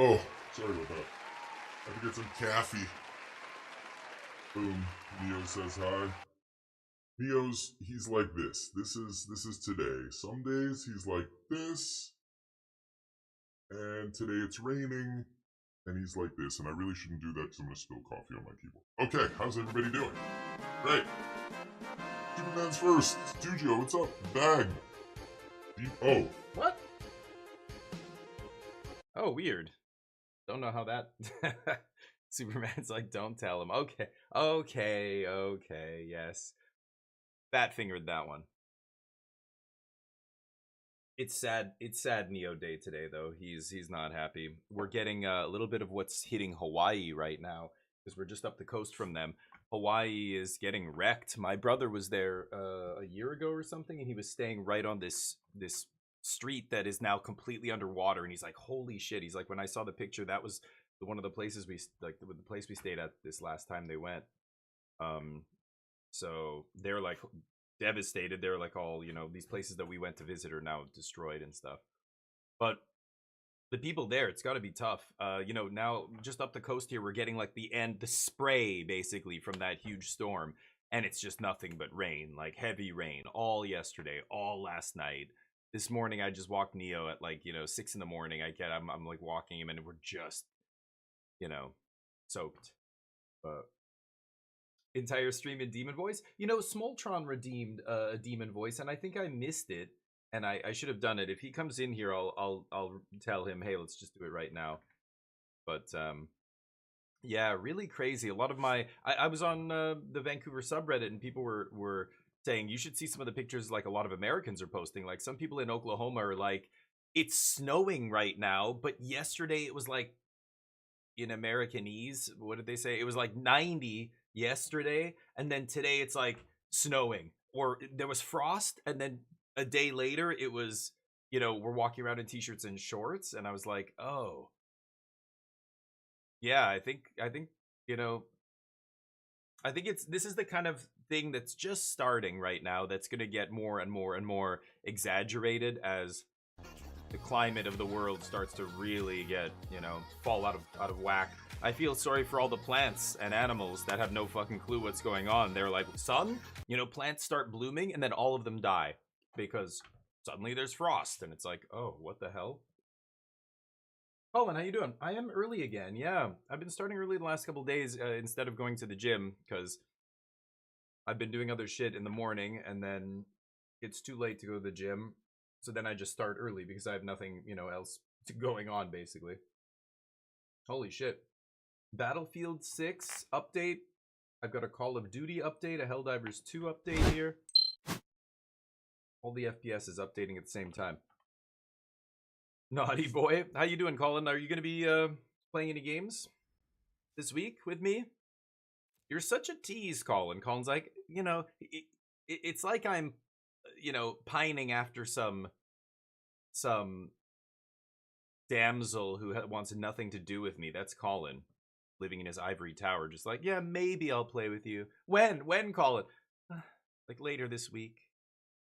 Oh, sorry about that. I have to get some coffee. Boom. Neo says hi. He's like this. This is today. Some days he's like this, and today it's raining, and he's like this. And I really shouldn't do that because I'm gonna spill coffee on my keyboard. Okay, how's everybody doing? Great. Superman's first. Studio, what's up? Bag. Oh. What? Oh, weird. Don't know how that. Superman's like, don't tell him. Okay. Yes. Fat fingered that one. It's sad. It's sad Neo Day today, though. He's not happy. We're getting a little bit of what's hitting Hawaii right now because we're just up the coast from them. Hawaii is getting wrecked. My brother was there a year ago or something, and he was staying right on this street that is now completely underwater. And he's like, "Holy shit!" He's like, "When I saw the picture, that was one of the places the place we stayed at this last time they went." So they're like devastated. They're like, all, these places that we went to visit are now destroyed and stuff. But the people there, it's got to be tough. Now just up the coast here, we're getting like the spray basically from that huge storm, and it's just nothing but rain, like heavy rain, all yesterday, all last night. This morning, I just walked Neo at 6 in the morning. I'm like walking him, and we're just, soaked. Entire stream in demon voice. Smoltron redeemed a demon voice, and I think I missed it, and I should have done it. If he comes in here, I'll tell him, hey, let's just do it right now. But yeah, really crazy. A lot of I was on the Vancouver subreddit, and people were saying you should see some of the pictures like a lot of Americans are posting. Like some people in Oklahoma are like, it's snowing right now, but yesterday it was like, in Americanese, what did they say? It was like 90 yesterday, and then today it's like snowing, or there was frost, and then a day later it was, we're walking around in t-shirts and shorts, and I was like, oh yeah, I think this is the kind of thing that's just starting right now, that's going to get more and more and more exaggerated as the climate of the world starts to really get, fall out of whack. I feel sorry for all the plants and animals that have no fucking clue what's going on. They're like, sun, plants start blooming, and then all of them die because suddenly there's frost, and it's like, oh, what the hell? Colin, how you doing? I am early again. Yeah, I've been starting early the last couple days instead of going to the gym because I've been doing other shit in the morning, and then it's too late to go to the gym. So then I just start early because I have nothing, else going on, basically. Holy shit. Battlefield 6 update. I've got a Call of Duty update, a Helldivers 2 update here. All the FPS is updating at the same time. Naughty boy. How you doing, Colin? Are you going to be playing any games this week with me? You're such a tease, Colin. Colin's like, it's like I'm, pining after some damsel who wants nothing to do with me. That's Colin, living in his ivory tower, just like, yeah, maybe I'll play with you. When, Colin? Like later this week.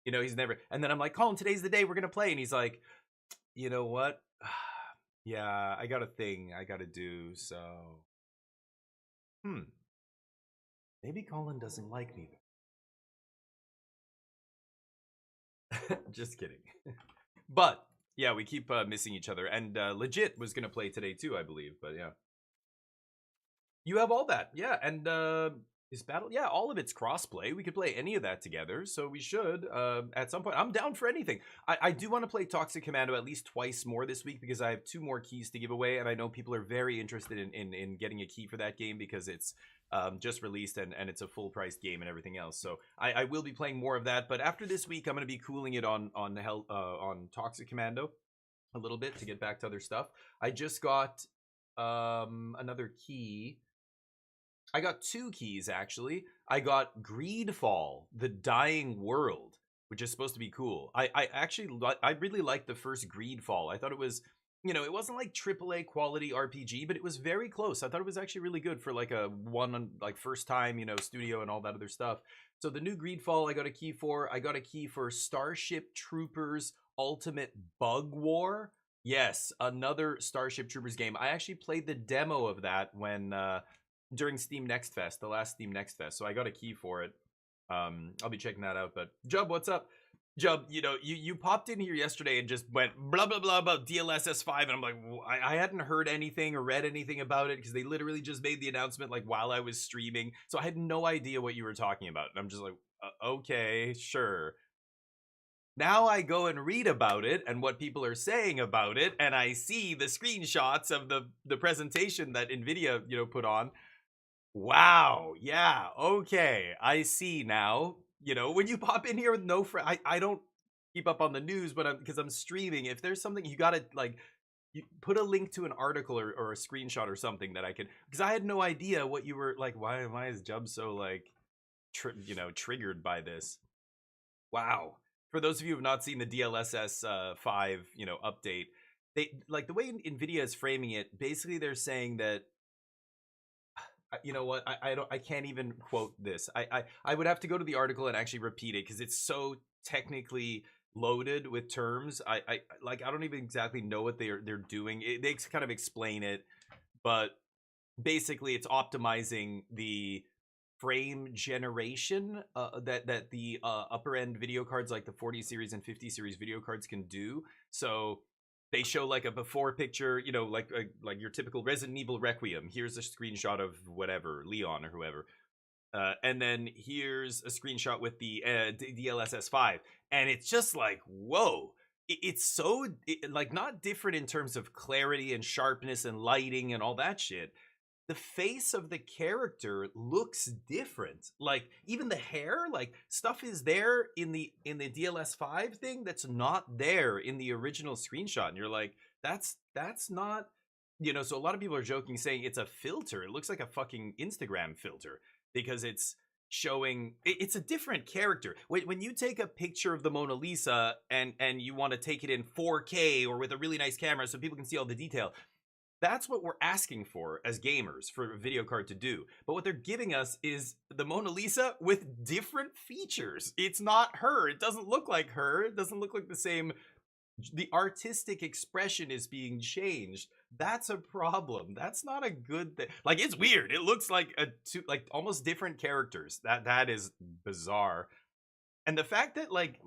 He's never. And then I'm like, Colin, today's the day we're gonna play, and he's like, you know what? Yeah, I got a thing I gotta do, so maybe Colin doesn't like me. Just kidding. But yeah, we keep missing each other, and Legit was gonna play today too, I believe. But yeah, you have all that, yeah, and is Battle, yeah, all of it's crossplay. We could play any of that together, so we should at some point. I'm down for anything. I do want to play Toxic Commando at least twice more this week because I have 2 more keys to give away, and I know people are very interested in getting a key for that game because it's just released and it's a full priced game and everything else. So I will be playing more of that, but after this week, I'm going to be cooling it on Toxic Commando a little bit to get back to other stuff. I just got another key. I got 2 keys, actually. I got Greedfall, The Dying World, which is supposed to be cool. I really liked the first Greedfall. I thought it was, it wasn't like AAA quality RPG, but it was very close. I thought it was actually really good for like a first time, studio and all that other stuff. So the new Greedfall I got a key for. I got a key for Starship Troopers Ultimate Bug War. Yes, another Starship Troopers game. I actually played the demo of that when during Steam Next Fest, the last Steam Next Fest. So I got a key for it. I'll be checking that out. But Jub, what's up? Jub, you popped in here yesterday and just went blah blah blah about DLSS 5, and I'm like, I hadn't heard anything or read anything about it because they literally just made the announcement like while I was streaming, so I had no idea what you were talking about, and I'm just like, okay, sure. Now I go and read about it and what people are saying about it, and I see the screenshots of the presentation that Nvidia put on. Wow, yeah, okay, I see now. When you pop in here with no I don't keep up on the news, but because I'm streaming. If there's something, you gotta like you put a link to an article or a screenshot or something that I can, because I had no idea what you were like. Why is Jub so like triggered by this? Wow. For those of you who have not seen the DLSS 5, update, they like the way Nvidia is framing it. Basically, they're saying that you know what, I can't even quote this. I would have to go to the article and actually repeat it because it's so technically loaded with terms. I don't even exactly know what they're doing. They kind of explain it, but basically it's optimizing the frame generation that the upper end video cards like the 40 series and 50 series video cards can do. So they show like a before picture, like your typical Resident Evil Requiem. Here's a screenshot of whatever, Leon or whoever. And then here's a screenshot with the DLSS 5. And it's just like, whoa. It's so, like, not different in terms of clarity and sharpness and lighting and all that shit. The face of the character looks different. Like even the hair, like stuff is there in the DLS5 thing that's not there in the original screenshot. And you're like, that's not, so a lot of people are joking saying it's a filter. It looks like a fucking Instagram filter because it's showing it's a different character. When you take a picture of the Mona Lisa and you want to take it in 4K or with a really nice camera so people can see all the detail, that's what we're asking for as gamers for a video card to do. But what they're giving us is the Mona Lisa with different features. It's not her. It doesn't look like her. It doesn't look like the same. The artistic expression is being changed. That's a problem. That's not a good thing. Like, it's weird. It looks like like almost different characters. That is bizarre. And the fact that like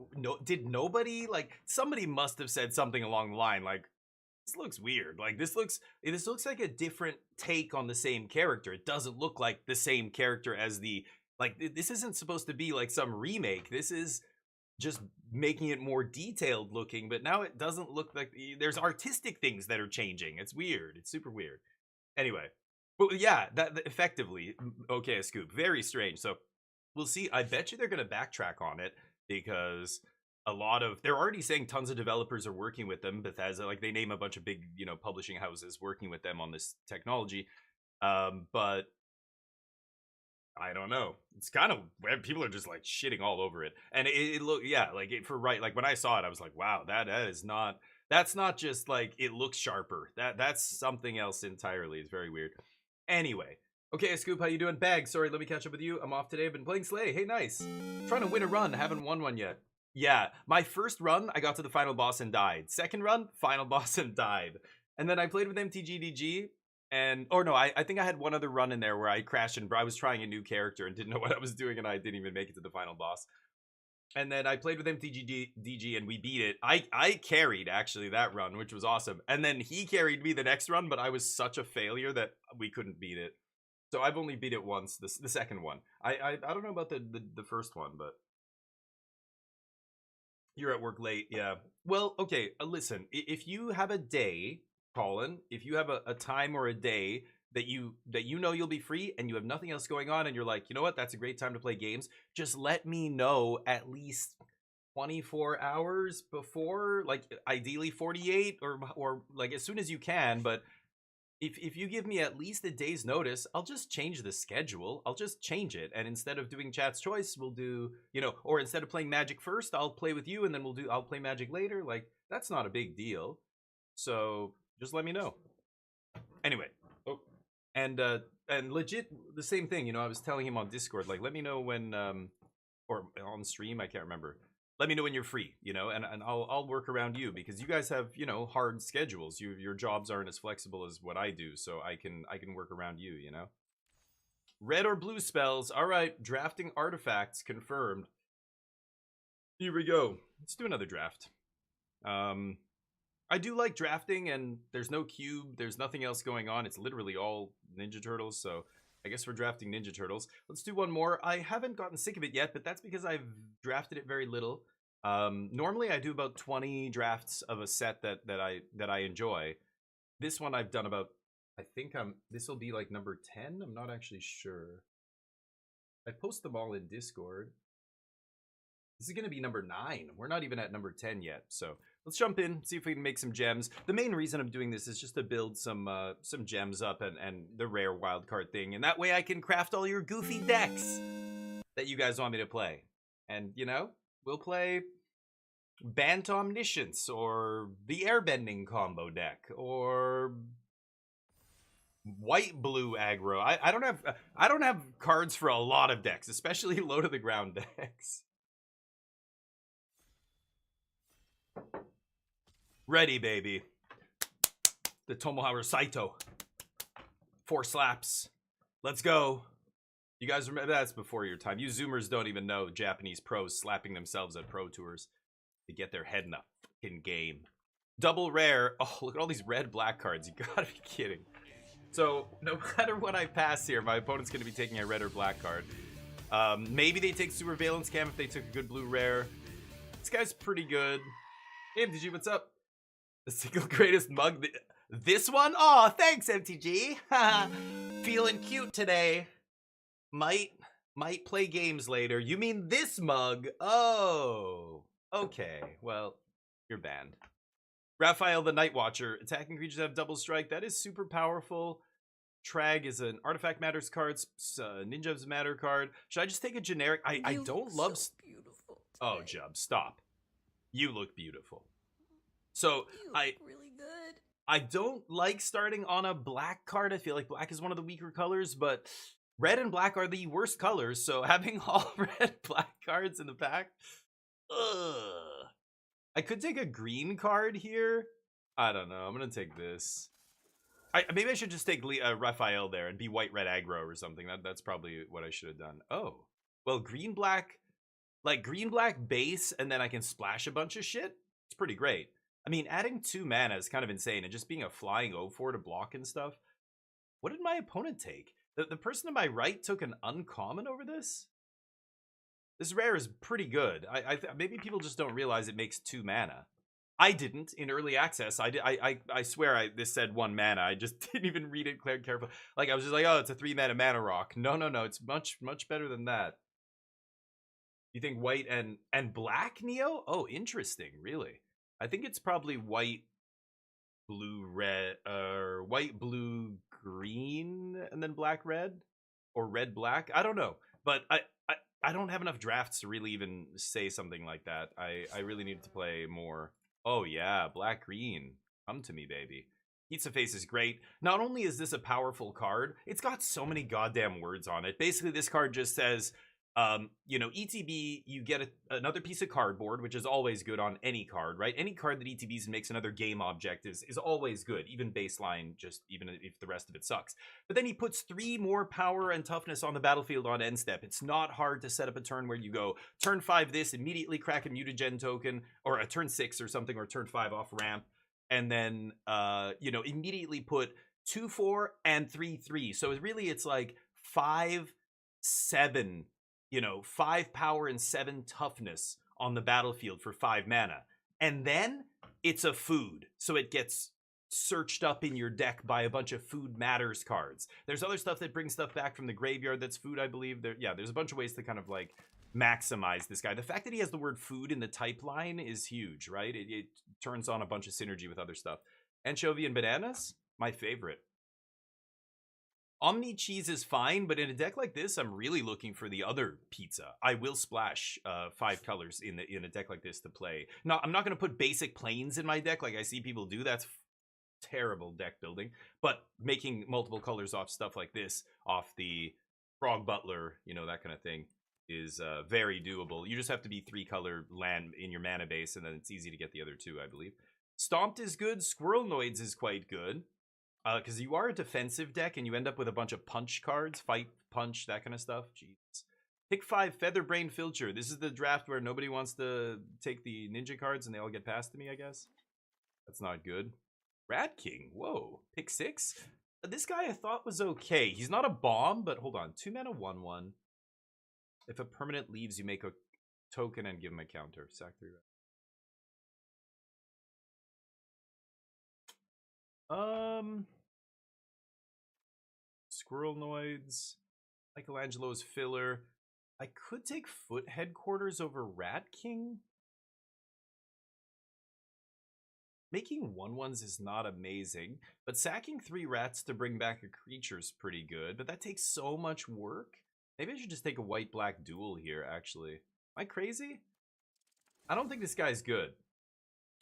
did nobody, like, somebody must have said something along the line like, this looks weird. Like this looks like a different take on the same character. It doesn't look like the same character as the, like, this isn't supposed to be like some remake. This is just making it more detailed looking, but now it doesn't look like there's artistic things that are changing. It's weird. It's super weird. Anyway, but yeah, that effectively, okay, a scoop. Very strange. So we'll see. I bet you they're going to backtrack on it because they're already saying tons of developers are working with them. Bethesda, like they name a bunch of big, publishing houses working with them on this technology. But I don't know. It's kind of where people are just like shitting all over it. And it look, yeah, like like when I saw it, I was like, wow, that's not just like it looks sharper. That's something else entirely. It's very weird. Anyway, okay, Scoop, how you doing? Bag, sorry, let me catch up with you. I'm off today. I've been playing Slay. Hey, nice. Trying to win a run. Haven't won one yet. Yeah, my first run, I got to the final boss and died. Second run, final boss and died. And then I played with MTGDG, or no, I think I had one other run in there where I crashed and I was trying a new character and didn't know what I was doing, and I didn't even make it to the final boss. And then I played with MTGDG and we beat it. I carried actually that run, which was awesome. And then he carried me the next run, but I was such a failure that we couldn't beat it. So I've only beat it once, the second one. I don't know about the first one, but you're at work late, yeah. Well, okay, listen, if you have a day, Colin, if you have a time or a day that you know you'll be free and you have nothing else going on and you're like, you know what, that's a great time to play games, just let me know at least 24 hours before, like ideally 48 or like as soon as you can, but if you give me at least a day's notice, I'll just change the schedule. I'll just change it. And instead of doing Chat's Choice, we'll do, or instead of playing Magic first, I'll play with you and then I'll play Magic later. Like, that's not a big deal. So just let me know. Anyway. Oh, and legit the same thing, I was telling him on Discord, like, let me know when, or on stream, I can't remember. let me know when you're free, you know, and I'll work around you because you guys have, you know, hard schedules. Your jobs aren't as flexible as what I do, so I can work around you, you know. Red or blue spells. All right, drafting artifacts confirmed. Here we go. Let's do another draft. I do like drafting, and there's no cube. There's nothing else going on. It's literally all Ninja Turtles, so I guess we're drafting Ninja Turtles. Let's do one more. I haven't gotten sick of it yet, but that's because I've drafted it very little. Normally, I do about 20 drafts of a set that I enjoy. This one I've done about. I think this will be like number 10. I'm not actually sure. I post them all in Discord. This is going to be number 9. We're not even at number 10 yet, so let's jump in, see if we can make some gems. The main reason I'm doing this is just to build some gems up and the rare wildcard thing, and that way I can craft all your goofy decks that you guys want me to play. And, you know, we'll play Bant Omniscience, or the Airbending combo deck, or white-blue aggro. I don't have cards for a lot of decks, especially low to the ground decks. Ready, baby. The Tomohiro Saito. 4 slaps. Let's go. You guys remember that's before your time. You Zoomers don't even know Japanese pros slapping themselves at pro tours to get their head in a fucking game. Double rare. Oh, look at all these red-black cards. You gotta be kidding. So, no matter what I pass here, my opponent's gonna be taking a red or black card. Maybe they take Super Valence Cam if they took a good blue rare. This guy's pretty good. Hey, MTG, what's up? The single greatest mug. This one? Aw, thanks, MTG. Feeling cute today. Might play games later. You mean this mug? Oh. Okay. Well, you're banned. Raphael the Night Watcher. Attacking creatures have double strike. That is super powerful. Trag is an artifact matters card. Ninja's matter card. Should I just take a generic? I don't love. So beautiful. Oh, Jub, stop. You look beautiful. So really good. I don't like starting on a black card. I feel like black is one of the weaker colors, but red and black are the worst colors. So having all red black cards in the pack, I could take a green card here. I don't know. I'm gonna take this. Maybe I should just take Raphael there and be white red aggro or something. That's probably what I should have done. Oh, well, green black, like green black base, and then I can splash a bunch of shit. It's pretty great. I mean, adding 2 mana is kind of insane, and just being a flying 0/4 to block and stuff. What did my opponent take? The person to my right took an uncommon over this? This rare is pretty good. Maybe people just don't realize it makes 2 mana. I didn't in early access. I swear this said 1 mana. I just didn't even read it carefully. Like, I was just like, oh, it's a 3 mana rock. No. It's much better than that. You think white and black, Neo? Oh, interesting. Really? I think it's probably white, blue, red, or white, blue, green, and then black, red, or red, black. I don't know, but I don't have enough drafts to really even say something like that. I really need to play more. Oh yeah, black, green. Come to me, baby. Pizza Face is great. Not only is this a powerful card, it's got so many goddamn words on it. Basically, this card just says, you know, ETB, you get another piece of cardboard, which is always good on any card, right? Any card that ETBs and makes another game object is always good, even baseline, just even if the rest of it sucks. But then he puts 3 more power and toughness on the battlefield on end step. It's not hard to set up a turn where you go, turn 5 this, immediately crack a mutagen token, or a turn 6 or something, or turn 5 off ramp, and then, you know, immediately put 2/4 and 3/3. So really it's like 5/7, you know, 5 power and 7 toughness on the battlefield for 5 mana. And then it's a food. So it gets searched up in your deck by a bunch of food matters cards. There's other stuff that brings stuff back from the graveyard that's food, I believe. There's a bunch of ways to kind of like maximize this guy. The fact that he has the word food in the type line is huge, right? It turns on a bunch of synergy with other stuff. Anchovy and bananas, my favorite. Omni cheese is fine, but in a deck like this, I'm really looking for the other pizza. I will splash 5 colors in a deck like this to play. No, I'm not going to put basic planes in my deck like I see people do. That's terrible deck building. But making multiple colors off stuff like this, off the Frog Butler, you know, that kind of thing, is very doable. You just have to be 3-color land in your mana base, and then it's easy to get the other 2, I believe. Stomped is good. Squirrelnoids is quite good. Because you are a defensive deck, and you end up with a bunch of punch cards. Fight, punch, that kind of stuff. Jeez. Pick 5, Featherbrain Filcher. This is the draft where nobody wants to take the ninja cards, and they all get passed to me, I guess. That's not good. Rat King. Whoa. Pick 6? This guy I thought was okay. He's not a bomb, but hold on. 2 mana, 1/1. If a permanent leaves, you make a token and give him a counter. Sack 3 red. Squirrelnoids. Michelangelo's filler. I could take Foot Headquarters over Rat King. Making 1/1s is not amazing, but sacking 3 rats to bring back a creature is pretty good, but that takes so much work. Maybe I should just take a white-black duel here, actually. Am I crazy? I don't think this guy's good.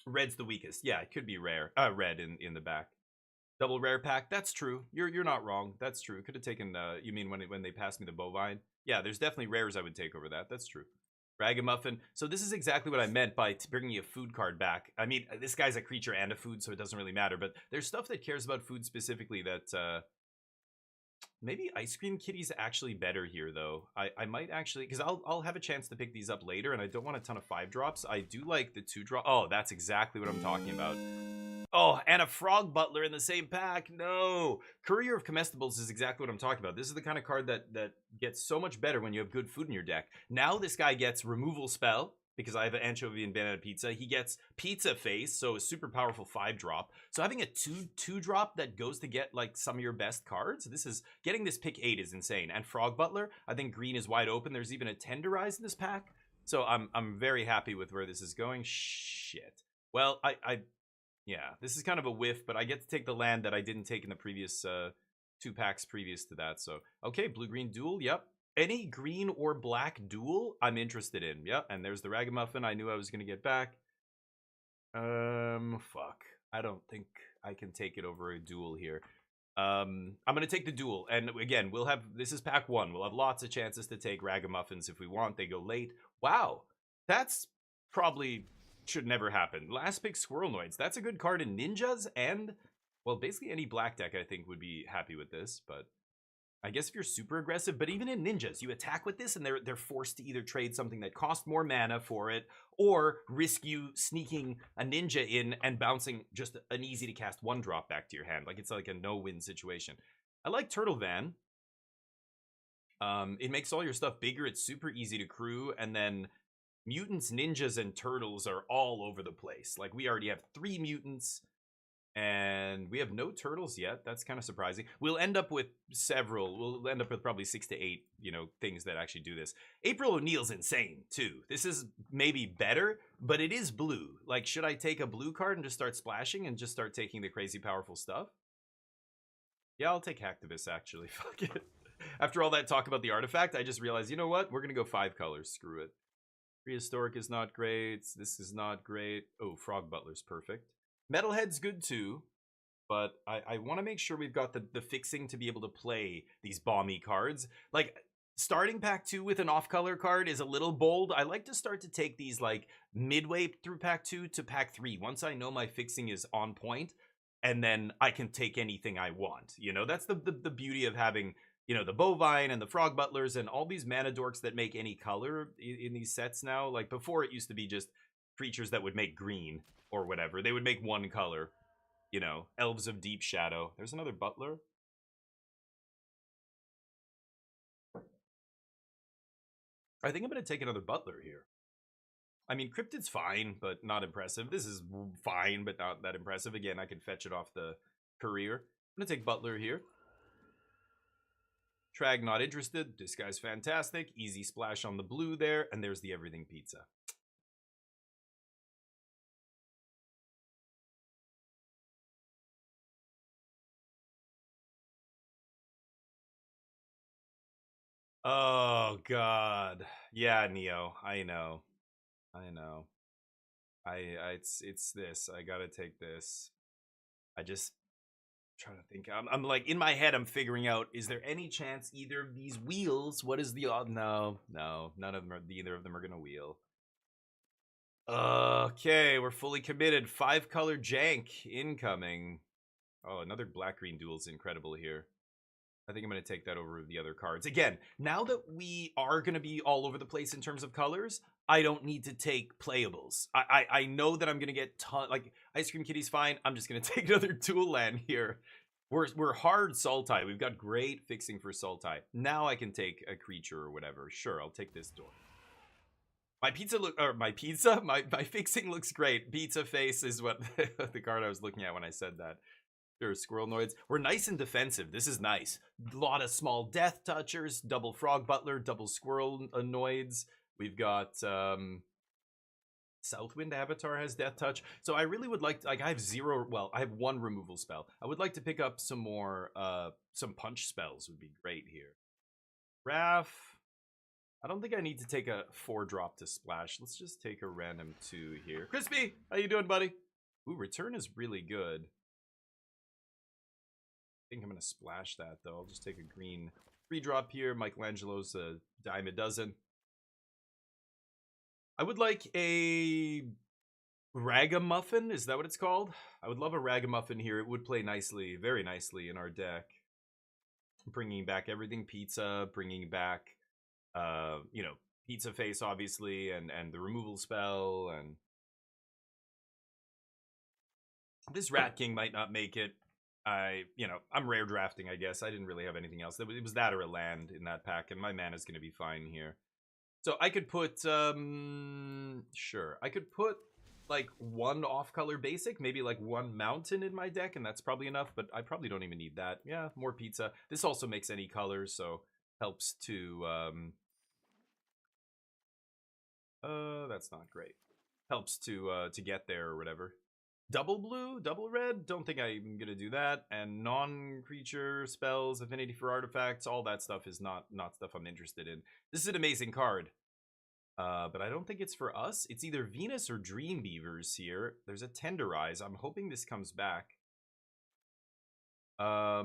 Red's the weakest. Yeah, it could be rare. Red in the back. Double rare pack. That's true. You're not wrong. That's true. Could have taken. You mean when they passed me the bovine? Yeah, there's definitely rares I would take over that. That's true. Ragamuffin. So this is exactly what I meant by bringing you a food card back. I mean, this guy's a creature and a food, so it doesn't really matter. But there's stuff that cares about food specifically that maybe Ice Cream Kitty's actually better here, though. I might actually, because I'll have a chance to pick these up later, and I don't want a ton of 5-drops. I do like the 2-drop. Oh, that's exactly what I'm talking about. Oh, and a Frog Butler in the same pack. No. Courier of Comestibles is exactly what I'm talking about. This is the kind of card that gets so much better when you have good food in your deck. Now this guy gets Removal Spell, because I have an Anchovy and Banana Pizza. He gets Pizza Face, so a super powerful 5-drop. So having a 2-drop that goes to get like some of your best cards, this is getting this pick 8 is insane. And Frog Butler, I think green is wide open. There's even a Tenderize in this pack. So I'm very happy with where this is going. Shit. Well, yeah, this is kind of a whiff, but I get to take the land that I didn't take in the previous 2 packs previous to that. So, okay, blue-green duel, yep. Any green or black duel, I'm interested in. Yep, and there's the Ragamuffin I knew I was going to get back. Fuck. I don't think I can take it over a duel here. I'm going to take the duel. And again, this is pack 1. We'll have lots of chances to take Ragamuffins if we want. They go late. Wow, that's probably should never happen. Last pick, Squirrelnoids. That's a good card in ninjas, and well, basically any black deck I think would be happy with this, but I guess if you're super aggressive, but even in ninjas, you attack with this and they're forced to either trade something that costs more mana for it or risk you sneaking a ninja in and bouncing just an easy to cast 1-drop back to your hand. Like it's like a no-win situation. I like Turtle Van. It makes all your stuff bigger. It's super easy to crew, and then mutants, ninjas, and turtles are all over the place. Like, we already have 3 mutants, and we have no turtles yet. That's kind of surprising. We'll end up with several. We'll end up with probably 6 to 8, things that actually do this. April O'Neil's insane, too. This is maybe better, but it is blue. Like, should I take a blue card and just start splashing and just start taking the crazy powerful stuff? Yeah, I'll take Hacktivist, actually. Fuck it. After all that talk about the artifact, I just realized, you know what? We're going to go 5 colors. Screw it. Prehistoric is not great. This is not great. Oh, Frog Butler's perfect. Metalhead's good too, but I want to make sure we've got the fixing to be able to play these bomby cards. Like, starting pack 2 with an off-color card is a little bold. I like to start to take these like midway through pack 2 to pack 3. Once I know my fixing is on point, and then I can take anything I want. That's the beauty of having the bovine and the frog butlers and all these mana dorks that make any color in these sets now. Like, before it used to be just creatures that would make green or whatever. They would make 1 color. Elves of Deep Shadow. There's another butler. I think I'm going to take another butler here. I mean, Cryptid's fine, but not impressive. This is fine, but not that impressive. Again, I can fetch it off the career. I'm going to take butler here. Trag not interested. This guy's fantastic. Easy splash on the blue there. And there's the everything pizza. Oh, God. Yeah, Neo. I know. It's this. I gotta take this. Trying to think. I'm like in my head. I'm figuring out. Is there any chance either of these wheels? What is the odd? No, none of them. Neither of them are gonna wheel. Okay, we're fully committed. 5-color jank incoming. Oh, another black green duel is incredible here. I think I'm going to take that over the other cards. Again, now that we are going to be all over the place in terms of colors, I don't need to take playables. I know that I'm going to get like Ice Cream Kitty's fine. I'm just going to take another dual land here. We're hard Sultai. We've got great fixing for Sultai. Now I can take a creature or whatever. Sure, I'll take this door. My fixing looks great. Pizza face is what the card I was looking at when I said that. There are squirrel noids. We're nice and defensive. This is nice. A lot of small death touchers, double frog butler, double squirrel noids. We've got Southwind Avatar has death touch. So I really would like to, like I have 1 removal spell. I would like to pick up some more some punch spells would be great here. Raph. I don't think I need to take a 4-drop to splash. Let's just take a random 2 here. Crispy, how you doing, buddy? Ooh, return is really good. I think I'm going to splash that, though. I'll just take a green 3-drop here. Michelangelo's a dime a dozen. I would like a Ragamuffin. Is that what it's called? I would love a Ragamuffin here. It would play nicely, very nicely in our deck. Bringing back everything pizza, bringing back, you know, pizza face, obviously, and the removal spell. And this Rat King might not make it. I'm rare drafting, I guess. I didn't really have anything else. It was that or a land in that pack, and my mana's going to be fine here. So I could put, sure. I could put, like, 1 off-color basic, maybe, like, 1 mountain in my deck, and that's probably enough, but I probably don't even need that. Yeah, more pizza. This also makes any color, so helps to, that's not great. Helps to get there or whatever. Double blue, double red, don't think I'm gonna do that. And non-creature spells, affinity for artifacts, all that stuff is not stuff I'm interested in. This is an amazing card. But I don't think it's for us. It's either Venus or Dream Beavers here. There's a Tenderize. I'm hoping this comes back. I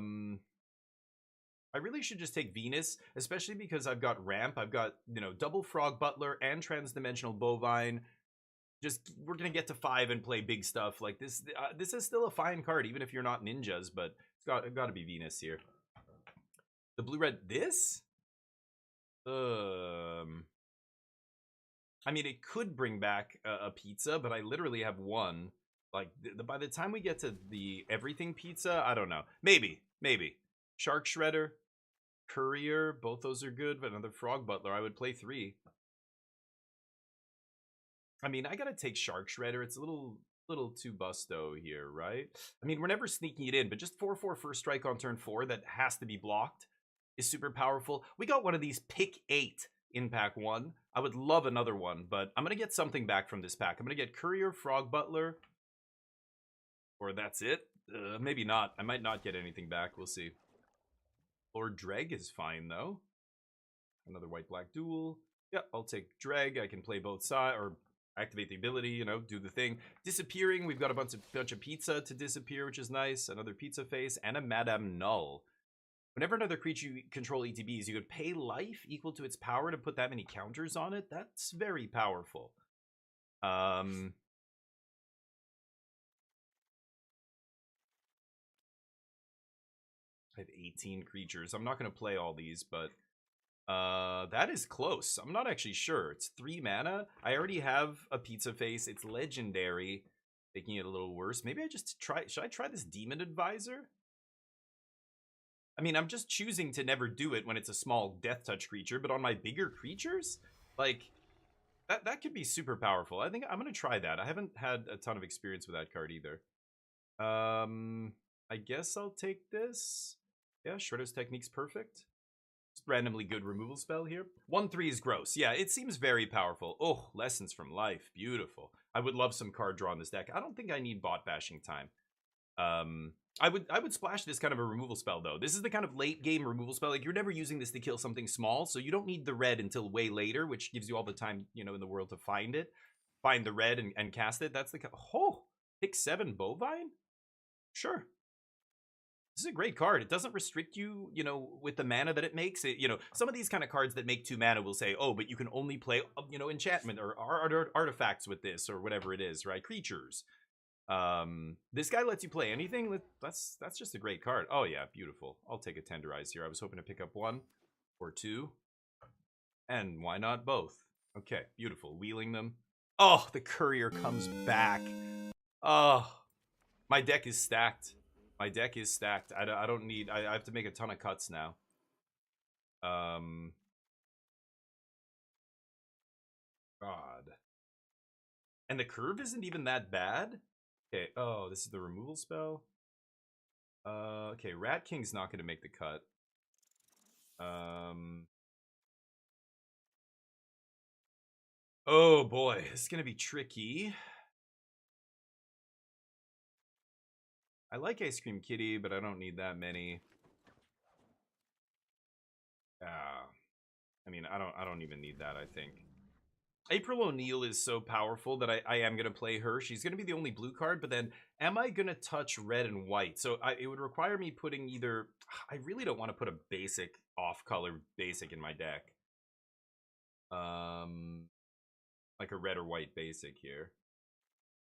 really should just take Venus, especially because I've got Ramp. I've got, you know, double Frog Butler and Transdimensional Bovine. Just, we're gonna get to 5 and play big stuff like this. This is still a fine card, even if you're not ninjas, but it's got to be Venus here. The blue-red, this? I mean, it could bring back a pizza, but I literally have 1. Like, by the time we get to the everything pizza, I don't know. Maybe. Shark Shredder, Courier, both those are good, but another Frog Butler, I would play 3. I mean, I gotta take Shark Shredder. It's a little too busto here, right? I mean, we're never sneaking it in, but just 4/4 first strike on turn 4 that has to be blocked is super powerful. We got one of these pick 8 in pack 1. I would love another one, but I'm gonna get something back from this pack. I'm gonna get Courier, Frog Butler, or that's it. Maybe not. I might not get anything back. We'll see. Lord Dreg is fine though. Another white-black duel. Yeah, I'll take Dreg. I can play both sides or activate the ability, you know, do the thing. Disappearing, we've got a bunch of pizza to disappear, which is nice. Another pizza face and a Madame Null. Whenever another creature you control ETBs, you could pay life equal to its power to put that many counters on it. That's very powerful. I have 18 creatures. I'm not going to play all these, but that is close. I'm not actually sure. It's 3 mana. I already have a pizza face. It's legendary, making it a little worse. Maybe I just try. Should I try this Demon Advisor? I mean, I'm just choosing to never do it when it's a small death touch creature, but on my bigger creatures, like that could be super powerful. I think I'm gonna try that. I haven't had a ton of experience with that card either. I guess I'll take this. Yeah, Shredder's Technique's perfect. Randomly good removal spell here. 1/3 is gross. Yeah, it seems very powerful. Oh, Lessons from Life. Beautiful. I would love some card draw in this deck. I don't think I need bot bashing time. I would splash this kind of a removal spell though. This is the kind of late game removal spell. Like, you're never using this to kill something small, so you don't need the red until way later, which gives you all the time, you know, in the world to find it. Find the red and cast it. That's the pick 7 Bovine? Sure. This is a great card. It doesn't restrict you, you know, with the mana that it makes. It, you know, some of these kind of cards that make 2 mana will say, oh, but you can only play, you know, enchantment or artifacts with this or whatever it is, right? Creatures. This guy lets you play anything. That's just a great card. Oh yeah, beautiful. I'll take a Tenderize here. I was hoping to pick up 1 or 2, and why not both? Okay, beautiful. Wheeling them. Oh, the Courier comes back. Oh, my deck is stacked. My deck is stacked. I don't need... I have to make a ton of cuts now. God. And the curve isn't even that bad? Okay, oh, this is the removal spell. Okay, Rat King's not going to make the cut. Oh boy, this is going to be tricky. I like Ice Cream Kitty, but I don't need that many. I mean, I don't even need that, I think. April O'Neil is so powerful that I am going to play her. She's going to be the only blue card, but then am I going to touch red and white? So it would require me putting either... I really don't want to put a basic, off-color basic in my deck. Like a red or white basic here.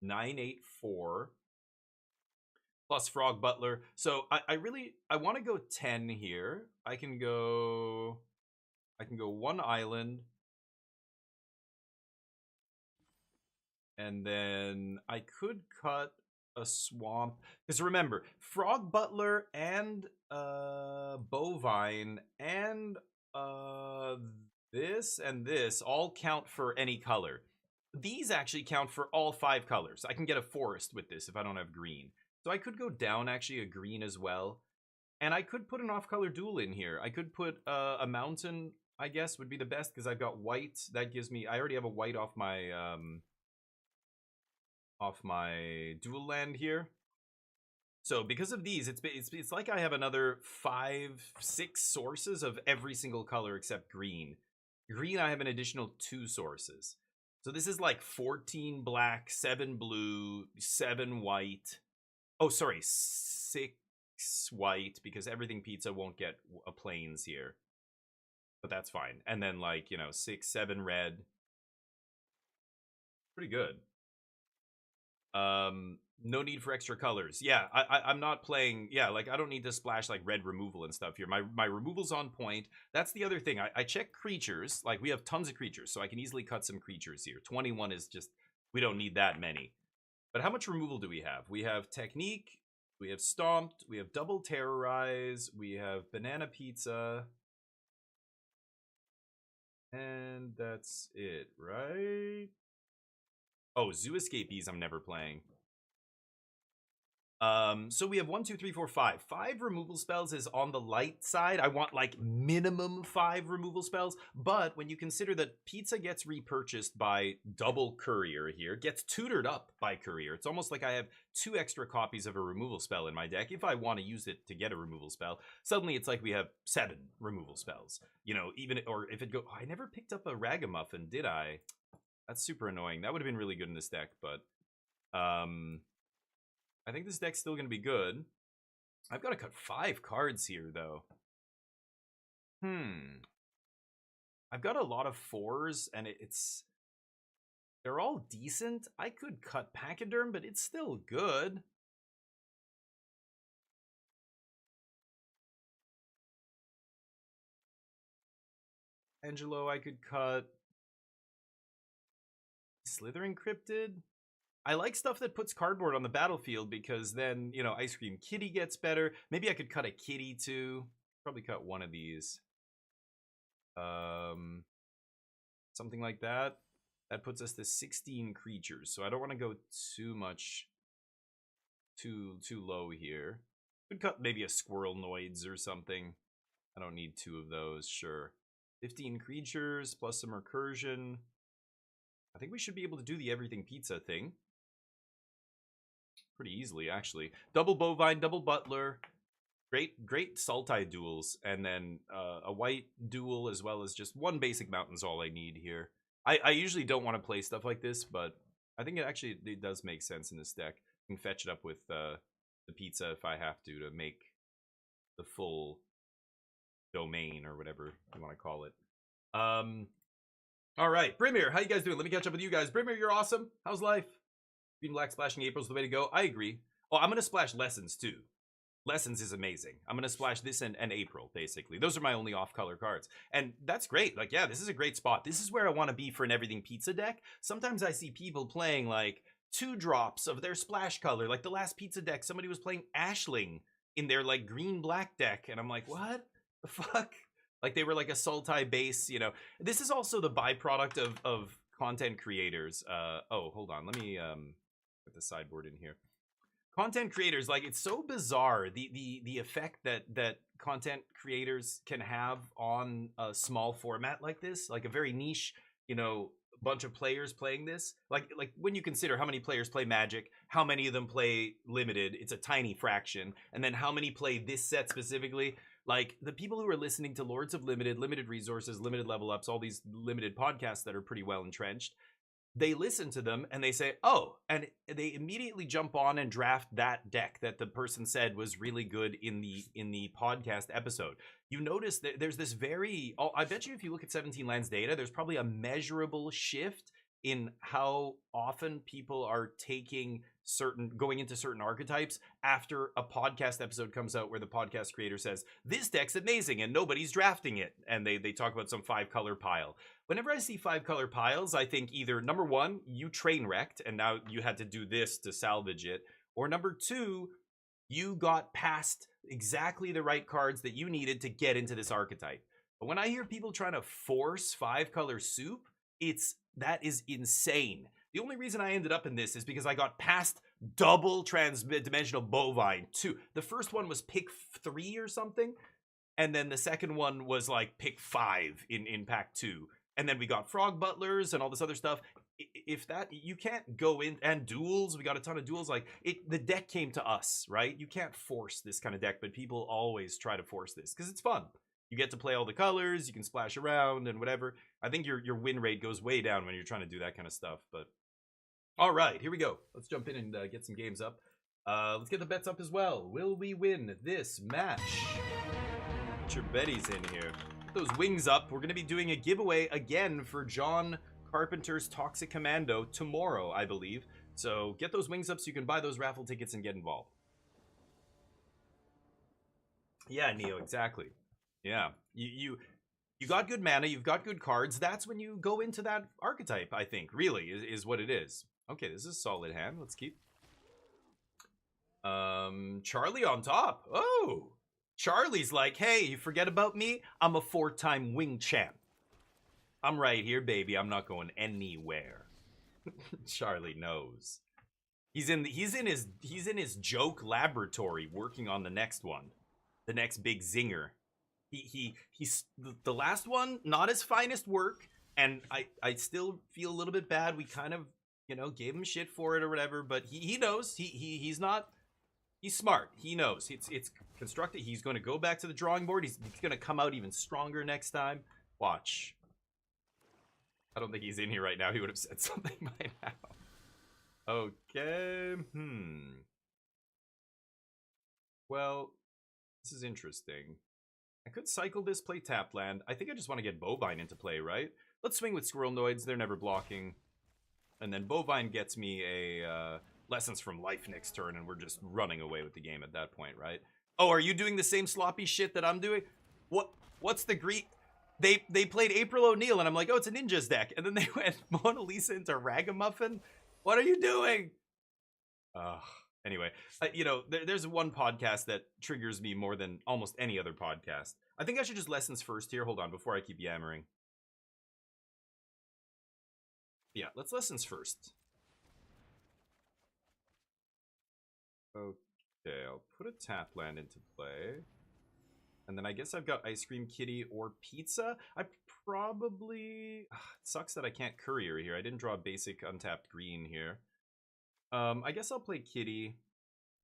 9/8/4. Plus Frog Butler. So I want to go 10 here. I can go 1 island. And then I could cut a swamp. Because remember, Frog Butler and Bovine and this and this all count for any color. These actually count for all 5 colors. I can get a forest with this if I don't have green. So I could go down actually a green as well. And I could put an off-color duel in here. I could put a mountain, I guess, would be the best because I've got white. That gives me... I already have a white off my dual land here. So because of these, it's like I have another 5, 6 sources of every single color except green. Green, I have an additional 2 sources. So this is like 14 black, 7 blue, 7 white. Oh, sorry, 6 white, because everything pizza won't get a plains here. But that's fine. And then, like, you know, 6, 7 red. Pretty good. No need for extra colors. Yeah, I'm not playing... Yeah, like, I don't need to splash, like, red removal and stuff here. My removal's on point. That's the other thing. I check creatures. Like, we have tons of creatures, so I can easily cut some creatures here. 21 is just... We don't need that many. But how much removal do we have? We have Technique, we have Stomped, we have Double Terrorize, we have Banana Pizza. And that's it, right? Oh, Zoo Escapees I'm never playing. So we have 1, 2, 3, 4, 5. 5 removal spells is on the light side. I want like minimum 5 removal spells. But when you consider that Pizza gets repurchased by double Courier here, gets tutored up by Courier, it's almost like I have 2 extra copies of a removal spell in my deck. If I want to use it to get a removal spell, suddenly it's like we have 7 removal spells. You know, even, or if it go, oh, I never picked up a Ragamuffin, did I? That's super annoying. That would have been really good in this deck, but I think this deck's still going to be good. I've got to cut 5 cards here, though. I've got a lot of 4s, and they're all decent. I could cut Pachyderm, but it's still good. Angelo, I could cut. Slithering Cryptid? I like stuff that puts cardboard on the battlefield because then, you know, Ice Cream Kitty gets better. Maybe I could cut a kitty too. Probably cut one of these. Something like that. That puts us to 16 creatures. So I don't want to go too much too low here. Could cut maybe a Squirrel Noids or something. I don't need 2 of those, sure. 15 creatures plus some recursion. I think we should be able to do the everything pizza thing. Pretty easily, actually. Double Bovine, double Butler. Great Sultai duels. And then a white duel as well as just 1 basic mountain's all I need here. I usually don't want to play stuff like this, but I think it does make sense in this deck. I can fetch it up with the pizza if I have to make the full domain or whatever you want to call it. All right, Brimir, how you guys doing? Let me catch up with you guys. Brimir, you're awesome. How's life? Green Black splashing April's the way to go. I agree. Oh, I'm gonna splash Lessons too. Lessons is amazing. I'm gonna splash this and April, basically. Those are my only off-color cards. And that's great. Like, yeah, this is a great spot. This is where I want to be for an Everything Pizza deck. Sometimes I see people playing, like, 2 drops of their splash color. Like, the last pizza deck, somebody was playing Ashling in their, like, green-black deck. And I'm like, what the fuck? Like, they were, like, a Sultai base, you know. This is also the byproduct of content creators. Oh, hold on. Let me get the sideboard in here. Content creators, like, it's so bizarre the effect that content creators can have on a small format like this, like a very niche, you know, bunch of players playing this. Like when you consider how many players play Magic, how many of them play Limited, it's a tiny fraction, and then how many play this set specifically. Like, the people who are listening to Lords of Limited, Limited Resources, Limited Level Ups, all these limited podcasts that are pretty well entrenched, they listen to them and they say, oh, and they immediately jump on and draft that deck that the person said was really good in the podcast episode. You notice that there's this I bet you if you look at 17 Lands data, there's probably a measurable shift in how often people are going into certain archetypes after a podcast episode comes out where the podcast creator says, this deck's amazing and nobody's drafting it. And they talk about some 5-color pile. Whenever I see 5-color piles, I think either, number one, you train wrecked and now you had to do this to salvage it, or number two, you got past exactly the right cards that you needed to get into this archetype. But when I hear people trying to force 5-color soup, that is insane. The only reason I ended up in this is because I got past double transdimensional bovine 2. The first one was pick 3 or something, and then the second one was like pick 5 in pack 2. And then we got frog butlers and all this other stuff. If that, you can't go in, and duels, we got a ton of duels. Like, the deck came to us, right? You can't force this kind of deck, but people always try to force this because it's fun. You get to play all the colors, you can splash around and whatever. I think your win rate goes way down when you're trying to do that kind of stuff. But all right, here we go. Let's jump in and get some games up. Let's get the bets up as well. Will we win this match? Get your betties in here. Those wings up. We're going to be doing a giveaway again for John Carpenter's Toxic Commando tomorrow, I believe. So get those wings up so you can buy those raffle tickets and get involved. Yeah, Neo, exactly. Yeah, you got good mana, you've got good cards. That's when you go into that archetype, I think, really, is what it is. Okay, this is a solid hand. Let's keep. Charlie on top. Oh! Charlie's like, hey, you forget about me? I'm a 4-time wing champ. I'm right here, baby. I'm not going anywhere. Charlie knows. He's in his joke laboratory working on the next one. The next big zinger. He's the last one, not his finest work, and I still feel a little bit bad. We kind of, you know, gave him shit for it or whatever, but he knows. He's not. He's smart. He knows. It's constructed. He's going to go back to the drawing board. He's going to come out even stronger next time. Watch. I don't think he's in here right now. He would have said something by now. Okay. Well, this is interesting. I could cycle this, play tap land. I think I just want to get Bovine into play, right? Let's swing with Squirrel Noids. They're never blocking. And then Bovine gets me a Lessons from Life next turn, and we're just running away with the game at that point, right? Oh, are you doing the same sloppy shit that I'm doing? What's the greet? They played April O'Neil, and I'm like, oh, it's a Ninjas deck. And then they went Mona Lisa into Ragamuffin? What are you doing? Anyway, you know, there's one podcast that triggers me more than almost any other podcast. I think I should just Lessons first here. Hold on, before I keep yammering. Yeah, let's Lessons first. Okay, I'll put a tap land into play. And then I guess I've got Ice Cream Kitty or Pizza. I probably... it sucks that I can't Courier here. I didn't draw a basic untapped green here. I guess I'll play Kitty.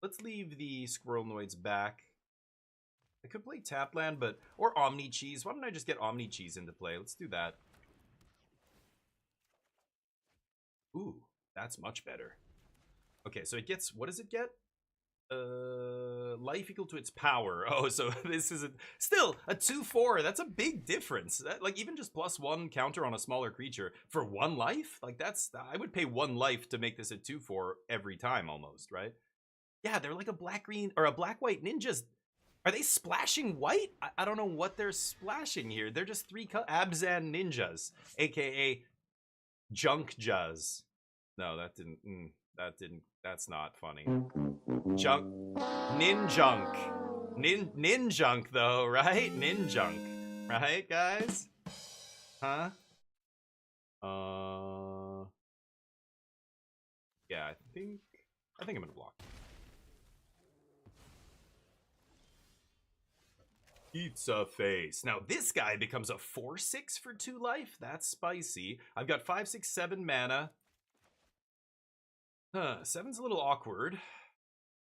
Let's leave the Squirrel Noids back. I could play Tapland, but... Or Omni Cheese. Why don't I just get Omni Cheese into play? Let's do that. Ooh, that's much better. Okay, so it gets... What does it get? Life equal to its power. Oh, so this is still a 2/4. That's a big difference. Like even just +1 counter on a smaller creature for 1 life. Like I would pay 1 life to make this a 2/4 every time almost, right? Yeah, they're like a black-green or a black-white ninjas. Are they splashing white? I don't know what they're splashing here. They're just 3 Abzan ninjas, aka junk jazz. No, that didn't. That's not funny. Junk. Ninjunk. Ninjunk, though, right? Ninjunk. Right, guys? Huh? Yeah, I think I'm gonna block. Pizza face. Now this guy becomes a 4/6 for 2 life. That's spicy. I've got 5, 6, 7 mana. 7's a little awkward.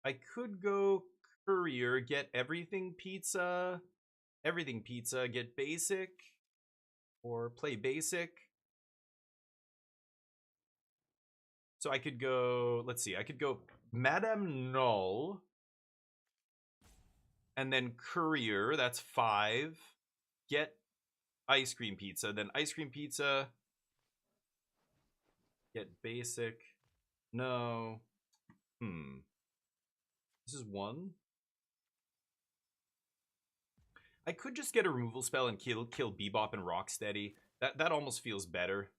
I could go courier, get everything pizza, get basic, or play basic. So I could go, let's see, I could go Madame Null, and then courier, that's 5. Get ice cream pizza, then ice cream pizza, get basic. No. This is 1. I could just get a removal spell and kill Bebop and Rocksteady. That almost feels better.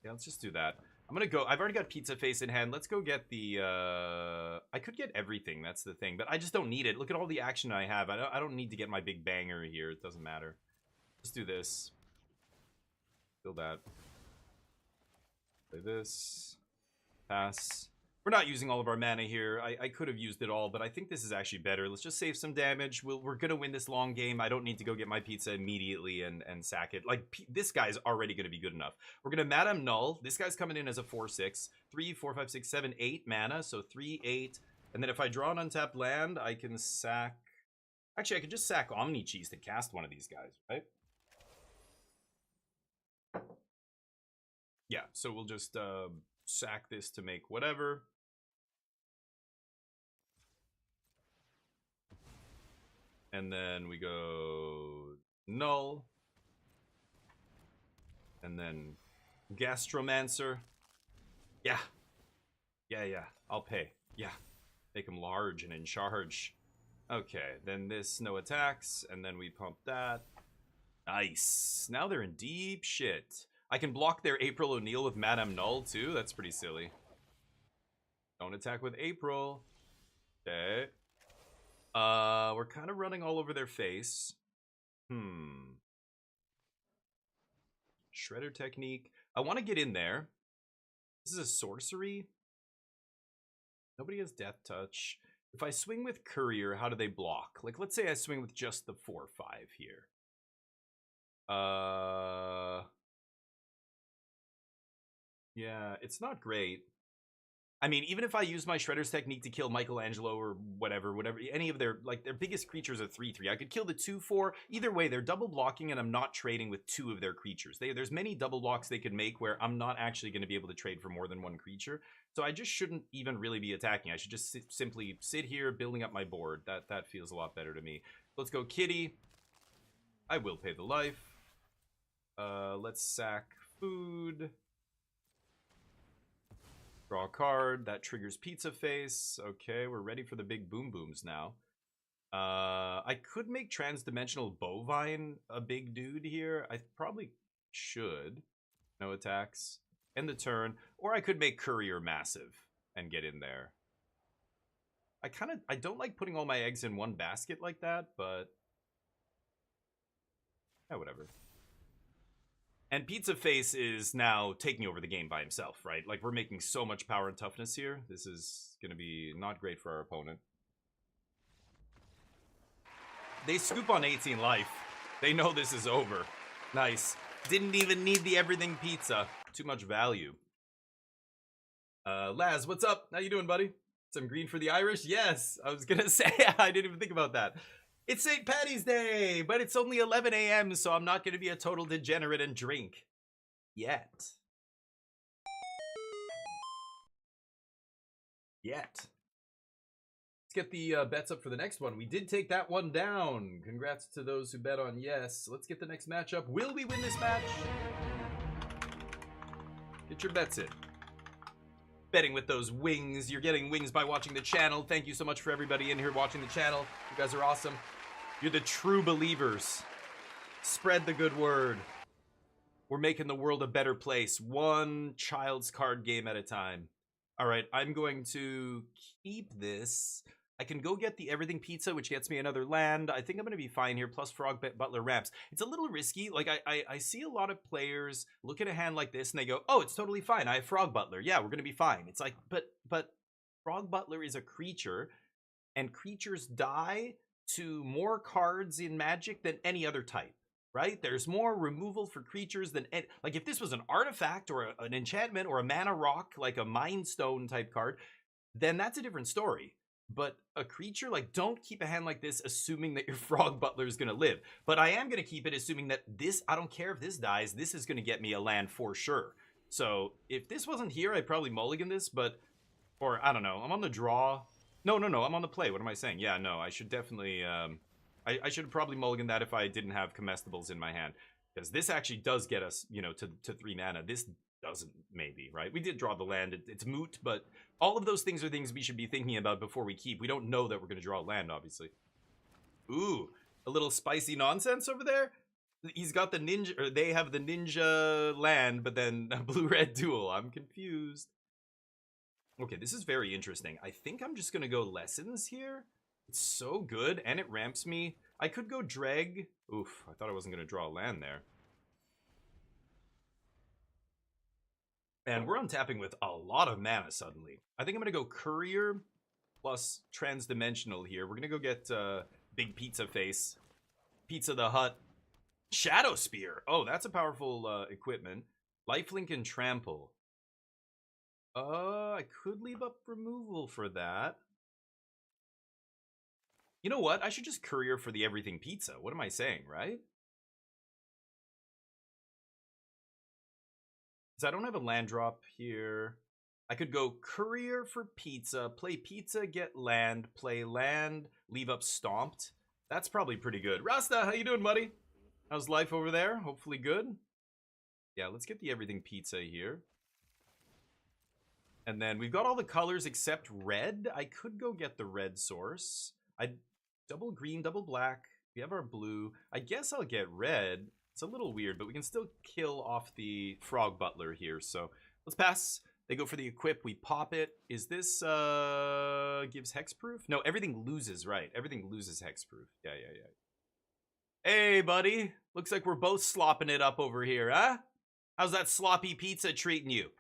Yeah, let's just do that. I'm gonna go. I've already got Pizza Face in hand. Let's go get the. I could get everything. That's the thing, but I just don't need it. Look at all the action I have. I don't need to get my big banger here. It doesn't matter. Let's do this. Kill that. Play this. Pass. We're not using all of our mana here. I could have used it all, but I think this is actually better. Let's just save some damage. We're going to win this long game. I don't need to go get my pizza immediately and sack it. Like, this guy's already going to be good enough. We're going to Madame Null. This guy's coming in as a 4/6. 3, 4, 5, 6, 7, 8 mana. So 3, 8. And then if I draw an untapped land, I can sack... Actually, I could just sack Omni Cheese to cast one of these guys, right? Yeah, so we'll just sack this to make whatever. And then we go Null. And then Gastromancer. Yeah. Yeah. I'll pay. Yeah. Make him large and in charge. Okay, then this no attacks. And then we pump that. Nice. Now they're in deep shit. I can block their April O'Neil with Madame Null too. That's pretty silly. Don't attack with April. Okay. We're kind of running all over their face. Shredder technique. I want to get in there. This is a sorcery. Nobody has death touch. If I swing with courier, how do they block? Like, let's say I swing with just the 4/5 here. Yeah, it's not great. I mean, even if I use my Shredder's technique to kill Michelangelo or whatever, any of their biggest creatures are 3/3. I could kill the 2/4. Either way, they're double blocking, and I'm not trading with 2 of their creatures. There's many double blocks they could make where I'm not actually going to be able to trade for more than 1 creature. So I just shouldn't even really be attacking. I should just simply sit here building up my board. That feels a lot better to me. Let's go Kitty. I will pay the life. Let's sack food. Draw a card. That triggers Pizza Face. Okay, we're ready for the big boom booms now. I could make Transdimensional Bovine a big dude here. I probably should. No attacks. End the turn. Or I could make Courier massive and get in there. I don't like putting all my eggs in one basket like that, but... yeah, whatever. And Pizza Face is now taking over the game by himself, right? Like, we're making so much power and toughness here. This is going to be not great for our opponent. They scoop on 18 life. They know this is over. Nice. Didn't even need the everything pizza. Too much value. Laz, what's up? How you doing, buddy? Some green for the Irish? Yes. I was going to say, I didn't even think about that. It's St. Paddy's Day, but it's only 11 a.m., so I'm not going to be a total degenerate and drink. Yet. yet. Let's get the bets up for the next one. We did take that one down. Congrats to those who bet on yes. Let's get the next matchup. Will we win this match? Get your bets in. Betting with those wings. You're getting wings by watching the channel. Thank you so much for everybody in here watching the channel. You guys are awesome. You're the true believers. Spread the good word. We're making the world a better place, one child's card game at a time. All right, I'm going to keep this. I can go get the everything pizza, which gets me another land. I think I'm going to be fine here, plus Frog Butler ramps. It's a little risky. Like, I see a lot of players look at a hand like this, and they go, oh, it's totally fine. I have Frog Butler. Yeah, we're going to be fine. It's like, but Frog Butler is a creature, and creatures die to more cards in Magic than any other type. Right? There's more removal for creatures than... Like, if this was an artifact or an enchantment or a mana rock, like a Mind Stone type card, then that's a different story. But a creature, like, don't keep a hand like this assuming that your Frog Butler is going to live. But I am going to keep it assuming that this... I don't care if this dies. This is going to get me a land for sure. So, if this wasn't here, I'd probably mulligan this, but... Or, I don't know. I'm on the draw. No. I'm on the play. What am I saying? Yeah, no. I should definitely... I should have probably mulliganed that if I didn't have comestibles in my hand. Because this actually does get us, you know, to 3 mana. This doesn't, maybe, right? We did draw the land. It's moot, but all of those things are things we should be thinking about before we keep. We don't know that we're going to draw land, obviously. Ooh, a little spicy nonsense over there? He's got the ninja, or they have the ninja land, but then a blue-red duel. I'm confused. Okay, this is very interesting. I think I'm just going to go lessons here. It's so good, and it ramps me. I could go dreg. Oof, I thought I wasn't going to draw a land there. And we're untapping with a lot of mana suddenly. I think I'm going to go Courier plus Transdimensional here. We're going to go get Big Pizza Face. Pizza the Hut. Shadow Spear. Oh, that's a powerful equipment. Lifelink and Trample. I could leave up removal for that. You know what? I should just Courier for the everything pizza. What am I saying, right? Because I don't have a land drop here. I could go Courier for pizza, play pizza, get land, play land, leave up Stomped. That's probably pretty good. Rasta, how you doing, buddy? How's life over there? Hopefully good. Yeah, let's get the everything pizza here. And then we've got all the colors except red. I could go get the red source. I'd double green, double black. We have our blue. I guess I'll get red. It's a little weird, but we can still kill off the Frog Butler here. So let's pass. They go for the equip. We pop it. Is this gives hexproof? No, everything loses, right? Everything loses hexproof. Yeah. Hey, buddy. Looks like we're both slopping it up over here, huh? How's that sloppy pizza treating you?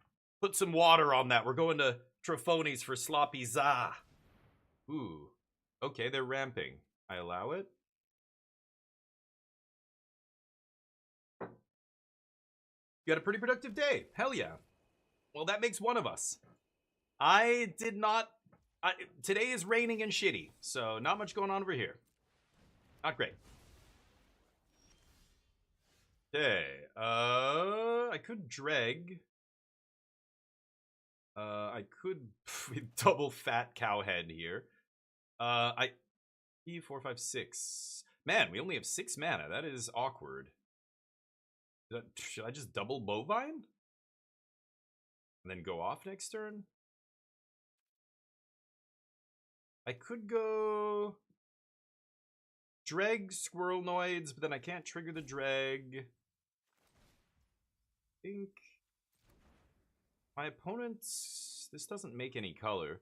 Put some water on that. We're going to Trifoni's for sloppy za. Ooh. Okay, they're ramping. I allow it. You had a pretty productive day. Hell yeah. Well, that makes one of us. I did not... today is raining and shitty, so not much going on over here. Not great. Okay. I could dreg. I could double fat cowhead here. 4, 5, 6. Man, we only have 6 mana. That is awkward. Should I just double bovine? And then go off next turn? I could go dreg squirrelnoids, but then I can't trigger the dreg. I think my opponent's... This doesn't make any color.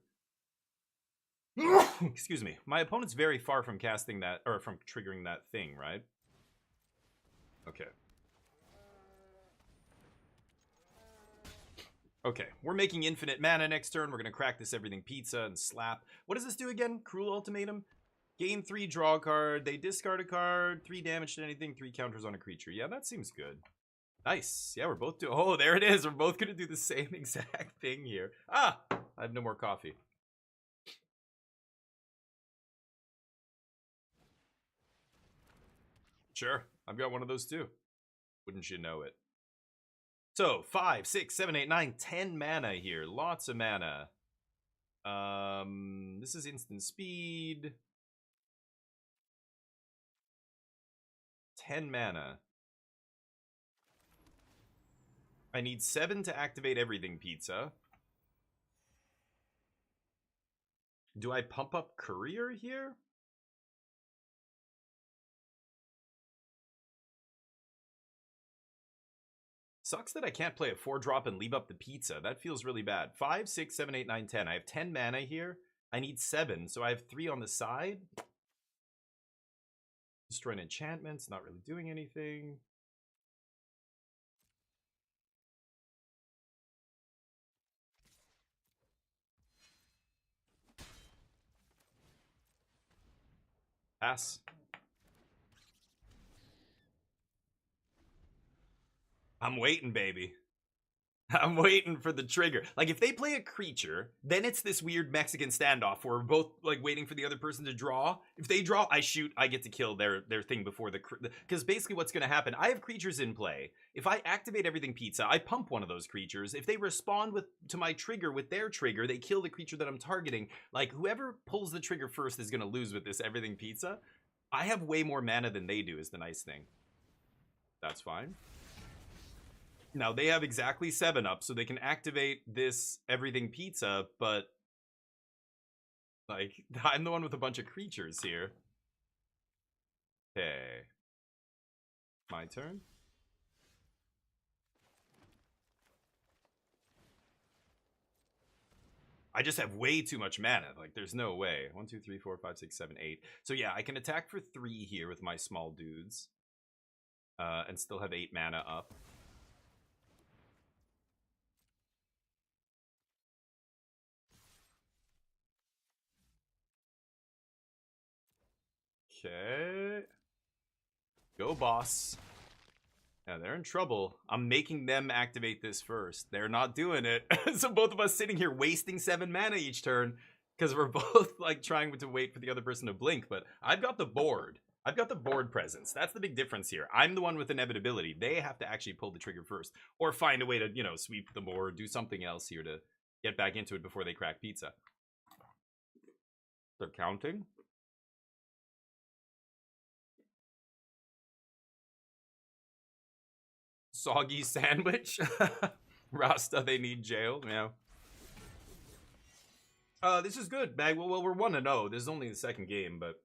Excuse me. My opponent's very far from casting that, or from triggering that thing, right? Okay. Okay, we're making infinite mana next turn. We're going to crack this everything pizza and slap. What does this do again? Cruel Ultimatum? Gain 3, draw a card. They discard a card. 3 damage to anything. 3 counters on a creature. Yeah, that seems good. Nice. Yeah, we're both doing... Oh, there it is. We're both going to do the same exact thing here. Ah! I have no more coffee. Sure. I've got one of those too. Wouldn't you know it? So, 5, 6, 7, 8, 9, 10 mana here. Lots of mana. This is instant speed. 10 mana. I need 7 to activate everything pizza. Do I pump up courier here? Sucks that I can't play a 4-drop and leave up the pizza. That feels really bad. 5, 6, 7, 8, 9, 10. I have 10 mana here. I need 7, so I have 3 on the side. Destroying enchantments, not really doing anything. Pass. I'm waiting, baby. I'm waiting for the trigger. Like, if they play a creature, then it's this weird Mexican standoff where we're both, like, waiting for the other person to draw. If they draw, I shoot, I get to kill their thing before the... Because basically what's going to happen, I have creatures in play. If I activate everything pizza, I pump one of those creatures. If they respond to my trigger with their trigger, they kill the creature that I'm targeting. Like, whoever pulls the trigger first is going to lose with this everything pizza. I have way more mana than they do is the nice thing. That's fine. Now, they have exactly 7 up, so they can activate this everything pizza, but... like, I'm the one with a bunch of creatures here. Okay. My turn. I just have way too much mana. Like, there's no way. 1, 2, 3, 4, 5, 6, 7, 8. So yeah, I can attack for 3 here with my small dudes. And still have 8 mana up. Okay. Go, boss. Yeah, they're in trouble. I'm making them activate this first. They're not doing it. So both of us sitting here wasting 7 mana each turn because we're both like trying to wait for the other person to blink. But I've got the board. I've got the board presence. That's the big difference here. I'm the one with inevitability. They have to actually pull the trigger first or find a way to, you know, sweep the board, do something else here to get back into it before they crack pizza. They're counting. Soggy sandwich. Rasta, they need jail. Yeah. This is good, Mag. Well, we're 1-0. This is only the second game, but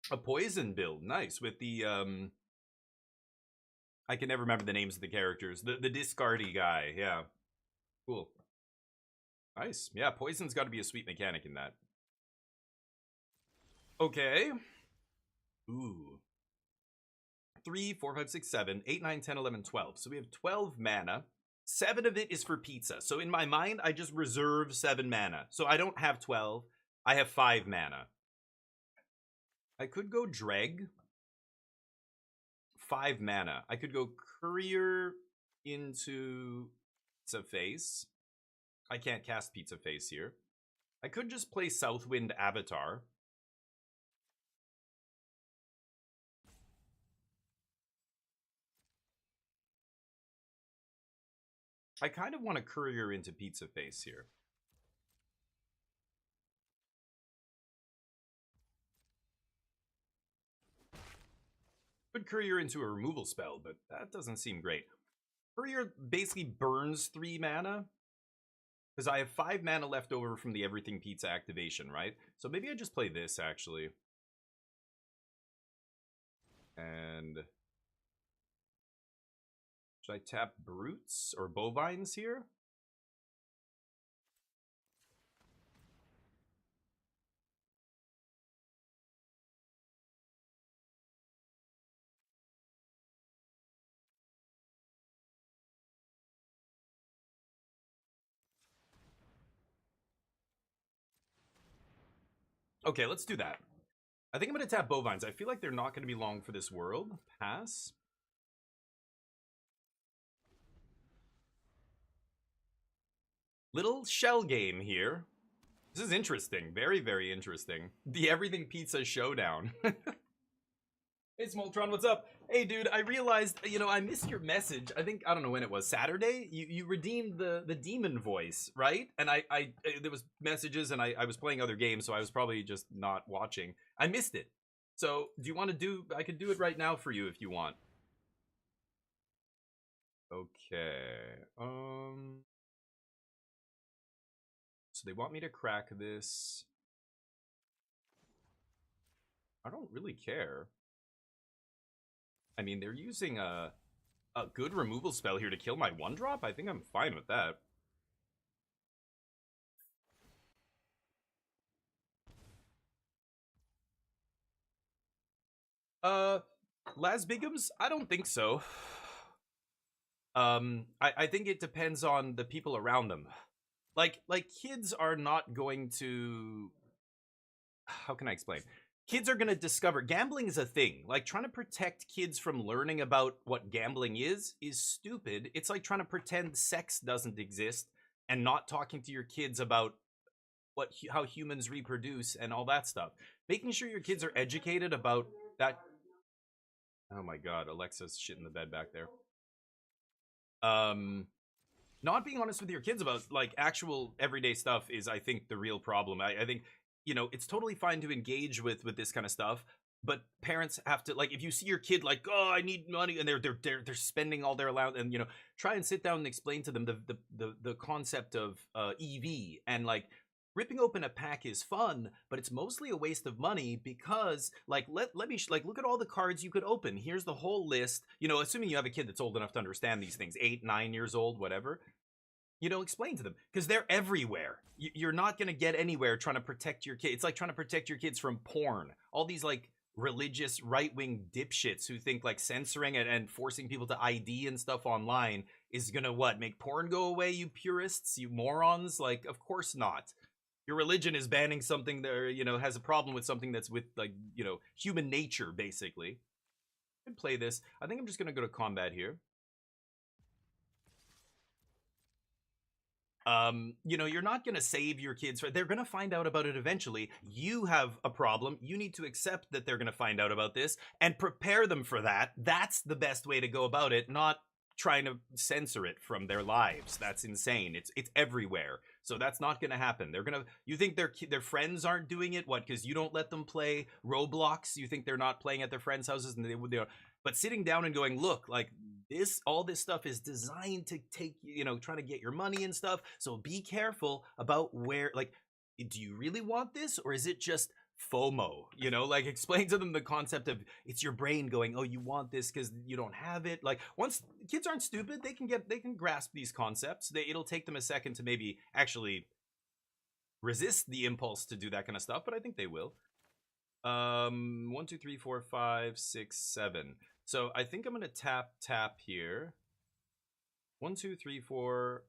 a poison build, nice with the I can never remember the names of the characters. The discardy guy, yeah, cool, nice. Yeah, poison's got to be a sweet mechanic in that. Okay. Ooh. 3, 4, 5, 6, 7, 8, 9, 10, 11, 12. So we have 12 mana. 7 of it is for pizza. So in my mind, I just reserve 7 mana. So I don't have 12. I have 5 mana. I could go Dreg. 5 mana. I could go Courier into Pizza Face. I can't cast Pizza Face here. I could just play Southwind Avatar. I kind of want a Courier into Pizza Face here. Could Courier into a removal spell, but that doesn't seem great. Courier basically burns 3 mana. Because I have 5 mana left over from the Everything Pizza activation, right? So maybe I just play this, actually. And... should I tap Brutes or Bovines here? Okay, let's do that. I think I'm going to tap Bovines. I feel like they're not going to be long for this world. Pass. Little shell game here. This is interesting. Very, very interesting. The Everything Pizza Showdown. Hey, Smoltron, what's up? Hey, dude, I realized, I missed your message. I don't know when it was, Saturday? You redeemed the demon voice, right? And there was messages and I was playing other games, so I was probably just not watching. I missed it. So, do you want to I could do it right now for you if you want. Okay. So they want me to crack this. I don't really care. I mean, they're using a good removal spell here to kill my 1-drop. I think I'm fine with that. Las Bigums? I don't think so. I think it depends on the people around them. Like kids are not going to... How can I explain? Kids are going to discover gambling is a thing. Like, trying to protect kids from learning about what gambling is stupid. It's like trying to pretend sex doesn't exist and not talking to your kids about how humans reproduce and all that stuff. Making sure your kids are educated about that. Oh my god, Alexa's shit in the bed back there. Not being honest with your kids about like actual everyday stuff is, I think, the real problem. I think, it's totally fine to engage with this kind of stuff, but parents have to, like, if you see your kid like, oh, I need money, and they're spending all their allowance, and try and sit down and explain to them the concept of EV, and like, ripping open a pack is fun, but it's mostly a waste of money because, like, let me like, look at all the cards you could open. Here's the whole list. Assuming you have a kid that's old enough to understand these things, 8, 9 years old, whatever. Explain to them, because they're everywhere. You're not going to get anywhere trying to protect your kids. It's like trying to protect your kids from porn. All these, like, religious right-wing dipshits who think, like, censoring and forcing people to ID and stuff online is going to, what, make porn go away, you purists, you morons? Like, of course not. Your religion is banning something that, has a problem with something that's with, like, human nature, basically. I can play this. I think I'm just going to go to combat here. You're not going to save your kids. They're going to find out about it eventually. You have a problem. You need to accept that they're going to find out about this and prepare them for that. That's the best way to go about it, not trying to censor it from their lives. That's insane. It's everywhere. So that's not going to happen. You think their friends aren't doing it? What? Because you don't let them play Roblox? You think they're not playing at their friends' houses and they would, but sitting down and going, look, like, all this stuff is designed to take, trying to get your money and stuff. So be careful about where, like, do you really want this, or is it just FOMO? Like, explain to them the concept of, it's your brain going, oh, you want this because you don't have it. Like, once kids aren't stupid, they can grasp these concepts. It'll take them a second to maybe actually resist the impulse to do that kind of stuff, but I think they will. 1, 2, 3, 4, 5, 6, 7. So I think I'm gonna tap here. 1, 2, 3, 4,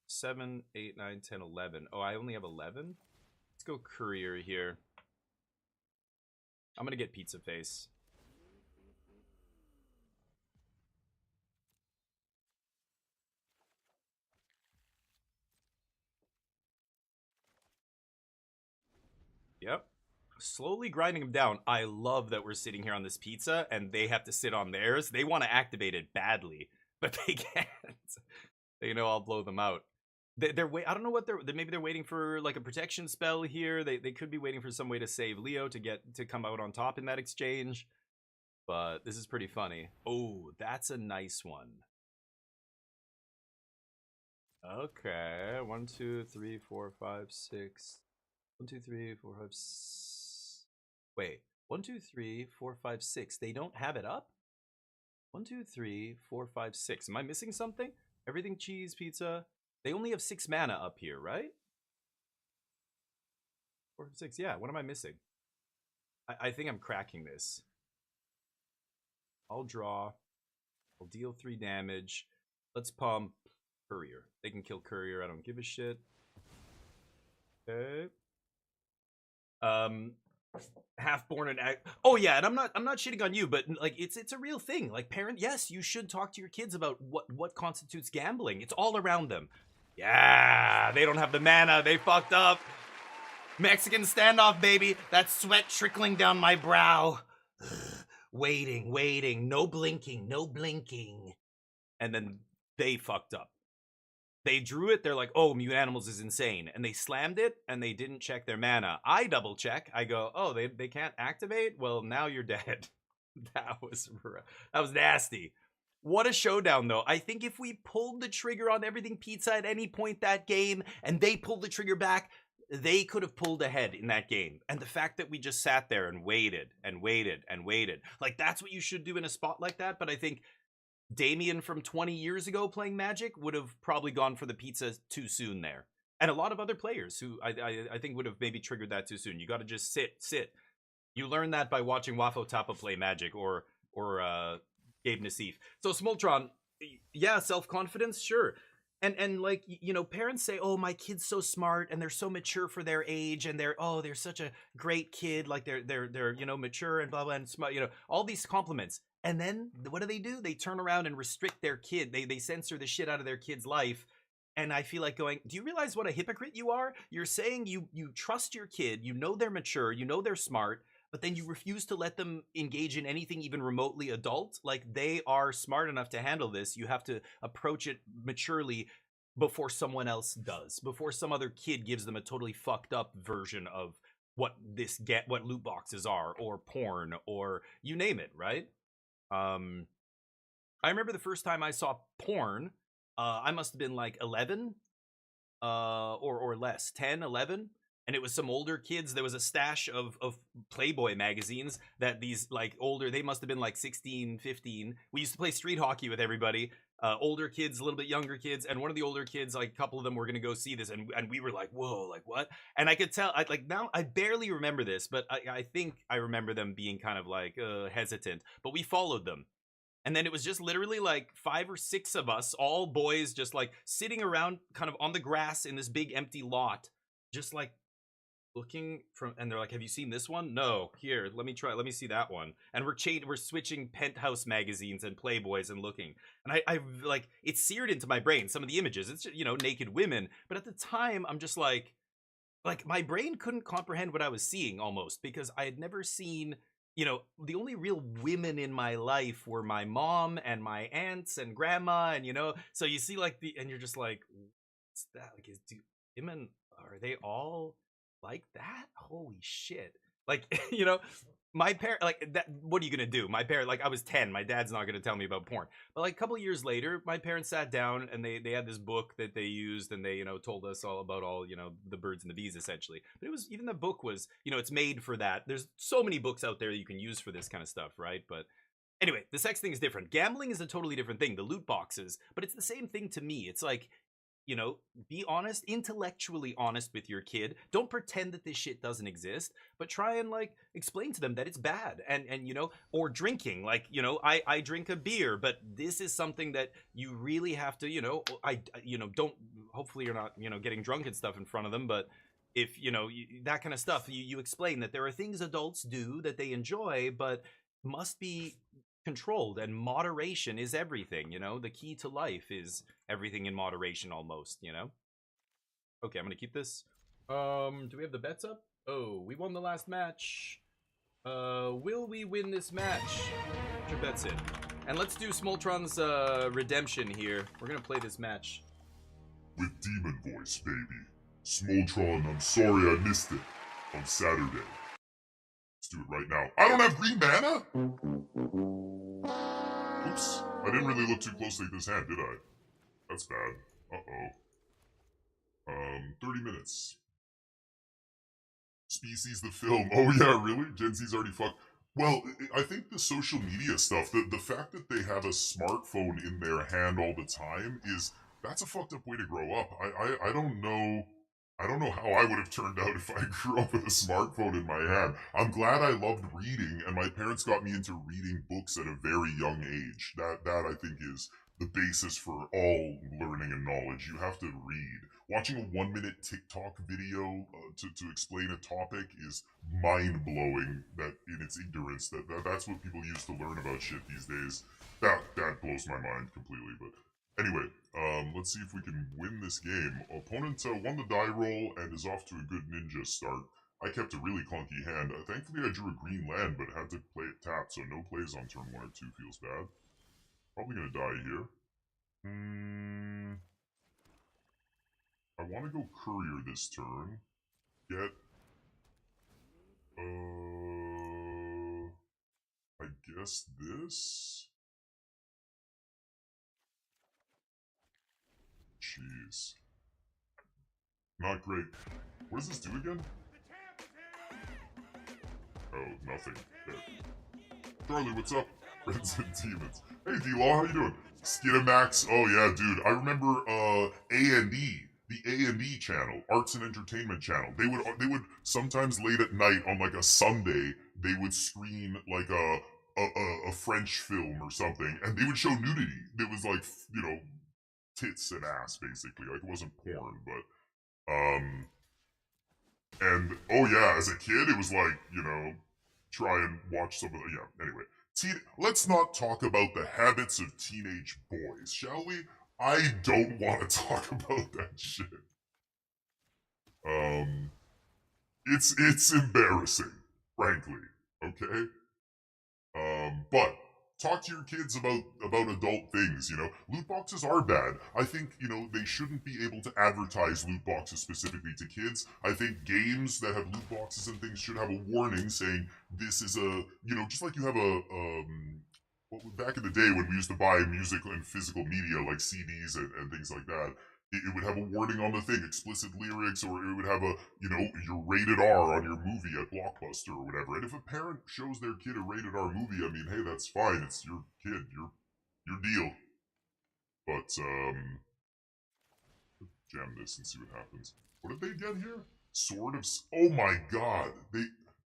7, 8, 9, 10, 11. Oh, I only have 11. Let's go courier here. I'm gonna get pizza face. Yep. Slowly grinding them down. I love that we're sitting here on this pizza and they have to sit on theirs. They want to activate it badly, but they can't. I'll blow them out. They're I don't know what maybe they're waiting for, like, a protection spell here. They could be waiting for some way to save Leo to come out on top in that exchange. But this is pretty funny. Oh, that's a nice one. Okay. 1, 2, 3, 4, 5, 6. 1, 2, 3, 4, 5, 6. Wait. 1, 2, 3, 4, 5, 6. They don't have it up? 1, 2, 3, 4, 5, 6. Am I missing something? Everything cheese, pizza. They only have 6 mana up here, right? 4, 6. Yeah, what am I missing? I think I'm cracking this. I'll draw. I'll deal 3 damage. Let's pump Courier. They can kill Courier. I don't give a shit. Okay. Half-born and oh yeah, and I'm not shitting on you, but like, it's a real thing. Like, parent, yes, you should talk to your kids about what constitutes gambling. It's all around them. Yeah, they don't have the mana. They fucked up. Mexican standoff, baby. That sweat trickling down my brow. waiting, no blinking. And then they fucked up. They drew it. They're like, oh, Mute Animals is insane. And they slammed it, and they didn't check their mana. I double check. I go, oh, they can't activate? Well, now you're dead. That was nasty. What a showdown, though. I think if we pulled the trigger on Everything Pizza at any point that game, and they pulled the trigger back, they could have pulled ahead in that game. And the fact that we just sat there and waited, like, that's what you should do in a spot like that. But I think Damien from 20 years ago playing Magic would have probably gone for the pizza too soon there. And a lot of other players who I think would have maybe triggered that too soon. You got to just sit. You learn that by watching Wafo Tapa play Magic or Gabe Nassif. So Smoltron, yeah, self-confidence, sure. And like, you know, parents say, oh, my kid's so smart and they're so mature for their age, and they're such a great kid, like they're you know, mature and blah blah and smart, you know, all these compliments. And then what do? They turn around and restrict their kid. They censor the shit out of their kid's life. And I feel like going, do you realize what a hypocrite you are? You're saying you trust your kid, you know they're mature, you know they're smart, but then you refuse to let them engage in anything even remotely adult. Like, they are smart enough to handle this. You have to approach it maturely before someone else does, before some other kid gives them a totally fucked up version of what loot boxes are, or porn, or you name it, right? I remember the first time I saw porn, I must have been like 11, or less, 10, 11. And it was some older kids. There was a stash of Playboy magazines that these, like, older, they must have been like 16, 15. We used to play street hockey with everybody. Older kids, a little bit younger kids. And one of the older kids, like, a couple of them were going to go see this. And we were like, whoa, like, what? And I could tell, now I barely remember this, but I think I remember them being kind of like hesitant. But we followed them. And then it was just literally like 5 or 6 of us, all boys, just like sitting around kind of on the grass in this big empty lot, just like looking from, and they're like, have you seen this one? No. Here, let me see that one. And we're switching Penthouse magazines and Playboys and looking. And I like, it's seared into my brain, some of the images. It's just, you know, naked women. But at the time, I'm just like my brain couldn't comprehend what I was seeing, almost, because I had never seen, you know, the only real women in my life were my mom and my aunts and grandma, and, you know, so you see like and you're just like, what's that? Like, women, are they all like that? Holy shit. Like, you know, my parent, like, that, what are you gonna do? My parent, like, I was 10, my dad's not gonna tell me about porn. But like a couple of years later, my parents sat down and they had this book that they used, and they, you know, told us all about all, you know, the birds and the bees, essentially. But it was, even the book was, you know, it's made for that. There's so many books out there that you can use for this kind of stuff, right? But anyway, the sex thing is different. Gambling is a totally different thing, the loot boxes, but it's the same thing to me. It's like, you know, be honest, intellectually honest with your kid. Don't pretend that this shit doesn't exist, but try and, like, explain to them that it's bad. And you know, or drinking, like, you know, I drink a beer, but this is something that you really have to, you know, you know, don't, hopefully you're not, you know, getting drunk and stuff in front of them, but if, you know, that kind of stuff, you explain that there are things adults do that they enjoy, but must be controlled, and moderation is everything. You know, the key to life is everything in moderation, almost, you know. Okay, I'm gonna keep this. Do we have the bets up? Oh, we won the last match. Will we win this match? Put your bets in, and let's do Smoltron's redemption here. We're gonna play this match with Demon Voice, baby. Smoltron, I'm sorry I missed it on Saturday. Let's do it right now. I don't have green mana? Oops. I didn't really look too closely at this hand, did I? That's bad. Uh-oh. 30 minutes. Species the film. Oh yeah, really? Gen Z's already fucked. Well, I think the social media stuff, the fact that they have a smartphone in their hand all the time that's a fucked up way to grow up. I don't know how I would have turned out if I grew up with a smartphone in my hand. I'm glad I loved reading, and my parents got me into reading books at a very young age. That I think is the basis for all learning and knowledge. You have to read. Watching a 1-minute TikTok video to explain a topic is mind-blowing. That in its ignorance, that's what people use to learn about shit these days. That blows my mind completely. But anyway, let's see if we can win this game. Opponent won the die roll and is off to a good ninja start. I kept a really clunky hand. Thankfully, I drew a green land, but had to play it tapped, so no plays on turn 1 or 2 feels bad. Probably gonna die here. I want to go courier this turn. Get... I guess this? Jeez. Not great. What does this do again? Oh, nothing. There. Charlie, what's up? Friends and Demons. Hey, D-Law, how you doing? Skinamax. Oh, yeah, dude. I remember A&E. The A&E channel, Arts and Entertainment channel. They would sometimes late at night on like a Sunday, they would screen like a French film or something, and they would show nudity. It was like, you know, tits and ass basically. Like it wasn't porn, but and oh yeah, as a kid, it was like, you know, try and watch some of the, yeah, anyway. Let's not talk about the habits of teenage boys, shall we? I don't want to talk about that shit. It's embarrassing, frankly. Okay? But talk to your kids about adult things, you know. Loot boxes are bad. I think, you know, they shouldn't be able to advertise loot boxes specifically to kids. I think games that have loot boxes and things should have a warning saying this is a, you know, just like you have a back in the day when we used to buy music and physical media like CDs and things like that, it would have a warning on the thing, explicit lyrics, or it would have a, you know, your rated R on your movie at Blockbuster or whatever. And if a parent shows their kid a rated R movie, I mean, hey, that's fine. It's your kid, your deal. But jam this and see what happens. What did they get here? Sword of. Oh my god! They.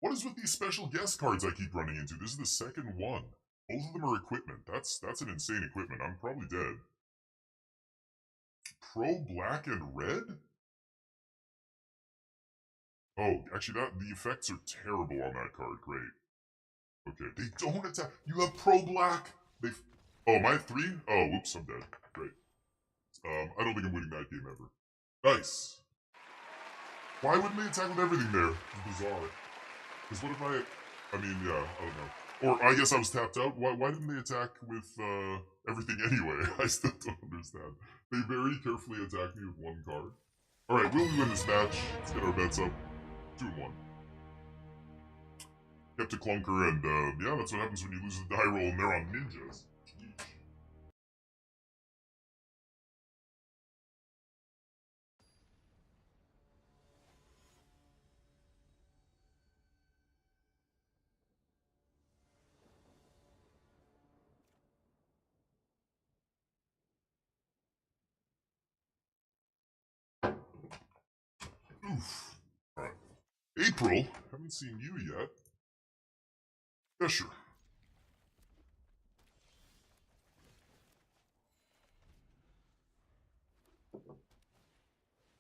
What is with these special guest cards I keep running into? This is the second one. Both of them are equipment. That's an insane equipment. I'm probably dead. Pro black and red? Oh, actually, the effects are terrible on that card. Great. Okay, they don't attack. You have pro black. They. Oh, am I at 3? Oh, whoops, I'm dead. Great. I don't think I'm winning that game ever. Nice. Why wouldn't they attack with everything there? It's bizarre. Because what if I mean, yeah, I don't know. Or I guess I was tapped out. Why didn't they attack with everything anyway? I still don't understand. They very carefully attacked me with one card. Alright, will we win this match? Let's get our bets up. 2-1. Kept a clunker, and yeah, that's what happens when you lose the die roll and they're on ninjas. Oof. Alright. April? Haven't seen you yet. Yeah, sure.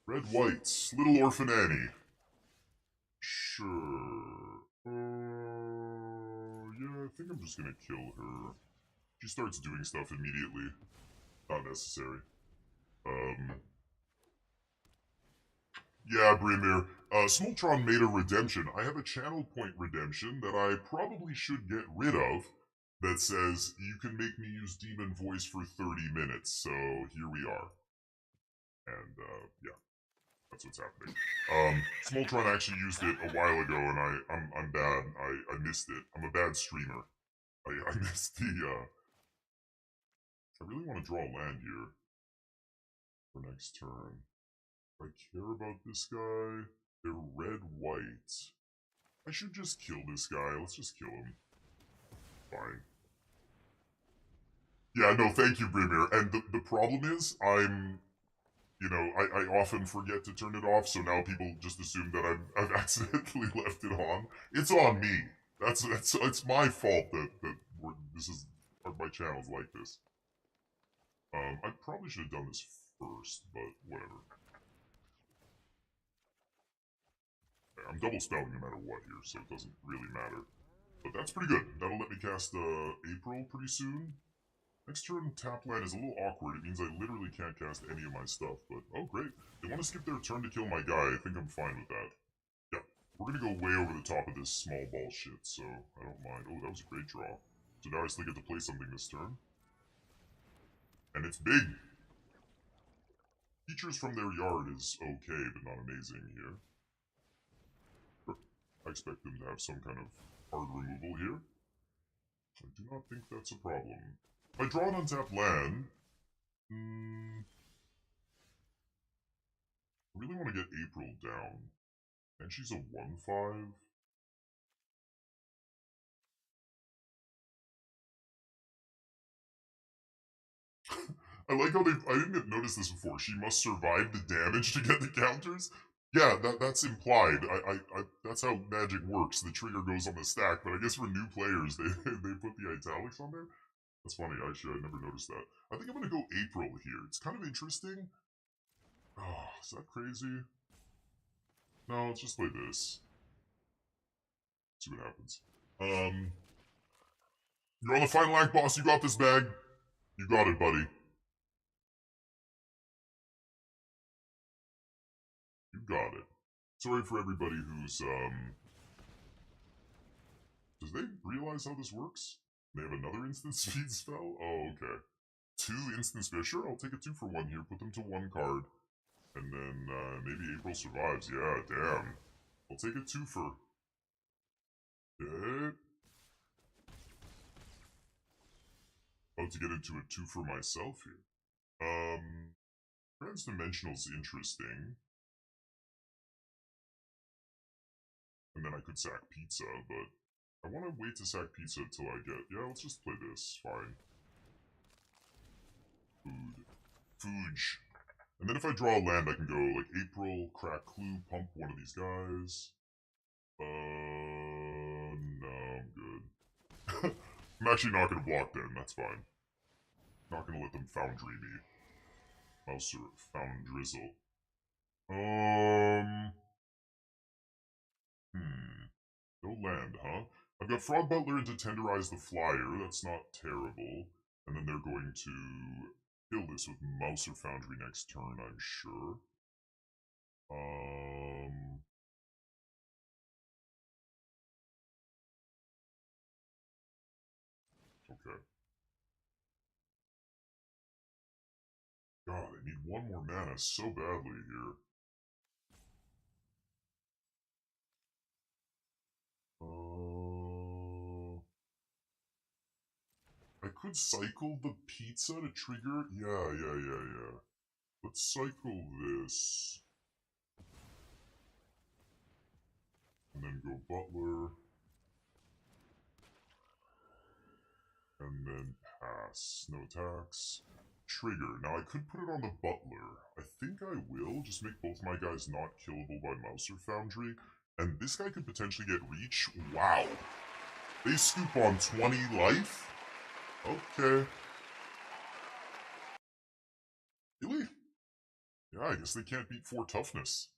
Red Whites. Little Orphan Annie. Sure. Yeah, I think I'm just gonna kill her. She starts doing stuff immediately. Not necessary. Yeah, Brimir. Smoltron made a redemption. I have a channel point redemption that I probably should get rid of that says you can make me use demon voice for 30 minutes. So here we are. And yeah, that's what's happening. Smoltron actually used it a while ago, and I'm bad. I missed it. I'm a bad streamer. I missed the I really want to draw a land here for next turn. I care about this guy. They're red-white. I should just kill this guy. Let's just kill him. Fine. Yeah, no, thank you, Brimir. And the problem is, you know, I often forget to turn it off, so now people just assume that I've accidentally left it on. It's on me. It's my fault that my channel's like this. I probably should have done this first, but whatever. I'm double spelling no matter what here, so it doesn't really matter. But that's pretty good. That'll let me cast April pretty soon. Next turn, tap land is a little awkward. It means I literally can't cast any of my stuff, but oh great. They want to skip their turn to kill my guy. I think I'm fine with that. Yeah, we're We're gonna go way over the top of this small ball shit, so I don't mind. Oh, that was a great draw. So now I still get to play something this turn. And it's big! Features from their yard is okay, but not amazing here. I expect them to have some kind of hard removal here. I do not think that's a problem. If I draw an untapped land... I really want to get April down. And she's a 1/5. I like how I didn't notice this before. She must survive the damage to get the counters. Yeah, that's implied. That's how Magic works. The trigger goes on the stack, but I guess for new players, they they put the italics on there. That's funny. Actually, I never noticed that. I think I'm gonna go April here. It's kind of interesting. Oh, is that crazy? No, let's just play this. See what happens. You're on the final act, boss. You got this bag. You got it, buddy. You got it. Sorry for everybody who's, Does they realize how this works? They have another instant speed spell? Oh, okay. 2 instant speed. Sure, I'll take a 2-for-1 here. Put them to 1 card. And then, maybe April survives. Yeah, damn. I'll take a 2-for. Okay. About to get into a 2-for myself here. Transdimensional's interesting. And then I could sack pizza, but I want to wait to sack pizza till I get... Yeah, let's just play this. Fine. Fooge. And then if I draw a land, I can go, like, April, crack clue, pump one of these guys. No, I'm good. I'm actually not gonna block them, that's fine. Not gonna let them foundry me. Mouser, foundrizzle. No land, huh? I've got Frog Butler into Tenderize the Flyer, that's not terrible. And then they're going to kill this with Mouser Foundry next turn, I'm sure. Okay. God, I need 1 more mana so badly here. I could cycle the pizza to trigger. Yeah. Let's cycle this. And then go Butler. And then pass. No attacks. Trigger. Now I could put it on the Butler. I think I will. Just make both my guys not killable by Mouser Foundry. And this guy could potentially get Reach. Wow. They scoop on 20 life? Okay. Really? Yeah, I guess they can't beat 4 toughness.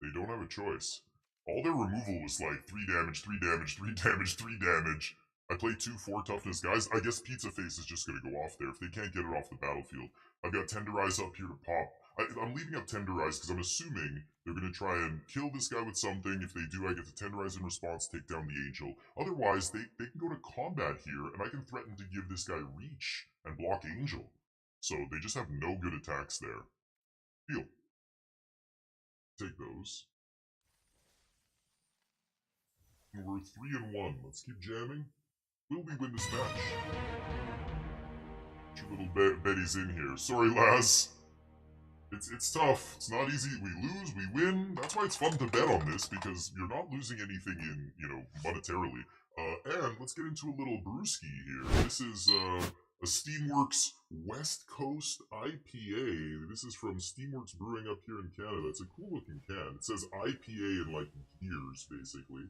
They don't have a choice. All their removal was like 3 damage, 3 damage, 3 damage, 3 damage. I play 2 4 toughness guys. I guess Pizza Face is just gonna go off there if they can't get it off the battlefield. I've got Tenderize up here to pop. I'm leaving up Tenderize because I'm assuming they're gonna try and kill this guy with something. If they do, I get to Tenderize in response, take down the Angel. Otherwise, they can go to combat here, and I can threaten to give this guy Reach and block Angel. So they just have no good attacks there. Heal. Take those. We're 3-1. Let's keep jamming. Will we win this match? Two little Betty's in here. Sorry, lass. It's tough. It's not easy. We lose, we win. That's why it's fun to bet on this, because you're not losing anything in, monetarily. And let's get into a little brewski here. This is a Steamworks West Coast IPA. This is from Steamworks Brewing up here in Canada. It's a cool looking can. It says IPA in like gears, basically.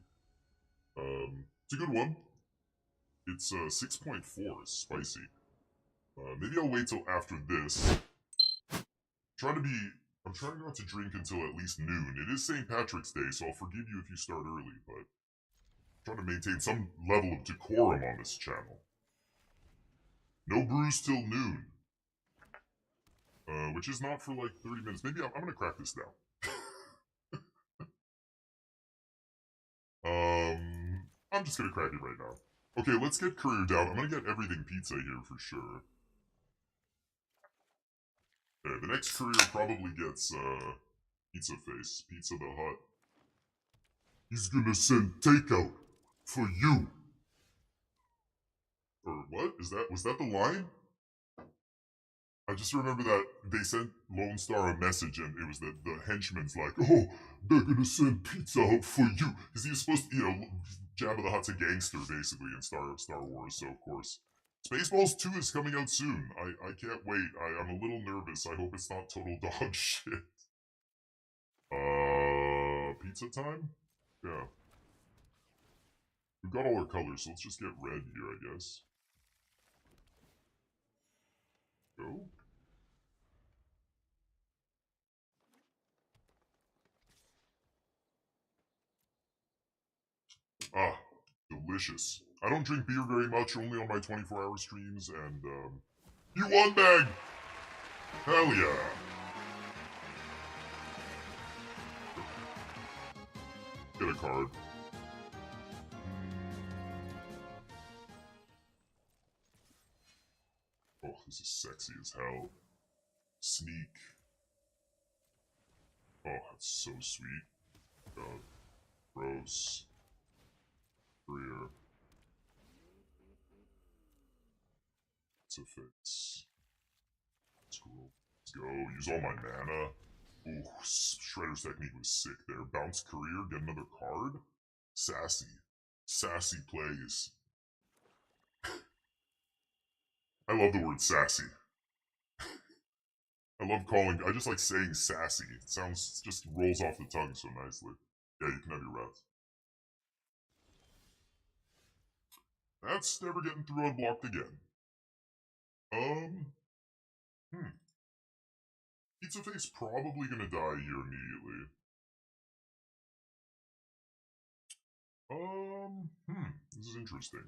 It's a good one. It's 6.4. It's spicy. Maybe I'll wait till after this. I'm trying not to drink until at least noon. It is St. Patrick's Day, so I'll forgive you if you start early, but I'm trying to maintain some level of decorum on this channel. No brews till noon. Which is not for like 30 minutes. Maybe I'm gonna crack this down. I'm just gonna crack it right now. Okay, let's get Courier down. I'm gonna get everything pizza here for sure. Yeah, the next Courier probably gets, Pizza Face. Pizza the Hut. He's gonna send takeout for you. Or what? Was that the line? I just remember that they sent Lone Star a message and it was that the henchman's like, oh, they're gonna send pizza out for you. Because he was supposed to, Jabba the Hutt's a gangster, basically, in Star Wars, so of course. Spaceballs 2 is coming out soon. I can't wait. I'm a little nervous. I hope it's not total dog shit. Pizza time? Yeah. We've got all our colors, so let's just get red here, I guess. Go. Ah, delicious. I don't drink beer very much, only on my 24-hour streams, and, you won, bag! Hell yeah! Get a card. Oh, this is sexy as hell. Sneak. Oh, that's so sweet. God. Gross. Career. It's a fix. Scroll. Let's go. Use all my mana. Ooh, Shredder's technique was sick there. Bounce career, get another card. Sassy. Sassy plays. I love the word sassy. I just like saying sassy. It sounds, just rolls off the tongue so nicely. Yeah, you can have your rats. That's never getting through unblocked again. Hmm. Pizza Face probably gonna die here immediately. This is interesting.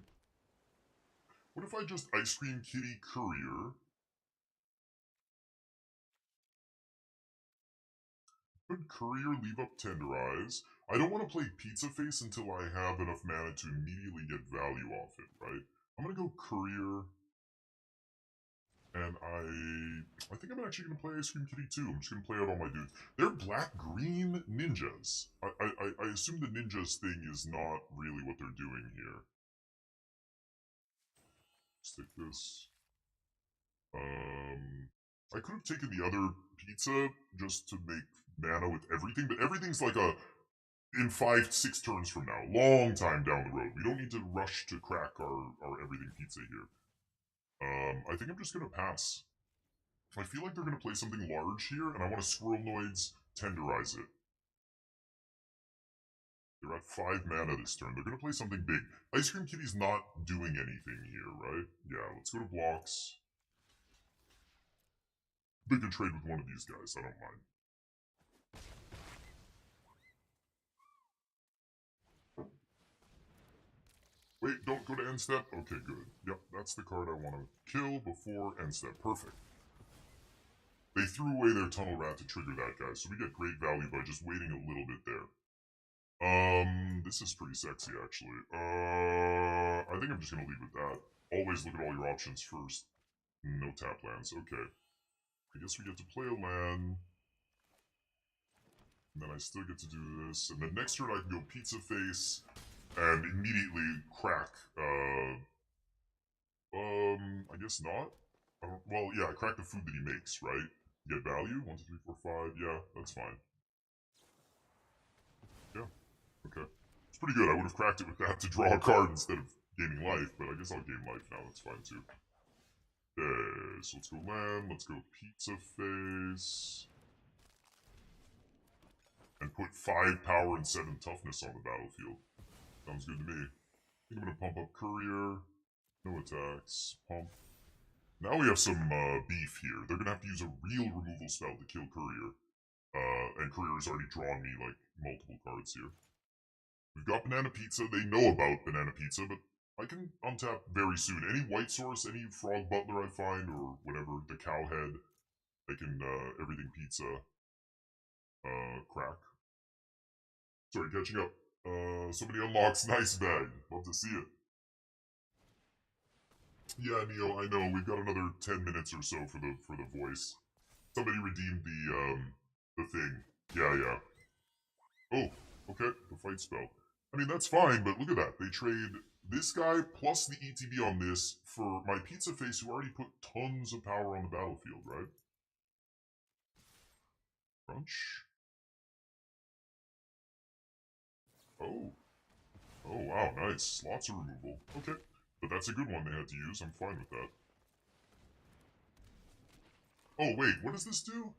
What if I just Ice Cream Kitty Courier? Could Courier leave up Tenderize? I don't want to play Pizza Face until I have enough mana to immediately get value off it, right? I'm gonna go Courier. And I think I'm actually gonna play Ice Cream Kitty too. I'm just gonna play out all my dudes. They're black-green ninjas. I assume the ninjas thing is not really what they're doing here. Stick this. I could have taken the other pizza just to make mana with everything, but everything's like in 5-6 turns from now. Long time down the road. We don't need to rush to crack our everything pizza here. I think I'm just gonna pass. I feel like they're gonna play something large here, and I want to Squirrelnoids tenderize it. They're at 5 mana this turn. They're gonna play something big. Ice Cream Kitty's not doing anything here, right? Yeah, let's go to blocks. They can trade with one of these guys, I don't mind. Wait, don't go to end step? Okay, good. Yep, that's the card I want to kill before end step. Perfect. They threw away their Tunnel Rat to trigger that guy, so we get great value by just waiting a little bit there. This is pretty sexy, actually. I think I'm just gonna leave with that. Always look at all your options first. No tap lands, okay. I guess we get to play a land. And then I still get to do this. And then next turn I can go Pizza Face and immediately crack, I guess not. Well, yeah, crack the food that he makes, right? Get value? 1, 2, 3, 4, 5. Yeah, that's fine. Yeah, okay. It's pretty good. I would have cracked it with that to draw a card instead of gaining life, but I guess I'll gain life now. That's fine too. Okay, so let's go land. Let's go Pizza Face. And put 5 power and 7 toughness on the battlefield. Sounds good to me. I think I'm gonna pump up Courier. No attacks. Pump. Now we have some beef here. They're gonna have to use a real removal spell to kill Courier. And Courier has already drawn me like multiple cards here. We've got Banana Pizza. They know about Banana Pizza, but I can untap very soon. Any White Source, any Frog Butler I find, or whatever, the Cowhead, I can Everything Pizza crack. Sorry, catching up. Somebody unlocks nice bag. Love to see it. Yeah, Neo, I know. We've got another 10 minutes or so for the voice. Somebody redeemed the thing. Yeah, yeah. Oh, okay. The fight spell. I mean, that's fine, but look at that. They trade this guy plus the ETB on this for my pizza face who already put tons of power on the battlefield, right? Crunch. Oh. Oh, wow, nice. Lots of removal. Okay. But that's a good one they had to use. I'm fine with that. Oh, wait, what does this do?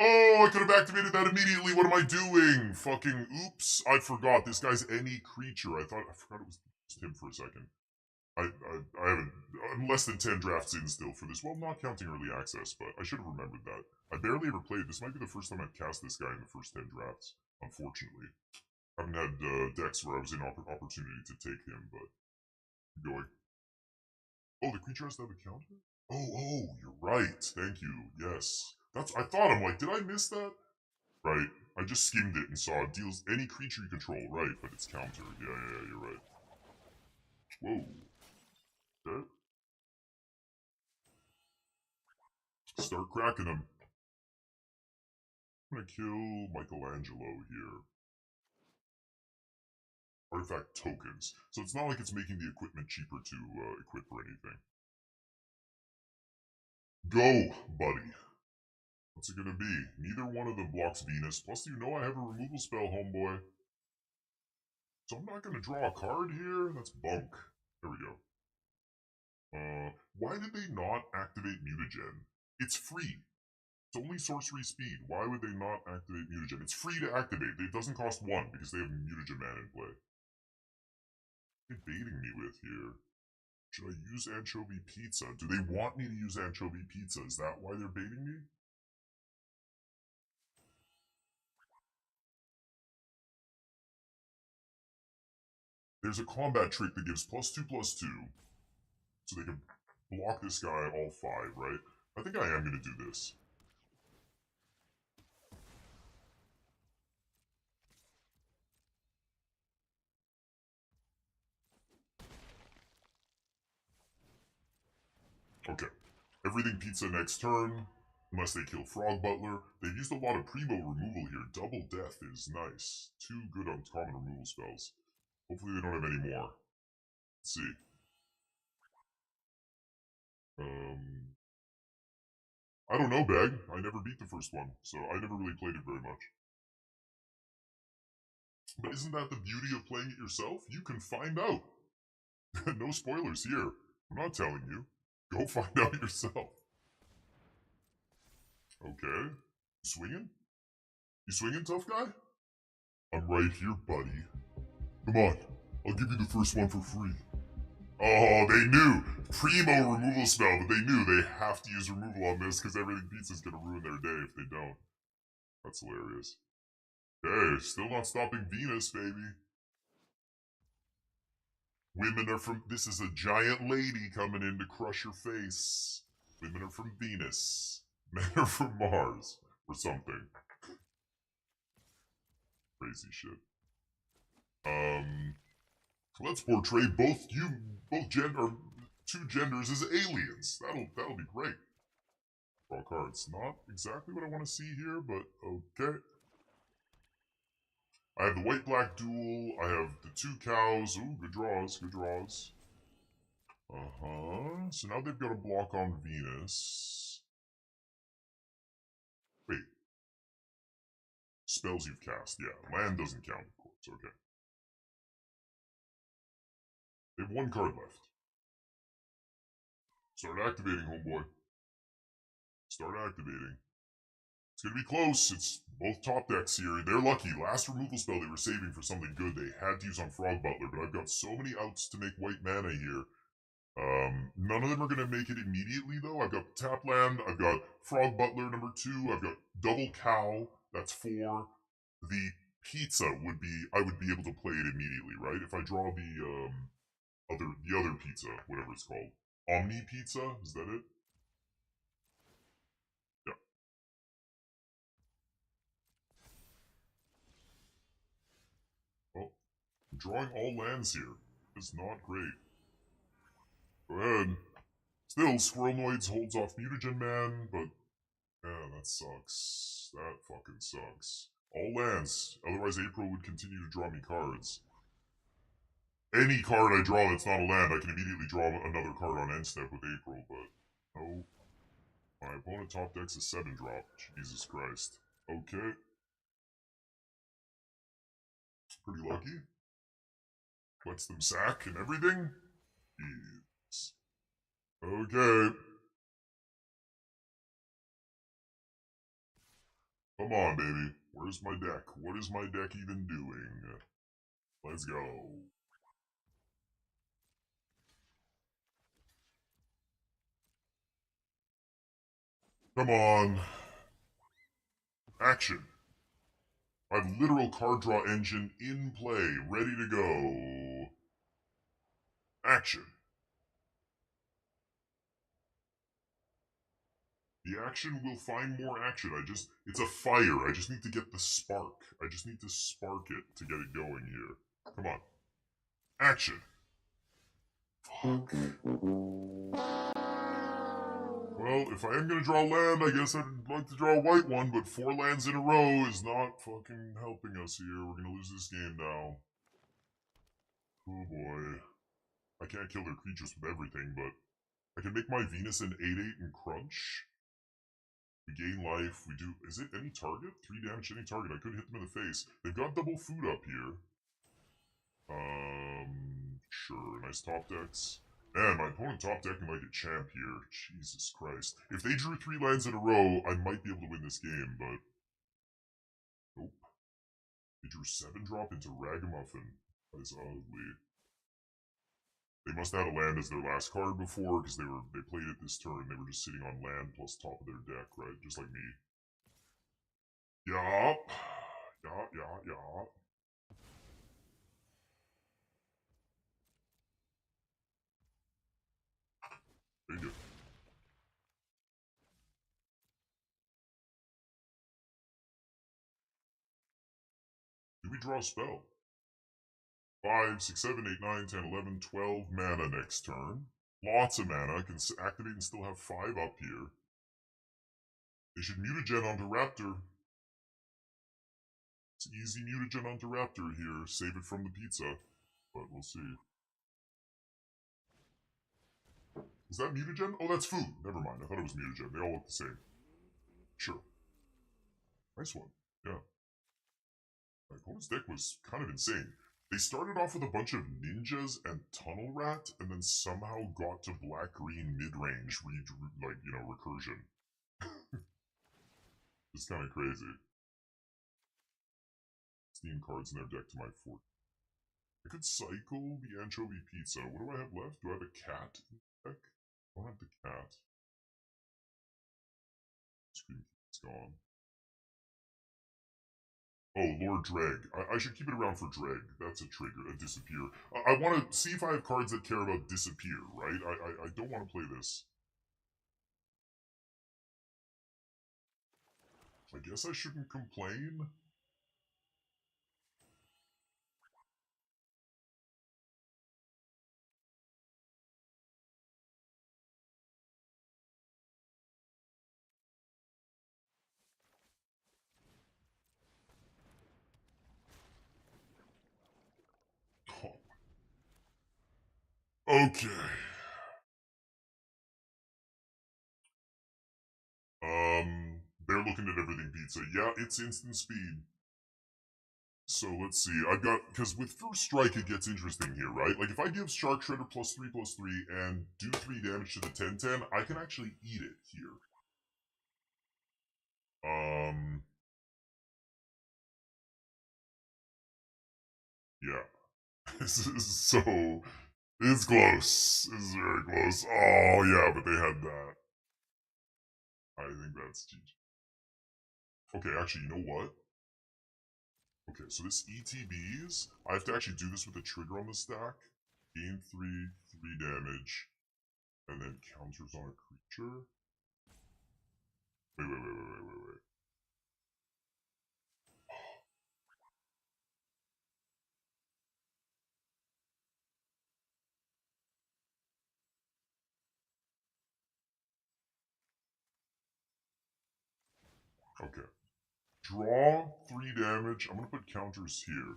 Oh, I could have activated that immediately. What am I doing? Fucking oops. I forgot. This guy's any creature. I forgot it was just him for a second. I haven't. I'm less than 10 drafts in still for this. Well, not counting early access, but I should have remembered that. I barely ever played. This might be the first time I've cast this guy in the first 10 drafts, unfortunately. I haven't had decks where I was in opportunity to take him, but going. Oh, the creature has to have a counter? Oh, you're right. Thank you. Yes. I thought, I'm like, did I miss that? Right. I just skimmed it and saw it deals any creature you control, right, but it's counter. Yeah, you're right. Whoa. Okay. Start cracking them. I'm gonna kill Michelangelo here. Artifact tokens. So it's not like it's making the equipment cheaper to equip or anything. Go, buddy. What's it gonna be? Neither one of them blocks Venus. Plus, you know I have a removal spell, homeboy. So I'm not gonna draw a card here. That's bunk. There we go. Why did they not activate Mutagen? It's free. It's only sorcery speed. Why would they not activate Mutagen? It's free to activate. It doesn't cost 1 because they have Mutagen mana in play. What are they baiting me with here? Should I use anchovy pizza? Do they want me to use anchovy pizza? Is that why they're baiting me? There's a combat trick that gives +2/+2. So they can block this guy all 5, right? I think I am going to do this. Okay. Everything pizza next turn. Unless they kill Frog Butler. They've used a lot of Primo removal here. Double Death is nice. 2 good uncommon removal spells. Hopefully they don't have any more. Let's see. I don't know, Bag. I never beat the first one, so I never really played it very much. But isn't that the beauty of playing it yourself? You can find out. No spoilers here. I'm not telling you. Go find out yourself. Okay. You swinging? You swinging, tough guy? I'm right here, buddy. Come on. I'll give you the first one for free. Oh, they knew. Primo removal spell, but they knew they have to use removal on this because everything pizza's gonna ruin their day if they don't. That's hilarious. Hey, still not stopping Venus, baby. Women are from. This is a giant lady coming in to crush your face. Women are from Venus. Men are from Mars. Or something. Crazy shit. Let's portray both two genders as aliens. That'll be great. Draw cards. Not exactly what I want to see here, but okay. I have the white-black duel. I have the 2 cows. Ooh, good draws, good draws. So now they've got a block on Venus. Wait. Spells you've cast. Yeah, land doesn't count, of course. Okay. They have 1 card left. Start activating, homeboy. Start activating. It's gonna be close. It's both top decks here. They're lucky. Last removal spell they were saving for something good they had to use on Frog Butler, but I've got so many outs to make white mana here. None of them are gonna make it immediately though. I've got tap land. I've got Frog Butler number 2. I've got double cow. That's 4. The pizza would be. I would be able to play it immediately, right? If I draw the other pizza, whatever it's called, Omni Pizza. Is that it? Yeah. drawing all lands here. It's not great. Go ahead. Still, Squirrelnoids holds off Mutagen Man, but yeah, that sucks. That fucking sucks. All lands. Otherwise, April would continue to draw me cards. Any card I draw that's not a land, I can immediately draw another card on end step with April, but no. My opponent top decks a 7-drop. Jesus Christ. Okay. Pretty lucky. Lets them sack and everything. Jeez. Okay. Come on, baby. Where's my deck? What is my deck even doing? Let's go. Come on. Action. I have literal card draw engine in play, ready to go. Action. The action will find more action. It's a fire. I just need to get the spark. I just need to spark it to get it going here. Come on. Action. Fuck. Well, if I am gonna draw land, I guess I'd like to draw a white one, but 4 lands in a row is not fucking helping us here. We're gonna lose this game now. Oh boy. I can't kill their creatures with everything, but I can make my Venus an 8/8 and crunch. We gain life, we do... Is it any target? 3 damage to any target. I could hit them in the face. They've got double food up here. Sure. Nice top decks. Man, my opponent top decking like a champ here. Jesus Christ. If they drew 3 lands in a row, I might be able to win this game, but... Nope. They drew 7-drop into Ragamuffin. That is ugly. They must have had a land as their last card before, because they played it this turn. They were just sitting on land plus top of their deck, right? Just like me. Yup. Yup. Thank you. Do we draw a spell? 5, 6, 7, 8, 9, 10, 11, 12 mana next turn. Lots of mana. I can activate and still have 5 up here. They should mutagen onto Raptor. It's easy mutagen onto Raptor here. Save it from the pizza. But we'll see. Is that mutagen? Oh, that's food. Never mind. I thought it was mutagen. They all look the same. Sure. Nice one. Yeah. My opponent's deck was kind of insane. They started off with a bunch of ninjas and tunnel rat, and then somehow got to black-green mid-range, recursion. It's kind of crazy. 16 cards in their deck to my 4. I could cycle the anchovy pizza. What do I have left? Do I have a cat in the deck? I don't have the cat. Screen is gone. Oh, Lord Dreg. I should keep it around for Dreg. That's a trigger, a disappear. I want to see if I have cards that care about disappear, right? I don't want to play this. I guess I shouldn't complain. Okay. They're looking at everything pizza. Yeah, it's instant speed. So let's see. I've got, because with first strike it gets interesting here, right? Like if I give Shark Shredder +3/+3 and do 3 damage to the 10/10, I can actually eat it here. Yeah. This is so... It's close. This is very close. Oh, yeah, but they had that. I think that's GG. Okay, actually, you know what? Okay, so this ETBs, I have to actually do this with a trigger on the stack. Gain 3 damage, and then counters on a creature. Wait. Okay. Draw 3 damage. I'm gonna put counters here.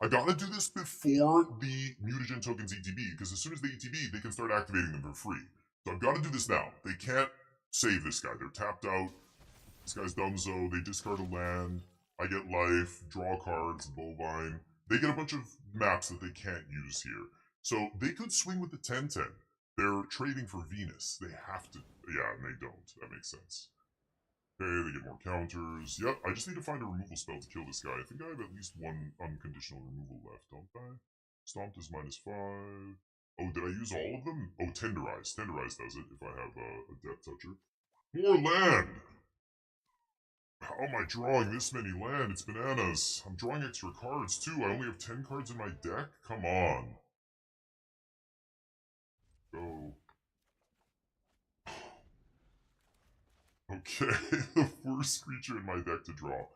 I gotta do this before the mutagen tokens ETB, because as soon as they ETB, they can start activating them for free. So I've gotta do this now. They can't save this guy. They're tapped out. This guy's Dumzo. They discard a land. I get life, draw cards, bovine. They get a bunch of maps that they can't use here. So they could swing with the 10-10. They're trading for Venus. They have to. Yeah, and they don't. That makes sense. Okay, they get more counters. Yep, I just need to find a removal spell to kill this guy. I think I have at least one unconditional removal left, don't I? Stomped is -5. Oh, did I use all of them? Oh, Tenderize. Tenderize does it if I have a Death Toucher. More land! How am I drawing this many land? It's bananas. I'm drawing extra cards too. I only have 10 cards in my deck? Come on. Go. Okay, the worst creature in my deck to draw.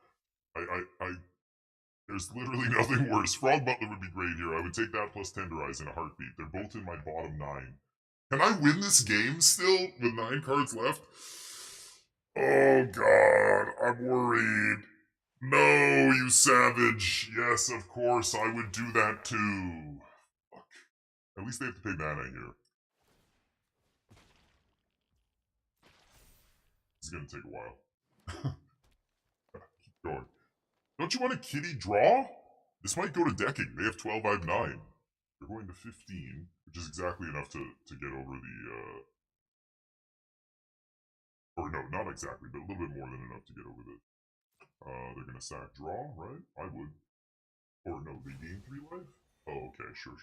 There's literally nothing worse. Frog Butler would be great here. I would take that plus Tenderize in a heartbeat. They're both in my bottom 9. Can I win this game still with 9 cards left? Oh god, I'm worried. No, you savage. Yes, of course, I would do that too. Fuck. At least they have to pay mana here. This is gonna take a while. Keep going. Don't you want a kitty draw? This might go to decking. They have 12, I have 9. They're going to 15, which is exactly enough to get over the, or no, not exactly, but a little bit more than enough to get over the, they're gonna sack draw, right? I would. Or no, they gain 3 life? Oh, okay, sure.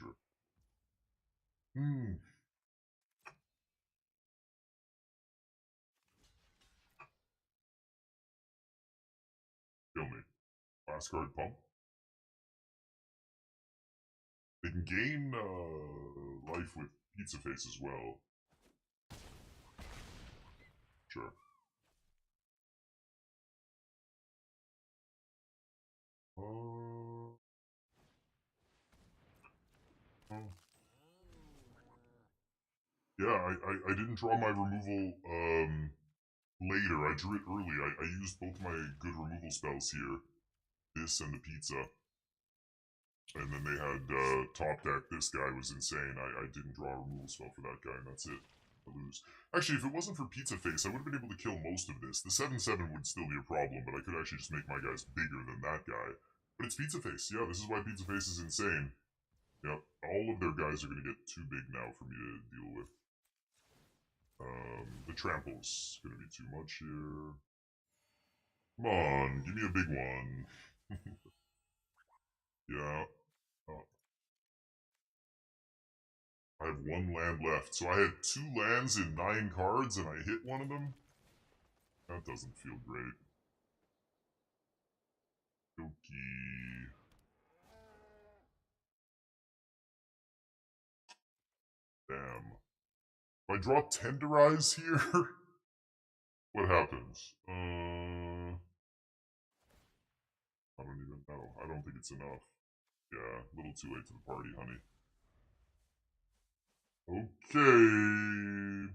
Kill me. Last card pump. They can gain, life with Pizza Face as well. Sure. Yeah, I didn't draw my removal, later. I drew it early. I used both my good removal spells here. This and the pizza. And then they had top deck. This guy was insane. I didn't draw a removal spell for that guy, and that's it. I lose. Actually, if it wasn't for Pizza Face, I would have been able to kill most of this. The 7-7 would still be a problem, but I could actually just make my guys bigger than that guy. But it's Pizza Face. Yeah, this is why Pizza Face is insane. Yep, all of their guys are going to get too big now for me to deal with. The trample's going to be too much here. Come on, give me a big one. Yeah. I have 1 land left. So I had 2 lands in 9 cards and I hit one of them? That doesn't feel great. Okie. Damn. If I draw Tenderize here, what happens? I don't even know. I don't think it's enough. Yeah, a little too late to the party, honey. Okay.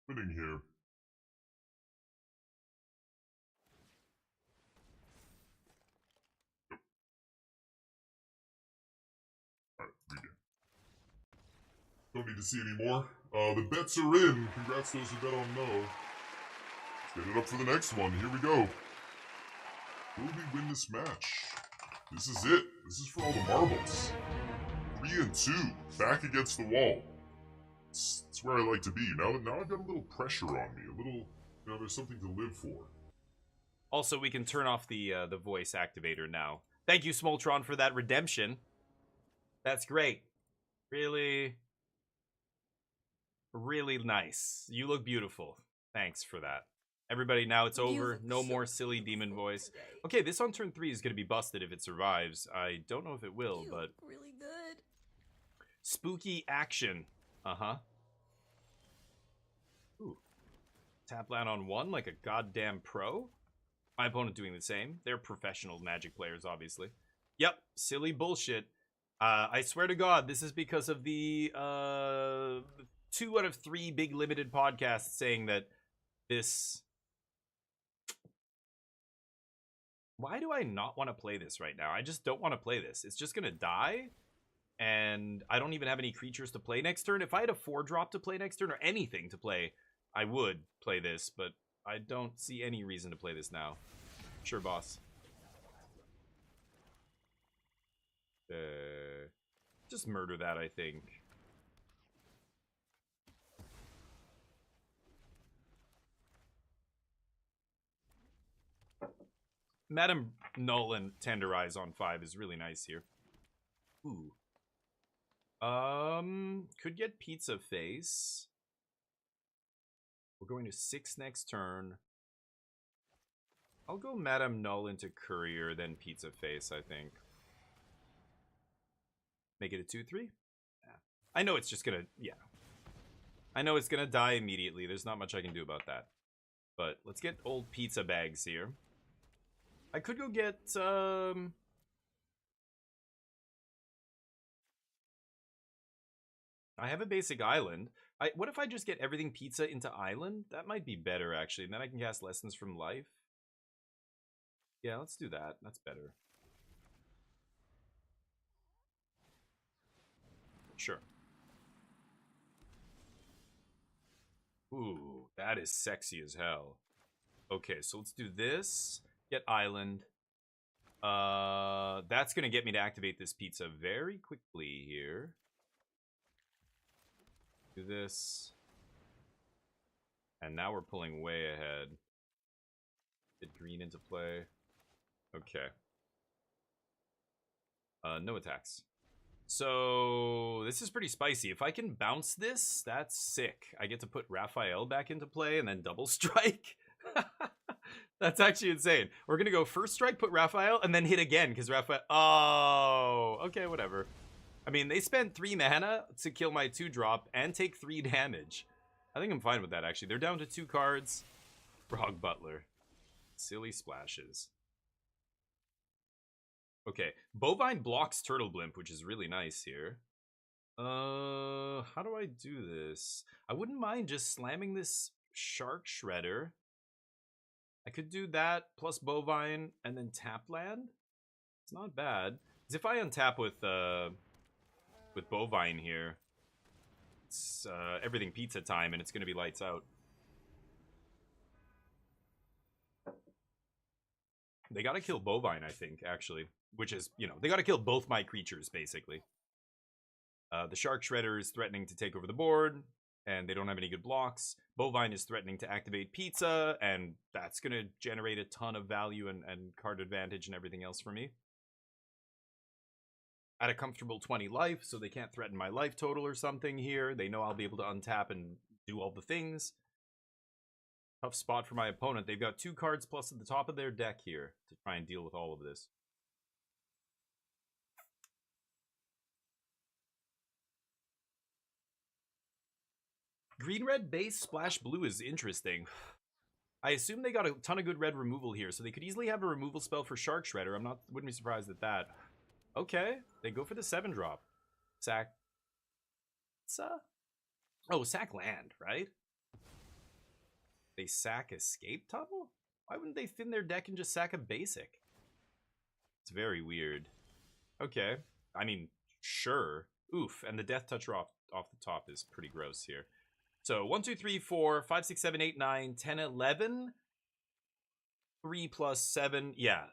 Winning here. Alright, begin. Don't need to see anymore. The bets are in. Congrats to those who bet on no. Let's get it up for the next one. Here we go. Will we win this match? This is it. This is for all the marbles. 3 and 2. Back against the wall. It's where I like to be. Now I've got a little pressure on me. A little, there's something to live for. Also, we can turn off the voice activator now. Thank you, Smoltron, for that redemption. That's great. Really, really nice. You look beautiful. Thanks for that. Everybody, now it's over. No more silly demon voice. Okay, this on turn 3 is going to be busted if it survives. I don't know if it will, but... really good. Spooky action. Uh-huh. Ooh. Tap land on 1 like a goddamn pro? My opponent doing the same. They're professional Magic players, obviously. Yep, silly bullshit. I swear to God, this is because of the 2 out of 3 big limited podcasts saying that this... Why do I not want to play this right now? I just don't want to play this. It's just going to die, and I don't even have any creatures to play next turn. If I had a 4-drop to play next turn, or anything to play, I would play this, but I don't see any reason to play this now. Sure, boss. Just murder that, I think. Madam Nolan Tenderize on 5 is really nice here. Ooh. Could get Pizza Face. We're going to 6 next turn. I'll go Madame Null into Courier, then Pizza Face, I think. Make it a 2-3? Yeah. I know it's just gonna... Yeah. I know it's gonna die immediately. There's not much I can do about that. But let's get old pizza bags here. I could go get... I have a basic island. What if I just get everything pizza into island? That might be better, actually. And then I can cast Lessons from Life. Yeah, let's do that. That's better. Sure. Ooh, that is sexy as hell. Okay, so let's do this. Get island. That's gonna get me to activate this pizza very quickly here. Do this. And now we're pulling way ahead. Get green into play. Okay. No attacks. So, this is pretty spicy. If I can bounce this, that's sick. I get to put Raphael back into play and then double strike. That's actually insane. We're going to go first strike, put Raphael, and then hit again, because Raphael... Oh, okay, whatever. I mean, they spent 3 mana to kill my 2-drop and take 3 damage. I think I'm fine with that, actually. They're down to 2 cards. Frog Butler. Silly splashes. Okay, Bovine blocks Turtle Blimp, which is really nice here. How do I do this? I wouldn't mind just slamming this Shark Shredder. I could do that plus Bovine and then tap land. It's not bad. Because if I untap with Bovine here, it's everything pizza time and it's going to be lights out. They got to kill Bovine, I think, actually. Which is, you know, they got to kill both my creatures, basically. The Shark Shredder is threatening to take over the board, and they don't have any good blocks. Bovine is threatening to activate Pizza, and that's going to generate a ton of value and card advantage and everything else for me. At a comfortable 20 life, so they can't threaten my life total or something here. They know I'll be able to untap and do all the things. Tough spot for my opponent. They've got 2 cards plus at the top of their deck here to try and deal with all of this. Green-red base splash blue is interesting. I assume they got a ton of good red removal here, so they could easily have a removal spell for Shark Shredder. Wouldn't be surprised at that. Okay, they go for the 7-drop. Sack. Oh, sack land, right? They sack Escape Tunnel? Why wouldn't they thin their deck and just sack a basic? It's very weird. Okay, I mean, sure. Oof, and the Death Toucher off the top is pretty gross here. So 1, 2, 3, 4, 5, 6, 7, 8, 9, 10, 11. 3 plus 7. Yeah,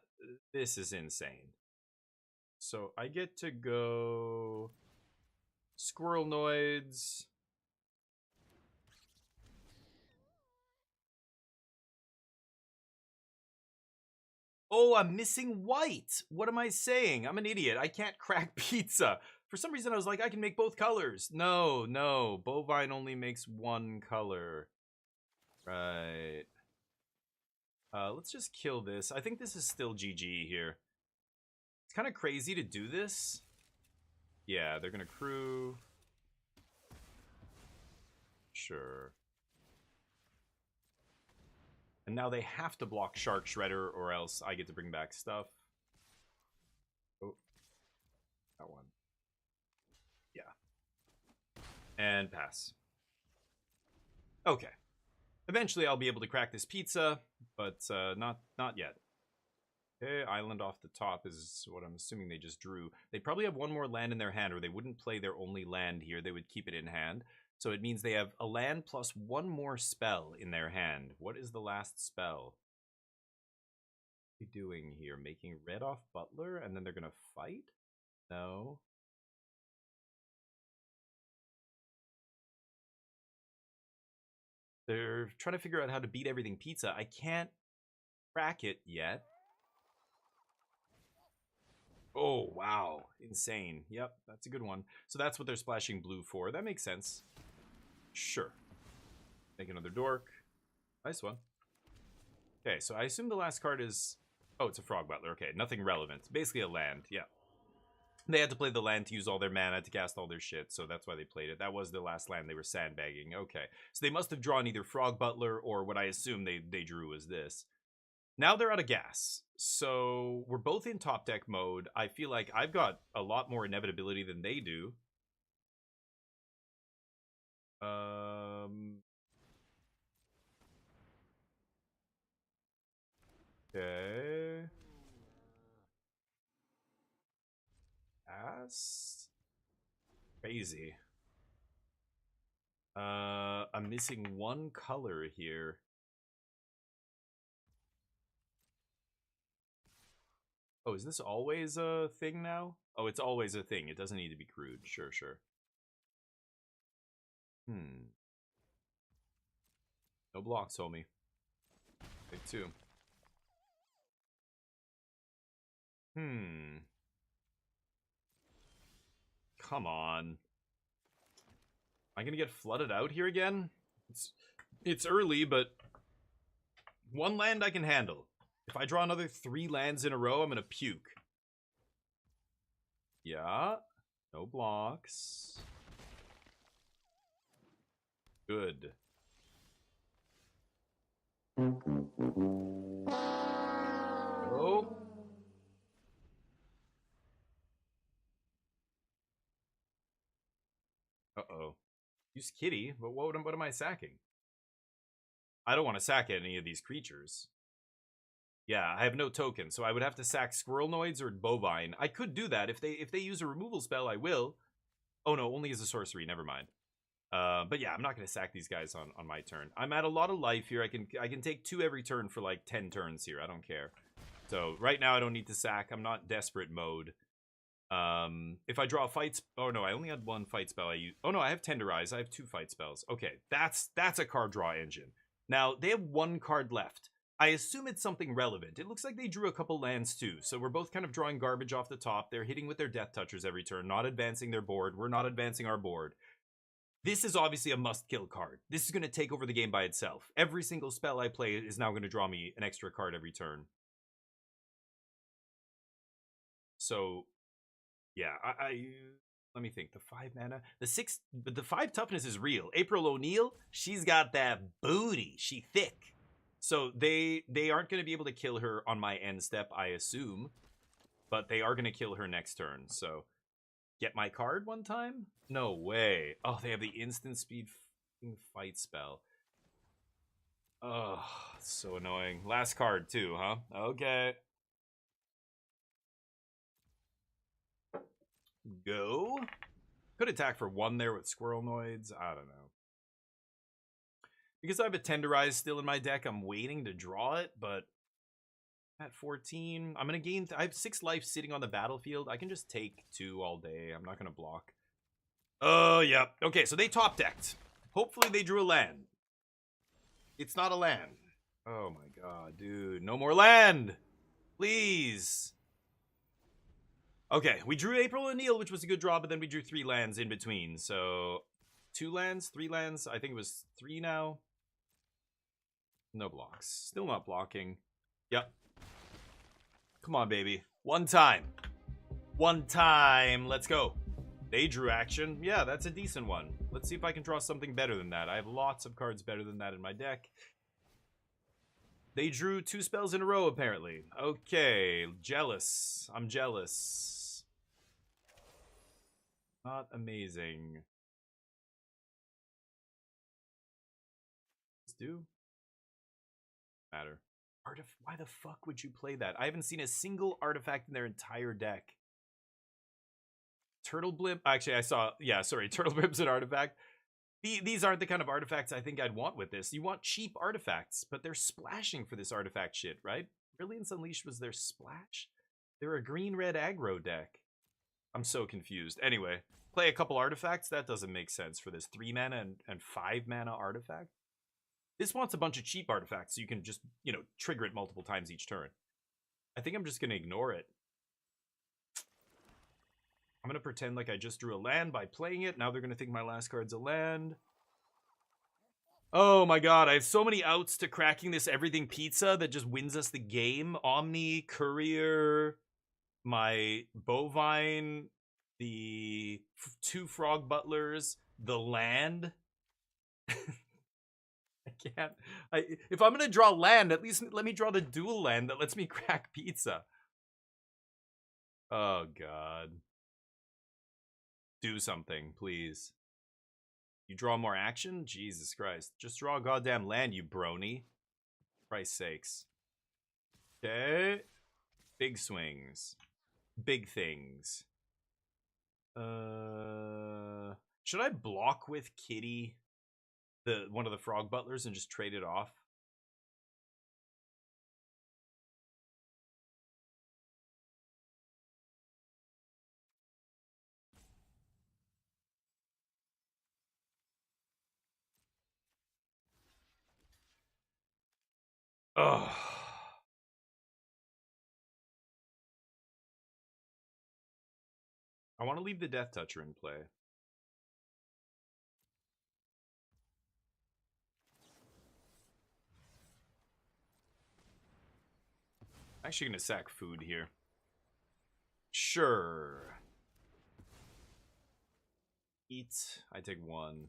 this is insane. So I get to go Squirrel Noids. Oh, I'm missing white. What am I saying? I'm an idiot. I can't crack pizza. For some reason, I was like, I can make both colors. No, no. Bovine only makes 1 color. Right. Let's just kill this. I think this is still GG here. It's kind of crazy to do this. Yeah, they're going to crew. Sure. And now they have to block Shark Shredder or else I get to bring back stuff. Oh. That one. Yeah. And pass. Okay. Eventually I'll be able to crack this pizza, but not yet. Okay, island off the top is what I'm assuming they just drew. They probably have one more land in their hand, or they wouldn't play their only land here. They would keep it in hand. So it means they have a land plus one more spell in their hand. What is the last spell? What are you doing here? Making red off Butler, and then they're going to fight? No. They're trying to figure out how to beat everything pizza. I can't crack it yet. Oh, wow. Insane. Yep, that's a good one. So that's what they're splashing blue for. That makes sense. Sure. Make another dork. Nice one. Okay, so I assume the last card is... Oh, it's a Frog Butler. Okay, nothing relevant. Basically a land, yeah. They had to play the land to use all their mana to cast all their shit, so that's why they played it. That was the last land they were sandbagging. Okay, so they must have drawn either Frog Butler or what I assume they drew was this. Now they're out of gas, so we're both in top deck mode. I feel like I've got a lot more inevitability than they do. Okay. That's crazy. I'm missing one color here. Oh, is this always a thing now? Oh, it's always a thing. It doesn't need to be crude. Sure, sure. No blocks, homie. Big two. Come on. Am I gonna get flooded out here again? It's early, but one land I can handle. If I draw another 3 lands in a row, I'm gonna puke. Yeah. No blocks. Good. Oh. Uh-oh. Use Kitty, but what am I sacking? I don't want to sack any of these creatures. Yeah, I have no token, so I would have to sack Squirrelnoids or Bovine. I could do that. If they use a removal spell, I will. Oh no, only as a sorcery, never mind. But yeah, I'm not gonna sack these guys on my turn. I'm at a lot of life here. I can take 2 every turn for like 10 turns here. I don't care. So right now I don't need to sack. I'm not desperate mode. If I draw a fight, oh no, I only had 1 fight spell. Oh no, I have Tenderize. I have 2 fight spells. Okay, that's a card draw engine. Now they have 1 card left. I assume it's something relevant. It looks like they drew a couple lands too, so we're both kind of drawing garbage off the top. They're hitting with their Death Touchers every turn, not advancing their board. We're not advancing our board. This is obviously a must-kill card. This is going to take over the game by itself. Every single spell I play is now going to draw me an extra card every turn. So, yeah, let me think. The 5 mana, the 5 toughness is real. April O'Neil, she's got that booty. She thick. So they aren't going to be able to kill her on my end step, I assume, but they are going to kill her next turn. So get my card one time? No way. Oh, they have the instant speed fight spell. Oh, so annoying. Last card too, huh? Okay. Go. Could attack for 1 there with Squirrelnoids. I don't know. Because I have a Tenderize still in my deck, I'm waiting to draw it, but at 14, I'm going to gain... I have 6 life sitting on the battlefield. I can just take 2 all day. I'm not going to block. Oh, yeah. Okay, so they top-decked. Hopefully they drew a land. It's not a land. Oh, my God, dude. No more land. Please. Okay, we drew April O'Neil, which was a good draw, but then we drew 3 lands in between. So 2 lands, 3 lands. I think it was 3 now. No blocks. Still not blocking. Yep. Come on, baby. 1 time. 1 time. Let's go. They drew action. Yeah, that's a decent one. Let's see if I can draw something better than that. I have lots of cards better than that in my deck. They drew 2 spells in a row, apparently. Okay. Jealous. I'm jealous. Not amazing. do? Matter. Why the fuck would you play that? I haven't seen a single artifact in their entire deck. Turtle Blimp. Actually, I saw. Yeah, sorry. Turtle Blimp's an artifact. These aren't the kind of artifacts I think I'd want with this. You want cheap artifacts, but they're splashing for this artifact shit, right? Brilliance Unleashed was their splash? They're a green-red aggro deck. I'm so confused. Anyway, play a couple artifacts? That doesn't make sense for this 3 mana and 5 mana artifact. This wants a bunch of cheap artifacts so you can just, you know, trigger it multiple times each turn. I think I'm just going to ignore it. I'm going to pretend like I just drew a land by playing it. Now they're going to think my last card's a land. Oh my god, I have so many outs to cracking this everything pizza that just wins us the game. Omni, Courier, my Bovine, the 2 Frog Butlers, the land. I can't. If I'm going to draw land, at least let me draw the dual land that lets me crack pizza. Oh god. Do something, please. You draw more action? Jesus Christ. Just draw a goddamn land, you brony. Christ's sakes. Okay. Big swings. Big things. Should I block with Kitty, one of the Frog Butlers, and just trade it off? Ugh. I want to leave the Death Toucher in play. I'm actually going to sack food here. Sure. Eat. I take 1.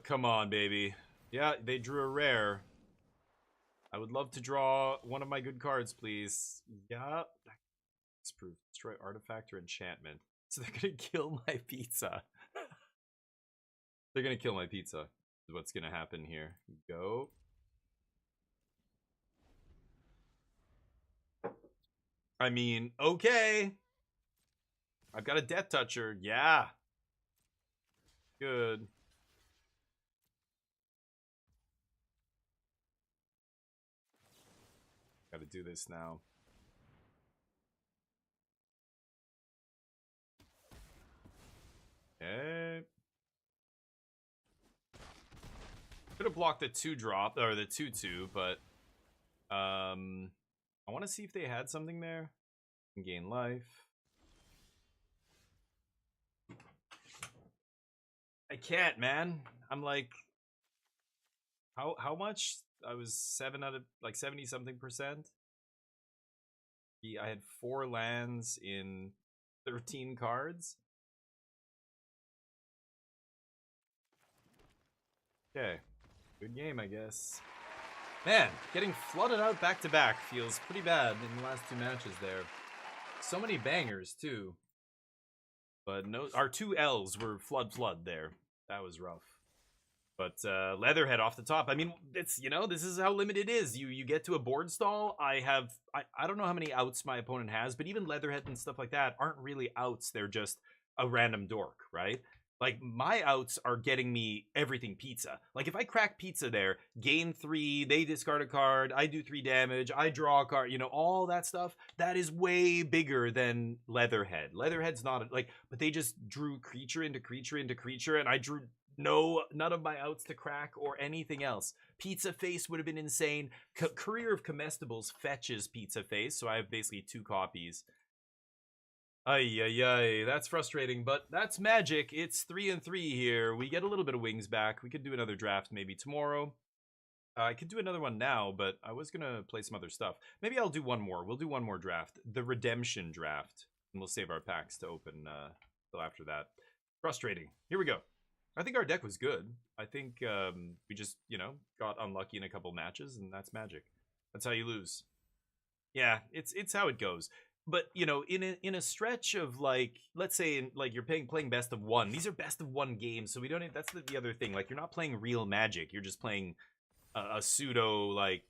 Come on, baby. Yeah, they drew a rare. I would love to draw one of my good cards, please. Yeah. It's proof. Destroy artifact or enchantment. So they're gonna kill my pizza. They're gonna kill my pizza. Is what's gonna happen here. Go. I mean, okay. I've got a Death Toucher. Yeah. Good. Gotta do this now. Okay. Could have blocked the 2-drop, or the 2-2, but I want to see if they had something there. Gain life. I can't, man. I'm like, how much? I was 7 out of like 70 something percent. I had 4 lands in 13 cards. Okay, good game, I guess. Man, getting flooded out back to back feels pretty bad in the last 2 matches there. So many bangers too. But no, our 2 L's were flood there. That was rough. But Leatherhead off the top. I mean, it's, you know, this is how limited it is. You get to a board stall. I don't know how many outs my opponent has, but even Leatherhead and stuff like that aren't really outs. They're just a random dork, right? Like, my outs are getting me everything pizza. Like, if I crack pizza there, gain 3, they discard a card, I do 3 damage, I draw a card, you know, all that stuff, that is way bigger than Leatherhead. Leatherhead's not, like, but they just drew creature into creature into creature, and I drew none of my outs to crack or anything else. Pizza Face would have been insane. Career of Comestibles fetches Pizza Face, so I have basically 2 copies. Ay, that's frustrating, but that's Magic. It's 3-3 here. We get a little bit of wings back. We could do another draft maybe tomorrow. I could do another one now, but I was gonna play some other stuff. Maybe I'll do one more. We'll do one more draft. The Redemption draft. And we'll save our packs to open till after that. Frustrating. Here we go. I think our deck was good. I think we just, you know, got unlucky in a couple matches, and that's Magic. That's how you lose. Yeah, it's how it goes. But you know, in a stretch of like, let's say, like you're playing best of one. These are best of one games, so we don't. That's the other thing. Like you're not playing real Magic. You're just playing a pseudo like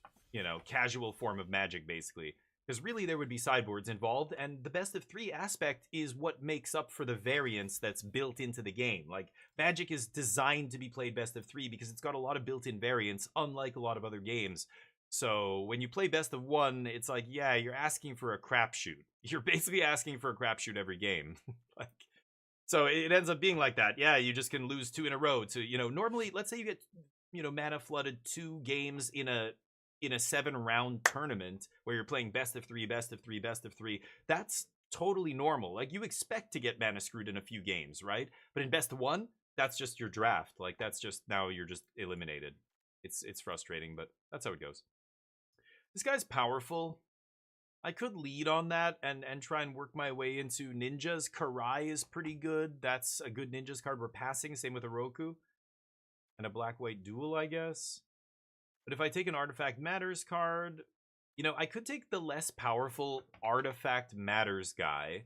casual form of Magic, basically. Because really, there would be sideboards involved, and the best of three aspect is what makes up for the variance that's built into the game. Like Magic is designed to be played best of three because it's got a lot of built-in variance, unlike a lot of other games. So when you play best of one, it's like, yeah, you're asking for a crapshoot. You're basically asking for a crapshoot every game. Like, so it ends up being like that. Yeah, you just can lose two in a row. To normally, let's say you get mana flooded 2 games in a 7-round tournament where you're playing best of three, best of three, best of three. That's totally normal. Like you expect to get mana screwed in a few games, right? But in best of one, that's just your draft. Like that's just now you're just eliminated. It's frustrating, but that's how it goes. This guy's powerful. I could lead on that and try and work my way into ninjas. Karai is pretty good. That's a good ninjas card we're passing. Same with Oroku. And a black-white duel, I guess. But if I take an Artifact Matters card, I could take the less powerful Artifact Matters guy.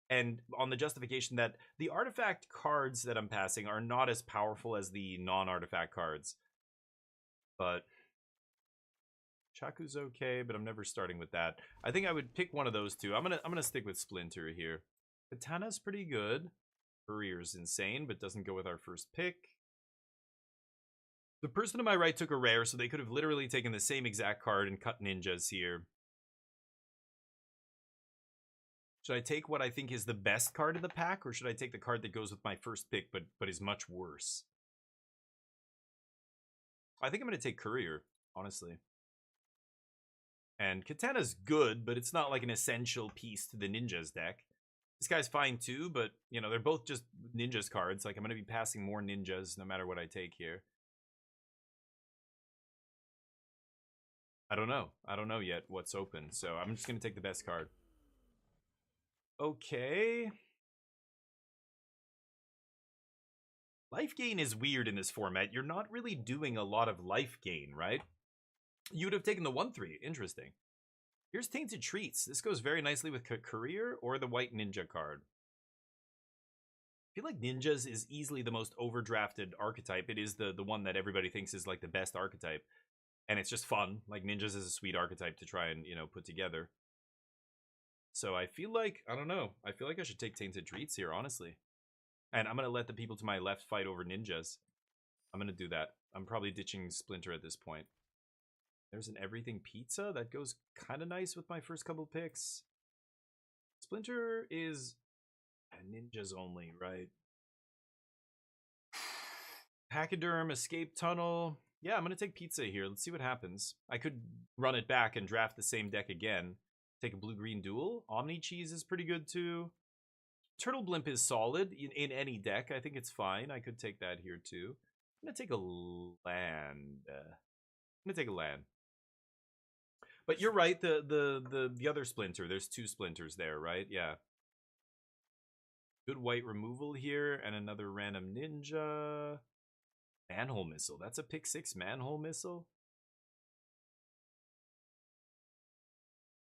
And on the justification that the artifact cards that I'm passing are not as powerful as the non-artifact cards. But Chaku's okay, but I'm never starting with that. I think I would pick one of those two. I'm gonna stick with Splinter here. Katana's pretty good. Courier's insane, but doesn't go with our first pick. The person to my right took a rare, so they could have literally taken the same exact card and cut ninjas here. Should I take what I think is the best card of the pack, or should I take the card that goes with my first pick, but is much worse? I think I'm going to take Courier, honestly. And Katana's good, but it's not like an essential piece to the ninjas deck. This guy's fine too, but, they're both just ninjas cards. Like, I'm going to be passing more ninjas no matter what I take here. I don't know. I don't know yet what's open, so I'm just going to take the best card. Okay. Life gain is weird in this format. You're not really doing a lot of life gain, right? You would have taken the 1/3. Interesting. Here's Tainted Treats. This goes very nicely with Courier or the White Ninja card. I feel like Ninjas is easily the most overdrafted archetype. It is the one that everybody thinks is like the best archetype. And it's just fun. Like Ninjas is a sweet archetype to try and, put together. So I feel like, I don't know. I feel like I should take Tainted Treats here, honestly. And I'm going to let the people to my left fight over ninjas. I'm going to do that. I'm probably ditching Splinter at this point. There's an Everything Pizza. That goes kind of nice with my first couple picks. Splinter is ninjas only, right? Pachyderm, Escape Tunnel. Yeah, I'm going to take Pizza here. Let's see what happens. I could run it back and draft the same deck again. Take a Blue-Green Duel. Omni Cheese is pretty good too. Turtle Blimp is solid in any deck. I think it's fine. I could take that here too. I'm going to take a land. I'm going to take a land. But you're right, the other Splinter, there's 2 Splinters there, right? Yeah. Good white removal here, and another random ninja. Manhole Missile. That's a pick 6 Manhole Missile.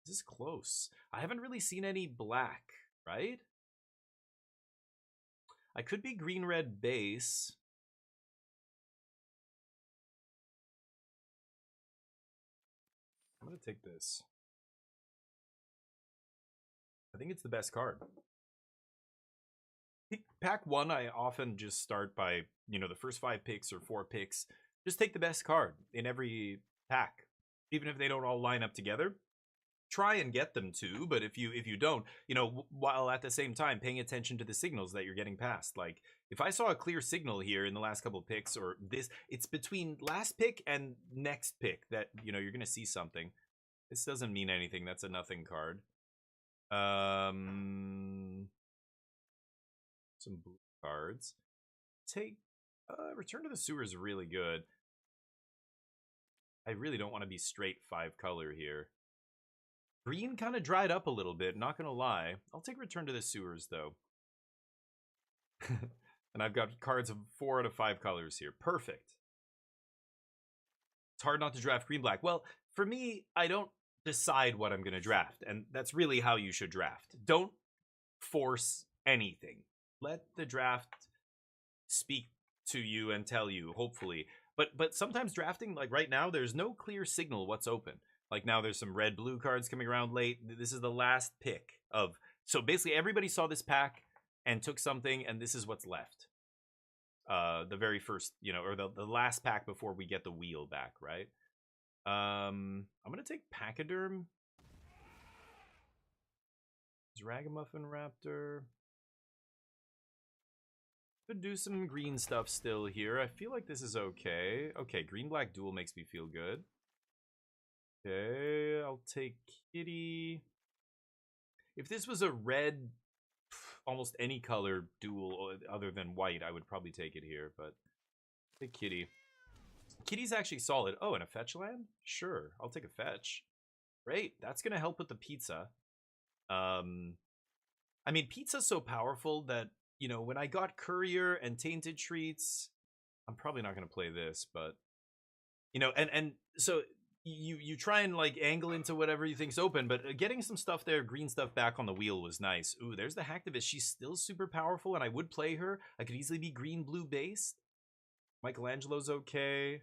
This is close. I haven't really seen any black, right? I could be green-red base. I'm going to take this. I think it's the best card. Pack 1, I often just start by, the first 5 picks or 4 picks. Just take the best card in every pack. Even if they don't all line up together. Try and get them to, but if you don't, while at the same time paying attention to the signals that you're getting past. Like, if I saw a clear signal here in the last couple of picks, or it's between last pick and next pick that, you're going to see something. This doesn't mean anything. That's a nothing card. Some blue cards. Take Return to the Sewer is really good. I really don't want to be straight 5 color here. Green kind of dried up a little bit, not gonna lie. I'll take Return to the Sewers, though. And I've got cards of 4 out of 5 colors here. Perfect. It's hard not to draft green-black. Well, for me, I don't decide what I'm going to draft. And that's really how you should draft. Don't force anything. Let the draft speak to you and tell you, hopefully. But sometimes drafting, like right now, there's no clear signal what's open. Like now there's some red blue cards coming around late. This is the last pick of, so basically everybody saw this pack and took something, and this is what's left. The very first, or the last pack before we get the wheel back, right? I'm gonna take Pachyderm. Ragamuffin Raptor. Could do some green stuff still here. I feel like this is okay. Okay, green-black duel makes me feel good. Okay, I'll take Kitty. If this was a red, almost any color duel other than white, I would probably take it here, but take Kitty. Kitty's actually solid. Oh, and a fetch land? Sure, I'll take a fetch. Great, that's going to help with the pizza. I mean, pizza's so powerful that, when I got Courier and Tainted Treats, I'm probably not going to play this, but, and so you try and, like, angle into whatever you think's open, but getting some stuff there, green stuff back on the wheel was nice. Ooh, there's the Hacktivist. She's still super powerful, and I would play her. I could easily be green-blue based. Michelangelo's okay.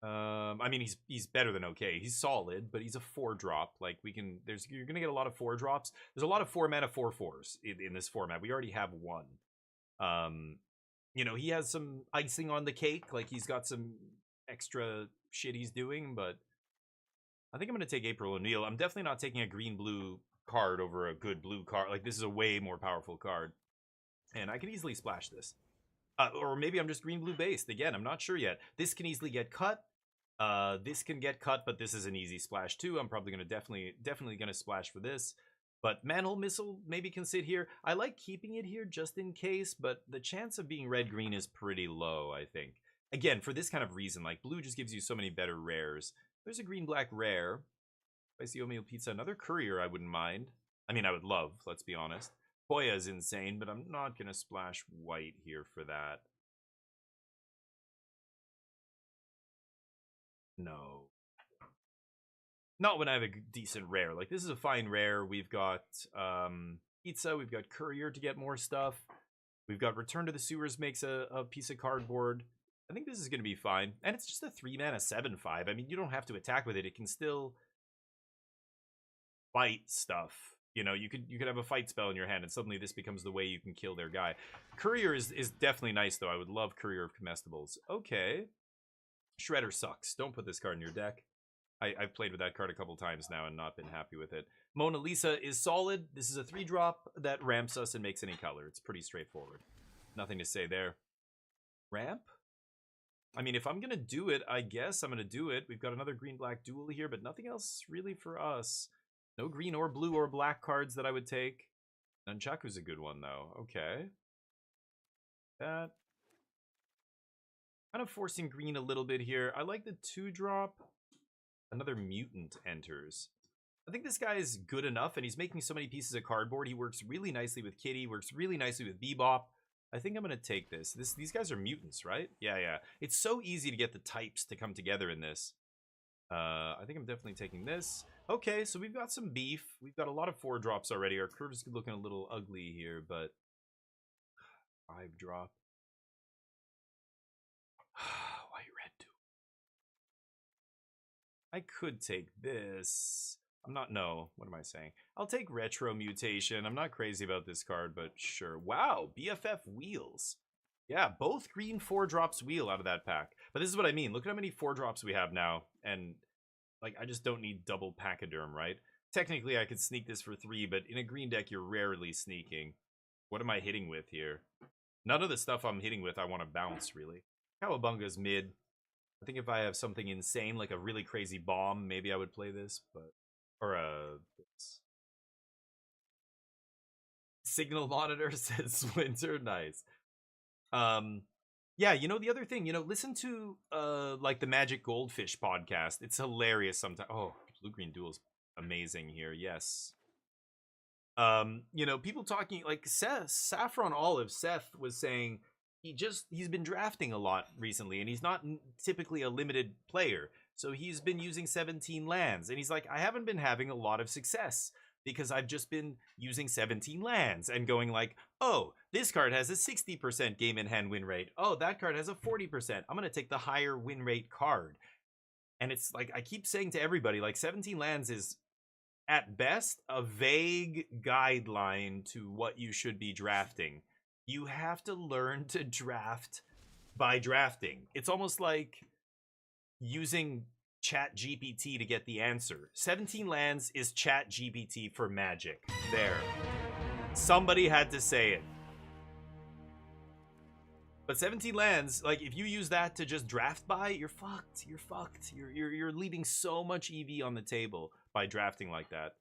I mean, he's better than okay. He's solid, but he's a 4-drop. Like, you're gonna get a lot of 4-drops. There's a lot of 4-mana 4/4s in this format. We already have one. He has some icing on the cake. Like, he's got some extra shit he's doing, but I think I'm gonna take April O'Neil. I'm definitely not taking a green-blue card over a good blue card. Like, this is a way more powerful card. And I can easily splash this. Or maybe I'm just green-blue based. Again, I'm not sure yet. This can easily get cut. This can get cut, but this is an easy splash too. I'm probably gonna definitely gonna splash for this. But Manhole Missile maybe can sit here. I like keeping it here just in case, but the chance of being red-green is pretty low, I think. Again, for this kind of reason, like blue just gives you so many better rares. There's a green-black rare. Spicy Oatmeal Pizza, another Courier I wouldn't mind. I mean, I would love, let's be honest. Hoya is insane, but I'm not gonna splash white here for that. No. Not when I have a decent rare. Like, this is a fine rare. We've got Pizza. We've got Courier to get more stuff. We've got Return to the Sewers makes a piece of cardboard. I think this is going to be fine. And it's just a 3-mana 7/5. I mean, you don't have to attack with it. It can still fight stuff. You could have a fight spell in your hand, and suddenly this becomes the way you can kill their guy. Courier is definitely nice, though. I would love Courier of Comestibles. Okay. Shredder sucks. Don't put this card in your deck. I've played with that card a couple times now and not been happy with it. Mona Lisa is solid. This is a 3-drop that ramps us and makes any color. It's pretty straightforward. Nothing to say there. Ramp? I mean, if I'm going to do it, I guess I'm going to do it. We've got another green-black duel here, but nothing else really for us. No green or blue or black cards that I would take. Nunchaku's a good one, though. Okay. That. Kind of forcing green a little bit here. I like the 2-drop. Another mutant enters. I think this guy is good enough, and he's making so many pieces of cardboard. He works really nicely with Kitty, works really nicely with Bebop. I think I'm going to take this. These guys are mutants, right? Yeah. It's so easy to get the types to come together in this. I think I'm definitely taking this. Okay, so we've got some beef. We've got a lot of 4-drops already. Our curve's looking a little ugly here, but 5-drop. Why red duel? I could take this. No, what am I saying? I'll take Retro Mutation. I'm not crazy about this card, but sure. Wow, BFF Wheels. Yeah, both green 4-drops wheel out of that pack. But this is what I mean. Look at how many 4-drops we have now. And, like, I just don't need double Pachyderm, right? Technically, I could sneak this for 3, but in a green deck, you're rarely sneaking. What am I hitting with here? None of the stuff I'm hitting with I want to bounce, really. Cowabunga's mid. I think if I have something insane, like a really crazy bomb, maybe I would play this, but... Or, Signal Monitor says Winter. Nice. Yeah, the other thing, listen to, like, the Magic Goldfish podcast. It's hilarious sometimes. Oh, Blue-Green Duel's amazing here, yes. People talking, like, Saffron Olive, Seth was saying, he's been drafting a lot recently, and he's not typically a limited player. So he's been using 17 lands, and he's like, I haven't been having a lot of success because I've just been using 17 lands and going like, oh, this card has a 60% game in hand win rate. Oh, that card has a 40%. I'm gonna take the higher win rate card. And it's like I keep saying to everybody, like 17 lands is at best a vague guideline to what you should be drafting. You have to learn to draft by drafting. It's almost like using Chat GPT to get the answer. 17 lands is Chat GPT for Magic. There. Somebody had to say it. But 17 lands, like if you use that to just draft by, you're fucked. You're fucked. You're leaving so much EV on the table by drafting like that.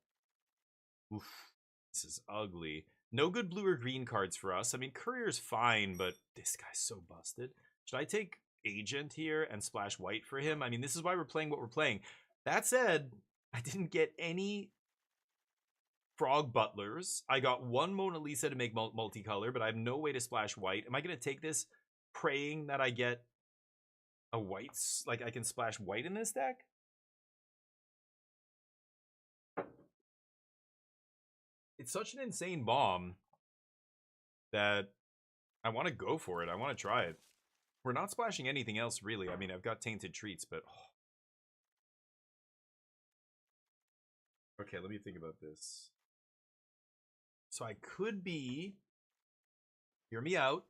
Oof. This is ugly. No good blue or green cards for us. I mean, Courier's fine, but this guy's so busted. Should I take Agent here and splash white for him? I mean, this is why we're playing what we're playing. That said, I didn't get any Frog Butlers. I got one Mona Lisa to make multicolor, but I have no way to splash white. Am I going to take this praying that I get a white, like I can splash white in this deck? It's such an insane bomb that I want to go for it. I want to try it. We're not splashing anything else, really. I mean, I've got Tainted Treats, but... Okay, let me think about this. So I could be... Hear me out.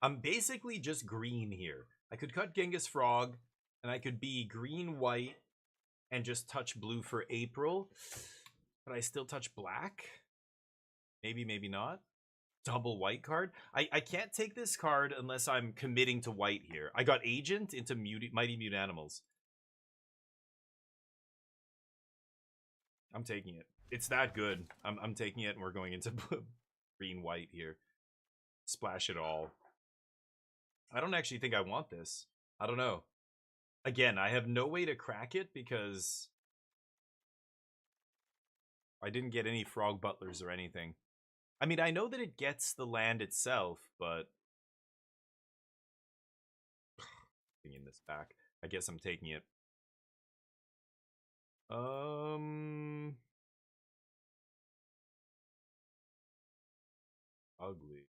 I'm basically just green here. I could cut Genghis Frog, and I could be green-white and just touch blue for April. But I still touch black? Maybe, maybe not. Double white card. I can't take this card unless I'm committing to white here. I got Agent into Mighty Mute Animals. I'm taking it. It's that good. I'm taking it, and we're going into green-white here. Splash it all. I don't actually think I want this. I don't know. Again, I have no way to crack it because I didn't get any Frog Butlers or anything. I mean, I know that it gets the land itself, but... Bringing this back. I guess I'm taking it. Ugly.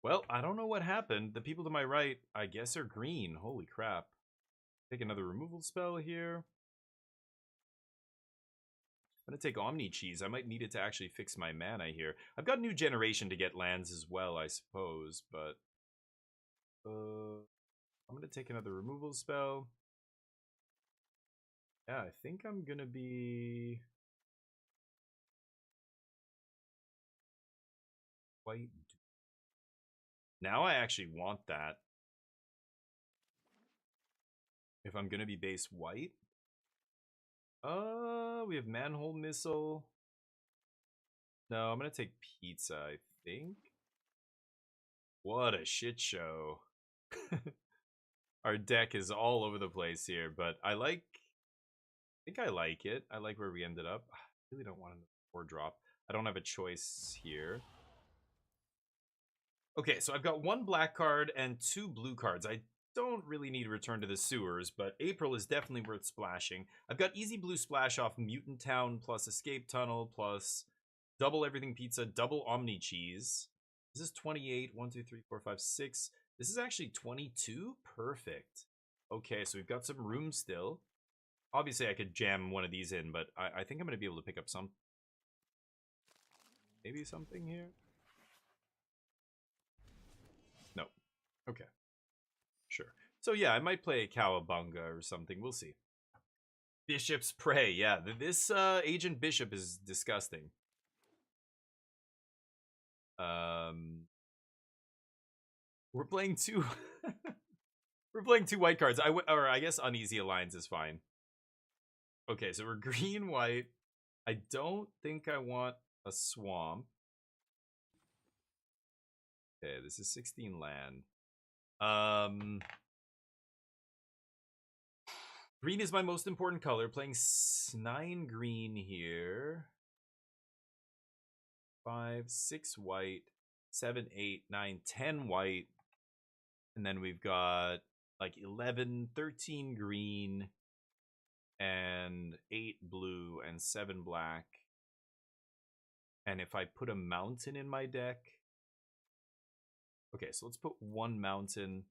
Well, I don't know what happened. The people to my right, I guess, are green. Holy crap. Take another removal spell here. I'm going to take Omni Cheese. I might need it to actually fix my mana here. I've got New Generation to get lands as well, I suppose, but... I'm going to take another removal spell. Yeah, I think I'm going to be... White. Now I actually want that. If I'm going to be base white. We have Manhole Missile. No, I'm going to take Pizza, I think. What a shit show. Our deck is all over the place here, but I think I like it. I like where we ended up. I really don't want a 4-drop. I don't have a choice here. Okay, so I've got 1 black card and 2 blue cards. I don't really need Return to the Sewers, but April is definitely worth splashing. I've got easy blue splash off Mutant Town plus Escape Tunnel plus double Everything Pizza, double Omni Cheese. This is 28. 1, 2, 3, 4, 5, 6. This is actually 22? Perfect. Okay, so we've got some room still. Obviously, I could jam one of these in, but I think I'm going to be able to pick up some... Maybe something here? No. Okay. Sure. So yeah, I might play Cowabunga or something. We'll see. Bishop's Prey. Yeah, this Agent Bishop is disgusting. We're playing 2... We're playing 2 white cards. Or I guess Uneasy Alliance is fine. Okay, so we're green-white. I don't think I want a swamp. Okay, this is 16 land. Green is my most important color. Playing 9 green here. 5, 6 white, 7, 8, 9, 10 white. And then we've got like 11, 13 green, and 8 blue, and 7 black. And if I put a mountain in my deck... Okay, so let's put 1 mountain.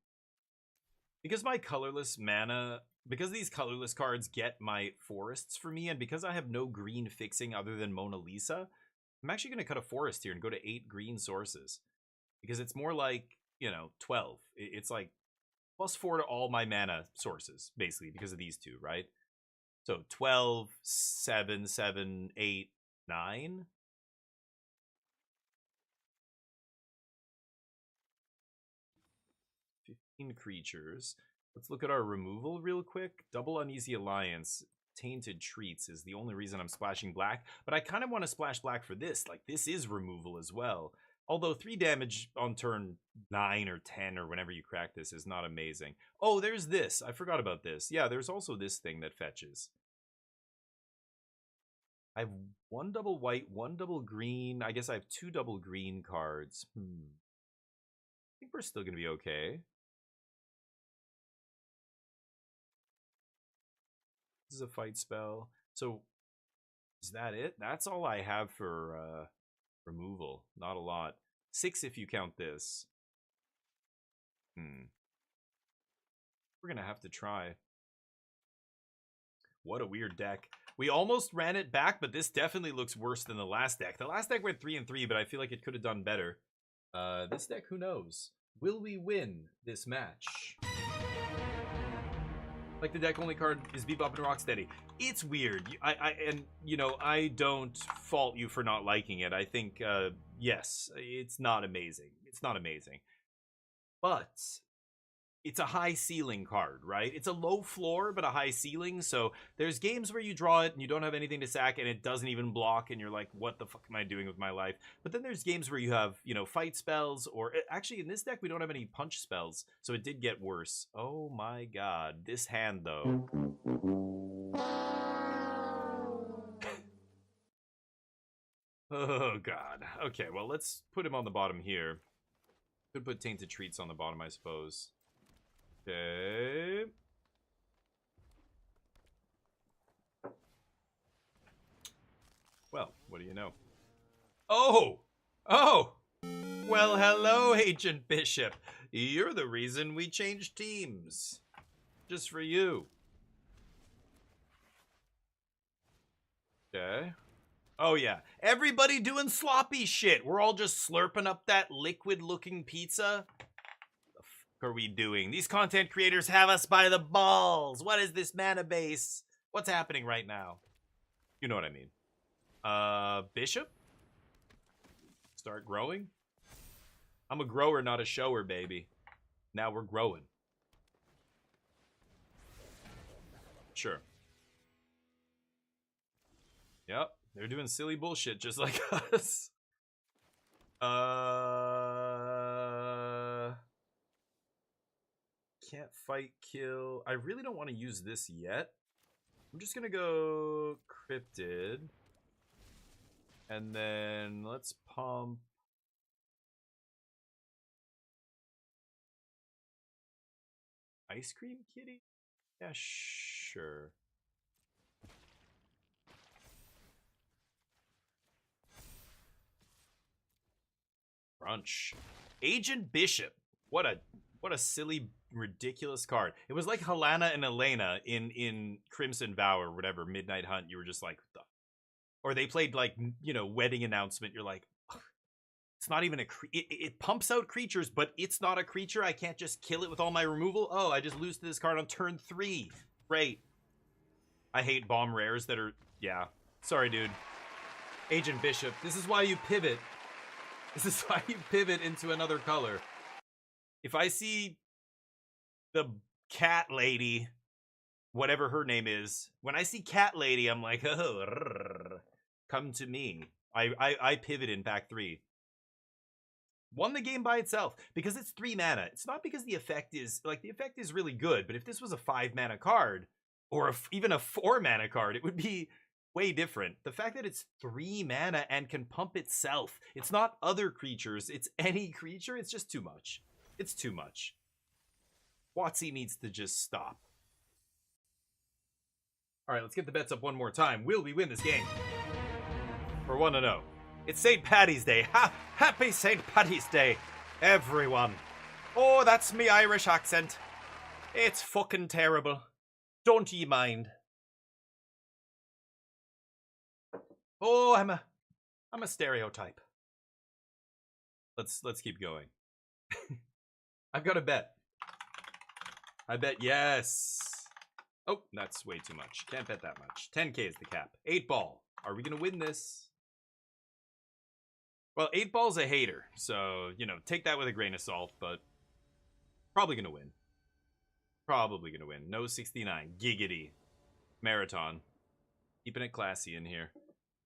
Because my colorless mana... Because these colorless cards get my forests for me, and because I have no green fixing other than Mona Lisa, I'm actually going to cut a forest here and go to 8 green sources. Because it's more like, 12. It's like +4 to all my mana sources, basically, because of these two, right? So 12, 7, 7, 8, 9. Creatures. Let's look at our removal real quick. Double Uneasy Alliance, Tainted Treats is the only reason I'm splashing black, but I kind of want to splash black for this. Like, this is removal as well. Although 3 damage on turn 9 or 10 or whenever you crack this is not amazing. Oh, there's this. I forgot about this. Yeah, there's also this thing that fetches. I have 1 double white, 1 double green. I guess I have 2 double green cards. I think we're still going to be okay. This is a fight spell. So, is that it? That's all I have for removal. Not a lot. 6 if you count this. We're going to have to try. What a weird deck. We almost ran it back, but this definitely looks worse than the last deck. The last deck went 3 and 3, but I feel like it could have done better. This deck, who knows? Will we win this match? Like, the deck only card is Bebop and Rocksteady. It's weird. I don't fault you for not liking it. I think, yes, it's not amazing. It's not amazing. But it's a high ceiling card, right? It's a low floor, but a high ceiling. So there's games where you draw it and you don't have anything to sack and it doesn't even block and you're like, what the fuck am I doing with my life? But then there's games where you have, fight spells, or actually in this deck, we don't have any punch spells. So it did get worse. Oh my God. This hand though. Oh God. Okay, well, let's put him on the bottom here. Could put Tainted Treats on the bottom, I suppose. Okay. Well, what do you know? Oh! Oh! Well, hello, Agent Bishop. You're the reason we changed teams. Just for you. Okay. Oh, yeah. Everybody doing sloppy shit. We're all just slurping up that liquid-looking pizza. Are we doing? These content creators have us by the balls. What is this mana base? What's happening right now? You know what I mean. Bishop? Start growing? I'm a grower, not a shower, baby. Now we're growing. Sure. Yep, they're doing silly bullshit just like us. Can't fight, kill. I really don't want to use this yet. I'm just gonna go Cryptid. And then let's pump. Ice Cream Kitty? Yeah, sure. Crunch. Agent Bishop. What a silly, ridiculous card. It was like Helena and Elena in Crimson Vow or whatever, Midnight Hunt. You were just like, or they played like, Wedding Announcement. You're like, it's not even it pumps out creatures, but it's not a creature. I can't just kill it with all my removal. Oh, I just lose to this card on turn 3. Great. I hate bomb rares that are, yeah. Sorry, dude. Agent Bishop, this is why you pivot. This is why you pivot into another color. If I see the cat lady, whatever her name is, when I see cat lady, I'm like, oh, come to me. I pivot in pack 3. Won the game by itself because it's 3 mana. It's not because the effect is, the effect is really good, but if this was a 5 mana card, or even a 4 mana card, it would be way different. The fact that it's 3 mana and can pump itself. It's not other creatures, it's any creature. It's just too much. It's too much. WotC needs to just stop. All right, let's get the bets up one more time. Will we win this game? For 1-0. It's St. Paddy's Day. Happy St. Paddy's Day, everyone. Oh, that's me Irish accent. It's fucking terrible. Don't ye mind. Oh, I'm a stereotype. Let's keep going. I've got a bet. I bet yes. Oh, that's way too much. Can't bet that much. 10K is the cap. 8 ball. Are we gonna win this? Well, 8 ball's a hater, so take that with a grain of salt. But probably gonna win. Probably gonna win. No 69. Giggity. Marathon. Keeping it classy in here.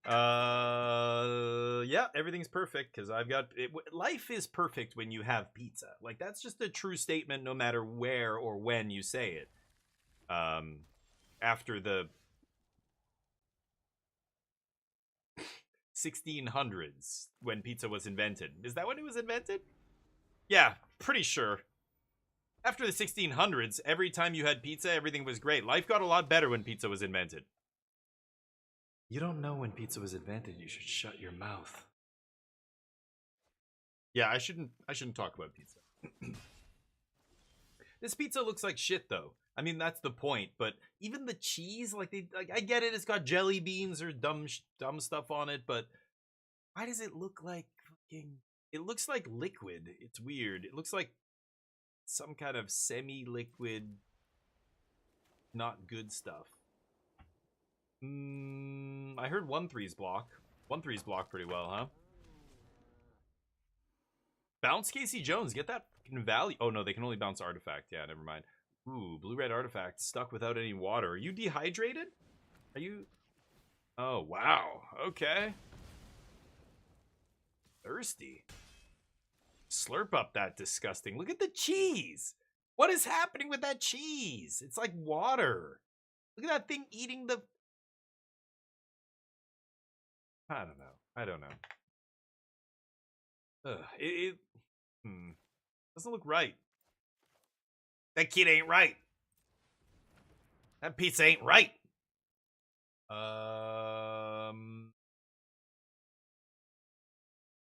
Yeah, everything's perfect because I've got it. Life is perfect when you have pizza. Like, that's just a true statement no matter where or when you say it. After the 1600s when pizza was invented. Is that when it was invented? Yeah, pretty sure. After the 1600s, every time you had pizza, everything was great. Life got a lot better when pizza was invented. You don't know when pizza was invented. You should shut your mouth. Yeah, I shouldn't talk about pizza. This pizza looks like shit, though. I mean, that's the point. But even the cheese, like I get it. It's got jelly beans or dumb stuff on it. But why does it look like fucking? It looks like liquid. It's weird. It looks like some kind of semi-liquid, not good stuff. I heard 1-3's block. 1-3's block pretty well, huh? Bounce Casey Jones. Get that fucking value. Oh, no, they can only bounce Artifact. Yeah, never mind. Ooh, blue-red Artifact stuck without any water. Are you dehydrated? Are you... Oh, wow. Okay. Thirsty. Slurp up that disgusting. Look at the cheese. What is happening with that cheese? It's like water. Look at that thing eating the... I don't know. It doesn't look right. That kid ain't right. That pizza ain't right.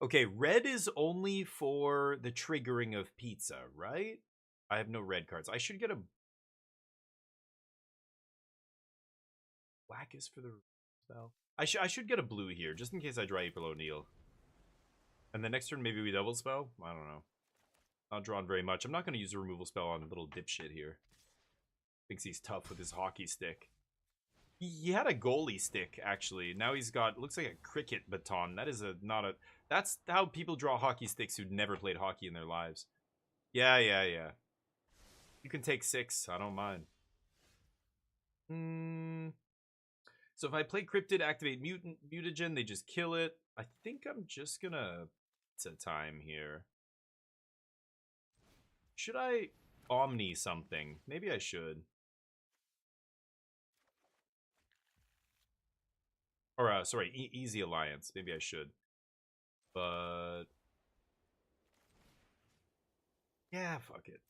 Okay, red is only for the triggering of pizza, right? I have no red cards. I should get a... Black is for the spell. I should get a blue here, just in case I draw April O'Neil. And the next turn, maybe we double spell? I don't know. Not drawn very much. I'm not going to use a removal spell on a little dipshit here. Thinks he's tough with his hockey stick. He had a goalie stick, actually. Now he's got, looks like a cricket baton. That is not a... That's how people draw hockey sticks who'd never played hockey in their lives. Yeah. You can take 6. I don't mind. So if I play Cryptid, activate Mutagen, they just kill it. I think I'm just gonna... It's a time here. Should I Omni something? Maybe I should. Or, sorry, Easy Alliance. Maybe I should. But... yeah, fuck it.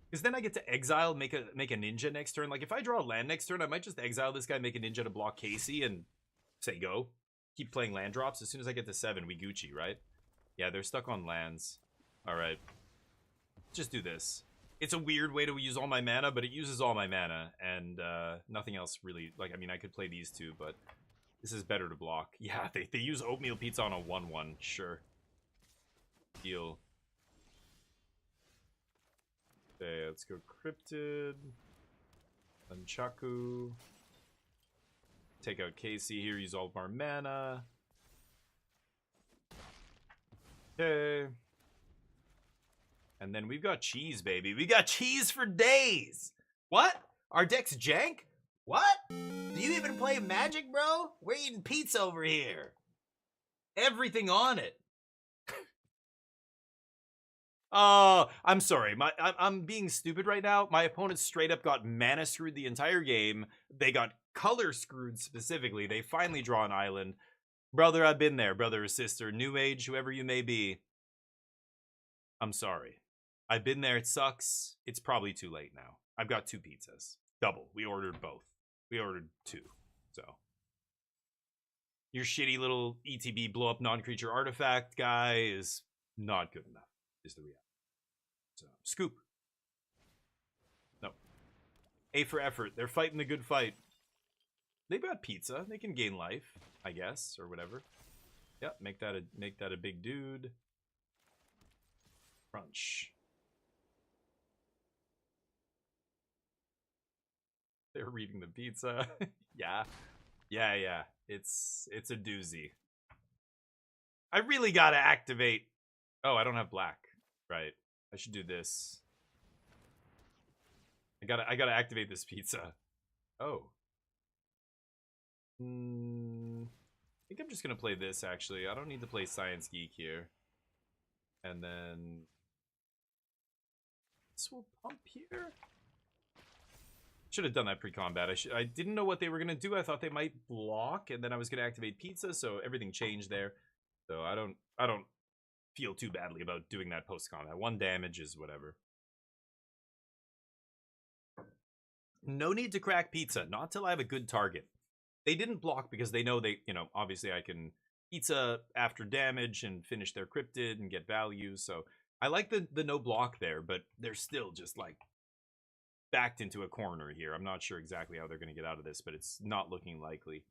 Because then I get to exile, make a ninja next turn. Like, if I draw a land next turn, I might just exile this guy, make a ninja to block Casey, and say go. Keep playing land drops. As soon as I get to 7, we Gucci, right? Yeah, they're stuck on lands. Alright. Just do this. It's a weird way to use all my mana, but it uses all my mana, and nothing else really. Like, I mean, I could play these two, but this is better to block. Yeah, they use oatmeal pizza on a 1/1. Sure. Deal. Okay, let's go Cryptid. Nunchaku. Take out Casey here, use all of our mana. Okay. And then we've got cheese, baby. We got cheese for days. What? Our deck's jank? What? Do you even play Magic, bro? We're eating pizza over here. Everything on it. Oh, I'm sorry. I'm being stupid right now. My opponent straight up got mana screwed the entire game. They got color screwed specifically. They finally draw an island. Brother, I've been there. Brother or sister, new age, whoever you may be. I'm sorry. I've been there. It sucks. It's probably too late now. I've got 2 pizzas. Double. We ordered both. We ordered 2. So. Your shitty little ETB blow up non-creature artifact guy is not good enough, is the reality. So, scoop. No. A for effort. They're fighting the good fight. They've got pizza. They can gain life, I guess, or whatever. Yep, make that a big dude. Crunch. They're reading the pizza. Yeah. Yeah. It's a doozy. I really gotta activate. Oh, I don't have black. Right. I should do this. I gotta activate this pizza. Oh. I think I'm just gonna play this actually. I don't need to play Science Geek here. And then this will pump here. Should have done that pre-combat. I didn't know what they were gonna do. I thought they might block, and then I was gonna activate pizza, so everything changed there. So I don't feel too badly about doing that post-combat. 1 damage is whatever. No need to crack pizza, not till I have a good target. They didn't block because they know they, obviously I can pizza after damage and finish their cryptid and get value. So I like the no block there, but they're still just like backed into a corner here. I'm not sure exactly how they're going to get out of this, but it's not looking likely.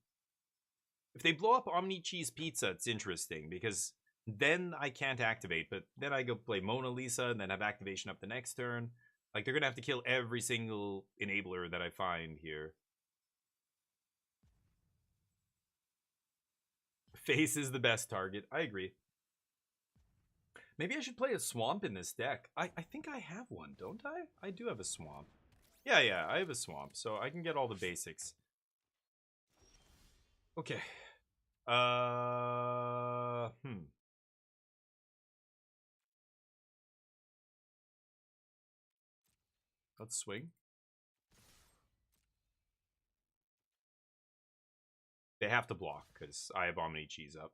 If they blow up Omni Cheese Pizza, it's interesting because then I can't activate, but then I go play Mona Lisa and then have activation up the next turn. Like, they're going to have to kill every single enabler that I find here. Face is the best target. I agree. Maybe I should play a swamp in this deck. I think I have one, don't I? I do have a swamp. Yeah, I have a swamp, so I can get all the basics. Okay. Let's swing. They have to block, because I have Omni Cheese up.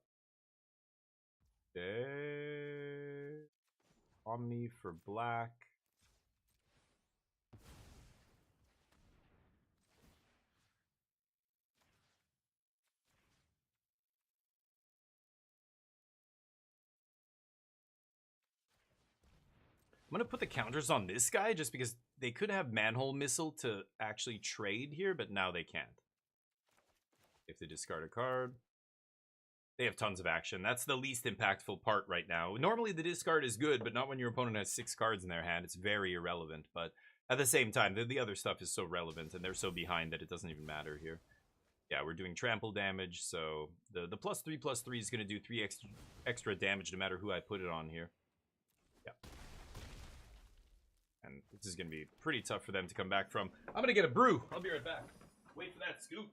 Okay. Omni for black. I'm going to put the counters on this guy just because they could have Manhole Missile to actually trade here, but now they can't. If they discard a card. They have tons of action. That's the least impactful part right now. Normally the discard is good, but not when your opponent has 6 cards in their hand. It's very irrelevant. But at the same time, the other stuff is so relevant, and they're so behind that it doesn't even matter here. Yeah, we're doing trample damage, so the +3/+3 is going to do 3 extra damage no matter who I put it on here. Yeah. And this is going to be pretty tough for them to come back from. I'm going to get a brew. I'll be right back. Wait for that scoop.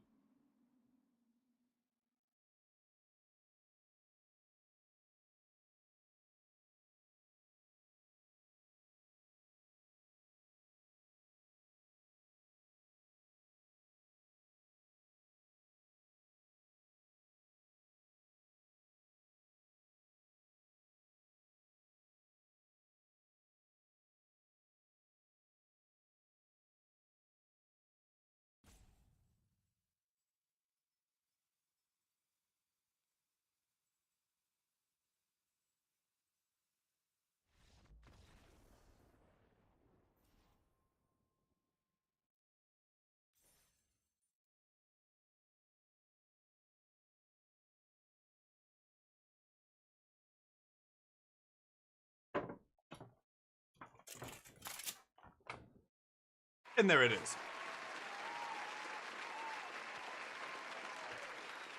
And there it is.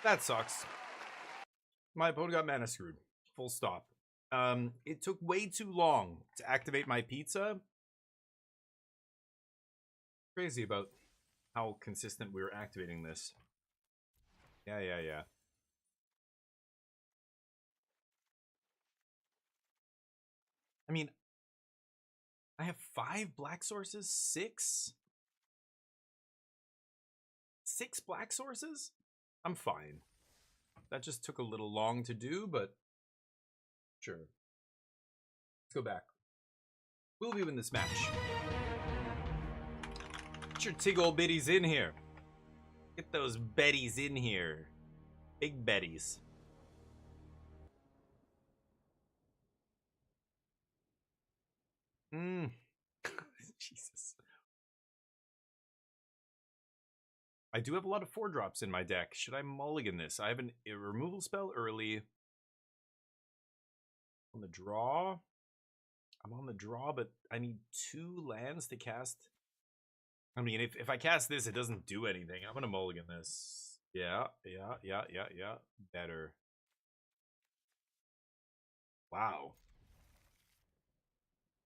That sucks. My opponent got mana screwed. Full stop. It took way too long to activate my pizza. Crazy about how consistent we were activating this. Yeah. I mean, I have 5 black sources? 6? 6 black sources? I'm fine. That just took a little long to do, but sure. Let's go back. We'll be in this match. Get your tig old biddies in here. Get those betties in here. Big betties. Jesus. I do have a lot of 4-drops in my deck. Should I mulligan this? I have a removal spell early. On the draw. I'm on the draw, but I need 2 lands to cast. I mean, if I cast this, it doesn't do anything. I'm going to mulligan this. Yeah. Better. Wow.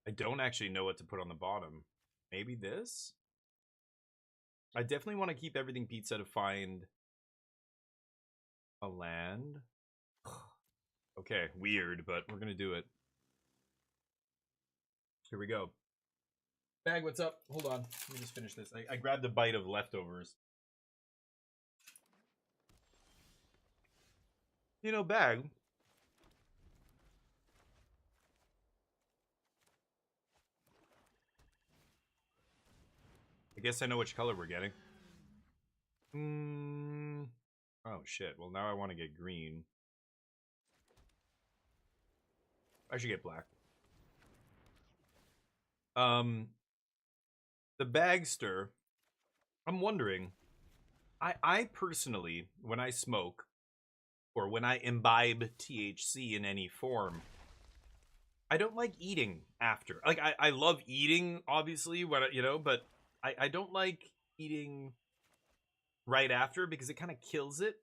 I don't actually know what to put on the bottom. Maybe this? I definitely want to keep everything pizza to find a land. Okay, weird, but we're going to do it. Here we go. Bag, what's up? Hold on. Let me just finish this. I grabbed a bite of leftovers. You know, Bag. I guess I know which color we're getting. Oh, shit. Well, now I want to get green. I should get black. The Bagster. I'm wondering. I personally, when I smoke, or when I imbibe THC in any form, I don't like eating after. Like, I love eating, obviously, when you know, but I don't like eating right after because it kind of kills it.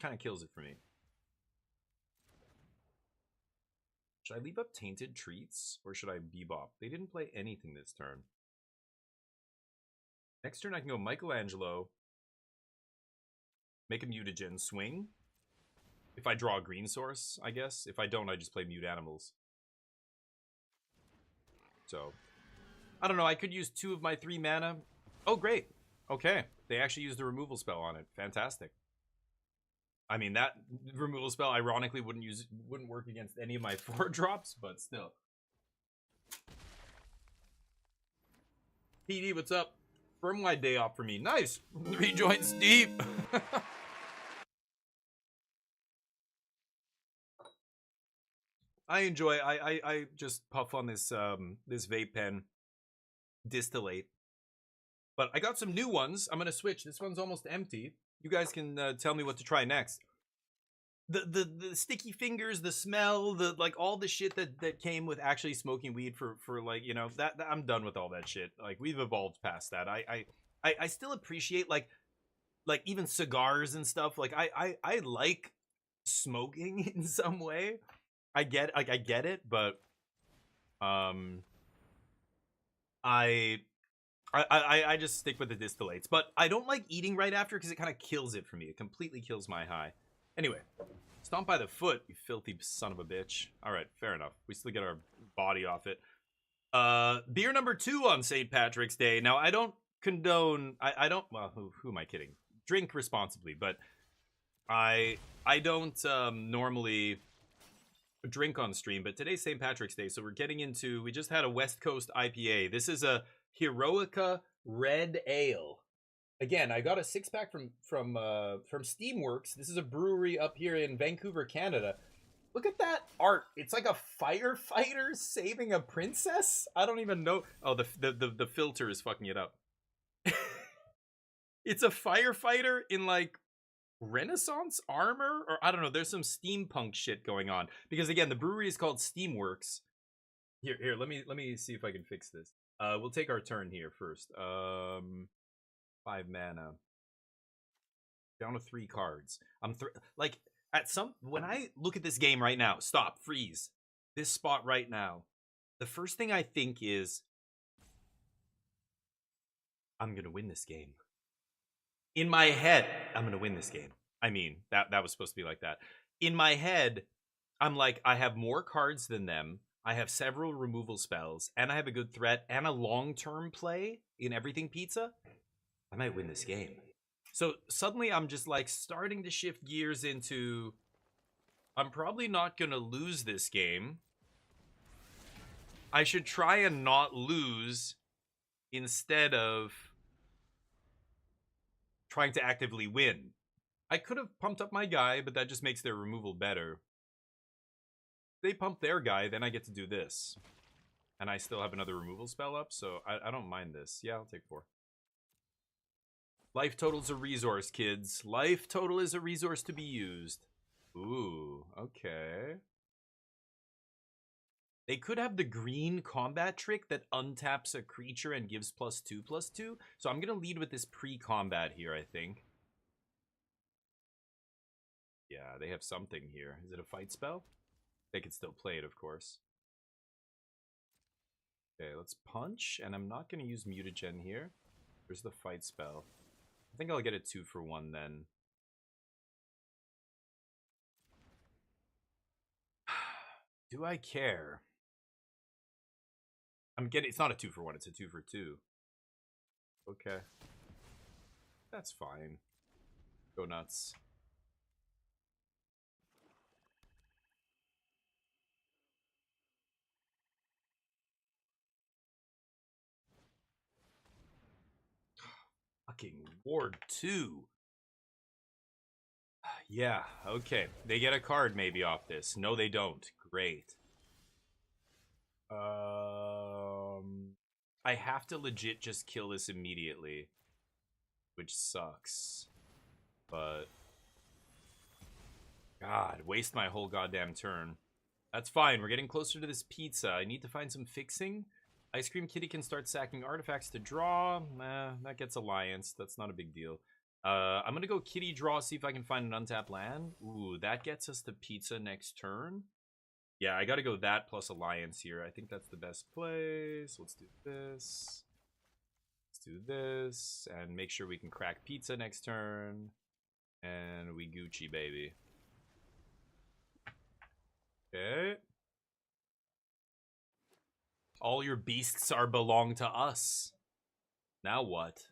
Kind of kills it for me. Should I leave up Tainted Treats, or should I Bebop? They didn't play anything this turn. Next turn I can go Michelangelo, make a mutagen, swing. If I draw a green source, I guess. If I don't, I just play mute animals. So, I don't know. I could use 2 of my 3 mana. Oh, great. Okay. They actually used a removal spell on it. Fantastic. I mean, that removal spell, ironically, wouldn't work against any of my 4-drops, but still. PD, what's up? Firm-wide day off for me. Nice. 3 joints deep. I enjoy. I just puff on this this vape pen, distillate. But I got some new ones. I'm gonna switch. This one's almost empty. You guys can tell me what to try next. The sticky fingers, the smell, the like all the shit that came with actually smoking weed for like, you know, that I'm done with all that shit. Like, we've evolved past that. I still appreciate like even cigars and stuff. Like I like smoking in some way. I get it, but I just stick with the distillates. But I don't like eating right after because it kind of kills it for me. It completely kills my high. Anyway, stomp by the foot, you filthy son of a bitch. All right, fair enough. We still get our body off it. Beer number 2 on St. Patrick's Day. Now, I don't condone. I don't. Well, who am I kidding? Drink responsibly, but I don't normally drink on stream, but today's St. Patrick's Day, so we're getting into, we just had a West Coast IPA. This is a Heroica Red Ale. Again, I got a 6-pack from Steamworks. This is a brewery up here in Vancouver, Canada. Look at that art. It's like a firefighter saving a princess. I don't even know. Oh, the filter is fucking it up. It's a firefighter in like Renaissance armor, or I don't know, there's some steampunk shit going on, because again, the brewery is called Steamworks. Here, let me see if I can fix this. We'll take our turn here first. 5 mana, down to 3 cards. Like, at some, when I look at this game right now, stop, freeze, this spot right now, the first thing I think is, I'm gonna win this game. In my head, I'm gonna win this game. I mean, that was supposed to be like that. In my head, I'm like, I have more cards than them. I have several removal spells, and I have a good threat and a long-term play in everything pizza, I might win this game. So suddenly I'm just like starting to shift gears into, I'm probably not going to lose this game. I should try and not lose instead of trying to actively win. I could have pumped up my guy, but that just makes their removal better. If they pump their guy, then I get to do this. And I still have another removal spell up, so I don't mind this. Yeah, I'll take 4. Life total's a resource, kids. Life total is a resource to be used. Ooh, okay. They could have the green combat trick that untaps a creature and gives +2/+2. So I'm going to lead with this pre-combat here, I think. Yeah, they have something here. Is it a fight spell? They could still play it, of course. Okay, let's punch. And I'm not going to use mutagen here. Where's the fight spell? I think I'll get a 2-for-1 then. Do I care? It's not a 2-for-1, it's a 2-for-2. Okay. That's fine. Go nuts. Fucking Ward 2. Yeah, okay. They get a card maybe off this. No, they don't. Great. I have to legit just kill this immediately, which sucks. But God, waste my whole goddamn turn. That's fine. We're getting closer to this pizza. I need to find some fixing. Ice Cream Kitty can start sacking artifacts to draw. Nah, that gets Alliance. That's not a big deal. I'm going to go Kitty draw, see if I can find an untapped land. Ooh, that gets us to pizza next turn. Yeah, I got to go that plus Alliance here. I think that's the best place. Let's do this. Let's do this. And make sure we can crack pizza next turn. And we Gucci, baby. Okay. All your beasts are belong to us. Now what?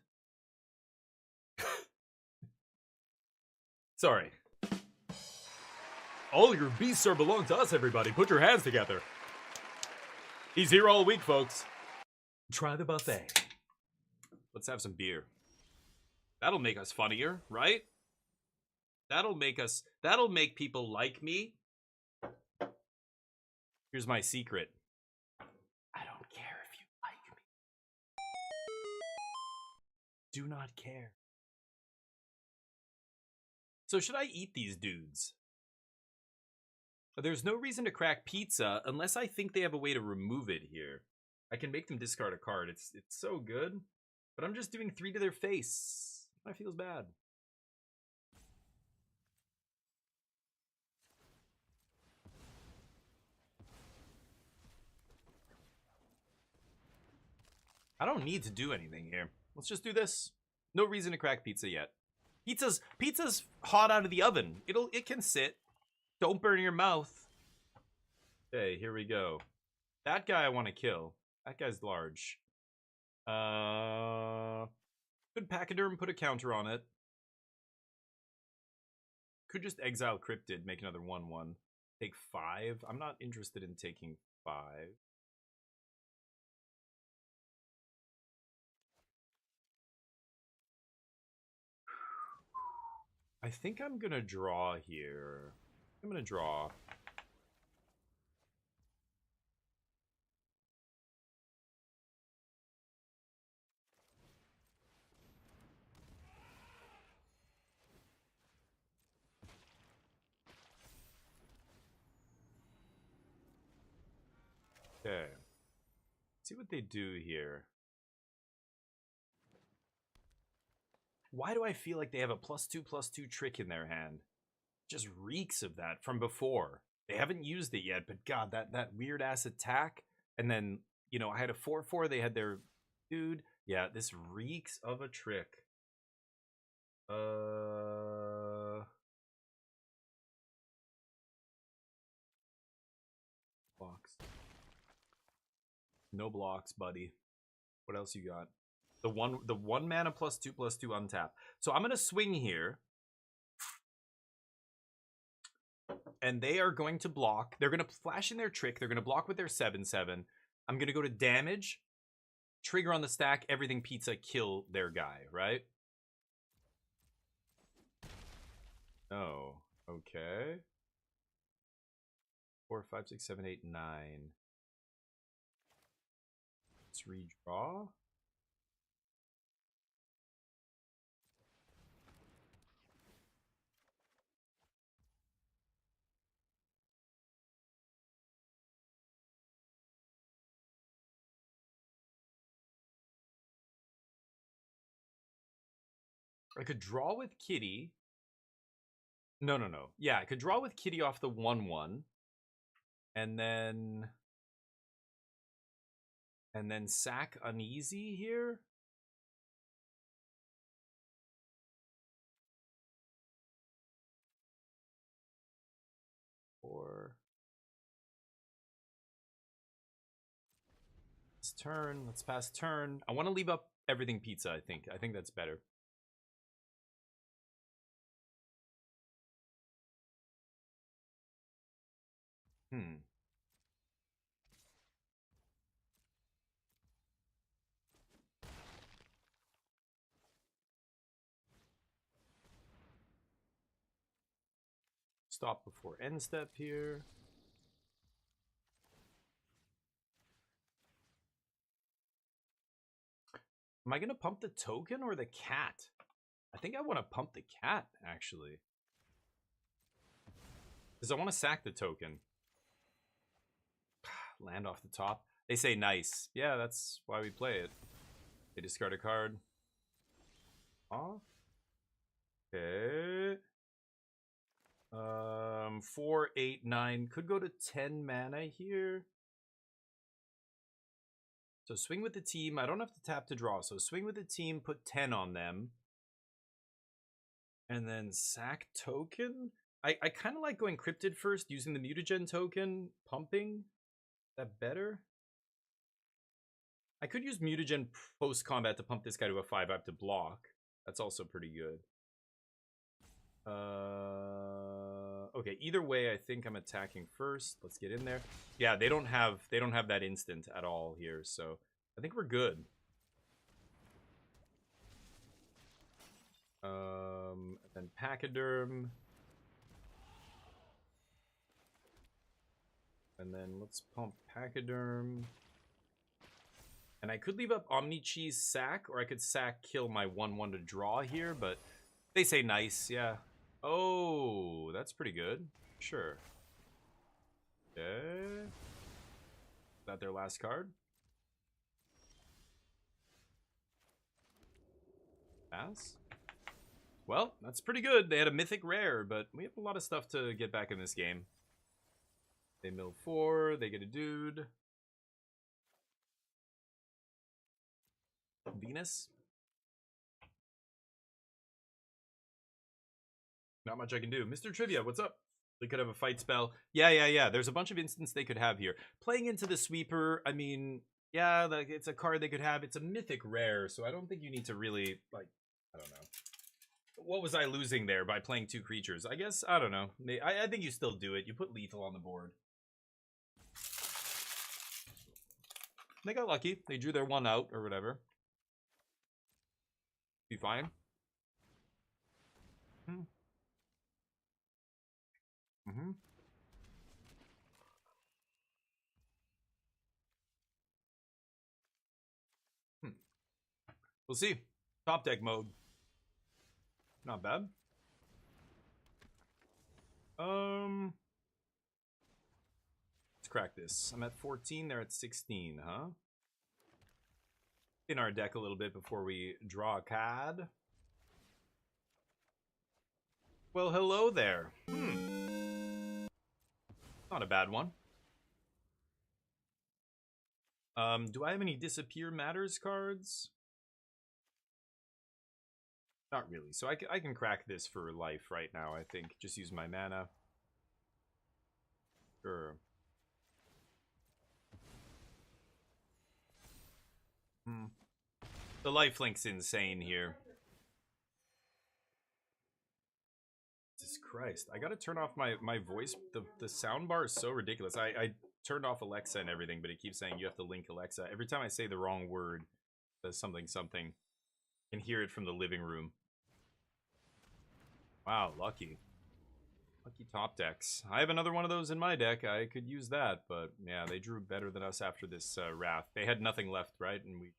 Sorry. All your beasts are belong to us, everybody. Put your hands together. He's here all week, folks. Try the buffet. Let's have some beer. That'll make us funnier, right? That'll make people like me. Here's my secret. I don't care if you like me. Do not care. So should I eat these dudes? There's no reason to crack pizza unless I think they have a way to remove it here. I can make them discard a card. It's so good. But I'm just doing 3 to their face. That feels bad. I don't need to do anything here. Let's just do this. No reason to crack pizza yet. Pizza's hot out of the oven. It can sit. Don't burn your mouth. Okay, here we go. That guy I want to kill. That guy's large. Could Pachyderm, put a counter on it. Could just exile Cryptid, make another 1/1. Take 5. I'm not interested in taking 5. I think I'm gonna draw here. I'm gonna draw. Okay. Let's see what they do here. Why do I feel like they have a +2/+2 trick in their hand? Just reeks of that from before. They haven't used it yet, but God, that weird ass attack. And then, you know, I had a 4/4. They had their dude. Yeah, this reeks of a trick. Box. No blocks, buddy. What else you got? The one mana +2/+2 untap. So I'm gonna swing here. And they are going to block. They're gonna flash in their trick. They're gonna block with their 7/7. I'm gonna go to damage, trigger on the stack, everything pizza, kill their guy, right? Oh, okay. 4, 5, 6, 7, 8, 9. Let's redraw. I could draw with Kitty. No. Yeah, I could draw with Kitty off the 1/1. And then sack Uneasy here. Or let's turn. Let's pass turn. I want to leave up everything pizza, I think. I think that's better. Stop before end step here. Am I going to pump the token or the cat? I think I want to pump the cat, actually. Because I want to sack the token. Land off the top. They say nice. Yeah, that's why we play it. They discard a card. Off. Okay. 4, 8, 9. Could go to 10 mana here. So swing with the team. I don't have to tap to draw. So swing with the team, put 10 on them. And then sack token. I kind of like going cryptid first, using the mutagen token, pumping. Is that better? I could use mutagen post-combat to pump this guy to a 5-up to block. That's also pretty good. Okay, either way, I think I'm attacking first. Let's get in there. Yeah, they don't have that instant at all here, so I think we're good. And then Pachyderm. And then let's pump Pachyderm. And I could leave up Omni-Cheese sack, or I could sack kill my 1/1 to draw here, but they say nice, yeah. Oh, that's pretty good. Sure. Okay. Is that their last card? Pass. Well, that's pretty good. They had a mythic rare, but we have a lot of stuff to get back in this game. They mill 4, they get a dude. Venus. Not much I can do. Mr. Trivia, what's up? They could have a fight spell. Yeah. There's a bunch of instants they could have here. Playing into the sweeper, I mean, yeah, like it's a card they could have. It's a mythic rare, so I don't think you need to really, like, I don't know. What was I losing there by playing 2 creatures? I guess, I don't know. I think you still do it. You put lethal on the board. They got lucky. They drew their 1 out or whatever. Be fine. We'll see. Top deck mode. Not bad. Let's crack this. I'm at 14. They're at 16, huh? In our deck a little bit before we draw a card. Well, hello there. Not a bad one. Do I have any Disappear Matters cards? Not really. So I can crack this for life right now, I think. Just use my mana. Sure. The lifelink's insane here. Jesus Christ. I gotta turn off my voice. The sound bar is so ridiculous. I turned off Alexa and everything, but it keeps saying you have to link Alexa. Every time I say the wrong word, it says something. I can hear it from the living room. Wow, lucky. Lucky top decks. I have another one of those in my deck. I could use that, but yeah, they drew better than us after this Wrath. They had nothing left, right? And we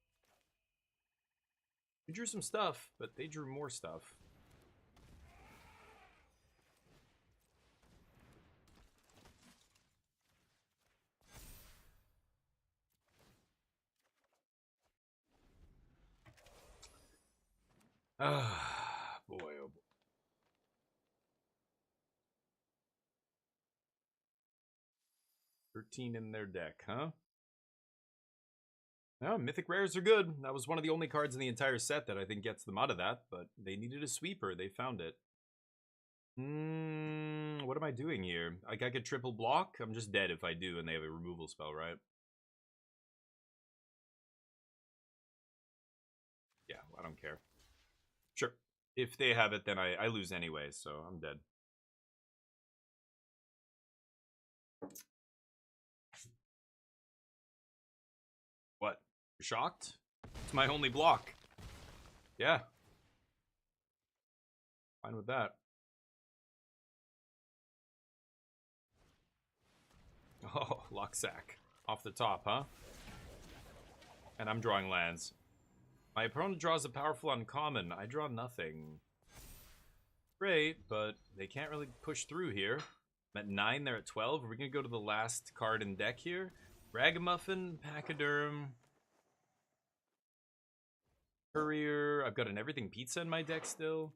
drew some stuff, but they drew more stuff. Ah, boy, oh boy. 13 in their deck, huh? No, Mythic Rares are good. That was one of the only cards in the entire set that I think gets them out of that, but they needed a sweeper. They found it. What am I doing here? Like, I could triple block? I'm just dead if I do, and they have a removal spell, right? Yeah, I don't care. Sure. If they have it, then I lose anyway, so I'm dead. What? You're shocked? It's my only block. Yeah. Fine with that. Oh, Locksack. Off the top, huh? And I'm drawing lands. My opponent draws a powerful uncommon. I draw nothing. Great, but they can't really push through here. I'm at 9, they're at 12. Are we going to go to the last card in deck here? Ragamuffin, Pachyderm, Courier. I've got an Everything Pizza in my deck still.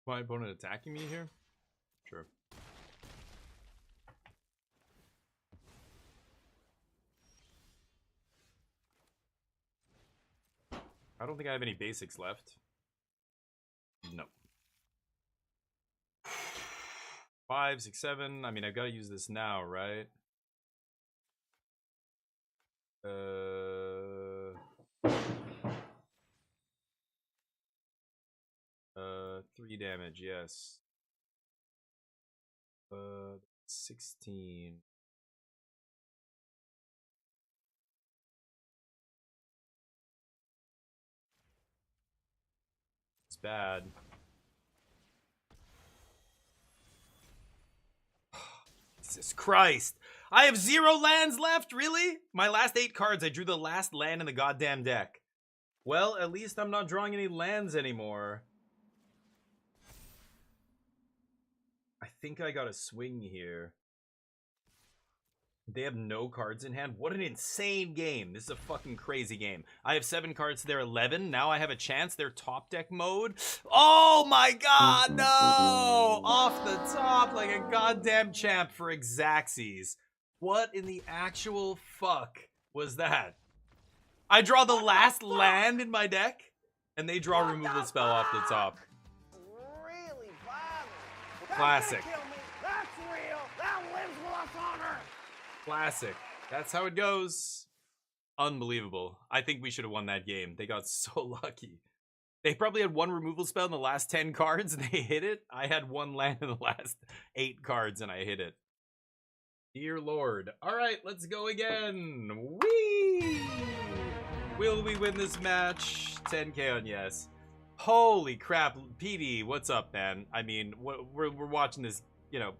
My opponent attacking me here? Sure. I don't think I have any basics left. No. 5, 6, 7. I mean, I've got to use this now, right? 3 damage, yes. 16. It's bad. Jesus Christ. I have 0 lands left, really? My last 8 cards, I drew the last land in the goddamn deck. Well, at least I'm not drawing any lands anymore. I think I got a swing here. They have no cards in hand. What an insane game. This is a fucking crazy game. I have 7 cards to their 11. Now I have a chance. Their top deck mode. Oh my god, no! Off the top like a goddamn champ for Xaxes. What in the actual fuck was that? I draw the last land in my deck, and they draw removal spell off the top. Really violent. Classic. That's gonna kill me. That's real. That lives with us on Earth. Classic. That's how it goes. Unbelievable. I think we should have won that game. They got so lucky. They probably had 1 removal spell in the last 10 cards and they hit it. I had 1 land in the last 8 cards and I hit it. Dear Lord. Alright, let's go again. Whee! Will we win this match? 10k on yes. Holy crap. PD, what's up, man? I mean, we're watching this, you know,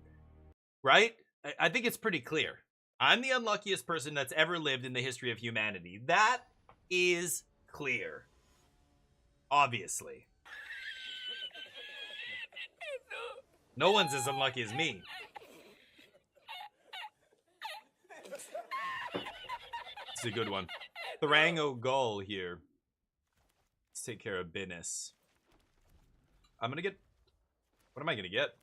right? I think it's pretty clear. I'm the unluckiest person that's ever lived in the history of humanity. That is clear. Obviously. No one's as unlucky as me. It's a good one. Thurango Gull here. Let's take care of business. I'm gonna get... What am I gonna get?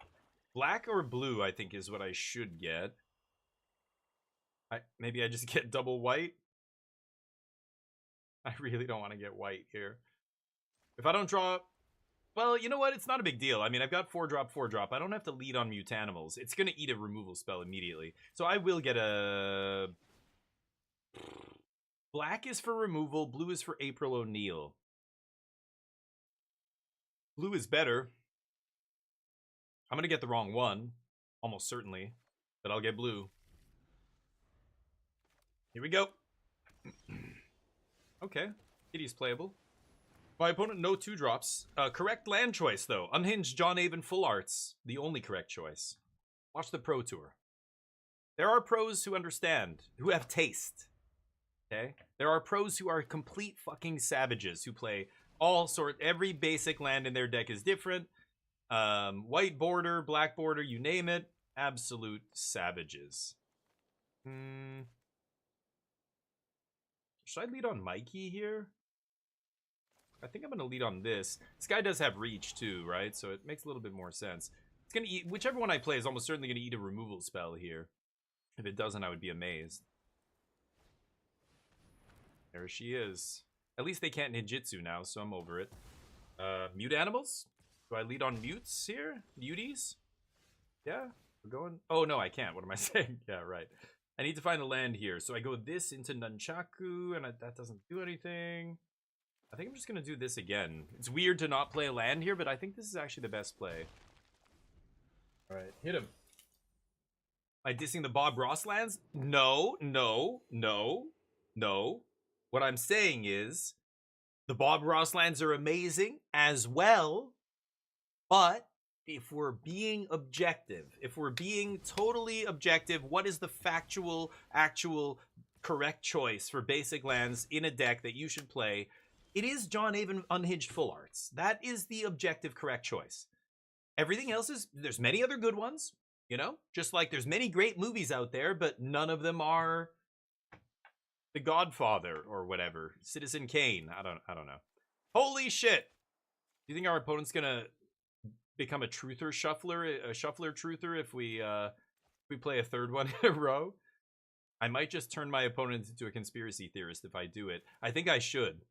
Black or blue, I think, is what I should get. Maybe I just get double white. I really don't want to get white here. If I don't draw... Well, you know what? It's not a big deal. I mean, I've got 4-drop, 4-drop. I don't have to lead on Mutanimals. It's going to eat a removal spell immediately. So I will get a... Black is for removal. Blue is for April O'Neil. Blue is better. I'm going to get the wrong one. Almost certainly. But I'll get blue. Here we go. Okay. Kitty's playable. My opponent, no 2-drops. Correct land choice, though. Unhinged John Avon Full Arts. The only correct choice. Watch the Pro Tour. There are pros who understand. Who have taste. Okay? There are pros who are complete fucking savages. Who play all sort. Every basic land in their deck is different. White border, black border, you name it. Absolute savages. Should I lead on Mikey here? I think I'm going to lead on this. This guy does have reach too, right? So it makes a little bit more sense. It's going to eat, whichever one I play is almost certainly going to eat a removal spell here. If it doesn't, I would be amazed. There she is. At least they can't ninjutsu now, so I'm over it. Mute animals? Do I lead on mutes here? Muties? Yeah, we're going. Oh, no, I can't. What am I saying? Yeah, right. I need to find a land here. So I go this into Nunchaku, and that doesn't do anything. I think I'm just going to do this again. It's weird to not play a land here, but I think this is actually the best play. All right, hit him. Am I dissing the Bob Ross lands? No, no, no, no. What I'm saying is the Bob Ross lands are amazing as well, but if we're being objective, if we're being totally objective, what is the factual, actual, correct choice for basic lands in a deck that you should play? It is John Avon Unhinged Full Arts. That is the objective correct choice. Everything else is, there's many other good ones, you know? Just like there's many great movies out there, but none of them are The Godfather or whatever. Citizen Kane. I don't know. Holy shit! Do you think our opponent's gonna become a truther shuffler, a shuffler truther if we play a third one in a row? I might just turn my opponent into a conspiracy theorist if I do it. I think I should.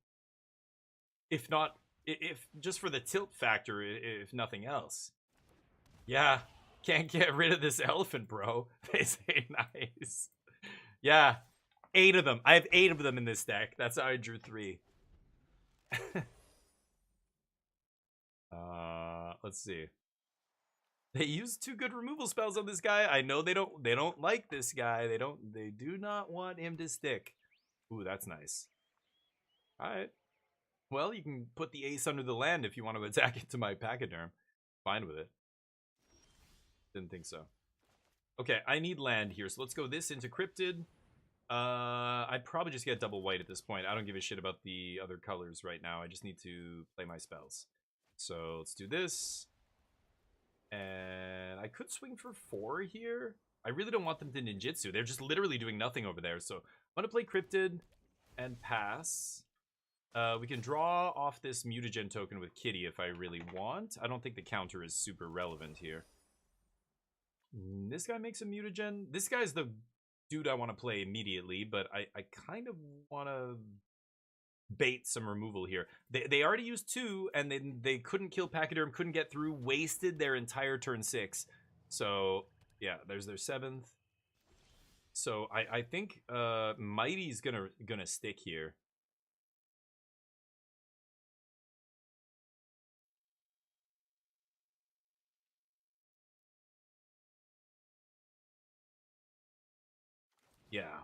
If not, if just for the tilt factor, if nothing else. Yeah, can't get rid of this elephant, bro. They say nice. Yeah, 8 of them. I have 8 of them in this deck. That's how I drew 3. Let's see. They use 2 good removal spells on this guy. I know they don't like this guy. They do not want him to stick. Ooh, that's nice. All right. Well, you can put the ace under the land if you want to attack it to my pachyderm. Fine with it. Didn't think so. Okay, I need land here, so let's go this into Cryptid. I'd probably just get double white at this point. I don't give a shit about the other colors right now. I just need to play my spells. So let's do this. And I could swing for 4 here. I really don't want them to ninjutsu. They're just literally doing nothing over there. So I'm going to play Cryptid and pass. We can draw off this mutagen token with Kitty if I really want. I don't think the counter is super relevant here. This guy makes a mutagen. This guy's the dude I want to play immediately, but I kind of want to bait some removal here. They already used 2, and then they couldn't kill Pachyderm, couldn't get through, wasted their entire turn 6. So, yeah, there's their 7th. So, I think Mighty's gonna stick here. Yeah.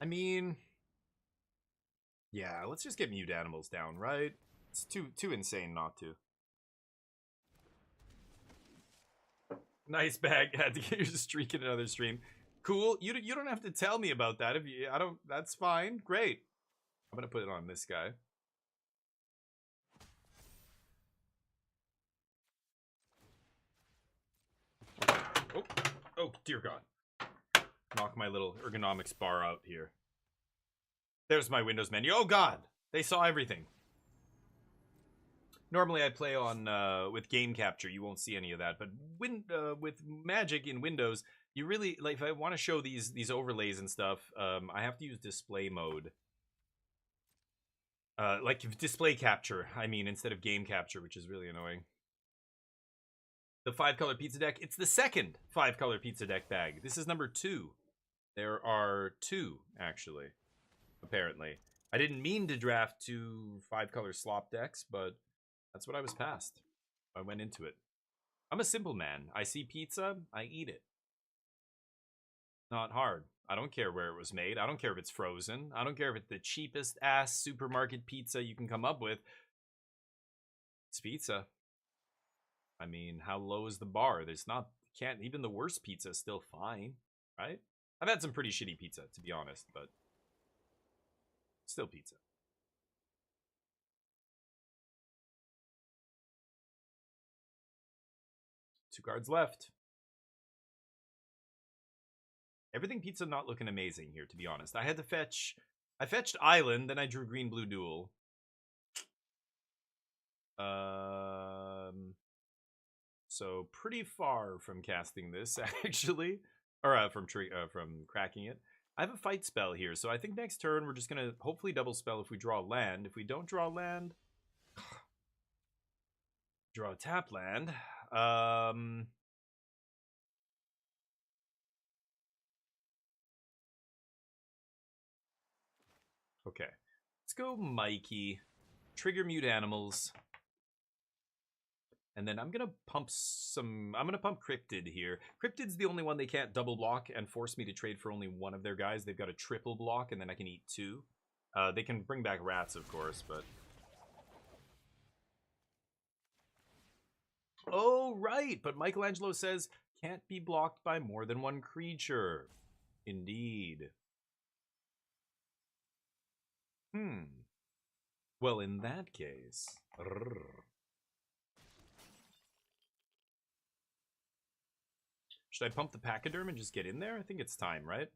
I mean, yeah, let's just get mute animals down, right? It's too insane not to. Nice bag. Had to get your streak in another stream. Cool. You don't have to tell me about that. If you, I don't. That's fine. Great. I'm gonna put it on this guy. Oh, dear God. Knock my little ergonomics bar out here. There's my Windows menu. Oh, God. They saw everything. Normally, I play on with game capture. You won't see any of that. But with Magic in Windows, you really, like, if I want to show these overlays and stuff, I have to use display mode. Like display capture, I mean, instead of game capture, which is really annoying. The 5-color pizza deck. It's the second 5-color pizza deck bag. This is number 2. There are 2, actually, apparently. I didn't mean to draft 2 5-color slop decks, but that's what I was passed. I went into it. I'm a simple man. I see pizza, I eat it. Not hard. I don't care where it was made. I don't care if it's frozen. I don't care if it's the cheapest ass supermarket pizza you can come up with. It's pizza. I mean, how low is the bar? Even the worst pizza is still fine, right? I've had some pretty shitty pizza, to be honest, but still pizza. 2 cards left. Everything pizza not looking amazing here, to be honest. I fetched Island, then I drew green blue duel. So pretty far from casting this, actually, or from cracking it. I have a fight spell here, so I think next turn we're just gonna hopefully double spell if we draw land. If we don't draw land, draw a tap land. Okay, let's go Mikey. Trigger mute animals. And then I'm gonna pump Cryptid here. Cryptid's the only one they can't double block and force me to trade for only one of their guys. They've got a triple block, and then I can eat 2. They can bring back rats, of course, but... Oh, right! But Michelangelo says, can't be blocked by more than 1 creature. Indeed. Well, in that case... Should I pump the Pachyderm and just get in there? I think it's time, right?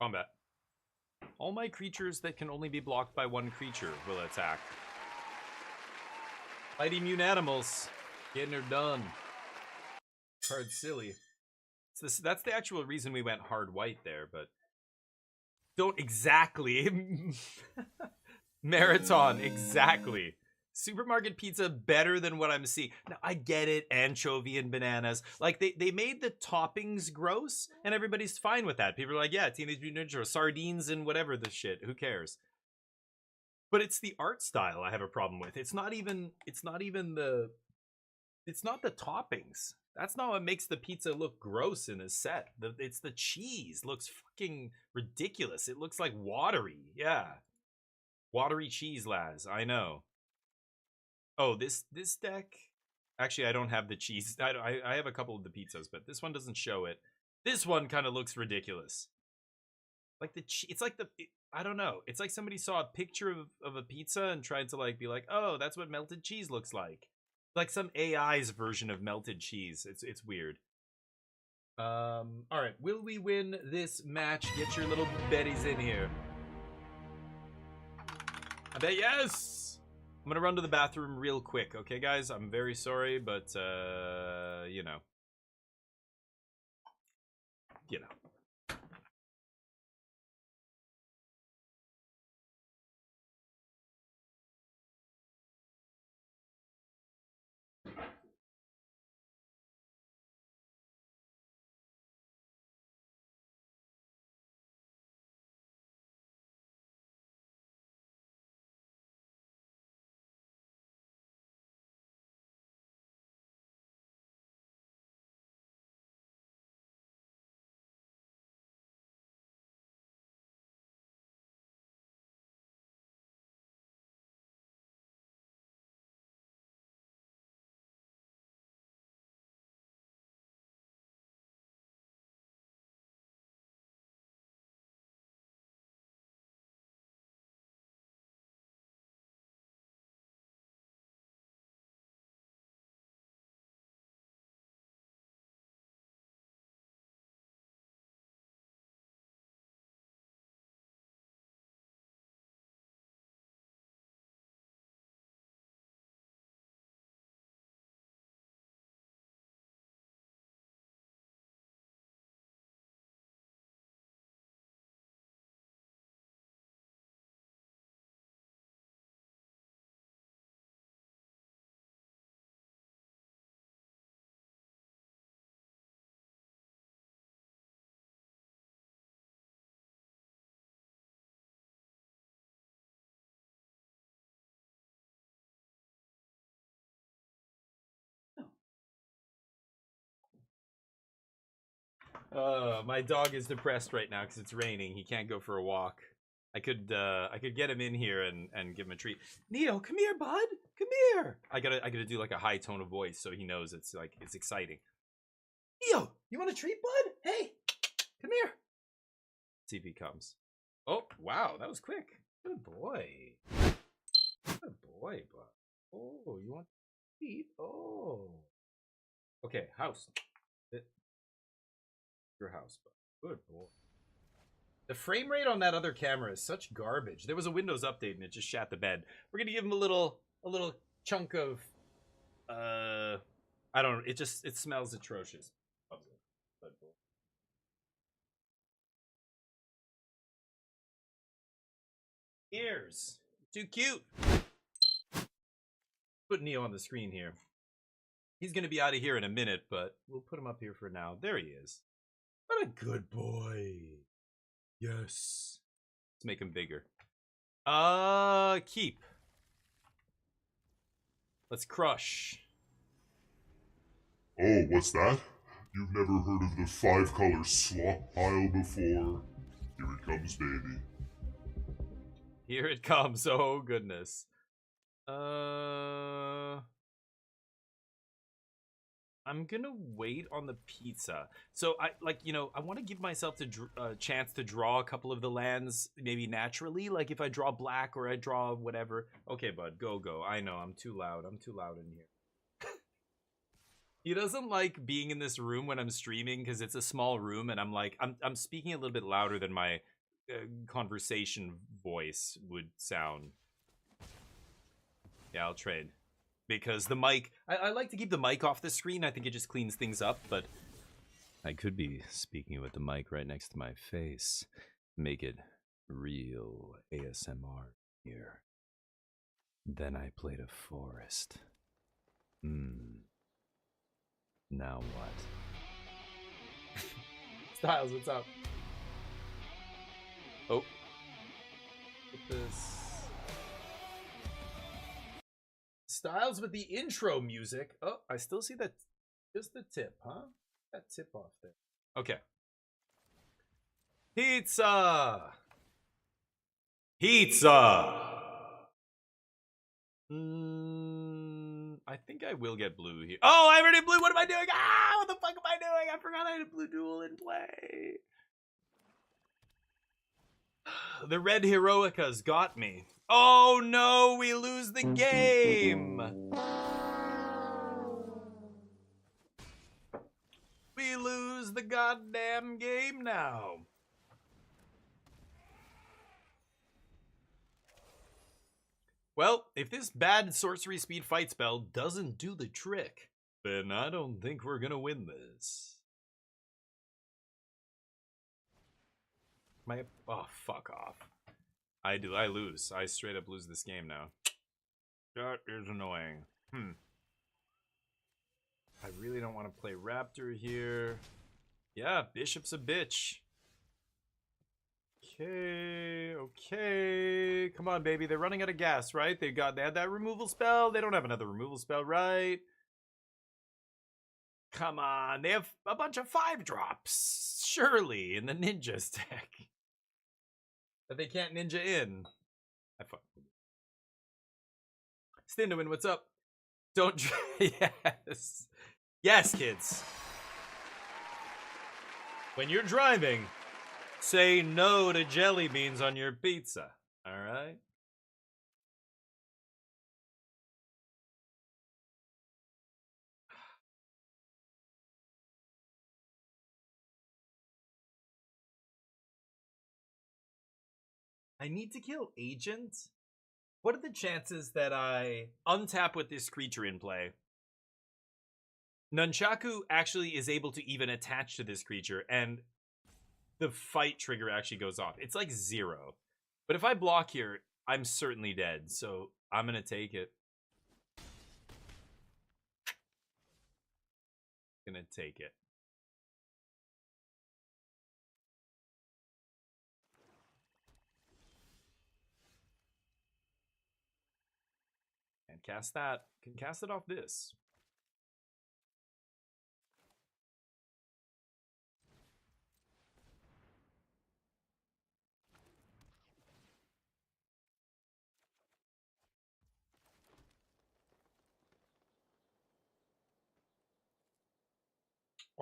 Combat. All my creatures that can only be blocked by 1 creature will attack. Fight immune animals. Getting her done. Card's silly. That's the actual reason we went hard white there, but don't exactly. Marathon, exactly. Supermarket pizza better than what I'm seeing. Now, I get it, anchovy and bananas. Like, they made the toppings gross, and everybody's fine with that. People are like, yeah, Teenage Mutant Ninja, sardines and whatever the shit. Who cares? But it's the art style I have a problem with. It's not the toppings. That's not what makes the pizza look gross in a set. It's the cheese. Looks fucking ridiculous. It looks like watery. Yeah. Watery cheese, Laz. I know. Oh, this deck... Actually, I don't have the cheese. I have a couple of the pizzas, but this one doesn't show it. This one kind of looks ridiculous. Like it's like I don't know. It's like somebody saw a picture of a pizza and tried to like be like, oh, that's what melted cheese looks like. Like some AI's version of melted cheese. It's weird. All right. Will we win this match? Get your little betties in here. I bet yes. I'm gonna run to the bathroom real quick. Okay, guys. I'm very sorry, but you know. My dog is depressed right now because it's raining. He can't go for a walk. I could get him in here and give him a treat. Neo, come here, bud. Come here. I gotta do like a high tone of voice so he knows it's exciting. Neo, you want a treat, bud? Hey, come here. See if he comes. Oh, wow, that was quick. Good boy. Good boy, bud. Oh, you want to eat? Oh. Okay, house. Your house, bud. Good boy. The frame rate on that other camera is such garbage. There was a Windows update and it just shat the bed. We're gonna give him a little chunk of I don't know, it smells atrocious. Ears. Too cute. Put Neo on the screen here. He's gonna be out of here in a minute, but we'll put him up here for now. There he is. What a good boy. Yes. Let's make him bigger. Keep. Let's crush. Oh, what's that? You've never heard of the 5-color slop pile before? Here it comes, baby. Here it comes. Oh, goodness. I'm gonna wait on the pizza. So I want to give myself a chance to draw a couple of the lands maybe naturally. Like if I draw black or I draw whatever. Okay, bud, go. I know I'm too loud. I'm too loud in here. He doesn't like being in this room when I'm streaming because it's a small room and I'm speaking a little bit louder than my conversation voice would sound. Yeah, I'll trade. Because the mic, I like to keep the mic off the screen. I think it just cleans things up, but I could be speaking with the mic right next to my face. Make it real ASMR here. Then I played a forest. Now what? Styles, what's up? Oh. Put this. Styles with the intro music. Oh, I still see that. Just the tip, huh? That tip off there. Okay. Pizza! I think I will get blue here. Oh, I already blue. What am I doing? Ah, what the fuck am I doing? I forgot I had a blue duel in play. The red Heroicas got me. Oh no, we lose the game. We lose the goddamn game now. Well, if this bad sorcery speed fight spell doesn't do the trick, then I don't think we're gonna win this. Oh, fuck off. I lose. I straight up lose this game now. That is annoying. I really don't want to play Raptor here. Yeah, Bishop's a bitch. Okay. Come on, baby. They're running out of gas, right? They had that removal spell. They don't have another removal spell, right? Come on. They have a bunch of 5-drops. Surely, in the ninja stack. That they can't ninja in. I fuck. Stinderman, what's up? Don't yes. Yes, kids. When you're driving, say no to jelly beans on your pizza. All right? I need to kill Agent? What are the chances that I untap with this creature in play? Nunchaku actually is able to even attach to this creature, and the fight trigger actually goes off. It's like 0. But if I block here, I'm certainly dead, so I'm gonna take it. Gonna take it. And cast that. Can cast it off this.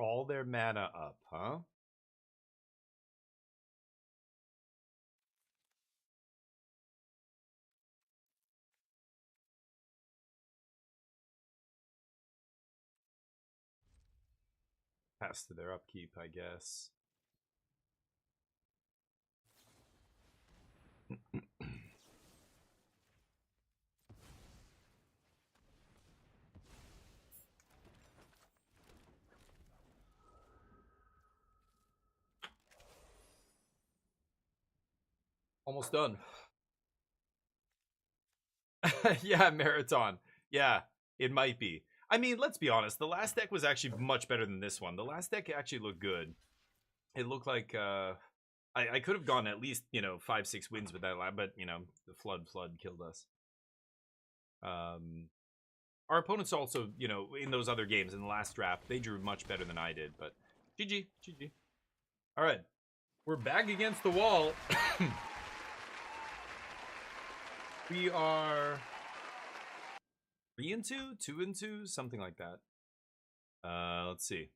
all their mana up, huh? Pass to their upkeep, I guess. Almost done. Yeah, Marathon. Yeah, it might be. I mean, let's be honest. The last deck was actually much better than this one. The last deck actually looked good. It looked like I could have gone at least 5-6 wins with that, but the flood killed us. Our opponents also in those other games in the last draft they drew much better than I did. But GG. All right, we're back against the wall. We are 3-2, 2-2, something like that. Let's see.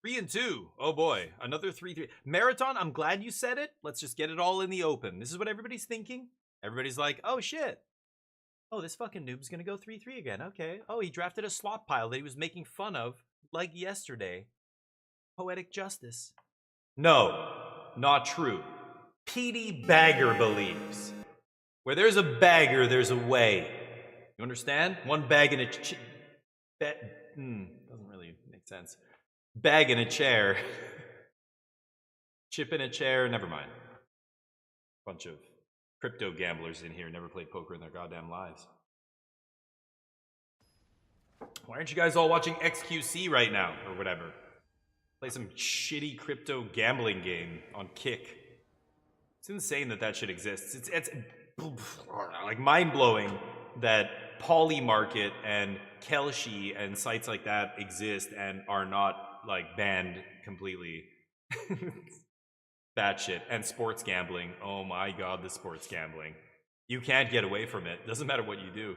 3-2. Oh boy, another 3-3. Marathon, I'm glad you said it. Let's just get it all in the open. This is what everybody's thinking. Everybody's like, oh shit. Oh, this fucking noob's gonna go 3-3 again. Okay. Oh, he drafted a slot pile that he was making fun of, like yesterday. Poetic justice. No, not true. PD Bagger believes. Where there's a bagger, there's a way. You understand? One bag in a doesn't really make sense. Bag in a chair. Chip in a chair, never mind. Bunch of crypto gamblers in here, never played poker in their goddamn lives. Why aren't you guys all watching XQC right now, or whatever? Play some shitty crypto gambling game on Kick. It's insane that shit exists. It's like mind-blowing that Polymarket and Kelshi and sites like that exist and are not like banned completely. That shit. And sports gambling. Oh my god, the sports gambling. You can't get away from it. Doesn't matter what you do.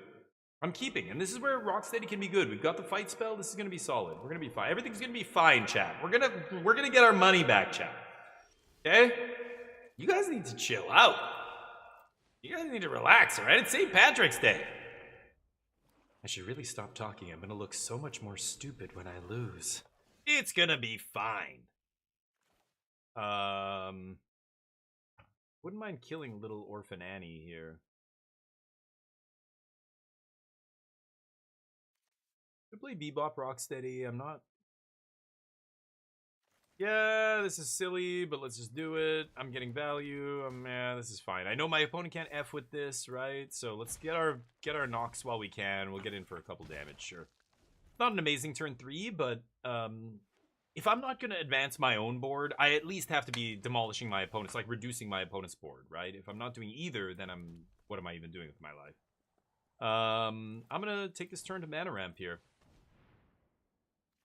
I'm keeping, and this is where Rocksteady can be good. We've got the fight spell. This is gonna be solid. We're gonna be fine. Everything's gonna be fine, chat. We're gonna get our money back, chat. Okay? You guys need to chill out. You guys need to relax, all right? It's St. Patrick's Day. I should really stop talking. I'm gonna look so much more stupid when I lose. It's gonna be fine. Wouldn't mind killing little orphan Annie here. I play Bebop Rocksteady. I'm not. Yeah, this is silly, but let's just do it. I'm getting value. Yeah, this is fine. I know my opponent can't F with this, right? So let's get our knocks while we can. We'll get in for a couple damage, sure. Not an amazing turn 3, but if I'm not going to advance my own board, I at least have to be demolishing my opponent's, like reducing my opponent's board, right? If I'm not doing either, then what am I even doing with my life? I'm going to take this turn to mana ramp here.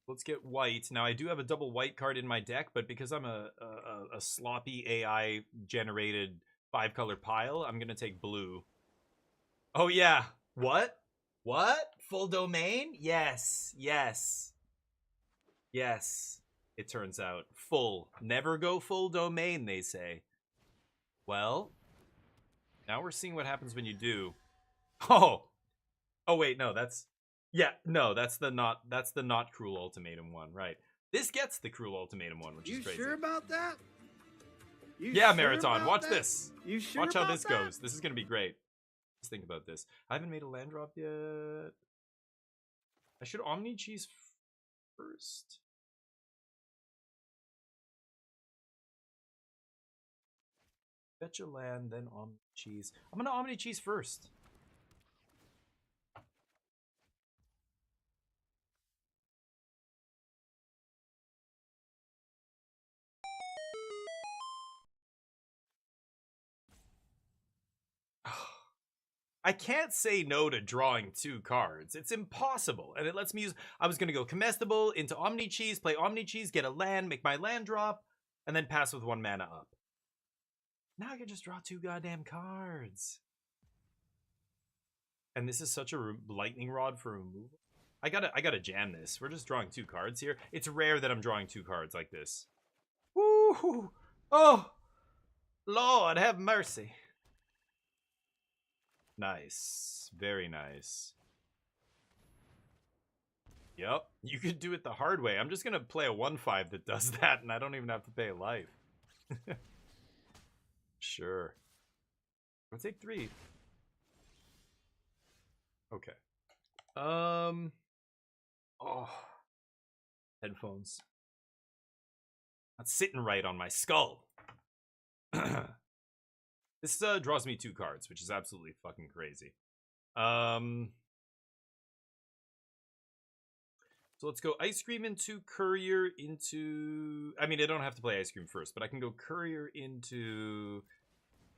Let's get white. Now, I do have a double white card in my deck, but because I'm a sloppy AI-generated 5-color pile, I'm going to take blue. Oh, yeah. What? What? Full domain? Yes. Yes. Yes. It turns out. Full. Never go full domain, they say. Well, now we're seeing what happens when you do. Oh! Oh, wait, no, that's... Yeah, no, that's the not cruel ultimatum one, right? This gets the cruel ultimatum one, which is crazy. You sure about that? Yeah, Marathon, watch this. You sure watch how about this that? goes. This is gonna be great. Let's think about this. I haven't made a land drop yet. I should Omni Cheese first. Fetch a land, then Omni Cheese. I'm gonna Omni Cheese first. I can't say no to drawing 2 cards. It's impossible. And it lets me use... I was going to go Comestible into Omni Cheese, play Omni Cheese, get a land, make my land drop, and then pass with 1 mana up. Now I can just draw 2 goddamn cards. And this is such a lightning rod for removal. I gotta jam this. We're just drawing 2 cards here. It's rare that I'm drawing 2 cards like this. Woo! Oh! Lord, have mercy. Nice. Very nice. Yep. You could do it the hard way. I'm just gonna play a 1/5 that does that, and I don't even have to pay life. Sure. I'll take 3. Okay. Oh. Headphones. Not sitting right on my skull. This draws me 2 cards, which is absolutely fucking crazy. So let's go Ice Cream into Courier into... I mean, I don't have to play Ice Cream first, but I can go Courier into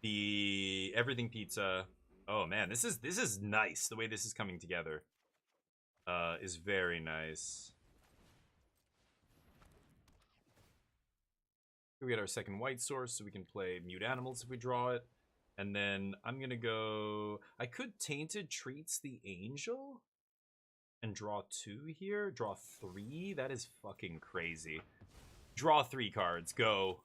the Everything Pizza. Oh man, this is nice. The way this is coming together is very nice. We get our second white source, so we can play Mute Animals if we draw it. And then I'm gonna go... I could Tainted Treats the Angel and draw 2 here. Draw 3? That is fucking crazy. Draw 3 cards. Go.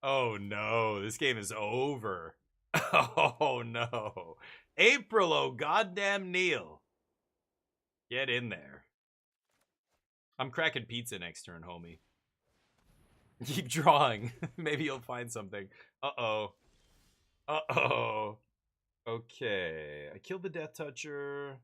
Oh no, this game is over. Oh no. April, oh goddamn Neil. Get in there. I'm cracking pizza next turn, homie. Keep drawing. Maybe you'll find something. Uh-oh. Uh-oh. Okay. I killed the Death Toucher.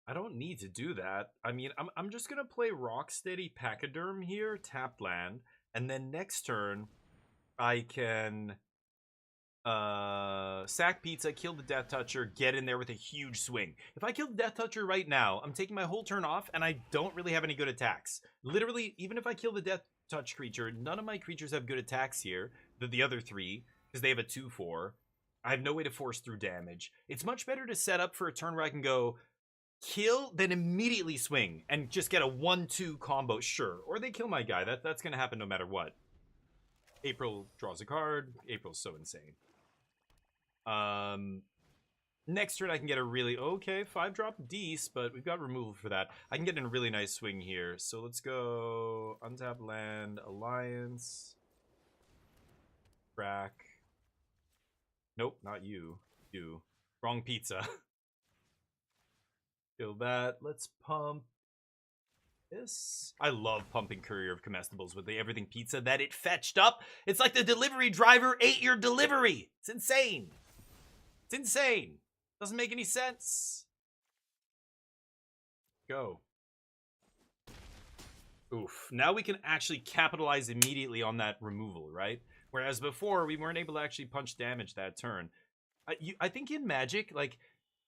I don't need to do that. I mean, I'm just gonna play Rocksteady Pachyderm here, tap land, and then next turn I can sack pizza, kill the Death Toucher, get in there with a huge swing. If I kill the Death Toucher right now, I'm taking my whole turn off, and I don't really have any good attacks. Literally, even if I kill the Death Touch creature, none of my creatures have good attacks here. The other 3, because they have a 2/4. I have no way to force through damage. It's much better to set up for a turn where I can go kill, then immediately swing and just get a 1-2 combo, sure. Or they kill my guy. That's gonna happen no matter what. April draws a card. April's so insane. Next turn I can get a really... Okay, 5-drop Deece, but we've got removal for that. I can get in a really nice swing here. So let's go untap land, Alliance. Crack. Nope, not you. You. Wrong pizza. Kill that. Let's pump this. I love pumping Courier of Comestibles with the Everything Pizza that it fetched up. It's like the delivery driver ate your delivery. It's insane. It's insane. Doesn't make any sense. Go. Oof. Now we can actually capitalize immediately on that removal, right? Whereas before, we weren't able to actually punch damage that turn. I think in Magic, like...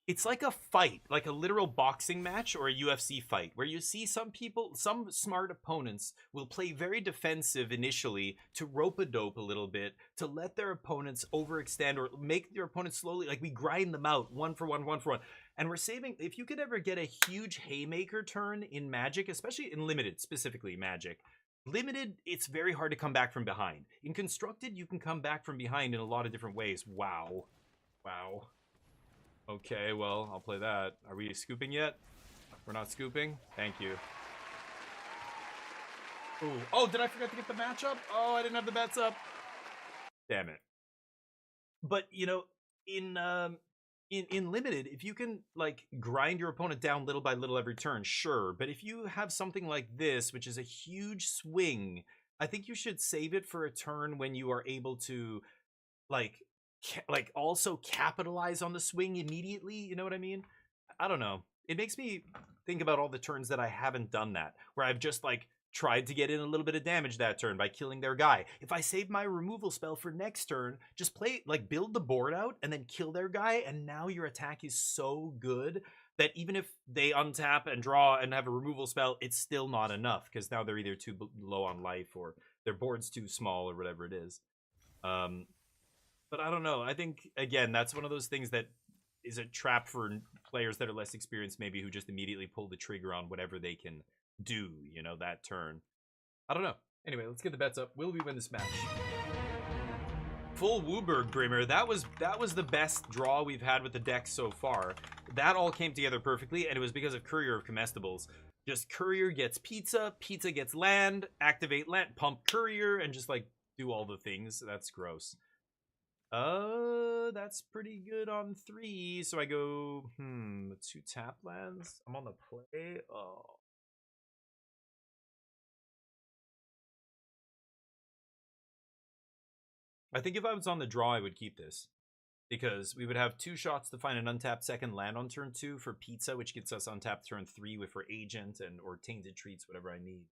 It's like a fight, like a literal boxing match or a UFC fight, where you see some people, some smart opponents will play very defensive initially to rope-a-dope a little bit, to let their opponents overextend or make their opponents slowly, like we grind them out 1 for 1, 1 for 1. And we're saving, if you could ever get a huge haymaker turn in Magic, especially in Limited, specifically Magic, Limited, it's very hard to come back from behind. In Constructed, you can come back from behind in a lot of different ways. Wow. Wow. Okay, well, I'll play that. Are we scooping yet? We're not scooping? Thank you. Ooh. Oh, did I forget to get the match up? Oh, I didn't have the bets up. Damn it. But, you know, in Limited, if you can, like, grind your opponent down little by little every turn, sure. But if you have something like this, which is a huge swing, I think you should save it for a turn when you are able to, like also capitalize on the swing immediately. You know what I mean? I don't know. It makes me think about all the turns that I haven't done that, where I've just like tried to get in a little bit of damage that turn by killing their guy. If I save my removal spell for next turn, just play, like, build the board out and then kill their guy, and now your attack is so good that even if they untap and draw and have a removal spell, it's still not enough, because now they're either too low on life or their board's too small or whatever it is. But I don't know. I think, again, that's one of those things that is a trap for players that are less experienced, maybe, who just immediately pull the trigger on whatever they can do, you know, that turn. I don't know. Anyway, let's get the bets up. Will we win this match? Full Wooburg Brimmer. That was the best draw we've had with the deck so far. That all came together perfectly, and it was because of Courier of Comestibles. Just Courier gets pizza, pizza gets land, activate land, pump Courier, and just like do all the things. That's gross. That's pretty good on 3. So I go, 2 tap lands. I'm on the play. Oh. I think if I was on the draw, I would keep this. Because we would have 2 shots to find an untapped second land on turn 2 for pizza, which gets us untapped turn 3 with for agent and or tainted treats, whatever I need.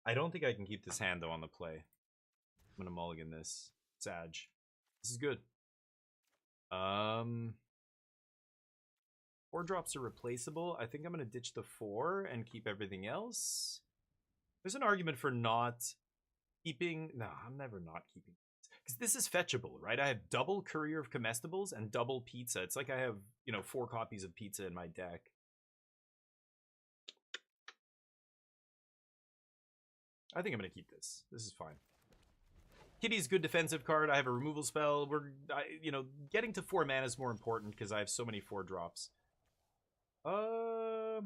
I don't think I can keep this hand though on the play. I'm gonna mulligan this. Sag. This is good. 4 drops are replaceable. I think I'm gonna ditch the 4 and keep everything else. There's an argument for not keeping. No, I'm never not keeping. Because this is fetchable, right? I have double Courier of Comestibles and double pizza. It's like I have, 4 copies of pizza in my deck. I think I'm going to keep this. This is fine. Kitty's good defensive card. I have a removal spell. Getting to 4 mana is more important because I have so many 4 drops. I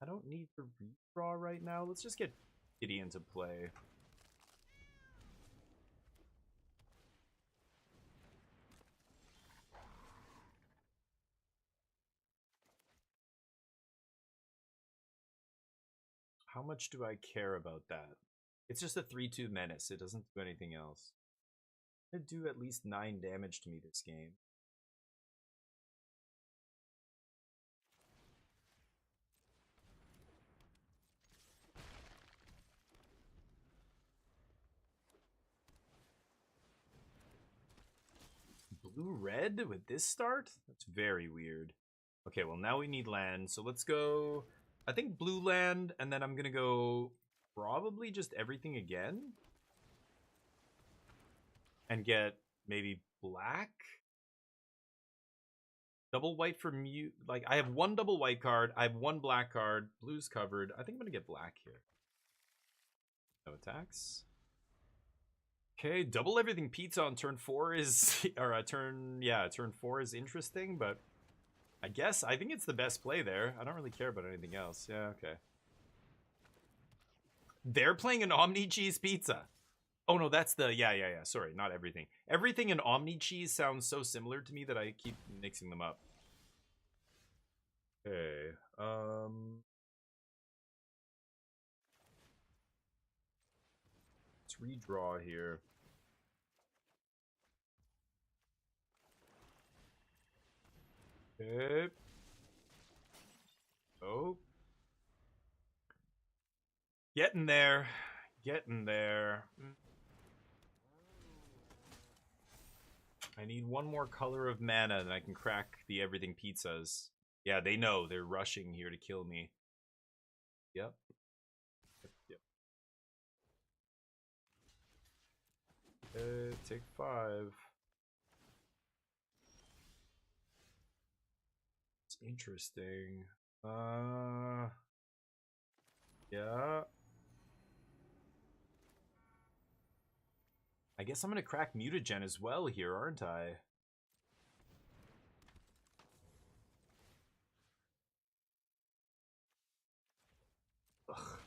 don't need to redraw right now. Let's just get Kitty into play. How much do I care about that? It's just a 3/2 menace. It doesn't do anything else. It'd do at least 9 damage to me this game. Blue-red with this start? That's very weird. Okay, well now we need land, so let's go... I think blue land, and then I'm gonna go probably just everything again. And get maybe black? Double white for mute. Like, I have 1 double white card, I have 1 black card, blue's covered. I think I'm gonna get black here. No attacks. Okay, double everything pizza on turn 4 is... or turn 4 is interesting, but... I think it's the best play there. I don't really care about anything else. Yeah, okay. They're playing an Omni Cheese Pizza. Oh no, that's the... Yeah. Sorry, not everything. Everything in Omni Cheese sounds so similar to me that I keep mixing them up. Okay. Let's redraw here. Okay. Oh. Getting there. Getting there. I need 1 more color of mana and I can crack the everything pizzas. Yeah, they know. They're rushing here to kill me. Yep. Take 5. Interesting. Yeah. I guess I'm gonna crack Mutagen as well here, aren't I? Ugh.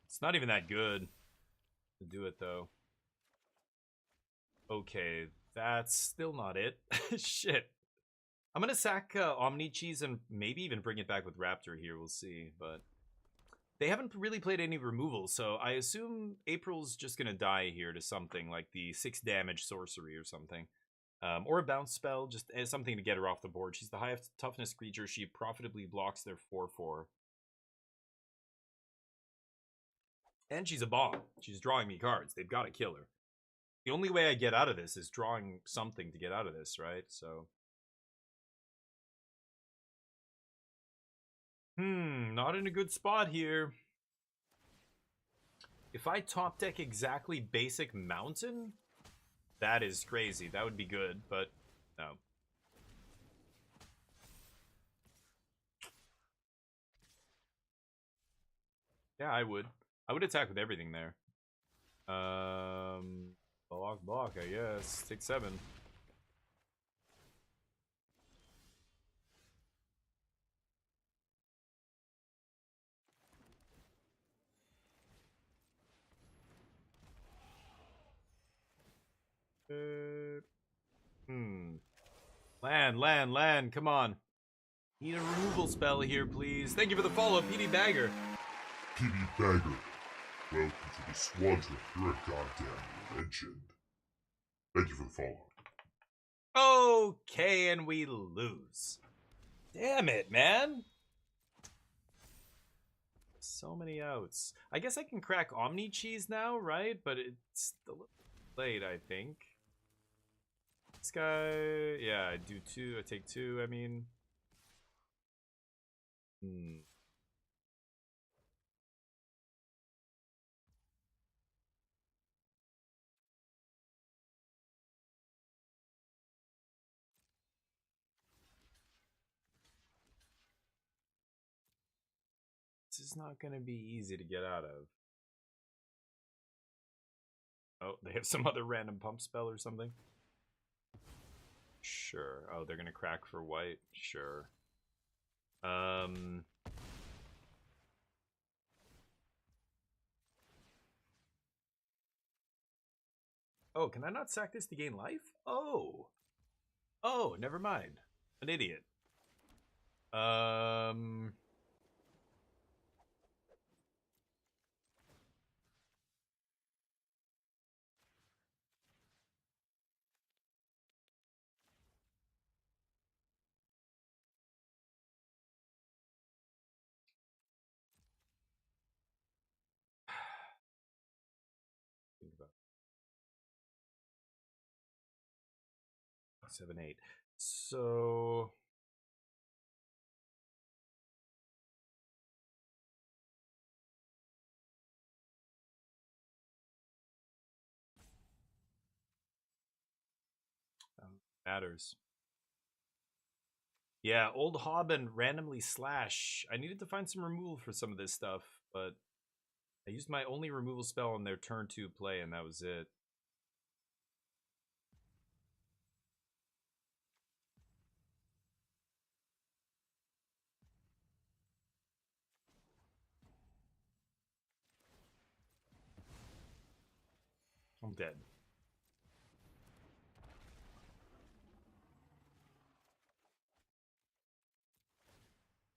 It's not even that good to do it, though. Okay, that's still not it. Shit. I'm gonna sack Omni Cheese and maybe even bring it back with Raptor here, we'll see, but... They haven't really played any removals, so I assume April's just gonna die here to something, like the 6 damage sorcery or something. Or a bounce spell, just as something to get her off the board. She's the highest toughness creature, she profitably blocks their 4/4. And she's a bomb. She's drawing me cards, they've gotta kill her. The only way I get out of this is drawing something to get out of this, right? So... not in a good spot here. If I top deck exactly basic mountain, that is crazy. That would be good, but no. Yeah, I would. I would attack with everything there. Block, I guess. Take 7. Land. Come on. Need a removal spell here, please. Thank you for the follow, PD Bagger. PD Bagger, welcome to the squadron. You're a goddamn legend. Thank you for the follow. Okay, and we lose. Damn it, man. So many outs. I guess I can crack Omni Cheese now, right? But it's a little late, I think. This guy... Yeah, I do 2. I take 2, I mean... This is not going to be easy to get out of. Oh, they have some other random pump spell or something? Sure. Oh, they're going to crack for white? Sure. Oh, can I not sack this to gain life? Oh. Oh, never mind. An idiot. Think about 7, 8. So... matters. Yeah, old Hob and randomly slash. I needed to find some removal for some of this stuff, but I used my only removal spell on their turn 2 play, and that was it. I'm dead.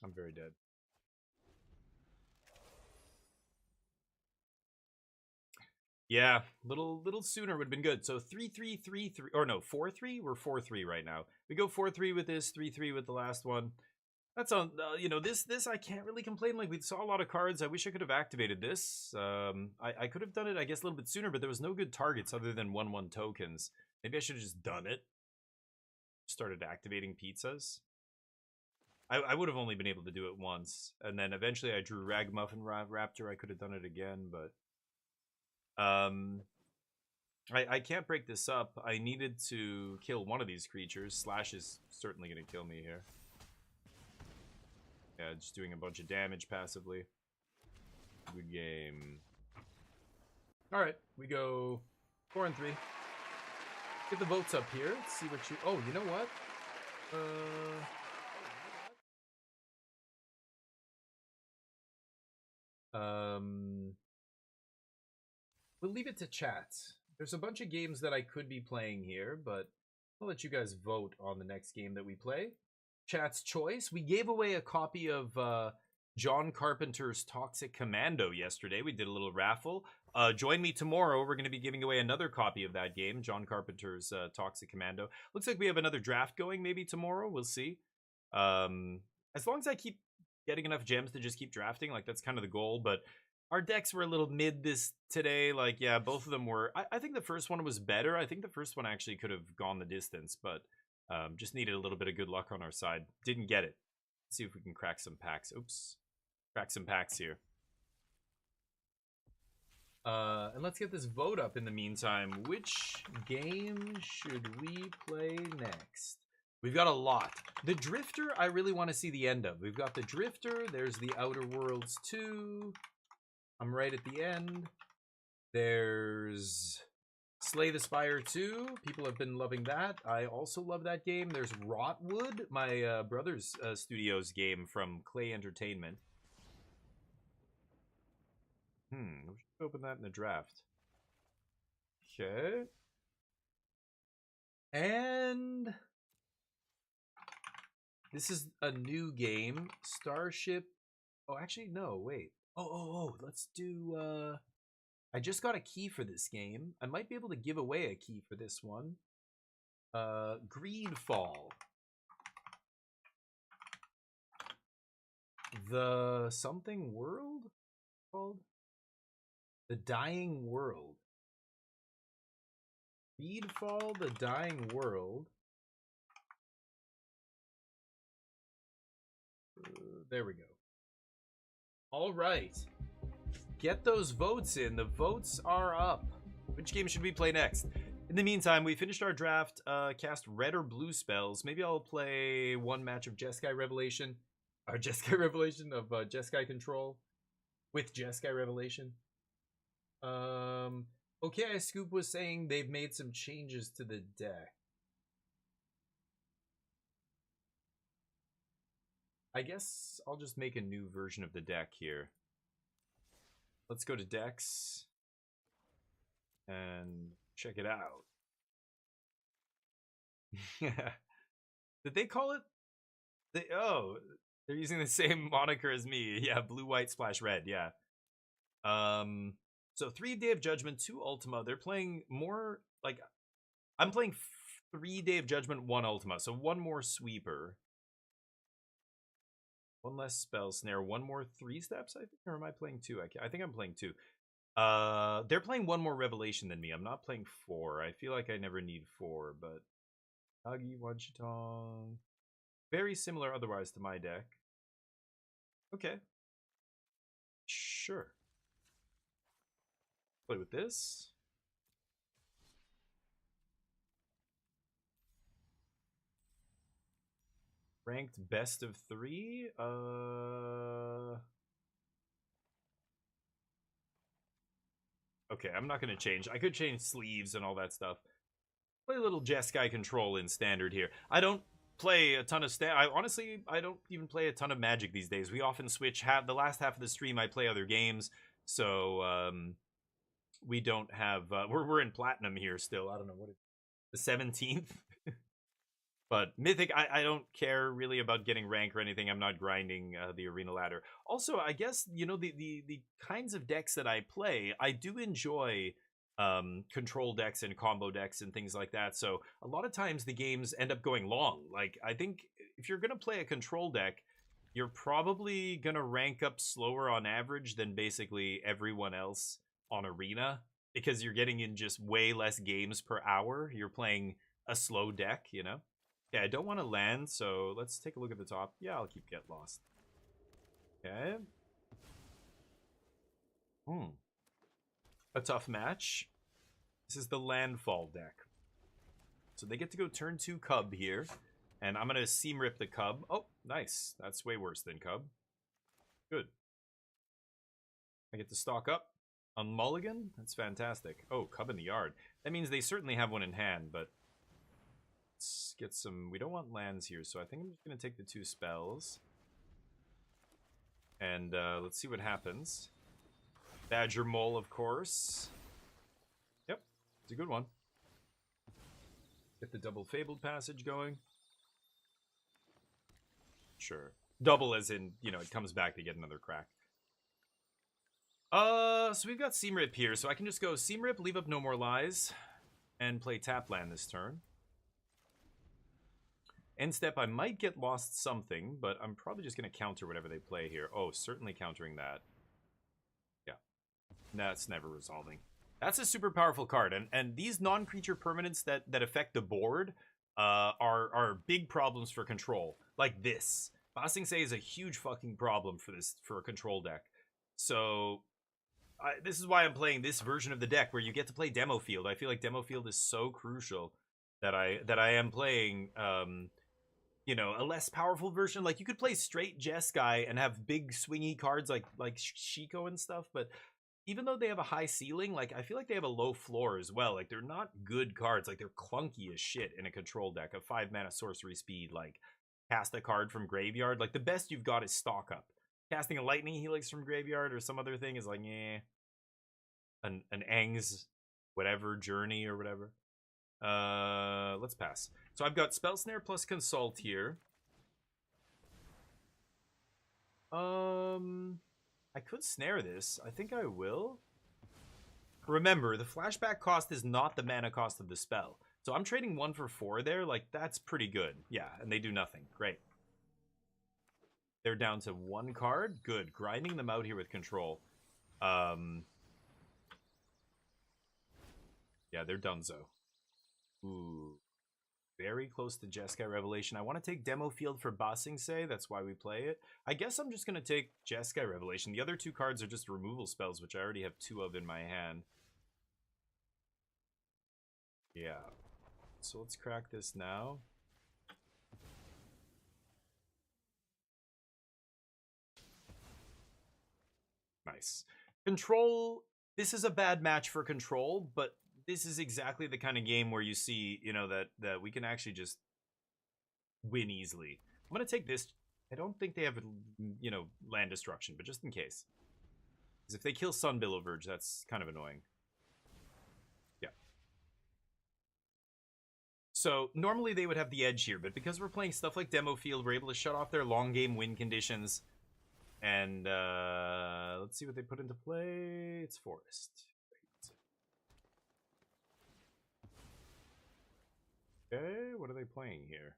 I'm very dead. Yeah, little sooner would have been good. So 3-3-3-3, or no, 4-3. We're 4-3 right now. We go 4-3 with this, 3-3 with the last one. That's on. You know, this I can't really complain. Like, we saw a lot of cards. I wish I could have activated this. I could have done it, I guess, a little bit sooner, but there was no good targets other than 1/1 tokens. Maybe I should have just done it. Started activating pizzas. I would have only been able to do it once, and then eventually I drew Ragamuffin Raptor. I could have done it again, but I can't break this up. I needed to kill one of these creatures. Slash is certainly going to kill me here. Yeah, just doing a bunch of damage passively. Good game. Alright, we go 4 and 3. Get the votes up here. Let's see what you... Oh, you know what? We'll leave it to chat. There's a bunch of games that I could be playing here, but I'll let you guys vote on the next game that we play. Chat's choice. We gave away a copy of John Carpenter's Toxic Commando yesterday. We did a little raffle. Join me tomorrow. We're going to be giving away another copy of that game, John Carpenter's Toxic Commando. Looks like we have another draft going maybe tomorrow. We'll see. As long as I keep getting enough gems to just keep drafting, like, that's kind of the goal. But our decks were a little mid today. Like, yeah, both of them were... I think the first one was better. I think the first one actually could have gone the distance, but just needed a little bit of good luck on our side. Didn't get it. Let's see if we can crack some packs. Oops. Crack some packs here. And let's get this vote up in the meantime. Which game should we play next? We've got a lot. The Drifter, I really want to see the end of. We've got the Drifter. There's the Outer Worlds 2. I'm right at the end. There's Slay the Spire 2. People have been loving that. I also love that game. There's Rotwood, my brother's studio's game from Clay Entertainment. We should open that in the draft. Okay. And this is a new game. Starship. Oh, actually, no, wait. Oh, let's do, I just got a key for this game. I might be able to give away a key for this one. Greedfall. The something world called? The Dying World. Greedfall, The Dying World. There we go. All right. Get those votes in. The votes are up. Which game should we play next? In the meantime, we finished our draft. Cast red or blue spells. Maybe I'll play one match of Jeskai Revelation. Or Jeskai Revelation of Jeskai Control. With Jeskai Revelation. Okay, Scoop was saying they've made some changes to the deck. I guess I'll just make a new version of the deck here. Let's go to decks and check it out. Did they call it? They're using the same moniker as me. Yeah, blue, white, splash, red. Yeah. So 3 Day of Judgment, 2 Ultima. They're playing more like I'm playing 3 Day of Judgment, 1 Ultima. So 1 more sweeper. 1 less spell snare, 1 more 3 steps, I think, or am I playing 2? I think I'm playing 2. They're playing 1 more revelation than me. I'm not playing 4. I feel like I never need 4, but Agi, Wanchitong. Very similar otherwise to my deck. Okay. Sure. Play with this. Ranked best of 3. Okay, I'm not going to change. I could change sleeves and all that stuff. Play a little Jeskai Control in standard here. I don't play a ton of honestly, I don't even play a ton of Magic these days. We often switch. The last half of the stream, I play other games. So, we don't have... we're in Platinum here still. I don't know what it is. The 17th? But Mythic, I don't care really about getting rank or anything. I'm not grinding the arena ladder. Also, I guess, you know, the kinds of decks that I play, I do enjoy control decks and combo decks and things like that. So a lot of times the games end up going long. Like, I think if you're going to play a control deck, you're probably going to rank up slower on average than basically everyone else on arena. Because you're getting in just way less games per hour. You're playing a slow deck, you know? Yeah, I don't want to land, so let's take a look at the top. Yeah, I'll keep Get Lost. Okay. A tough match. This is the Landfall deck. So they get to go turn 2 Cub here. And I'm going to Seam Rip the Cub. Oh, nice. That's way worse than Cub. Good. I get to stock up on Mulligan. That's fantastic. Oh, Cub in the yard. That means they certainly have one in hand, but... let's get some... we don't want lands here, so I think I'm just going to take the 2 spells. And let's see what happens. Badger Mole, of course. Yep, it's a good one. Get the double Fabled Passage going. Sure. Double as in, you know, it comes back to get another crack. So we've got Seam Rip here, so I can just go Seam Rip, leave up No More Lies, and play tap land this turn. End step, I might get Lost Something, but I'm probably just going to counter whatever they play here. Oh, certainly countering that. Yeah. That's never resolving. That's a super powerful card, and these non-creature permanents that affect the board are big problems for control. Like this. Ba Sing Se is a huge fucking problem for a control deck. So... this is why I'm playing this version of the deck, where you get to play Demo Field. I feel like Demo Field is so crucial that I am playing... you know, a less powerful version. Like, you could play straight Jeskai and have big swingy cards like Shiko and stuff, but even though they have a high ceiling, like I feel like they have a low floor as well. Like they're not good cards. Like they're clunky as shit in a control deck. A 5-mana sorcery speed, like cast a card from graveyard. Like the best you've got is stock up. Casting a lightning helix from graveyard or some other thing is like, eh. An Aang's whatever journey or whatever. Let's pass. So I've got Spell Snare plus Consult here. I could snare this. I think I will. Remember, the flashback cost is not the mana cost of the spell. So I'm trading 1 for 4 there. Like, that's pretty good. Yeah, and they do nothing. Great. They're down to 1 card. Good. Grinding them out here with control. Yeah, they're donezo. Ooh. Very close to Jeskai Revelation. I want to take Demo Field for Ba Sing Se. That's why we play it. I guess I'm just going to take Jeskai Revelation. The other 2 cards are just removal spells, which I already have 2 of in my hand. Yeah. So let's crack this now. Nice. Control. This is a bad match for Control, but this is exactly the kind of game where you see, you know, that we can actually just win easily. I'm going to take this. I don't think they have, you know, land destruction, but just in case. Because if they kill Sunbillow Verge, that's kind of annoying. Yeah. So normally they would have the edge here, but because we're playing stuff like Demo Field, we're able to shut off their long game win conditions. And let's see what they put into play. It's Forest. Okay, what are they playing here?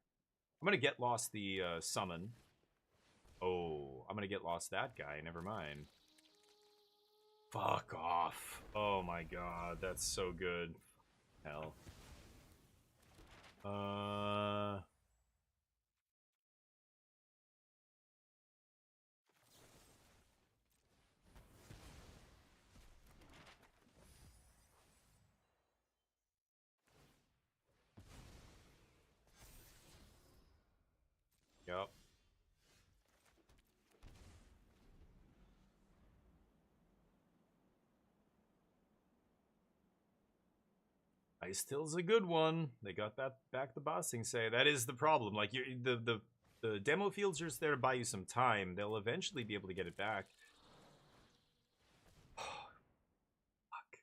I'm going to get lost the summon. Oh, I'm going to get lost that guy. Never mind. Fuck off. Oh my god, that's so good. Hell. Yep. Ice Till's a good one. They got that back the Ba Sing Se. That is the problem. Like the demo fields are just there to buy you some time. They'll eventually be able to get it back. Fuck.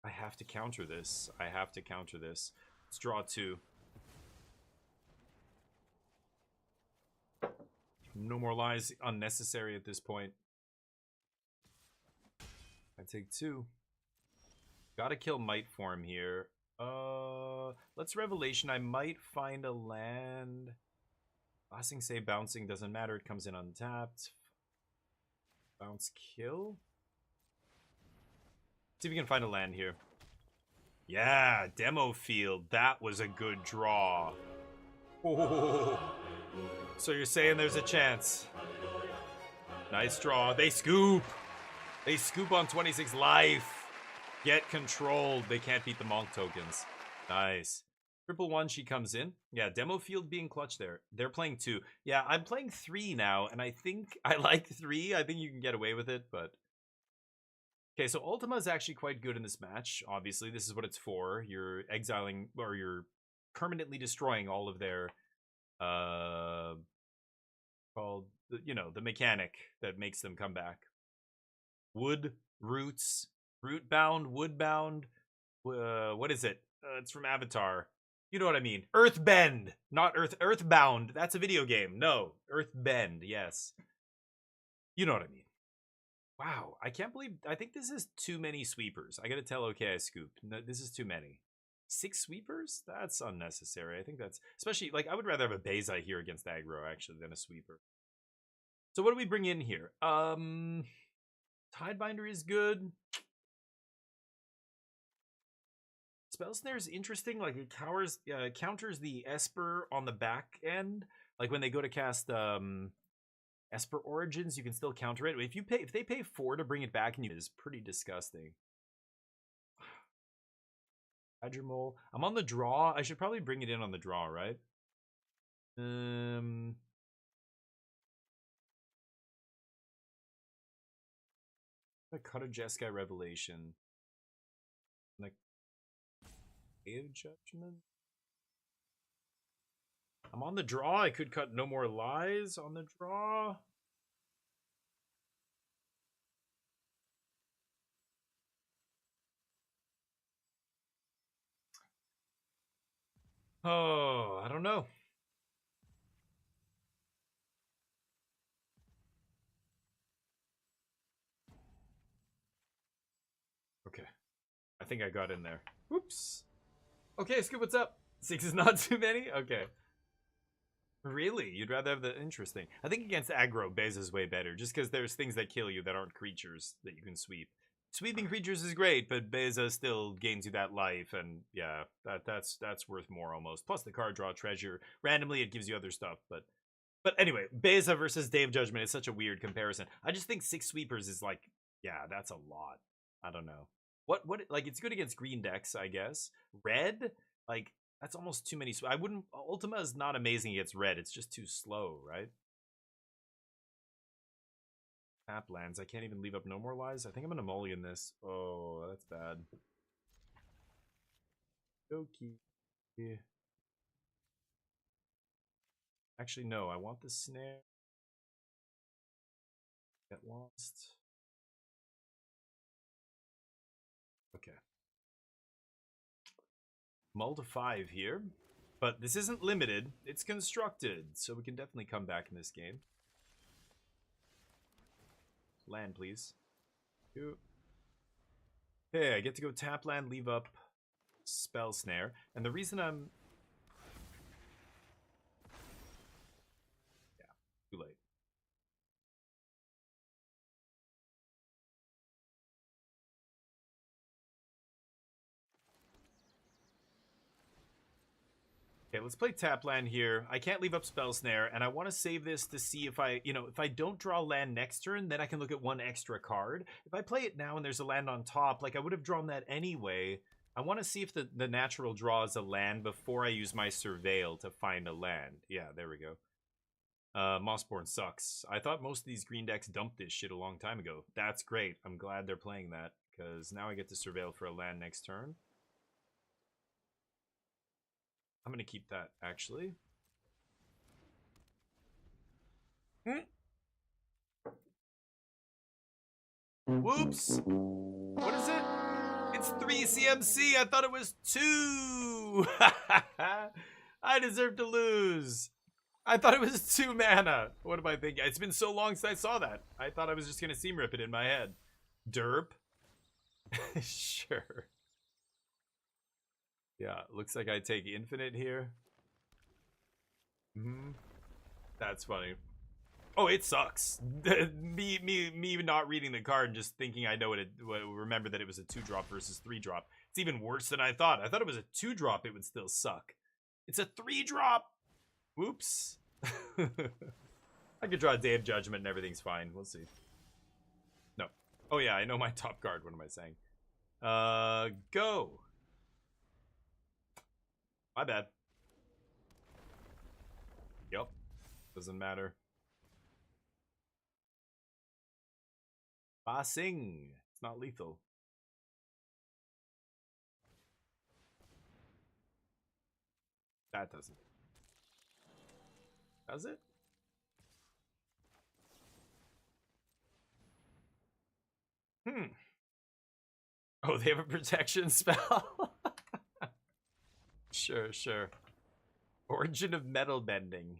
I have to counter this. I have to counter this. Let's draw 2. No more lies unnecessary at this point. I take 2. Gotta kill Might Form here. Let's Revelation. I might find a land. Ba Sing Se bouncing doesn't matter. It comes in untapped. Bounce kill. See if we can find a land here. Yeah, Demo Field. That was a good draw. Oh. So you're saying there's a chance. Nice draw. They scoop. They scoop on 26 life. Get controlled. They can't beat the Monk tokens. Nice. 1/1, she comes in. Yeah, Demo Field being clutch there. They're playing 2. Yeah, I'm playing 3 now, and I think I like 3. I think you can get away with it, but... Okay, so Ultima is actually quite good in this match. Obviously, this is what it's for. You're exiling, or you're permanently destroying all of their... called, you know, the mechanic that makes them come back. Wood, roots... Rootbound, Woodbound, what is it? It's from Avatar. You know what I mean. Earthbend, not Earthbound. That's a video game. No, Earthbend, yes. You know what I mean. Wow, I can't believe, I think this is too many sweepers. I gotta tell okay I scooped. No, this is too many. 6 sweepers? That's unnecessary. I think that's, especially, like, I would rather have a Beizai here against aggro, actually, than a sweeper. So what do we bring in here? Tidebinder is good. Spell Snare is interesting. Like it counters the Esper on the back end. Like when they go to cast Esper Origins, you can still counter it. If they pay 4 to bring it back, and it is pretty disgusting. Hydromole. I'm on the draw. I should probably bring it in on the draw, right? A Cutter Jeskai Revelation. Like Cave Judgment. I'm on the draw. I could cut No More Lies on the draw. Oh, I don't know. Okay. I think I got in there. Whoops. Okay, Scoop, what's up? 6 is not too many? Okay. Really? You'd rather have the interesting. I think against aggro, Bez is way better, just because there's things that kill you that aren't creatures that you can sweep. Sweeping creatures is great, but Beza still gains you that life, and yeah, that's worth more almost. Plus the card draw treasure. Randomly it gives you other stuff, but anyway, Beza versus Dave Judgment is such a weird comparison. I just think 6 sweepers is like, yeah, that's a lot. I don't know. What like it's good against green decks, I guess. Red, like that's almost too many. I wouldn't. Ultima is not amazing against red. It's just too slow, right? Tap lands. I can't even leave up No More Lies. I think I'm gonna mulligan this. Oh, that's bad. Okay. Yeah. Actually, no. I want the snare. Get lost. Okay. Mull to 5 here. But this isn't limited. It's constructed. So we can definitely come back in this game. Land, please. Hey, I get to go tap land, leave up Spell Snare. And the reason I'm... Yeah, too late. Okay, let's play tap land here. I can't leave up Spell Snare, and I want to save this to see if I, if I don't draw land next turn, then I can look at one extra card. If I play it now and there's a land on top, like I would have drawn that anyway. I want to see if the natural draw is a land before I use my Surveil to find a land. Yeah, there we go. Mossborn sucks. I thought most of these green decks dumped this shit a long time ago. That's great. I'm glad they're playing that, because now I get to Surveil for a land next turn. I'm going to keep that, actually. Whoops! What is it? It's 3 CMC! I thought it was 2! I deserve to lose! I thought it was 2 mana! What am I thinking? It's been so long since I saw that. I thought I was just going to seam rip it in my head. Derp? Sure. Yeah, looks like I take infinite here. That's funny. Oh, it sucks. me not reading the card and just thinking I know what it. Remember that it was a 2-drop versus 3-drop. It's even worse than I thought. I thought it was a 2-drop. It would still suck. It's a 3-drop. Whoops. I could draw Day of Judgment and everything's fine. We'll see. No. Oh yeah, I know my top card. What am I saying? Go. My bad. Yep. Doesn't matter. Bossing. It's not lethal. That doesn't. Does it? Oh, they have a protection spell? Sure. Origin of Metal Bending.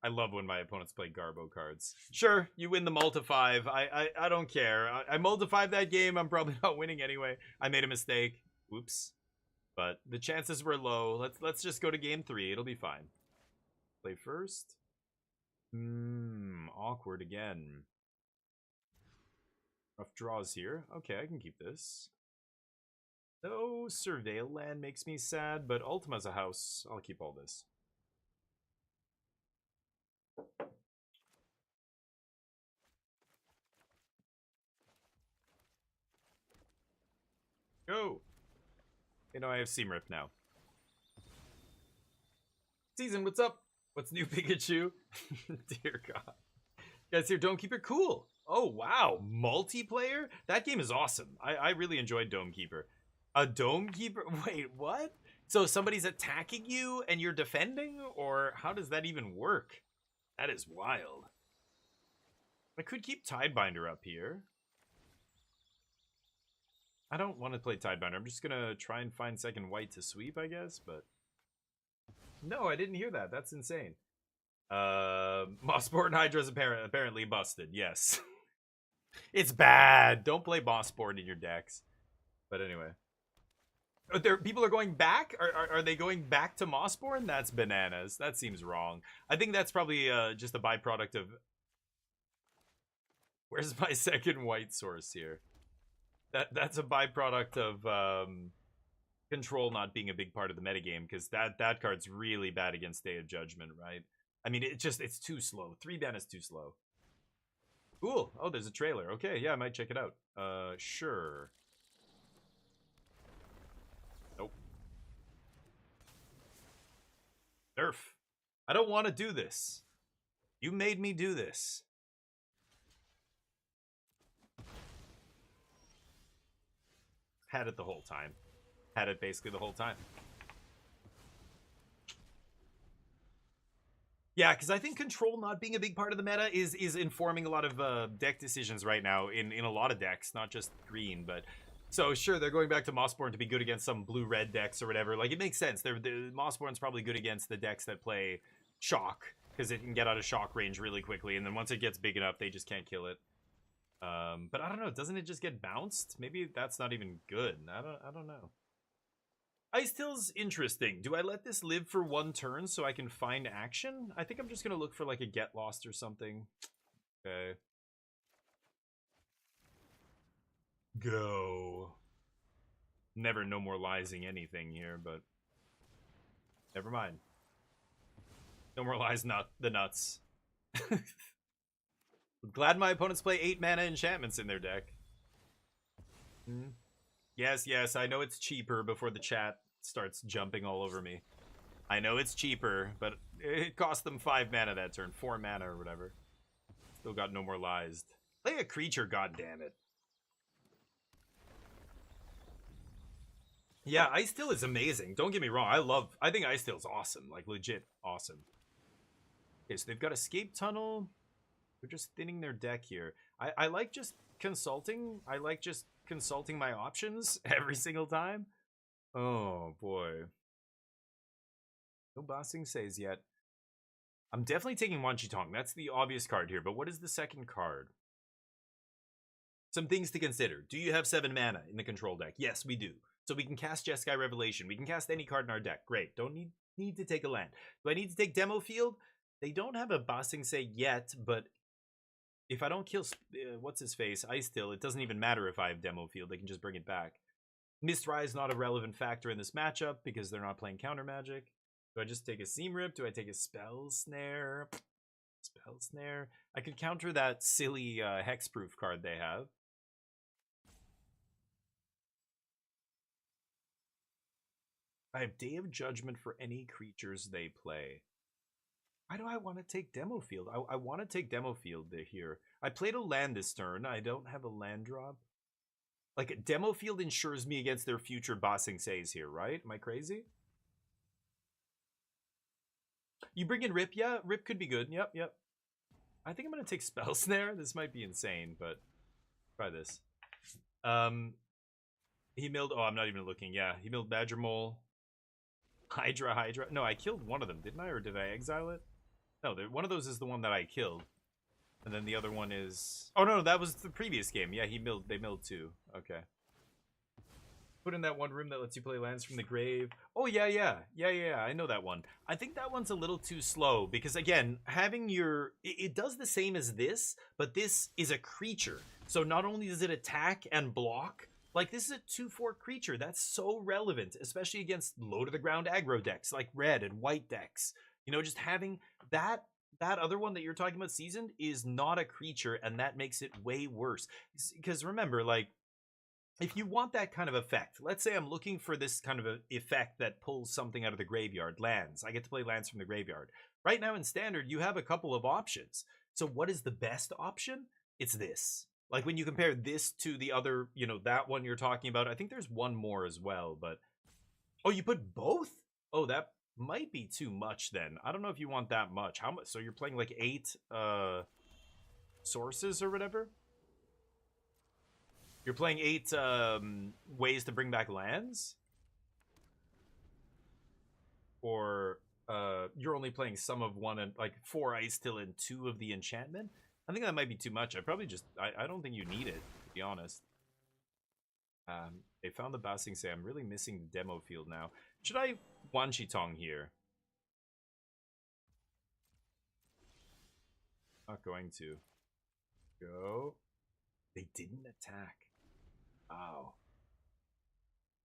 I love when my opponents play Garbo cards. Sure, you win the multi 5. I don't care. I multi 5 that game. I'm probably not winning anyway. I made a mistake. Whoops. But the chances were low. Let's just go to game 3. It'll be fine. Play first. Awkward again. Rough draws here. Okay, I can keep this. No Surveil land makes me sad, but Ultima's a house. I'll keep all this. Go! I have Seam Rip now. Season, what's up? What's new, Pikachu? Dear God. Guys here, don't keep it cool. Oh, wow. Multiplayer? That game is awesome. I really enjoyed Dome Keeper. A Dome Keeper? Wait, what? So somebody's attacking you and you're defending? Or how does that even work? That is wild. I could keep Tidebinder up here. I don't want to play Tidebinder. I'm just going to try and find second white to sweep, I guess. But no, I didn't hear that. That's insane. Mossboard and Hydra's apparently busted. Yes. It's bad. Don't play Mossboard in your decks. But anyway. People are going back? Are they going back to Mossborn? That's bananas. That seems wrong. I think that's probably just a byproduct of... Where's my second white source here? That's a byproduct of control not being a big part of the metagame, because that card's really bad against Day of Judgment, right? I mean, it's too slow. 3 mana is too slow. Cool. Oh, there's a trailer. Okay, yeah, I might check it out. Sure. Nope. Nerf. I don't want to do this. You made me do this. Had it the whole time. Had it basically the whole time. Yeah, because I think control not being a big part of the meta is informing a lot of deck decisions right now in a lot of decks, not just green. But so sure, they're going back to Mossborn to be good against some blue-red decks or whatever. Like, it makes sense. Mossborn's probably good against the decks that play Shock, because it can get out of Shock range really quickly, and then once it gets big enough, they just can't kill it. But I don't know. Doesn't it just get bounced? Maybe that's not even good. I don't know. Ice Till's interesting. Do I let this live for 1 turn so I can find action? I think I'm just gonna look for like a get lost or something. Okay. Go. Never no more liesing anything here, but never mind. No more lies, not the nuts. Glad my opponents play 8 mana enchantments in their deck. Yes, I know it's cheaper before the chat starts jumping all over me. I know it's cheaper, but it cost them 5 mana that turn. 4 mana or whatever. Still got no more lies. Play a creature, goddammit. Yeah, Ice Till is amazing. Don't get me wrong. I think Ice Till's awesome. Like, legit awesome. Okay, so they've got Escape Tunnel. They're just thinning their deck here. I like just consulting. I like just consulting my options every single time. Oh, boy. No Bossing Says yet. I'm definitely taking Wanchitong. That's the obvious card here. But what is the second card? Some things to consider. Do you have 7 mana in the control deck? Yes, we do. So we can cast Jeskai Revelation. We can cast any card in our deck. Great. Don't need to take a land. Do I need to take Demo Field? They don't have a Bossing Say yet, but if I don't kill, what's his face, Ice Till, it doesn't even matter if I have Demo Field. They can just bring it back. Mistrai is not a relevant factor in this matchup because they're not playing counter magic. Do I just take a Seam Rip? Do I take a Spell Snare? Spell Snare. I could counter that silly Hexproof card they have. I have Day of Judgment for any creatures they play. Why do I want to take Demo Field? I want to take Demo Field here. I played a land this turn. I don't have a land drop. Like, Demo Field ensures me against their future Bossing Says here, right? Am I crazy? You bring in Rip? Yeah, Rip could be good. Yep. I think I'm going to take Spell Snare. This might be insane, but try this. He milled... Oh, I'm not even looking. Yeah, he milled Badger Mole. Hydra. No, I killed one of them, didn't I? Or did I exile it? No, one of those is the one that I killed. And then the other one is... Oh, no, that was the previous game. Yeah, they milled 2. Okay. Put in that one room that lets you play lands from the grave. Oh, yeah. I know that one. I think that one's a little too slow. Because, again, having your... It does the same as this, but this is a creature. So not only does it attack and block... Like, this is a 2/4 creature. That's so relevant, especially against low-to-the-ground aggro decks, like red and white decks. You know, just having that other one that you're talking about, Seasoned, is not a creature, and that makes it way worse. Because remember, like, if you want that kind of effect, let's say I'm looking for this kind of a effect that pulls something out of the graveyard, lands. I get to play lands from the graveyard. Right now in Standard, you have a couple of options. So what is the best option? it's this. Like when you compare this to the other, you know, that one you're talking about, I think there's one more as well, but oh, you put both? Oh, that might be too much then. I don't know if you want that much. How much? So you're playing like 8 sources or whatever? You're playing 8 ways to bring back lands? Or you're only playing some of one and like 4 ice till and 2 of the enchantment? I think that might be too much. I don't think you need it, to be honest. They found the Basing Say. I'm really missing the demo field now. Should I Wanshi Tong here? Not going to. Go. They didn't attack. Wow.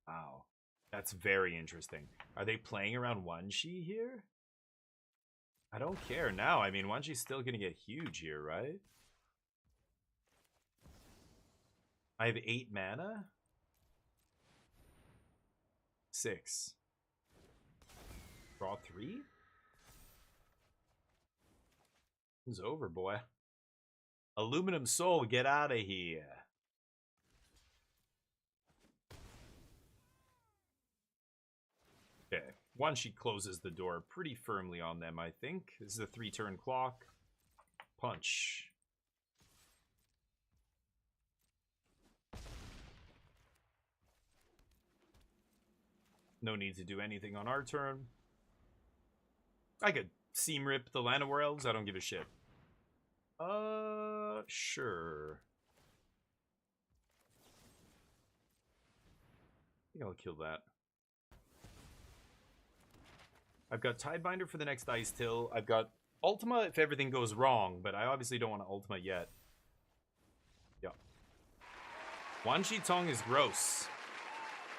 Wow. That's very interesting. Are they playing around Wanshi here? I don't care now. I mean, Wanshi's still going to get huge here, right? I have 8 mana? 6. Draw 3? It's over, boy. Aluminum Soul, get out of here. Okay. Wanshi closes the door pretty firmly on them, I think. This is a 3-turn clock. Punch. No need to do anything on our turn. I could seam rip the Land of Elves. I don't give a shit. Sure. I think I'll kill that. I've got Tidebinder for the next Ice Till. I've got Ultima if everything goes wrong, but I obviously don't want to Ultima yet. Yeah. Wanshi Tong is gross.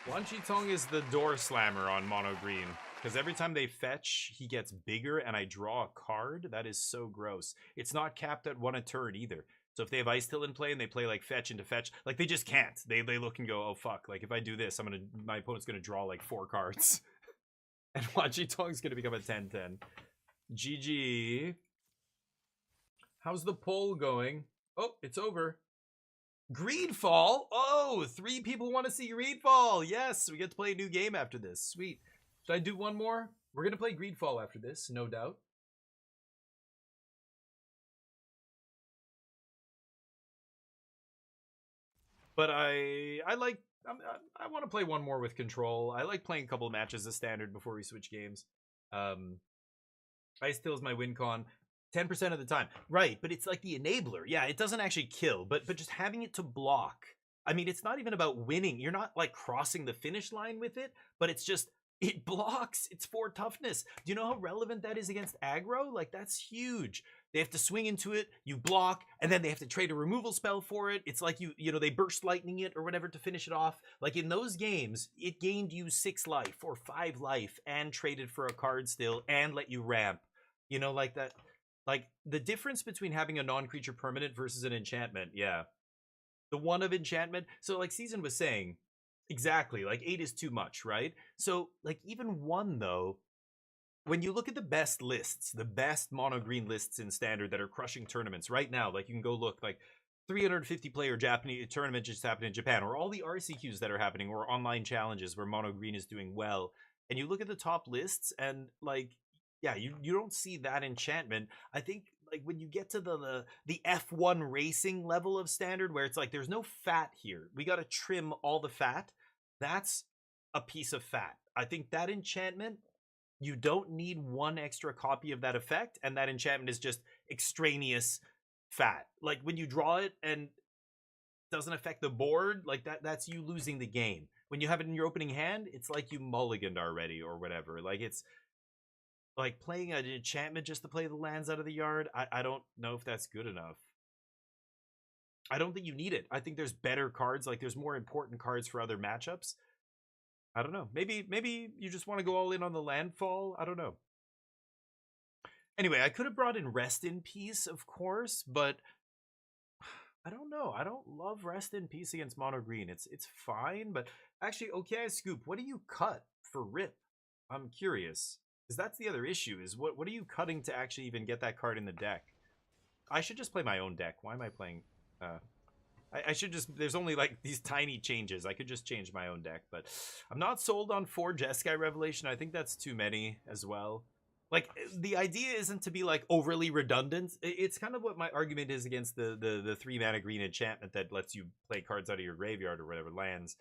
Wanshi Tong is the door slammer on mono green. Because every time they fetch, he gets bigger and I draw a card. That is so gross. It's not capped at 1 a turn either. So if they have Ice Till in play and they play like fetch into fetch, like they just can't. They look and go, oh fuck. Like if I do this, my opponent's gonna draw like 4 cards. And Wanshi Tong's gonna become a 10-10. GG. How's the poll going? Oh, it's over. Greedfall? Oh, 3 people want to see Greedfall. Yes, we get to play a new game after this. Sweet. Should I do one more? We're gonna play Greedfall after this, no doubt. But I want to play one more with control. I like playing a couple of matches as standard before we switch games. Ice Till is my win con 10% of the time. Right, but it's like the enabler. Yeah, it doesn't actually kill, but just having it to block. I mean, it's not even about winning. You're not like crossing the finish line with it, but it's just, it blocks. It's 4 toughness. Do you know how relevant that is against aggro? Like, that's huge. They have to swing into it, you block, and then they have to trade a removal spell for it. It's like you know, they burst lightning it or whatever to finish it off. Like in those games, it gained you 6 life or 5 life and traded for a card still and let you ramp. You know, like that. Like the difference between having a non-creature permanent versus an enchantment, yeah. The 1 of enchantment. So like Season was saying, exactly, like 8 is too much, right? So like even 1 though, when you look at the best lists, the best mono green lists in standard that are crushing tournaments right now, like you can go look, like 350 player Japanese tournament just happened in Japan, or all the RCQs that are happening, or online challenges where mono green is doing well, and you look at the top lists and like, yeah, you don't see that enchantment. I think like when you get to the F1 racing level of standard where it's like there's no fat here, we got to trim all the fat, that's a piece of fat. I think that enchantment, you don't need 1 extra copy of that effect, and that enchantment is just extraneous fat. Like when you draw it and doesn't affect the board, like that's you losing the game. When you have it in your opening hand, it's like you mulliganed already or whatever. Like it's like playing an enchantment just to play the lands out of the yard. I don't know if that's good enough. I don't think you need it. I think there's better cards. Like there's more important cards for other matchups. I don't know. Maybe you just want to go all in on the landfall. I don't know. Anyway, I could have brought in Rest in Peace, of course, but I don't know. I don't love Rest in Peace against mono green. It's fine, but actually, okay, Scoop, what do you cut for Rip? I'm curious. Because that's the other issue, is what are you cutting to actually even get that card in the deck? I should just play my own deck. Why am I playing? I should just, there's only like these tiny changes. I could just change my own deck, but I'm not sold on 4 Jeskai Revelation. I think that's too many as well. Like, the idea isn't to be like overly redundant. It's kind of what my argument is against the 3-mana green enchantment that lets you play cards out of your graveyard or whatever lands.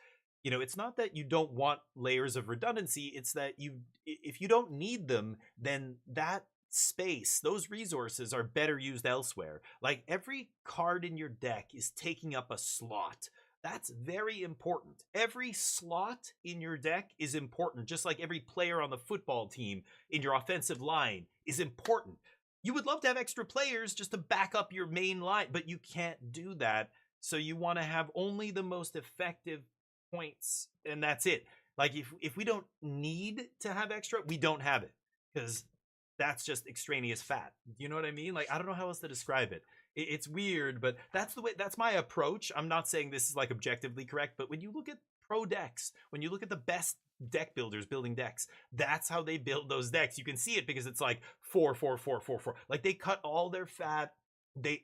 You know, it's not that you don't want layers of redundancy. It's that if you don't need them, then that space, those resources are better used elsewhere. Like, every card in your deck is taking up a slot. That's very important. Every slot in your deck is important, just like every player on the football team in your offensive line is important. You would love to have extra players just to back up your main line, but you can't do that. So you want to have only the most effective points, and that's it. Like, if we don't need to have extra, we don't have it, because that's just extraneous fat. You know what I mean? Like, I don't know how else to describe it. It's weird, but that's the way, that's my approach. I'm not saying this is like objectively correct, but when you look at pro decks, when you look at the best deck builders building decks, that's how they build those decks. You can see it because it's like 4 4 4 4 4. Like, they cut all their fat.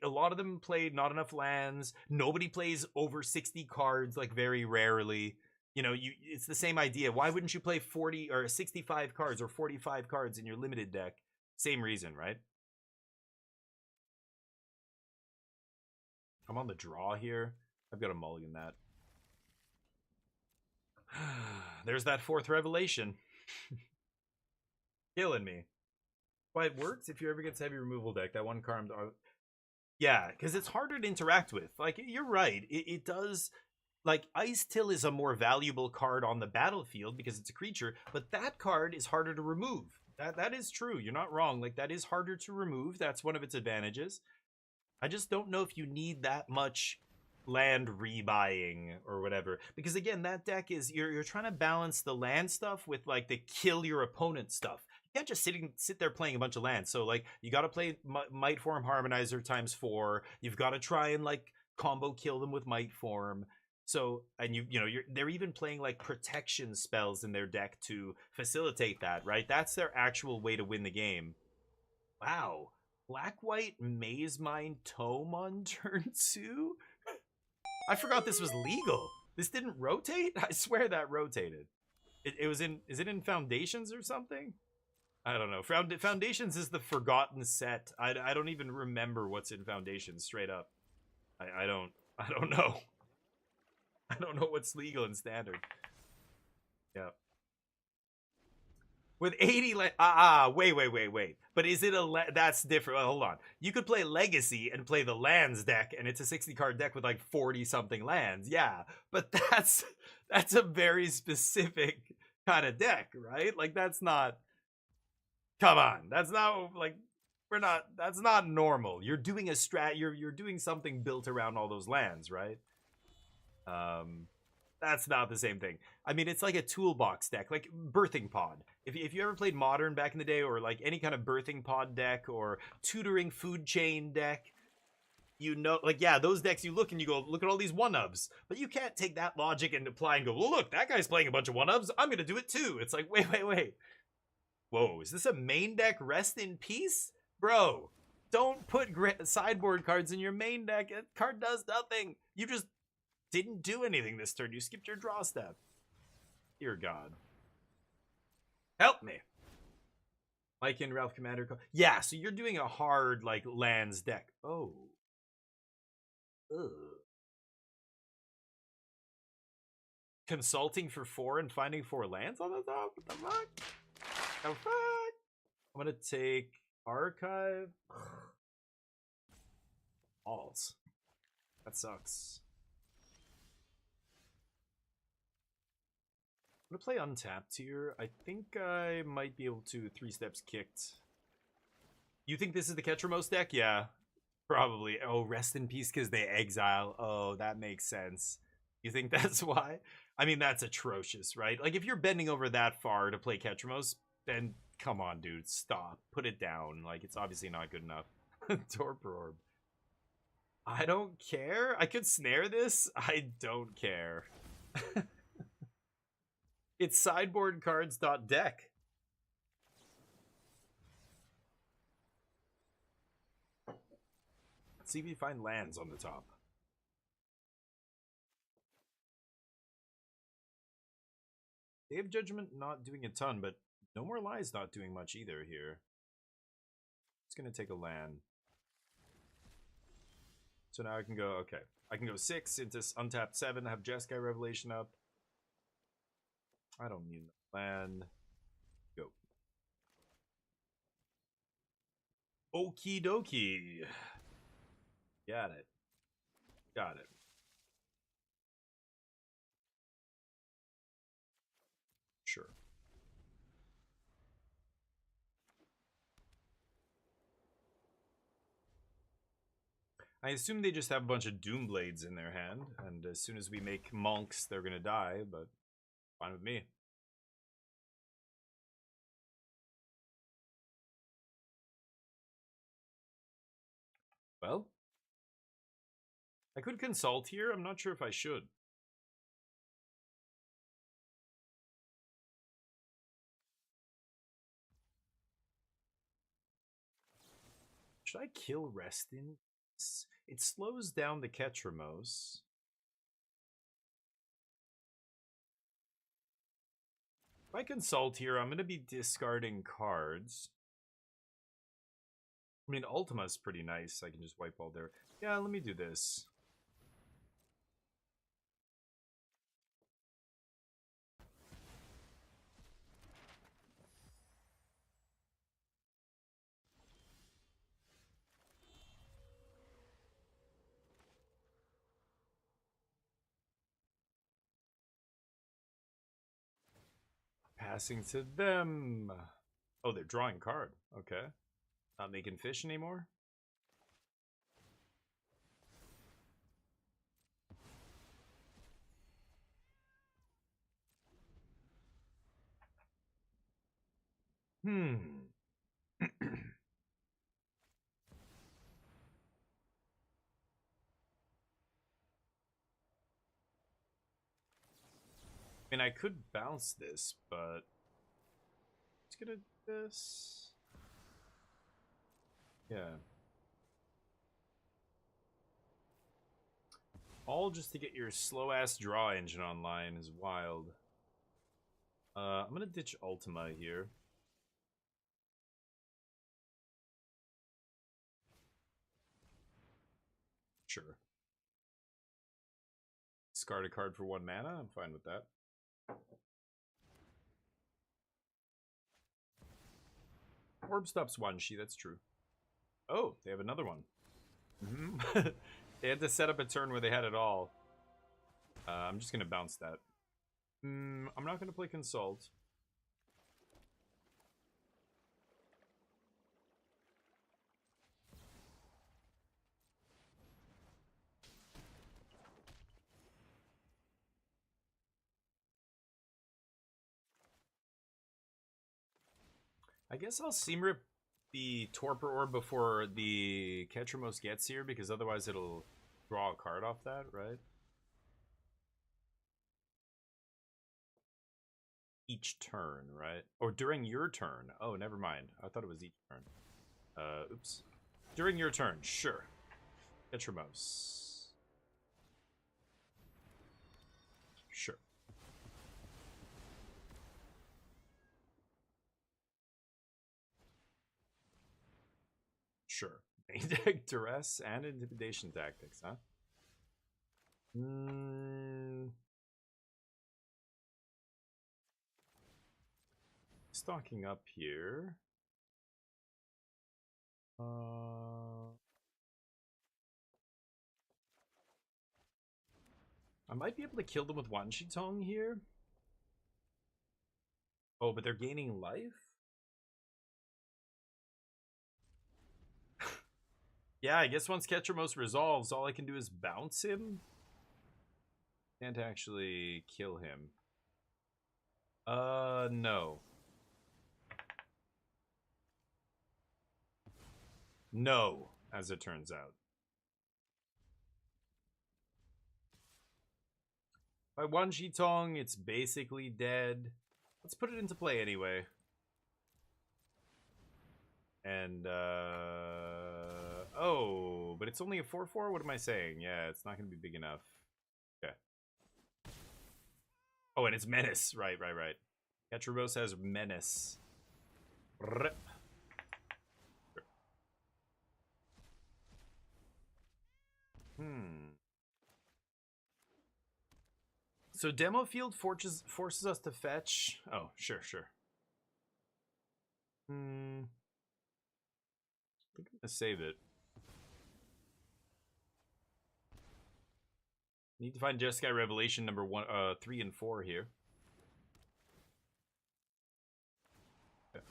A lot of them play not enough lands. Nobody plays over 60 cards, like, very rarely. You know, it's the same idea. Why wouldn't you play 40 or 65 cards or 45 cards in your limited deck? Same reason, right? I'm on the draw here. I've got a mulligan that. There's that 4th revelation. Killing me. Why it works if you ever get to heavy removal deck, that one card. Yeah, because it's harder to interact with. Like, you're right. It does. Like, Ice Till is a more valuable card on the battlefield because it's a creature, but that card is harder to remove. That is true. You're not wrong. Like, that is harder to remove. That's one of its advantages. I just don't know if you need that much land rebuying or whatever. Because again, that deck is, you're trying to balance the land stuff with like the kill your opponent stuff. You can't just sit there playing a bunch of lands. So like, you got to play Might Form Harmonizer ×4. You've got to try and like combo kill them with Might Form. So, and they're even playing like protection spells in their deck to facilitate that, right? That's their actual way to win the game. Wow. Black-White Maze Mine Tome on turn 2? I forgot this was legal. This didn't rotate? I swear that rotated. It was in, is it in Foundations or something? I don't know. Foundations is the forgotten set. I don't even remember what's in Foundations, straight up. I don't know. I don't know what's legal in Standard. Yeah. With 80 wait. But is it that's different. Hold on. You could play Legacy and play the lands deck, and it's a 60 card deck with like 40 something lands. Yeah, but that's a very specific kind of deck, right? Like, that's not, come on. That's not like, that's not normal. You're doing a you're doing something built around all those lands, right? That's not the same thing. I mean, it's like a toolbox deck, like Birthing Pod. If you ever played Modern back in the day, or like any kind of Birthing Pod deck or Tutoring Food Chain deck, you know, like, yeah, those decks, you look and you go, look at all these 1-ubs. But you can't take that logic and apply and go, well, look, that guy's playing a bunch of 1-ubs. I'm going to do it too. It's like, wait. Whoa, is this a main deck rest in peace? Bro, don't put sideboard cards in your main deck. That card does nothing. You just didn't do anything this turn. You skipped your draw step. Dear God. Help me. Mike and Ralph Commander. Yeah, so you're doing a hard, like, lands deck. Oh. Ugh. Consulting for 4 and finding 4 lands on the top? What the fuck? The fuck? I'm gonna take Archive. Alls. That sucks. I'm gonna play Untapped here. I think I might be able to 3 steps kicked. You think this is the Ketramos deck? Yeah, probably. Oh, rest in peace because they exile. Oh, that makes sense. You think that's why? I mean, that's atrocious, right? Like, if you're bending over that far to play Ketramos, then come on, dude, stop. Put it down. Like, it's obviously not good enough. Torpor Orb. I don't care. I could snare this. I don't care. It's sideboardcards.deck. Let's see if you find lands on the top. They have Judgment not doing a ton, but No More Lies not doing much either here. It's going to take a land. So now I can go, okay. I can go 6 into untapped 7, have Jeskai Revelation up. I don't need the land. Go. Okie dokie. Got it. Got it. Sure. I assume they just have a bunch of Doomblades in their hand, and as soon as we make monks, they're gonna die, but fine with me. Well, I could consult here. I'm not sure if I should. Should I kill Restin? It slows down the Ketramos. If I consult here, I'm going to be discarding cards. I mean, Ultima's pretty nice. I can just wipe all their... Yeah, let me do this. Passing to them. Oh, they're drawing card. Okay. Not making fish anymore? I mean, I could bounce this, but... Let's get this. Yeah. All just to get your slow-ass draw engine online is wild. I'm gonna ditch Ultima here. Sure. Discard a card for 1 mana, I'm fine with that. Orb stops Wanshi, that's true. Oh, they have another one. They had to set up a turn where they had it all. I'm just gonna bounce that. I'm not gonna play Consult. I guess I'll seam rip the Torpor Orb before the Ketramos gets here, because otherwise it'll draw a card off that, right? Each turn, right? Or during your turn. Oh, never mind. I thought it was each turn. Oops. During your turn, sure. Ketramos. Sure. Sure. Main deck duress and intimidation tactics, huh? Stocking up here. I might be able to kill them with Wanshi Tong here. Oh, but they're gaining life? Yeah, I guess once Ketramos resolves, all I can do is bounce him. Can't actually kill him. No. No, as it turns out. By Wanshi Tong, it's basically dead. Let's put it into play anyway. And, oh, but it's only a 4/4? What am I saying? Yeah, it's not going to be big enough. Okay. Oh, and it's Menace. Right. Ketravos has Menace. Rip. So demo field forces us to fetch. Oh, sure. I think I'm gonna save it. Need to find Jeskai Revelation number 3 and 4 here. Okay.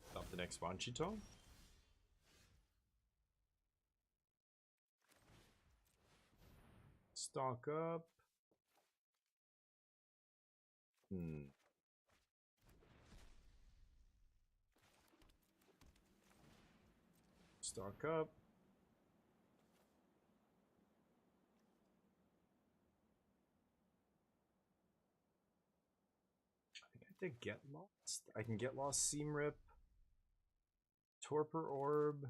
Stop the next Wanchito. Stock up. Stock up. I think I did Get Lost. I can Get Lost Seam Rip. Torpor Orb.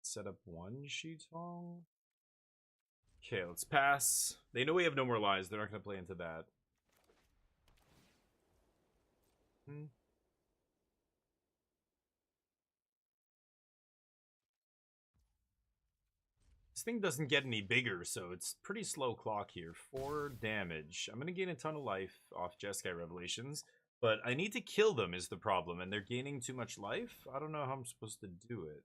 Set up one Shitong. Okay, let's pass. They know we have no more lives. They're not going to play into that. This thing doesn't get any bigger, so it's pretty slow clock here. 4 damage. I'm going to gain a ton of life off Jeskai Revelations, but I need to kill them is the problem, and they're gaining too much life? I don't know how I'm supposed to do it.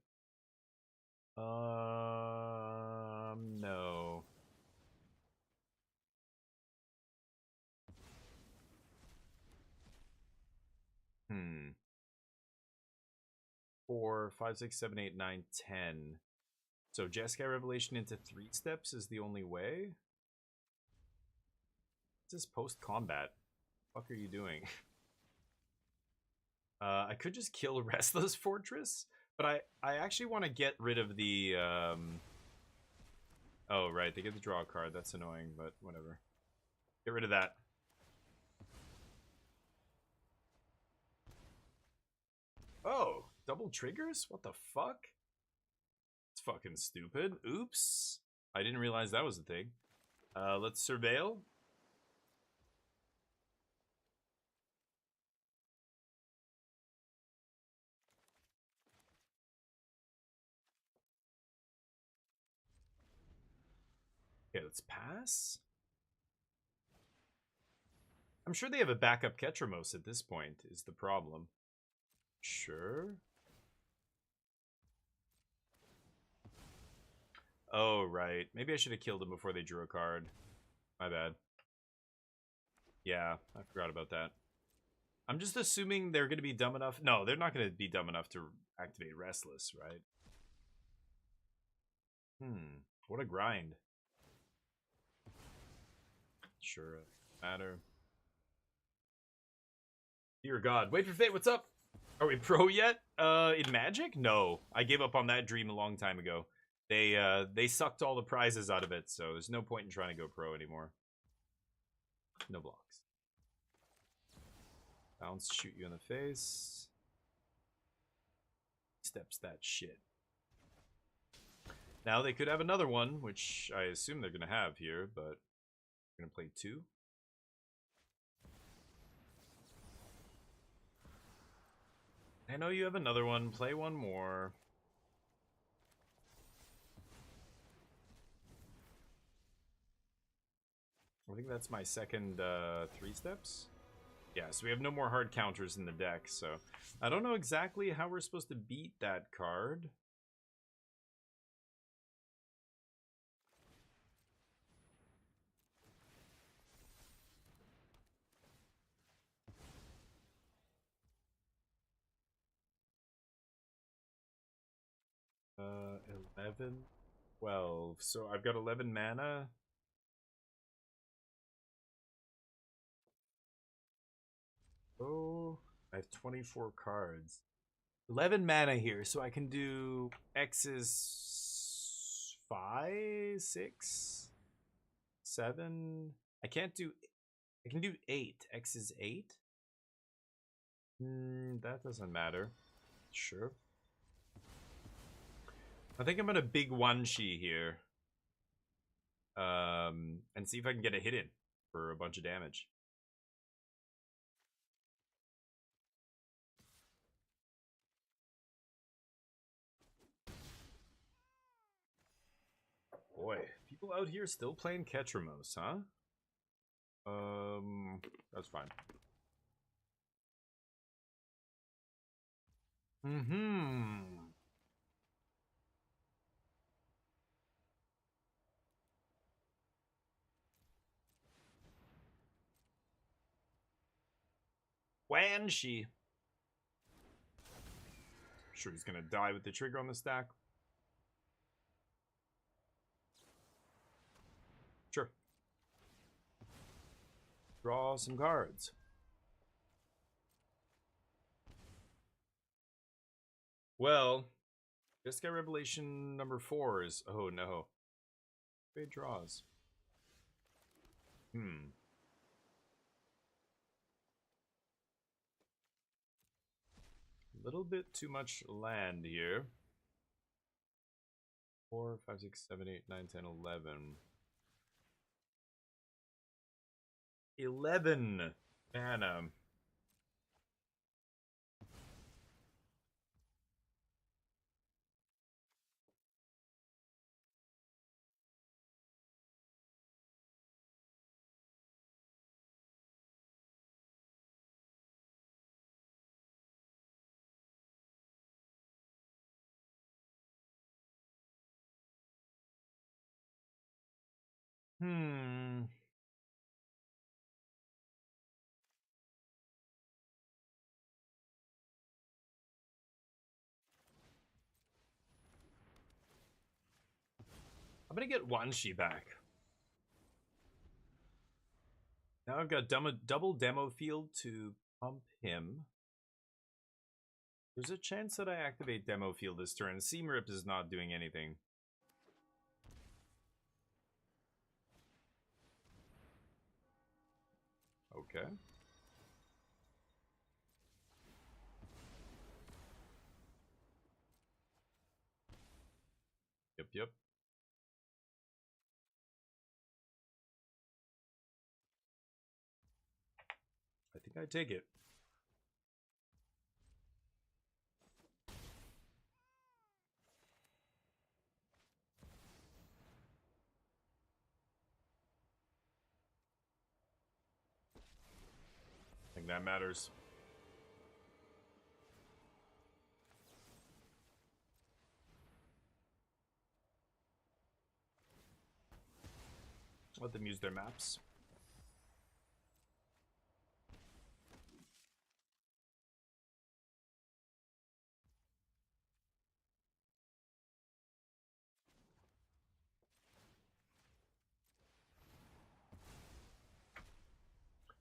No. 4, 5, 6, 7, 8, 9, 10. So Jeskai Revelation into 3 steps is the only way? This is post-combat. What the fuck are you doing? I could just kill Restless Fortress, but I actually want to get rid of the... Oh, right, they get to draw a card. That's annoying, but whatever. Get rid of that. Oh, double triggers? What the fuck? It's fucking stupid. Oops. I didn't realize that was a thing. Let's surveil. Okay, let's pass. I'm sure they have a backup Ketramos at this point, is the problem. Sure. Oh, right. Maybe I should have killed him before they drew a card. My bad. Yeah, I forgot about that. I'm just assuming they're going to be dumb enough. No, they're not going to be dumb enough to activate Restless, right? What a grind. Sure, matter. Dear God. Wait for Fate, what's up? Are we pro yet? In Magic? No. I gave up on that dream a long time ago. They sucked all the prizes out of it, so there's no point in trying to go pro anymore. No blocks. Bounce, shoot you in the face. Steps that shit. Now they could have another one, which I assume they're going to have here, but I'm going to play 2. I know you have another one. Play one more. I think that's my second 3 steps. Yeah, so we have no more hard counters in the deck, so I don't know exactly how we're supposed to beat that card. Uh, 11, 12. So I've got 11 mana. Oh, I have 24 cards. 11 mana here, so I can do X's 5, 6, 7. I can't do. I can do 8. X is 8. That doesn't matter. Sure. I think I'm gonna big one-shi here. And see if I can get a hit in. for a bunch of damage. Boy, people out here still playing Ketramos, huh? That's fine. When she. Sure, he's gonna die with the trigger on the stack. Sure. Draw some cards. Well, this guy Revelation number 4 is. Oh no. Great draws. A little bit too much land here. 4, 5, 6, 7, 8, 9, 10, 11. 11 mana. I'm gonna get Wanshi back. Now I've got double demo field to pump him. There's a chance that I activate demo field this turn. Seam Rip is not doing anything. Okay. Yep. I think I take it. I think that matters. Let them use their maps.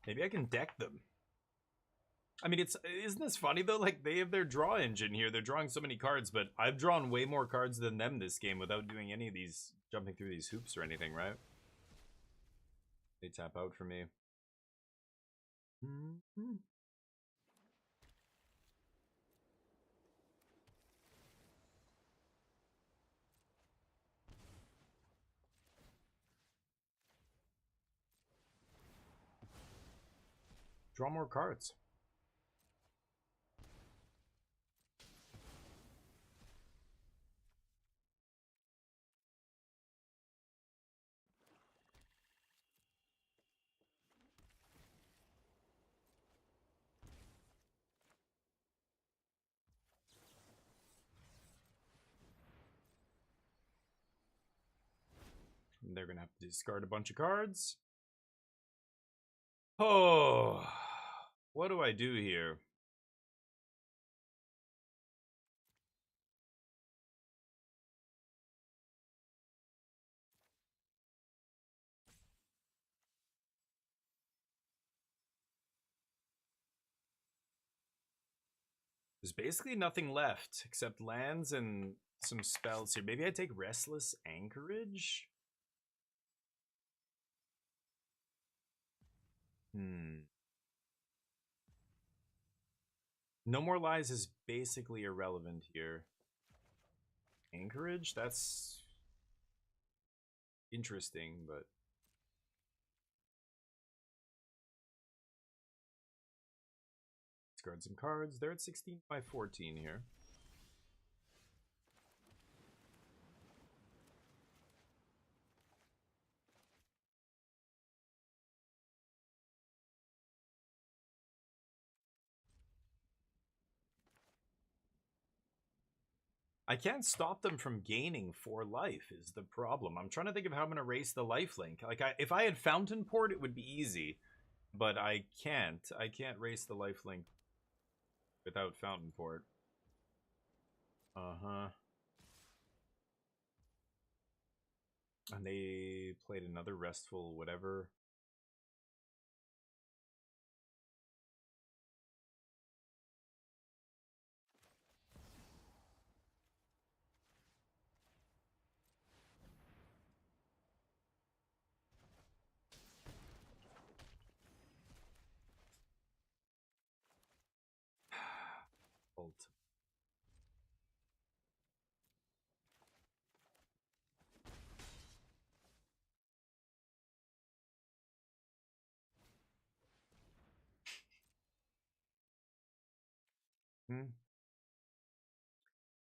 Maybe I can deck them. I mean, isn't this funny though? Like, they have their draw engine here. They're drawing so many cards, but I've drawn way more cards than them this game without doing any of these, jumping through these hoops or anything, right? They tap out for me. Draw more cards. And they're gonna have to discard a bunch of cards. Oh, what do I do here? There's basically nothing left except lands and some spells here. Maybe I take Restless Anchorage? No More Lies is basically irrelevant here. Anchorage? That's interesting, but discard some cards. They're at 16 by 14 here. I can't stop them from gaining 4 life is the problem. I'm trying to think of how I'm going to race the life link. Like, if I had Fountain Port, it would be easy. But I can't. I can't race the life link without Fountain Port. Uh-huh. And they played another Restful whatever. Ult.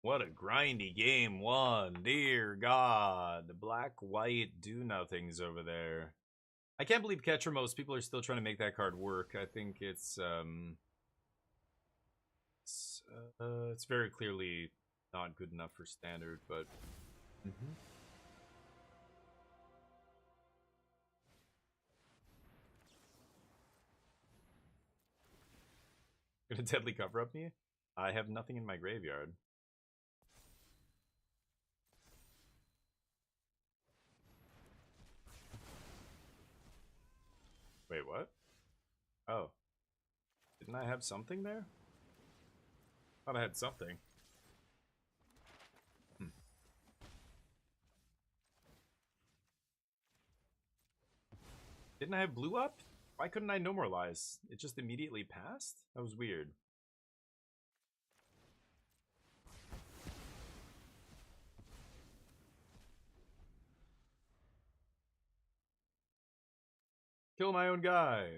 What a grindy game one. Dear God. The black-white do-nothings over there. I can't believe Ketramos. People are still trying to make that card work. I think it's very clearly not good enough for standard, but... Gonna deadly cover up me? I have nothing in my graveyard. Wait, what? Oh. Didn't I have something there? Thought I had something. Didn't I have blue up? Why couldn't I normalize? It just immediately passed? That was weird. Kill my own guy.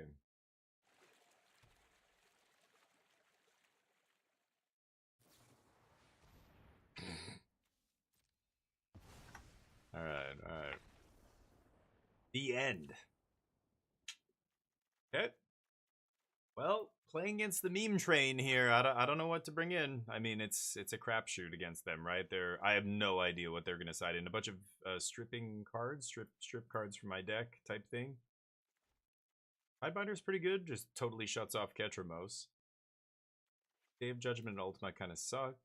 Alright, alright. The end. Okay. Well, playing against the meme train here, I don't know what to bring in. I mean, it's a crapshoot against them, right? I have no idea what they're gonna side in. A bunch of stripping cards, strip cards from my deck type thing. Tidebinder's pretty good, just totally shuts off Ketramos. Day of Judgment and Ultima kind of suck.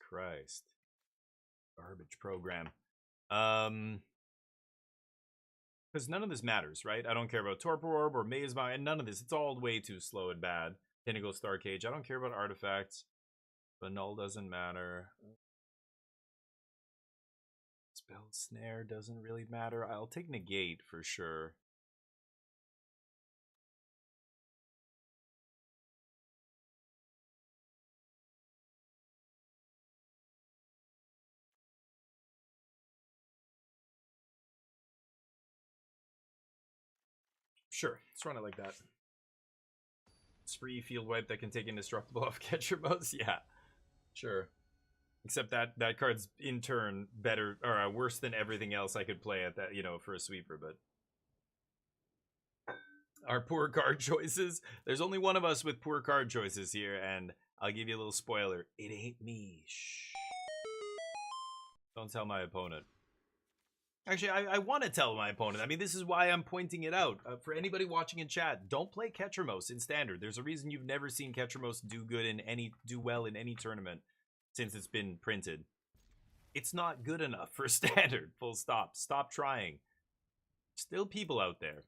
Christ. Garbage program. Because none of this matters, right? I don't care about Torpor Orb or Maze Mine, none of this. It's all way too slow and bad. Pinnacle Star Cage. I don't care about artifacts. The null doesn't matter. Spell Snare doesn't really matter. I'll take Negate for sure. Sure, let's run it like that. Spree field wipe that can take indestructible off Ketramos. Yeah, sure. Except that card's in turn better or worse than everything else I could play at that, you know, for a sweeper. But our poor card choices. There's only one of us with poor card choices here, and I'll give you a little spoiler. It ain't me. Shh. Don't tell my opponent. Actually, I want to tell my opponent. I mean, this is why I'm pointing it out. For anybody watching in chat, don't play Ketramos in Standard. There's a reason you've never seen Ketramos do well in any tournament since it's been printed. It's not good enough for Standard. Full stop. Stop trying. Still people out there.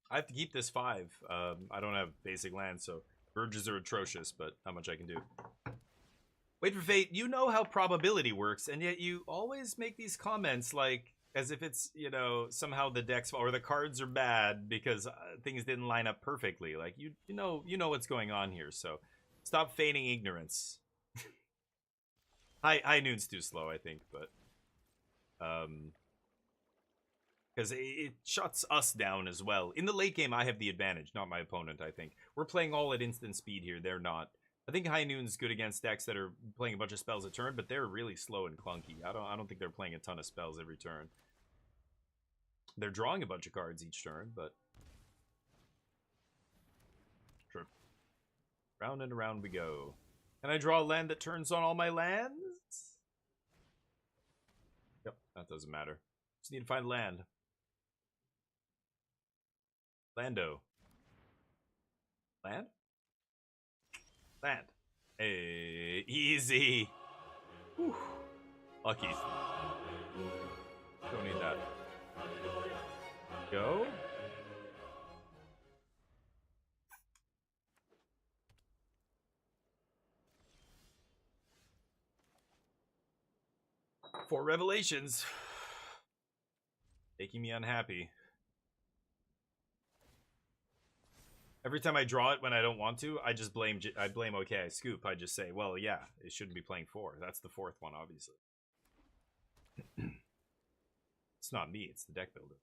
I have to keep this 5. I don't have basic land, so Verges are atrocious, but not much I can do. Wait for Fate, you know how probability works, and yet you always make these comments like as if it's, you know, somehow the decks or the cards are bad because things didn't line up perfectly. Like you know what's going on here, so stop feigning ignorance. High noon's too slow, I think, but because it shuts us down as well. In the late game, I have the advantage, not my opponent. I think we're playing all at instant speed here. They're not. I think High Noon's good against decks that are playing a bunch of spells a turn, but they're really slow and clunky. I don't think they're playing a ton of spells every turn. They're drawing a bunch of cards each turn, but sure. Round and around we go. Can I draw a land that turns on all my lands? Yep, that doesn't matter. Just need to find land. Lando. Land? Land. Hey, easy. Whew. Lucky. Don't need that. Go. Four revelations. Making me unhappy. Every time I draw it when I don't want to, I just blame okay, I scoop. I just say, well, yeah, it shouldn't be playing 4. That's the 4th one, obviously. It's not me, it's the deck builder.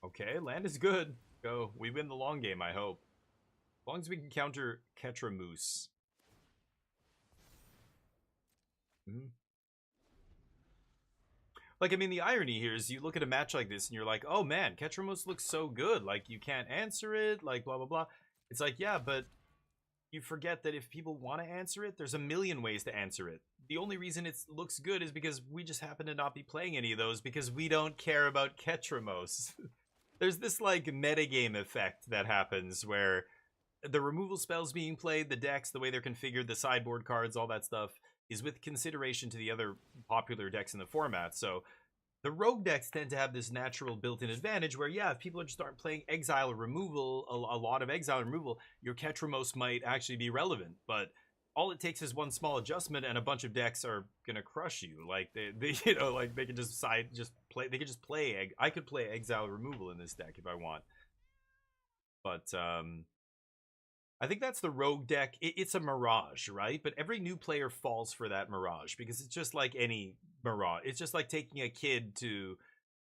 Okay, land is good. Go. We win the long game, I hope. As long as we can counter Ketramoose. Like, I mean, the irony here is you look at a match like this and you're like, oh man, Ketramoose looks so good. Like, you can't answer it, like, blah, blah, blah. It's like, yeah, but you forget that if people want to answer it, there's a million ways to answer it. The only reason it looks good is because we just happen to not be playing any of those because we don't care about Ketramoose. There's this, like, metagame effect that happens where the removal spells being played, the decks, the way they're configured, the sideboard cards, all that stuff, is with consideration to the other popular decks in the format. So the rogue decks tend to have this natural built-in advantage where, yeah, if people just aren't playing exile or removal, a lot of exile removal, your Ketramoose might actually be relevant. But all it takes is one small adjustment and a bunch of decks are gonna crush you. Like they you know, like they can just play I could play exile removal in this deck if I want. But I think that's the rogue deck. It's a mirage, right? But every new player falls for that mirage because it's just like any mirage. It's just like taking a kid to,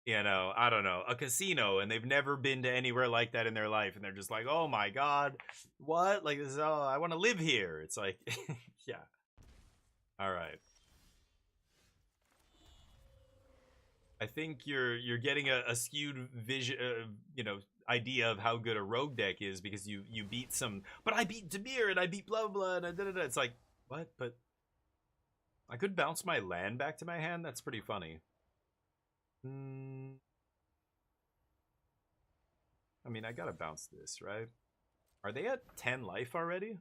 you know, I don't know, a casino, and they've never been to anywhere like that in their life, and they're just like, oh my god, what? Like, this is, oh, I want to live here. It's like, yeah. All right. I think you're getting a skewed vision, you know, idea of how good a rogue deck is because you beat some, but I beat Demir and I beat blah blah blah and da, da, da. It's like, what? But I could bounce my land back to my hand. That's pretty funny. I mean, I gotta bounce this, right? Are they at 10 life already?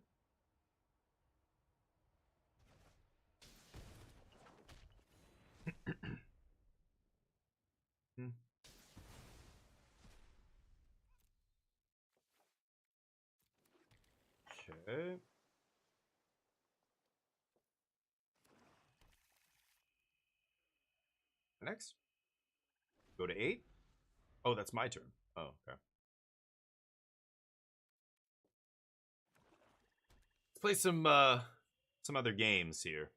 Okay. Next. Go to 8. Oh, that's my turn. Oh, okay. Let's play some other games here.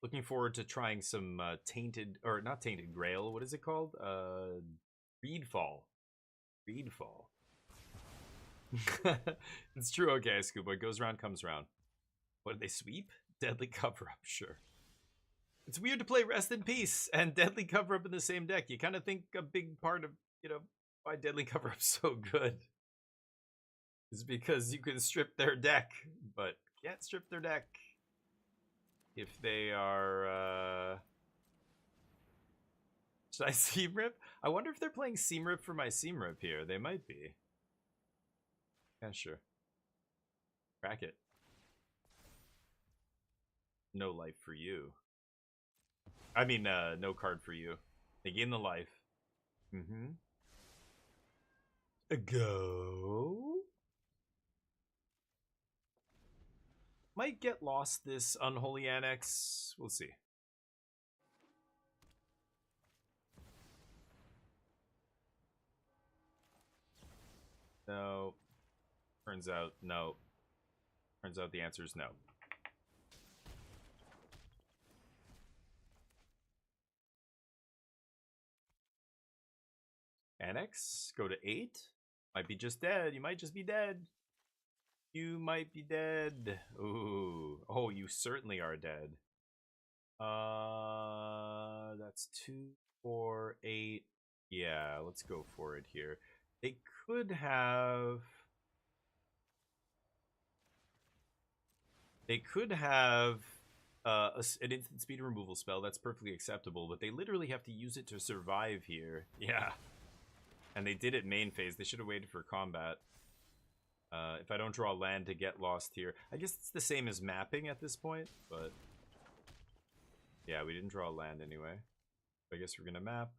Looking forward to trying some tainted, or not tainted grail. What is it called? Reedfall. Reedfall. It's true. Okay, Scoop. What goes around comes around. What did they sweep? Deadly cover up. Sure. It's weird to play Rest in Peace and Deadly Cover Up in the same deck. You kind of think a big part of, you know, why Deadly Cover Up's so good is because you can strip their deck, but can't strip their deck if they are, should I Seam Rip? I wonder if they're playing Seam Rip for my Seam Rip here. They might be. Yeah, sure. Crack it. No life for you. I mean, no card for you. They gain the life. Go. Might get lost this Unholy Annex. We'll see. No. Turns out, no. Turns out the answer is no. Annex, go to 8. Might be just dead. You might just be dead. You might be dead. Ooh. Oh, you certainly are dead. That's 2, 4, 8. Yeah, let's go for it here. They could have... an instant speed removal spell. That's perfectly acceptable, but they literally have to use it to survive here. Yeah. And they did it main phase. They should have waited for combat. If I don't draw land to get lost here. I guess it's the same as mapping at this point, but... yeah, we didn't draw land anyway. I guess we're gonna map.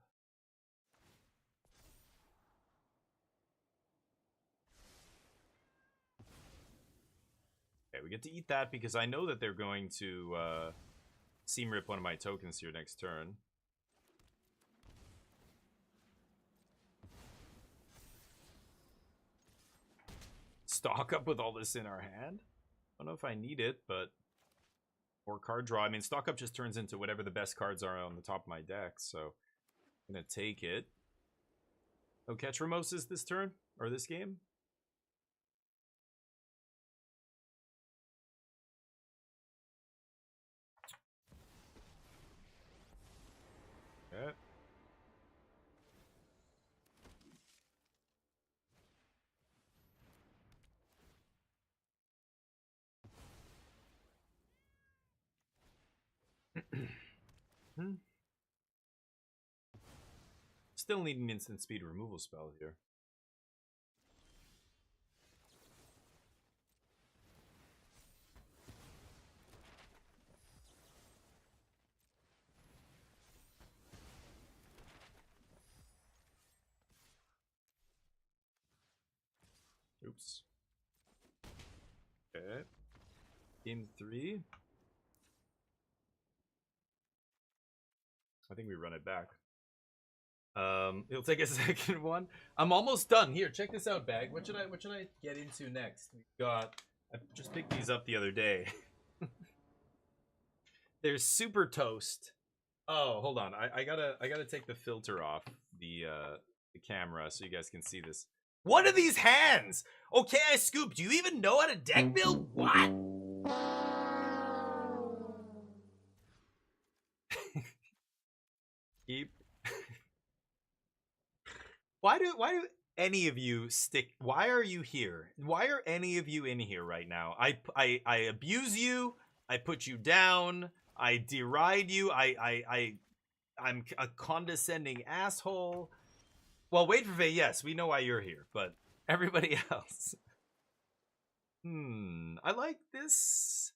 Okay, we get to eat that because I know that they're going to seam rip one of my tokens here next turn. Stock up with all this in our hand. I don't know if I need it, but... or card draw. I mean, stock up just turns into whatever the best cards are on the top of my deck, so... I'm gonna take it. No catch Ramoses this turn? Or this game? Okay. Still need an instant speed removal spell here. Oops. Okay. Game 3. I think we run it back. It'll take a second one. I'm almost done. Here, check this out, Bag. What should I get into next? We've got... I just picked these up the other day. There's Super Toast. Oh, hold on. I gotta take the filter off the camera so you guys can see this. What are these hands? Okay, I scooped. Do you even know how to deck build? What? Keep. Why do any of you stick? Why are you here? Why are any of you in here right now? I abuse you. I put you down. I deride you. I'm a condescending asshole. Well, wait for Faye. Yes, we know why you're here, but everybody else. I like this.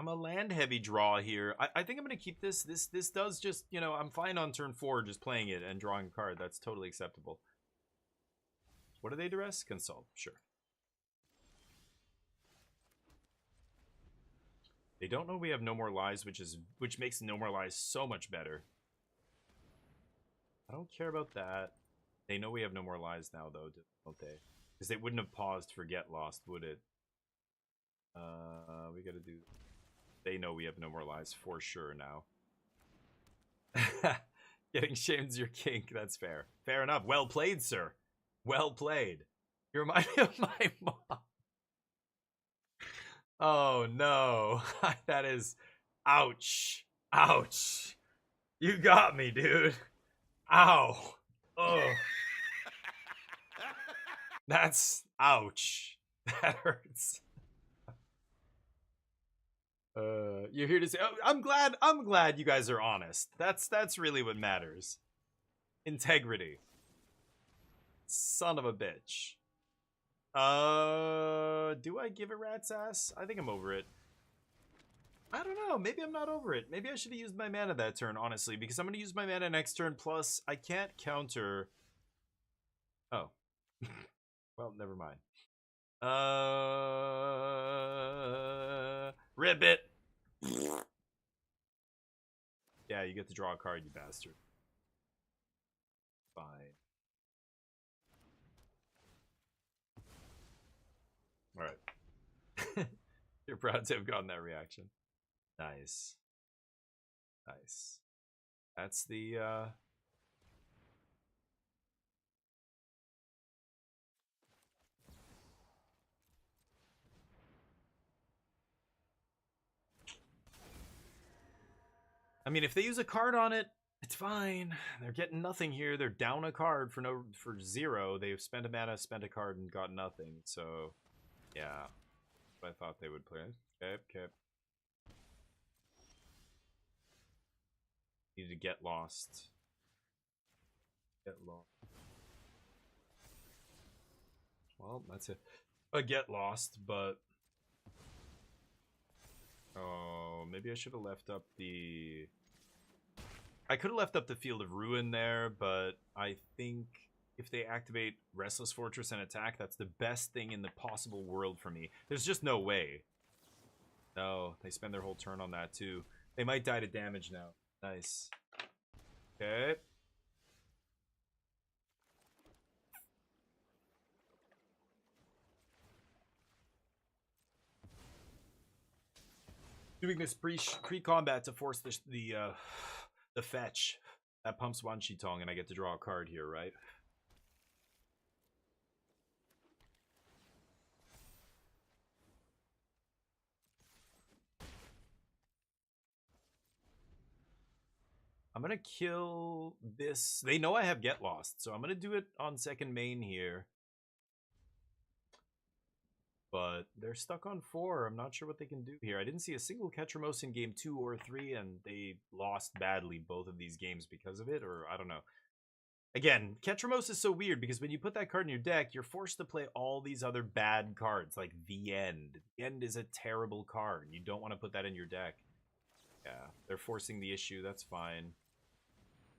I'm a land heavy draw here. I think I'm gonna keep this. This does just, you know, I'm fine on turn 4 just playing it and drawing a card. That's totally acceptable. What do they duress? Consult, sure. They don't know we have No More Lies, which makes No More Lies so much better. I don't care about that. They know we have No More Lies now, though, don't they? Because they wouldn't have paused for Get Lost, would it? We gotta do... They know we have No More Lies for sure now. Getting shame's your kink. That's fair. Fair enough. Well played, sir. Well played. You remind me of my mom. Oh, no. That is... ouch. Ouch. You got me, dude. Ow. Oh. That's... ouch. That hurts. You're here to say, oh, I'm glad you guys are honest. That's really what matters. Integrity. Son of a bitch. Do I give a rat's ass? I think I'm over it. I don't know. Maybe I'm not over it. Maybe I should have used my mana that turn, honestly, because I'm going to use my mana next turn, plus I can't counter... Oh. Well, never mind. Ribbit. Yeah, you get to draw a card, you bastard. Fine. Alright. You're proud to have gotten that reaction. Nice. Nice. That's the I mean, if they use a card on it, it's fine. They're getting nothing here. They're down a card for 0. They've spent a mana, spent a card, and got nothing. So, yeah. I thought they would play. Okay. Need to get lost. Get lost. Well, that's a get lost, but oh, maybe I should have left up the. I could have left up the Field of Ruin there, but I think if they activate Restless Fortress and attack, that's the best thing in the possible world for me. There's just no way. No, they spend their whole turn on that too. They might die to damage now. Nice. Okay. Doing this pre-combat to force the fetch that pumps Wan Shi Tong, and I get to draw a card here, right? I'm gonna kill this. They know I have Get Lost, so I'm gonna do it on second main here. But they're stuck on 4. I'm not sure what they can do here. I didn't see a single Ketramos in game 2 or 3, and they lost badly both of these games because of it, or I don't know. Again, Ketramos is so weird because when you put that card in your deck, you're forced to play all these other bad cards, like The End. The End is a terrible card. You don't want to put that in your deck. Yeah, they're forcing the issue. That's fine.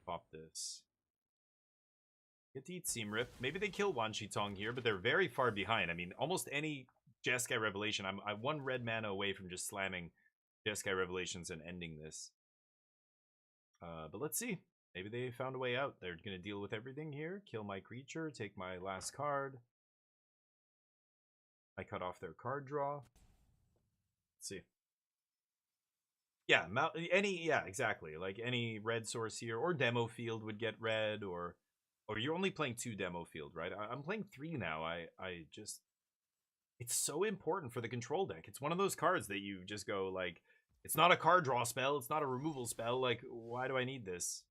Pop this. Get to eat Seam Rip. Maybe they kill Wan Shi Tong here, but they're very far behind. I mean, almost any Jeskai Revelation. I'm 1 red mana away from just slamming Jeskai Revelations and ending this. But let's see. Maybe they found a way out. They're going to deal with everything here. Kill my creature. Take my last card. I cut off their card draw. Let's see. Yeah, yeah, exactly. Like any red source here, or demo field would get red, or you're only playing 2 demo field, right? I'm playing 3 now. I just, it's so important for the control deck. It's one of those cards that you just go like, it's not a card draw spell, it's not a removal spell. Like, why do I need this?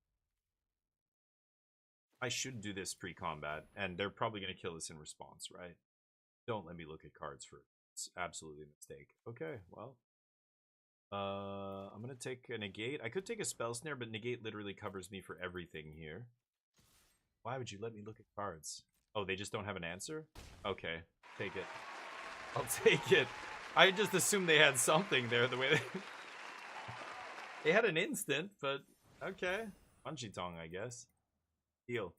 I should do this pre-combat, and they're probably going to kill this in response, right? Don't let me look at cards for it's absolutely a mistake. Okay, well. I'm going to take a negate. I could take a spell snare, but negate literally covers me for everything here. Why would you let me look at cards? Oh, they just don't have an answer? Okay, take it. I'll take it. I just assumed they had something there the way they... They had an instant, but okay. Wan Shi Tong, I guess. Deal.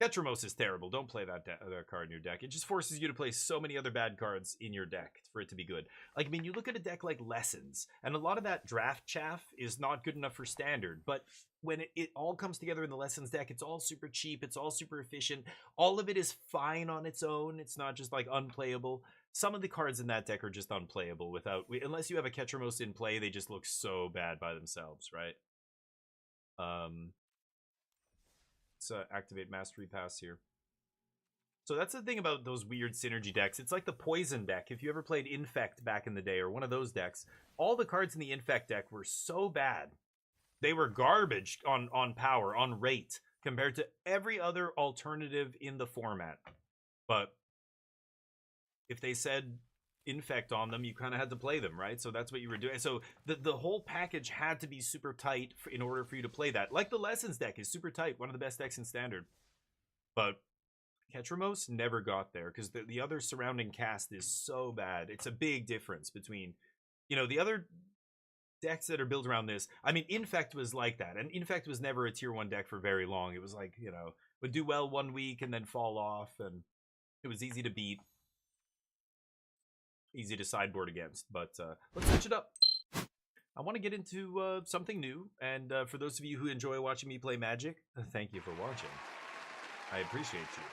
Ketramos is terrible. Don't play that card in your deck. It just forces you to play so many other bad cards in your deck for it to be good. Like, I mean, you look at a deck like Lessons, and a lot of that draft chaff is not good enough for Standard, but when it all comes together in the Lessons deck, it's all super cheap, it's all super efficient, all of it is fine on its own, it's not just, like, unplayable. Some of the cards in that deck are just unplayable without... Unless you have a Ketramos in play, they just look so bad by themselves, right? Activate Mastery Pass here. So that's the thing about those weird synergy decks. It's like the Poison deck. If you ever played Infect back in the day, or one of those decks, all the cards in the Infect deck were so bad. They were garbage on power, on rate, compared to every other alternative in the format. But if they said Infect on them, you kind of had to play them, right? So that's what you were doing. So the whole package had to be super tight in order for you to play that. Like the Lessons deck is super tight, one of the best decks in Standard. But Ketramos never got there because the other surrounding cast is so bad. It's a big difference between, you know, the other decks that are built around this. I mean, Infect was like that, and Infect was never a tier 1 deck for very long. It was like, you know, would do well 1 week and then fall off, and it was easy to beat. Easy to sideboard against, but let's switch it up. I want to get into something new, and for those of you who enjoy watching me play Magic, thank you for watching. I appreciate you.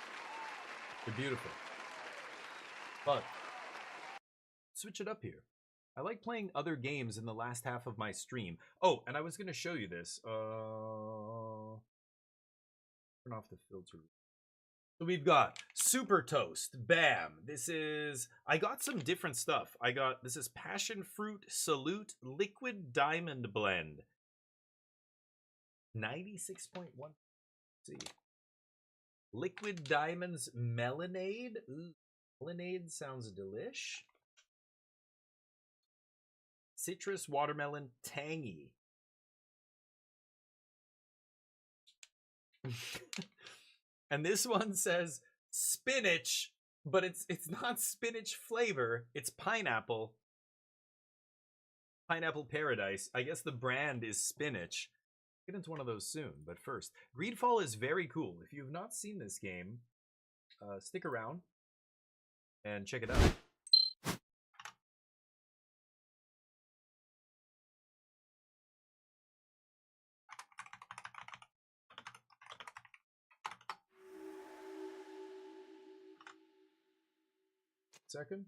You're beautiful. But switch it up here. I like playing other games in the last half of my stream. Oh, and I was going to show you this. Turn off the filter. So we've got Super Toast. Bam. I got some different stuff. This is Passion Fruit Salute Liquid Diamond Blend. 96.1. See. Liquid Diamonds Melonade. Ooh, Melonade sounds delish. Citrus Watermelon Tangy. And this one says spinach, but it's not spinach flavor. It's pineapple. Pineapple Paradise. I guess the brand is spinach. Get into one of those soon. But first, Greedfall is very cool. If you've not seen this game, stick around and check it out. Second.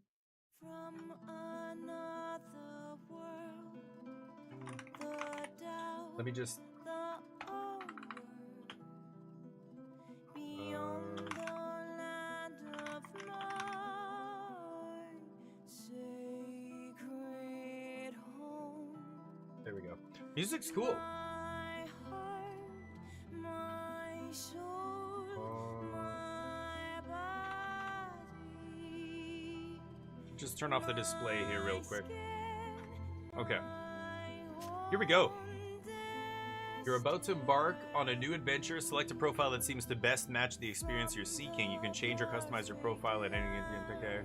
From another world, the doubt, Let me just. the over, beyond the land of my sacred home. There we go. Music's cool. My heart, my soul, my body. Just turn off the display here real quick. Okay. Here we go. You're about to embark on a new adventure. Select a profile that seems to best match the experience you're seeking. You can change or customize your profile at any okay.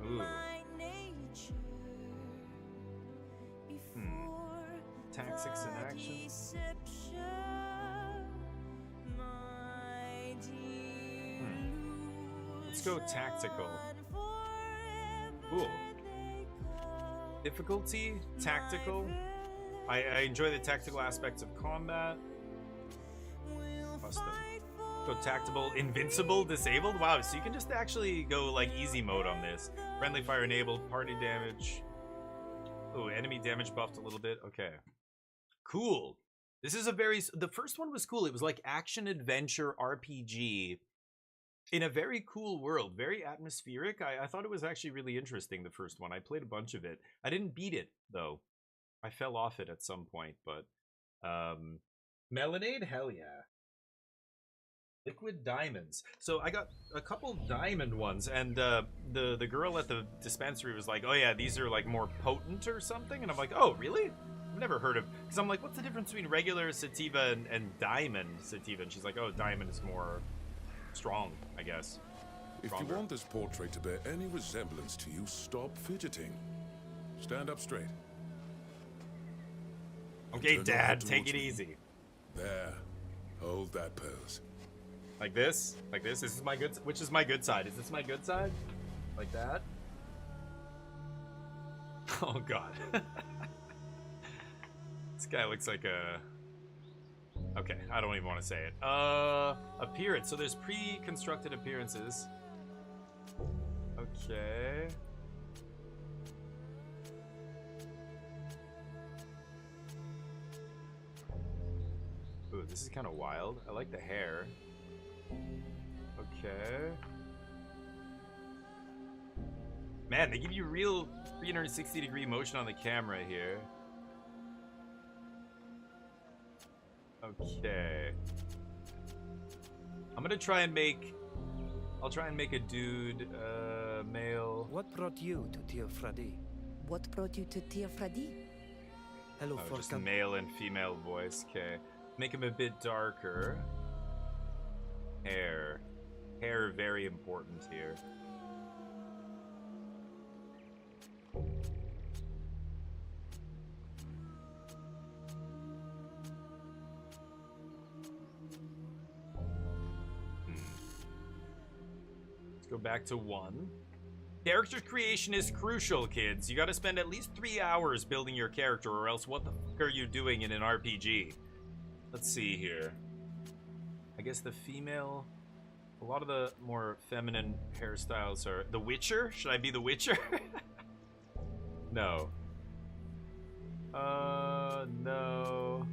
Ooh. Tactics in action. Let's go tactical. Cool. Difficulty, tactical. I enjoy the tactical aspects of combat. Custom. Go tactical, invincible, disabled. Wow, so you can just actually go like easy mode on this. Friendly fire enabled, party damage. Oh, enemy damage buffed a little bit. Okay. Cool. This is the first one was cool. It was like action adventure RPG in a very cool world, very atmospheric. I thought it was actually really interesting, the first one. I played a bunch of it. I didn't beat it, though. I fell off it at some point, but Melonade, hell yeah. Liquid diamonds. So I got a couple diamond ones, and the girl at the dispensary was like, oh yeah, these are like more potent or something, and I'm like, oh really? I've never heard of, because I'm like, what's the difference between regular sativa and diamond sativa? And she's like, oh, diamond is more strong, I guess. Stronger. If you want this portrait to bear any resemblance to you, stop fidgeting. Stand up straight. Okay, Turn Dad, over take towards it me. easy. There. Hold that pose. Like this? Like this? This is my good. Which is my good side? Is this my good side? Like that? Oh God. This guy looks like a. Okay, I don't even want to say it. Appearance. So there's pre-constructed appearances. Okay. Ooh, this is kind of wild. I like the hair. Okay. Man, they give you real 360-degree motion on the camera here. Okay. I'm gonna try and make... I'll try and make a dude, male. What brought you to Tir Fradi? What brought you to Tir Fradi? Hello, Oh, just Forkan. male and female voice. Okay. Make him a bit darker. Hair. Hair very important here. Let's go back to 1. Character creation is crucial, kids. You gotta spend at least 3 hours building your character, or else what the fuck are you doing in an RPG? Let's see here. I guess the female A lot of the more feminine hairstyles are... The Witcher? Should I be the Witcher? No. No.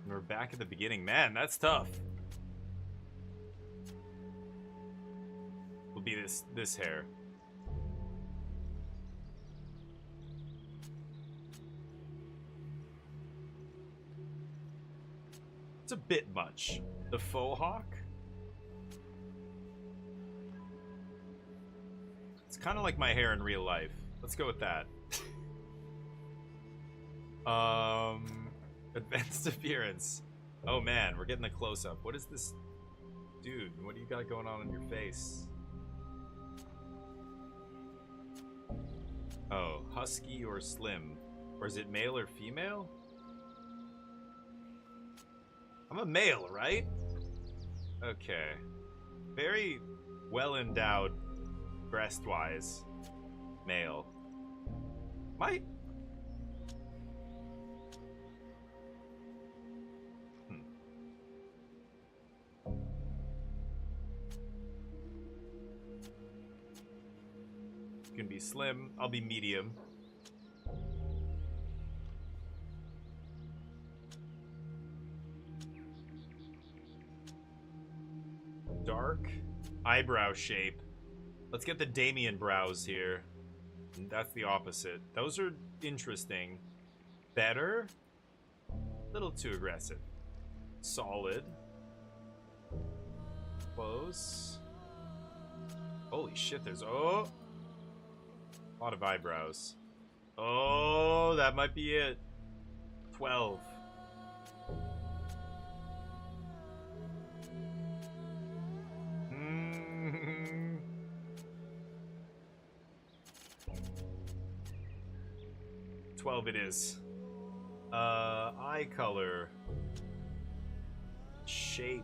We're back at the beginning. Man, that's tough. Will be this hair. It's a bit much. The faux hawk? It's kind of like my hair in real life. Let's go with that. Advanced appearance. Oh man, we're getting a close-up. What is this? Dude, what do you got going on in your face? Oh, husky or slim? Or is it male or female? I'm a male, right? Okay. Very well endowed breast-wise. Male. Might. You can be slim. I'll be medium. Dark eyebrow shape. Let's get the Damien brows here. That's the opposite. Those are interesting. Better. Little too aggressive. Solid. Close. Holy shit, there's... Oh! A lot of eyebrows. Oh, that might be it. 12. Mm. 12 it is. Eye color. Shape.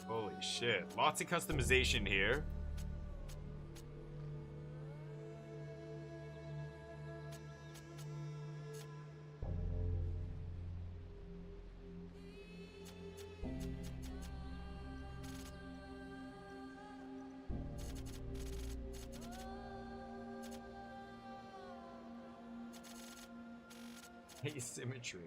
Holy shit. Lots of customization here. Asymmetry.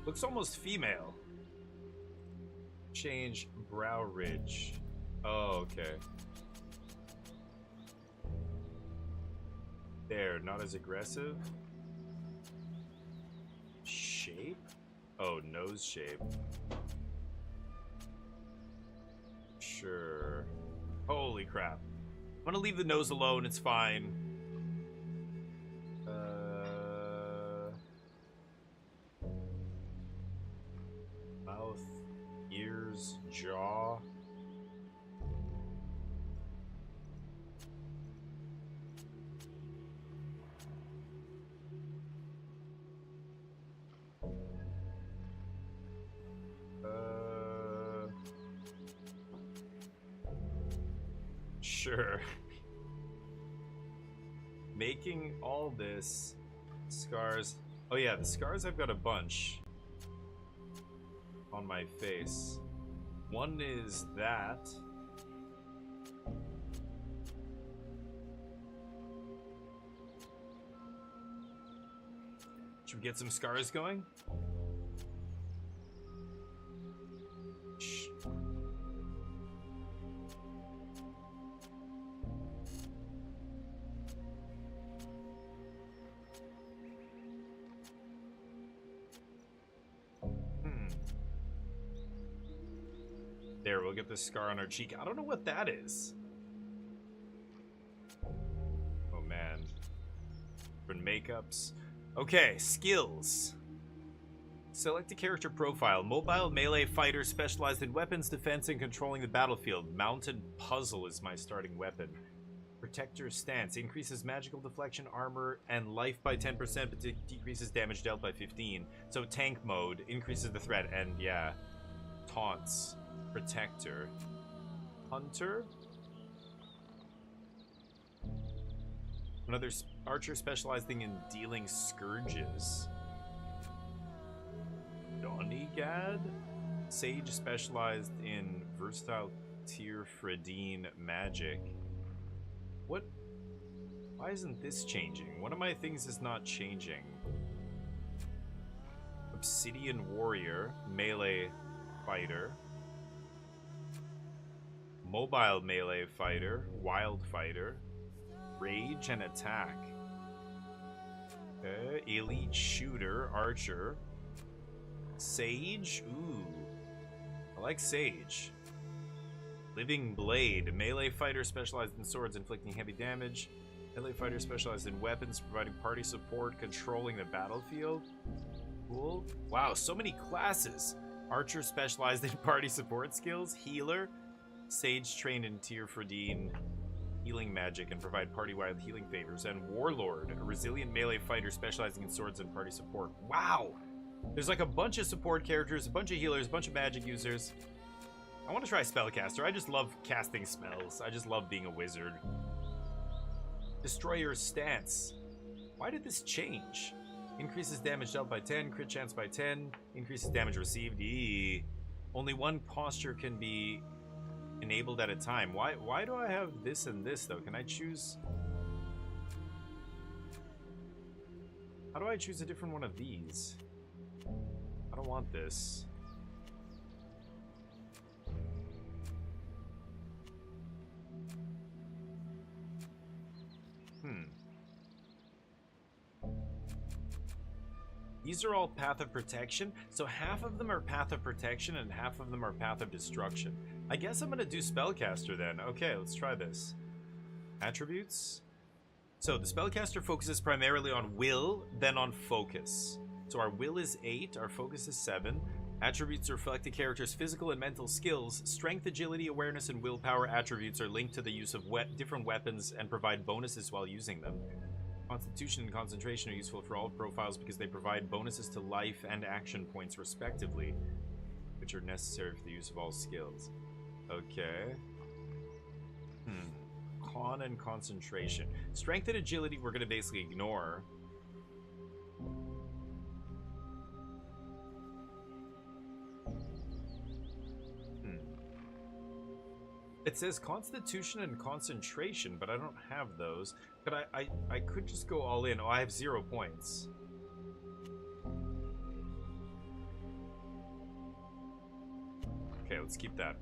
Looks almost female. Change brow ridge. Oh, okay. There, not as aggressive. Shape? Oh, nose shape. Sure. Holy crap. I'm gonna leave the nose alone, it's fine. Mouth, ears, jaw. Sure. Making all this scars. Oh yeah, the scars, I've got a bunch on my face. One is that. Should we get some scars going? Shh. There, we'll get this scar on our cheek. I don't know what that is. Oh, man. Different makeups. Okay, skills. Select a character profile. Mobile melee fighter specialized in weapons, defense, and controlling the battlefield. Mounted puzzle is my starting weapon. Protector's stance. Increases magical deflection, armor, and life by 10%, but decreases damage dealt by 15. So tank mode increases the threat, and yeah. Taunts. Protector. Hunter. Another archer specializing in dealing scourges. Donigad? Sage specialized in versatile Tirfredine magic. What? Why isn't this changing? One of my things is not changing. Obsidian warrior, melee fighter. Mobile melee fighter, wild fighter. Rage and attack. Okay. Elite shooter, archer. Sage? Ooh. I like Sage. Living blade. Melee fighter specialized in swords inflicting heavy damage. Melee fighter specialized in weapons, providing party support, controlling the battlefield. Cool. Wow, so many classes. Archer specialized in party support skills. Healer. Sage trained in Tirfredine healing magic and provide party-wide healing favors. And Warlord. A resilient melee fighter specializing in swords and party support. Wow! There's like a bunch of support characters, a bunch of healers, a bunch of magic users. I want to try Spellcaster. I just love casting spells. I just love being a wizard. Destroyer's stance. Why did this change? Increases damage dealt by 10, crit chance by 10, increases damage received. Eee. Only one posture can be enabled at a time. Why do I have this and this though? Can I choose? How do I choose a different one of these? I don't want this. These are all Path of Protection, so half of them are Path of Protection and half of them are Path of Destruction. I guess I'm gonna do Spellcaster then. Okay, let's try this. Attributes. So the Spellcaster focuses primarily on will, then on focus. So our will is 8, our focus is 7. Attributes reflect the character's physical and mental skills. Strength, agility, awareness, and willpower attributes are linked to the use of different weapons and provide bonuses while using them. Constitution and concentration are useful for all profiles because they provide bonuses to life and action points respectively, which are necessary for the use of all skills. Okay. Con and concentration. Strength and agility we're going to basically ignore. It says Constitution and Concentration, but I don't have those. But I could just go all in. Oh, I have 0 points. Okay, let's keep that.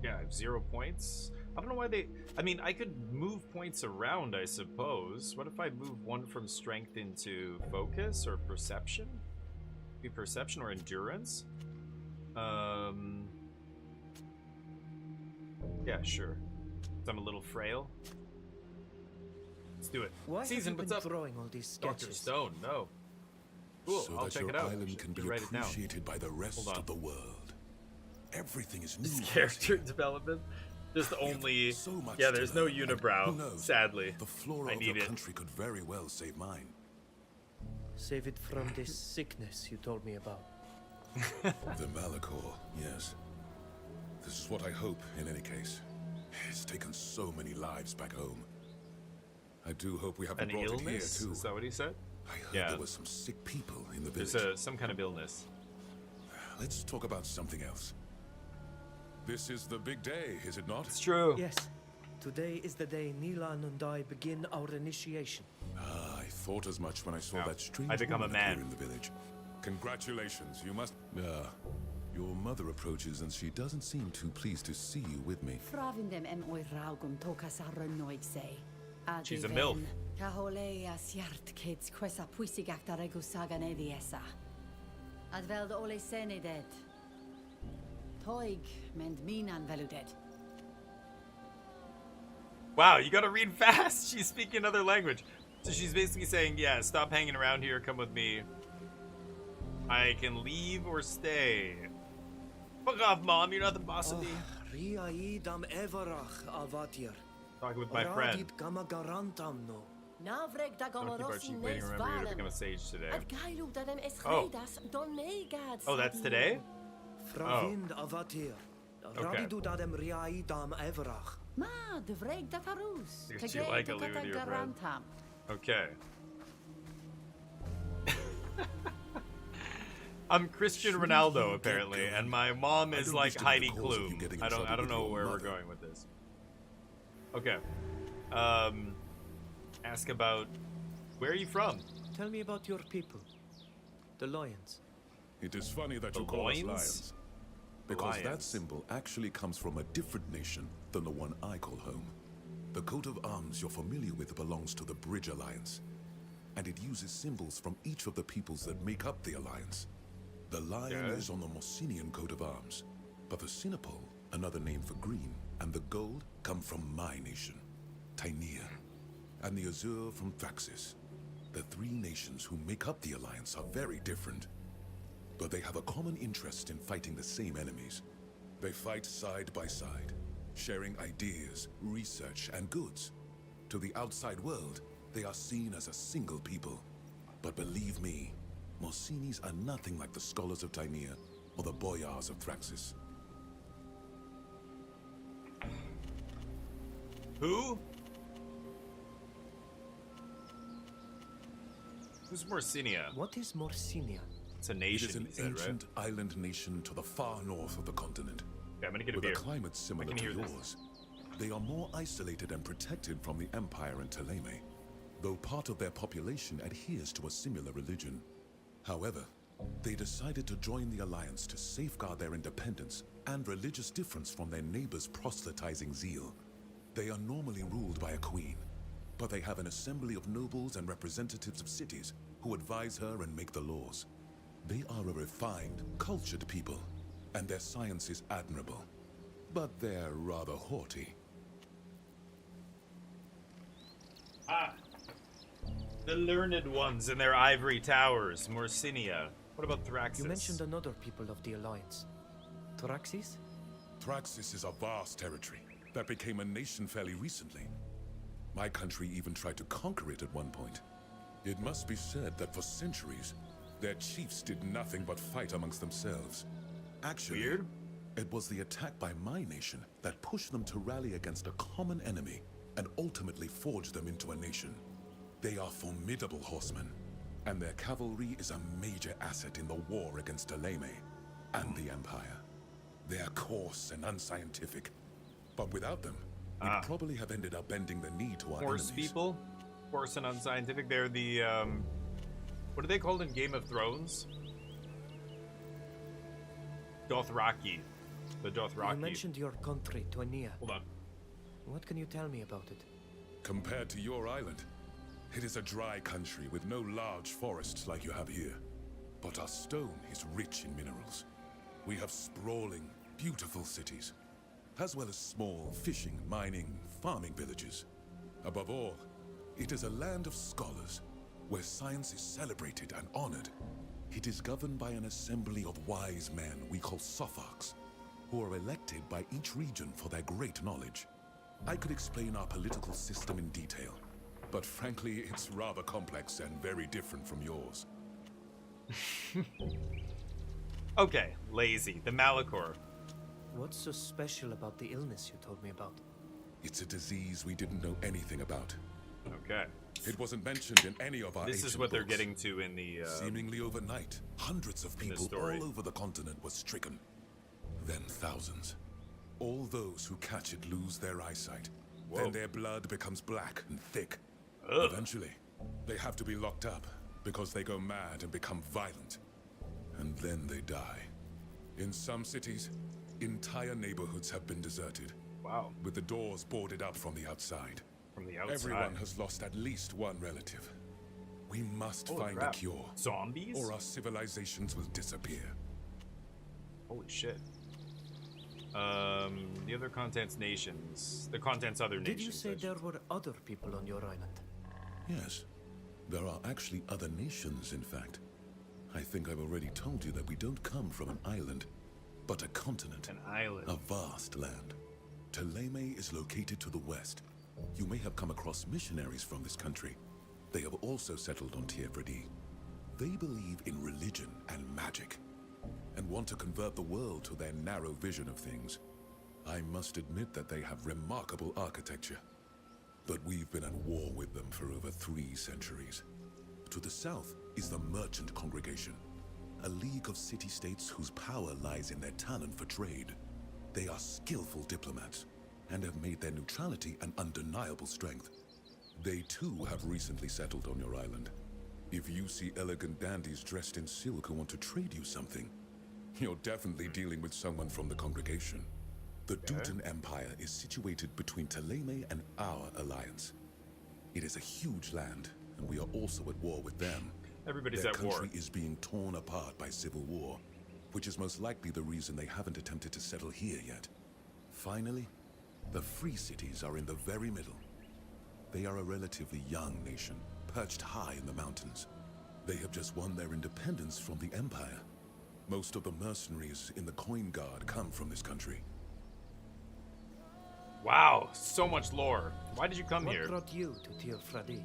Yeah, I have 0 points. I don't know why they... I mean, I could move points around, I suppose. What if I move one from strength into focus or perception? Be perception or endurance? Yeah, sure. I'm a little frail. Let's do it. Why Season, have you what's been up? drawing all these Dr. sketches? Stone, no. Cool, So I'll that check your it out. island can be Write it down. appreciated by the rest Hold on. of the world. Everything is new. Character development. There's We have only... so much Yeah, to there's no learn, and unibrow, who knows, sadly. The flora I of need your it. country could very well save mine. Save it from this sickness you told me about. The Malachor, yes. This is what I hope, in any case. It's taken so many lives back home. I do hope we haven't An brought it here, illness? too. Is that what he said? I heard Yeah. there were some sick people in the village. There's some kind of illness. Let's talk about something else. This is the big day, is it not? It's true. Yes. Today is the day Nilan and I begin our initiation. Ah, I thought as much when I saw Now, that strange I become a woman appear man. in the village. Congratulations, you must... your mother approaches and she doesn't seem too pleased to see you with me. Fravindem em oiralgum tokas arrenoig say. She's a MILF. Kaholea siart kids quesa puisigak da regu saga nediesa. Adveld ole senedet. Toig mend minan veludet. Wow, you gotta read fast. She's speaking another language. So she's basically saying, yeah, stop hanging around here, come with me. I can leave or stay. Fuck off, Mom, you're not the boss of me. Riaidam everach avatir. Talking with my friend. Radit gama garantam no. Navreg da Don't keep Archie waiting, remember you're to become a sage today. Ad gailu da dem es Oh. redas don megad. Oh, that's today? Fravind avatir. Okay. Radidu dadem riaidam everach. Ma, de vreg da farus. Because you like alluding to your friend. garantam. Okay. I'm Cristian Ronaldo apparently, and my mom is like Heidi Klum. I don't know where we're going with this. Okay. Ask about where are you from? Tell me about your people. The lions. It is funny that The you call us loins? lions. Because that Lions. symbol actually comes from a different nation than the one I call home. The coat of arms you're familiar with belongs to the Bridge Alliance, and it uses symbols from each of the peoples that make up the alliance. The lion Okay. is on the Mosinian coat of arms, but the Sinopole, another name for green, and the gold come from my nation, Tainea, and the azure from Thraxis. The three nations who make up the alliance are very different, but they have a common interest in fighting the same enemies. They fight side by side, sharing ideas, research, and goods. To the outside world, they are seen as a single people. But believe me, Morsinis are nothing like the scholars of Tainea or the boyars of Thraxis. Who? Who's Morsinia? What is Morsinia? It's a It nation, is an you said, right? ancient island nation to the far north of the continent. Okay, I'm gonna get a With a beer. climate similar can to hear this. yours, they are more isolated and protected from the Empire and Teleme, though part of their population adheres to a similar religion. However, they decided to join the Alliance to safeguard their independence and religious difference from their neighbors' proselytizing zeal. They are normally ruled by a queen, but they have an assembly of nobles and representatives of cities who advise her and make the laws. They are a refined, cultured people, and their science is admirable, but they're rather haughty. Ah. The learned ones in their ivory towers, Morsinia. What about Thraxis? You mentioned another people of the Alliance. Thraxis? Thraxis is a vast territory that became a nation fairly recently. My country even tried to conquer it at one point. It must be said that for centuries, their chiefs did nothing but fight amongst themselves. Actually, Weird. it was the attack by my nation that pushed them to rally against a common enemy and ultimately forged them into a nation. They are formidable horsemen, and their cavalry is a major asset in the war against Teleme and the Empire. They are coarse and unscientific, but without them, we'd probably have ended up bending the knee to our Horse enemies. people? Horse and unscientific. They're the, what are they called in Game of Thrones? Dothraki. The Dothraki. You mentioned your country, Tainea. Hold on. What can you tell me about it? Compared to your island, it is a dry country with no large forests like you have here. But our stone is rich in minerals. We have sprawling, beautiful cities, as well as small fishing, mining, farming villages. Above all, it is a land of scholars, where science is celebrated and honored. It is governed by an assembly of wise men we call Sotharks, who are elected by each region for their great knowledge. I could explain our political system in detail, but frankly, it's rather complex and very different from yours. Okay, lazy. The Malachor. What's so special about the illness you told me about? It's a disease we didn't know anything about. Okay. It wasn't mentioned in any of our This is ancient what they're books. getting to in the, Seemingly overnight, hundreds of in the people story. all over the continent were stricken. Then thousands. All those who catch it lose their eyesight. Whoa. Then their blood becomes black and thick. Ugh. Eventually, they have to be locked up because they go mad and become violent. And then they die. In some cities, entire neighborhoods have been deserted, Wow. with the doors boarded up from the outside. From the outside. Everyone has lost at least one relative. We must Holy find crap. a cure, Zombies? or our civilizations will disappear. Holy shit. The other contents nations. The contents other nations. Did you say I should there were other people on your island? Yes, there are actually other nations, in fact. I think I've already told you that we don't come from an island, but a continent. An island. A vast land. Teleme is located to the west. You may have come across missionaries from this country. They have also settled on Tiefredi. They believe in religion and magic, and want to convert the world to their narrow vision of things. I must admit that they have remarkable architecture, but we've been at war with them for over 3 centuries. To the south is the Merchant Congregation, a league of city-states whose power lies in their talent for trade. They are skillful diplomats, and have made their neutrality an undeniable strength. They too have recently settled on your island. If you see elegant dandies dressed in silk who want to trade you something, you're definitely dealing with someone from the congregation. The Dutan Empire is situated between Teleme and our alliance. It is a huge land, and we are also at war with them. Everybody's Their at war. country is being torn apart by civil war, which is most likely the reason they haven't attempted to settle here yet. Finally, the free cities are in the very middle. They are a relatively young nation, perched high in the mountains. They have just won their independence from the Empire. Most of the mercenaries in the Coin Guard come from this country. Wow, so much lore. Why did you come What here? brought you to Tiefradi?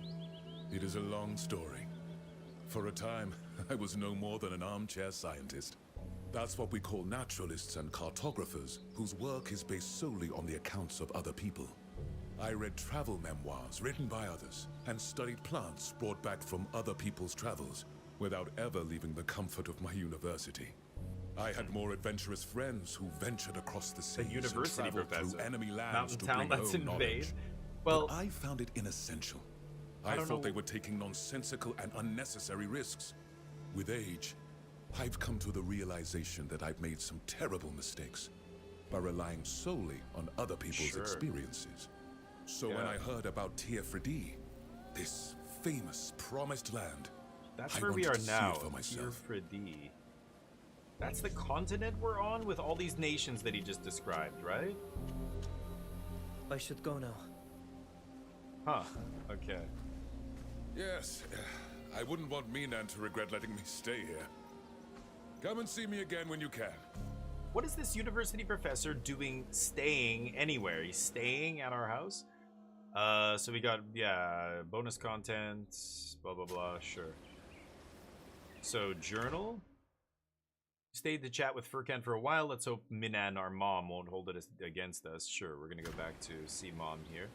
It is a long story. For a time, I was no more than an armchair scientist. That's what we call naturalists and cartographers, whose work is based solely on the accounts of other people. I read travel memoirs written by others, and studied plants brought back from other people's travels, without ever leaving the comfort of my university. I had more adventurous friends who ventured across the seas university and traveled professor. through enemy lands Mountain to town bring that's home in knowledge. Vade. Well, But I found it inessential. I don't thought know- they were taking nonsensical and unnecessary risks. With age, I've come to the realization that I've made some terrible mistakes by relying solely on other people's Sure. experiences. So when Yeah. I heard about Tiefredi, this famous promised land, that's I where we wanted are to see now. it for myself. Tiefredi. That's the continent we're on with all these nations that he just described, right? I should go now. Huh. Okay. Yes, I wouldn't want Minan to regret letting me stay here. Come and see me again when you can. What is this university professor doing staying anywhere? He's staying at our house? So we got, yeah, bonus content, blah, blah, blah, sure. So, journal? Stayed to chat with Furkan for a while. Let's hope Minan, our mom, won't hold it against us. Sure, we're gonna go back to see mom here.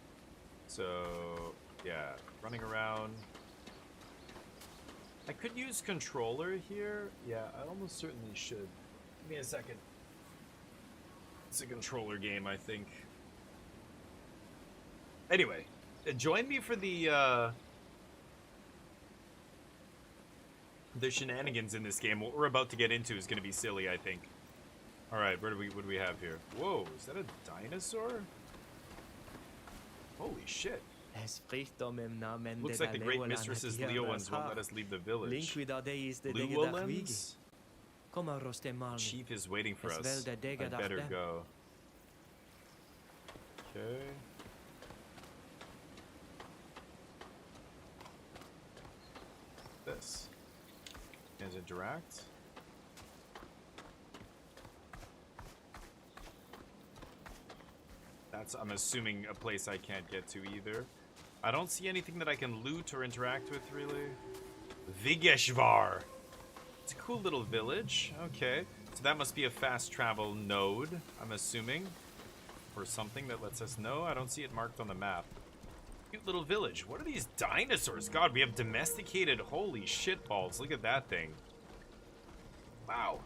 So, yeah, running around. I could use controller here. Yeah, I almost certainly should. Give me a second. It's a controller game, I think. Anyway, join me for the shenanigans in this game. What we're about to get into is going to be silly, I think. All right, what do we have here? Whoa, is that a dinosaur? Holy shit. Looks like the great mistress's Leo ones won't let us leave the village. Luolans? Chief is waiting for us. I better go. Okay. This. Can interact. That's, I'm assuming, a place I can't get to either. I don't see anything that I can loot or interact with, really. Vigeshvar. It's a cool little village. Okay. So that must be a fast travel node, I'm assuming. Or something that lets us know. I don't see it marked on the map. Cute little village. What are these dinosaurs? God, we have domesticated. Holy shitballs. Look at that thing. Wow.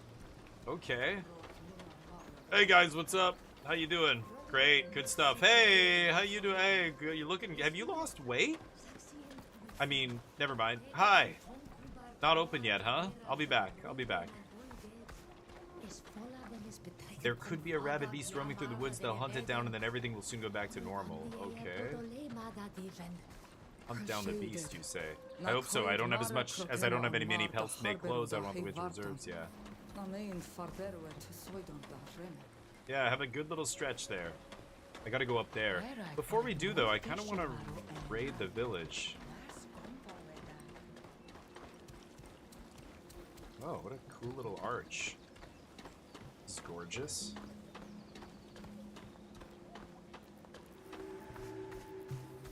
Okay. Hey guys, what's up? How you doing? Great, good stuff. Hey, how you doing? Hey, you looking? Have you lost weight? I mean, never mind. Hi. Not open yet, huh? I'll be back. I'll be back. There could be a rabid beast roaming through the woods. They'll hunt it down and then everything will soon go back to normal. Okay. Hunt down the beast, you say? I hope so. I don't have as much as I don't have any mini pelts to make clothes. I want the winter reserves, yeah. Yeah, I have a good little stretch there. I gotta go up there. Before we do, though, I kind of want to raid the village. Oh, what a cool little arch. This is gorgeous.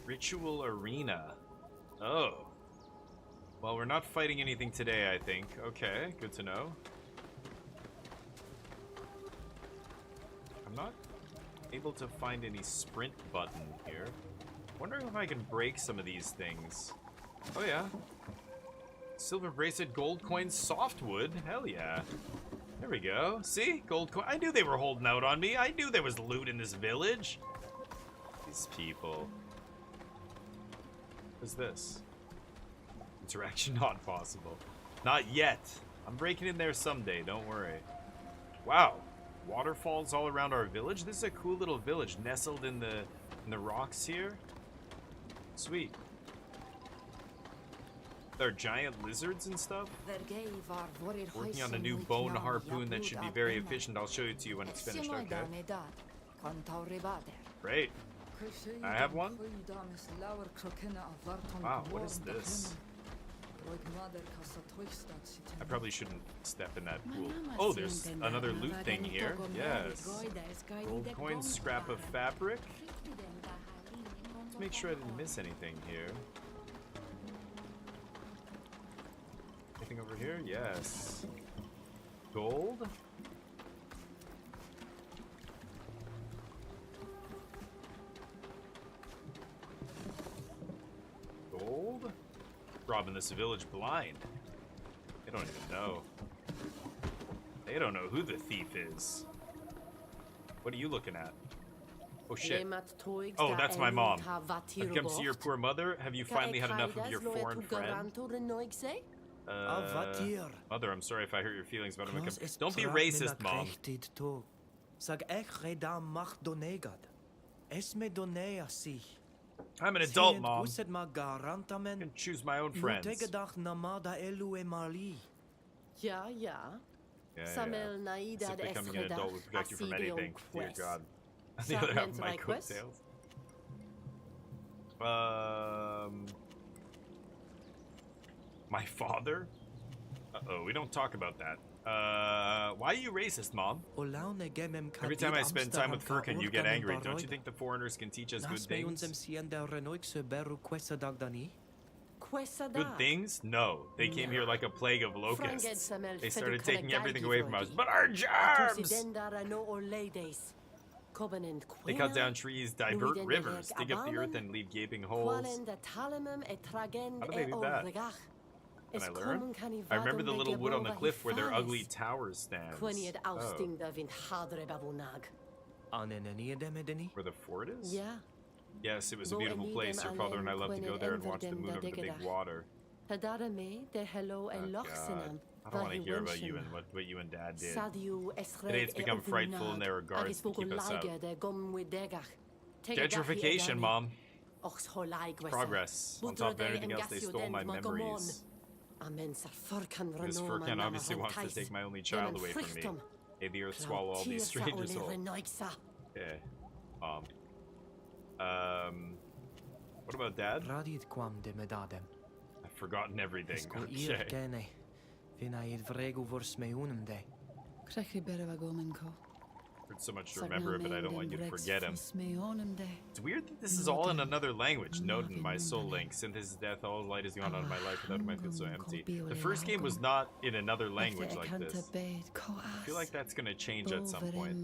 Ritual Arena. Oh. Well, we're not fighting anything today, I think. Okay, good to know. I'm not able to find any sprint button here. Wondering if I can break some of these things. Oh yeah. Silver bracelet, gold coins, softwood. Hell yeah. There we go. See? Gold coin. I knew they were holding out on me. I knew there was loot in this village. These people. What's this? Interaction not possible. Not yet. I'm breaking in there someday. Don't worry. Wow. Waterfalls all around our village. This is a cool little village nestled in the rocks here. Sweet. There are giant lizards and stuff. Working on a new bone harpoon that should be very efficient. I'll show it to you when it's finished, okay? Great. I have one? Wow, what is this? I probably shouldn't step in that pool. Oh, there's another loot thing here. Yes. Gold coin, scrap of fabric. Let's make sure I didn't miss anything here. Anything over here? Yes. Gold? Gold? Robbing this village blind. They don't even know. They don't know who the thief is. What are you looking at? Oh shit. Oh, that's my mom. I've come to see your poor mother. Have you finally had enough of your foreign friend? Mother, I'm sorry if I hurt your feelings, but I'm don't be racist, Mom. I'm an adult, Mom. I can choose my own friends. Yeah. As if becoming an adult would protect you from anything. Dear God. On the other half of my coattails. My father? Uh-oh, we don't talk about that. Why are you racist, Mom? Every time I spend time with Furkan, you get angry. Don't you think the foreigners can teach us good things? Good things? No. They came here like a plague of locusts. They started taking everything away from us. But our germs! They cut down trees, divert rivers, dig up the earth, and leave gaping holes. How do they do that? Can I learn? I remember the little wood on the cliff where their ugly tower stands. Oh. Where the fort is? Yeah. Yes, it was a beautiful place. Your father and I loved to go there and watch the moon over the big water. Oh, God. I don't want to hear about you and what you and Dad did. Today it's become frightful and there are guards to keep us out. Gentrification, Mom. Progress. On top of everything else, they stole my memories. This Furkan obviously wants to take my only child away from me. May the earth swallow all these strangers whole. Okay. What about Dad? I've forgotten everything. Okay. Heard so much to remember, but I don't want you to forget him. It's weird that this is all in another language. Note in my soul link. Since his death, all light is gone out of my life. Without him, I feel so empty. The first game was not in another language like this. I feel like that's gonna change at some point.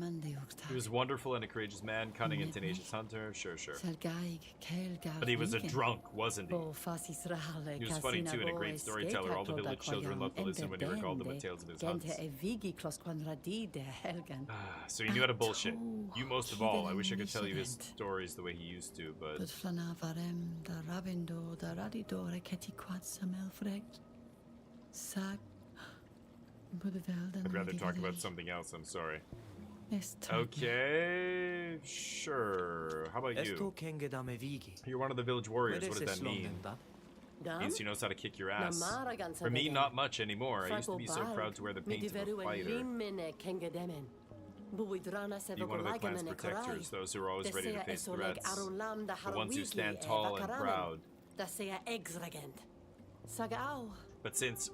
He was wonderful and a courageous man, cunning and tenacious hunter. Sure. But he was a drunk, wasn't he? He was funny too and a great storyteller. All the village children loved to listen when he recalled the tales of his hunts. So he knew how to bullshit. You most of all. I wish I could tell you his stories the way he used to, but... I'd rather talk about something else, I'm sorry. Okay, sure. How about you? You're one of the village warriors. What does that mean? Means she knows how to kick your ass. For me, not much anymore. I used to be so proud to wear the paint of a fighter. Be one of the clan's protectors, those who are always ready to face threats. The ones who stand tall and proud. But since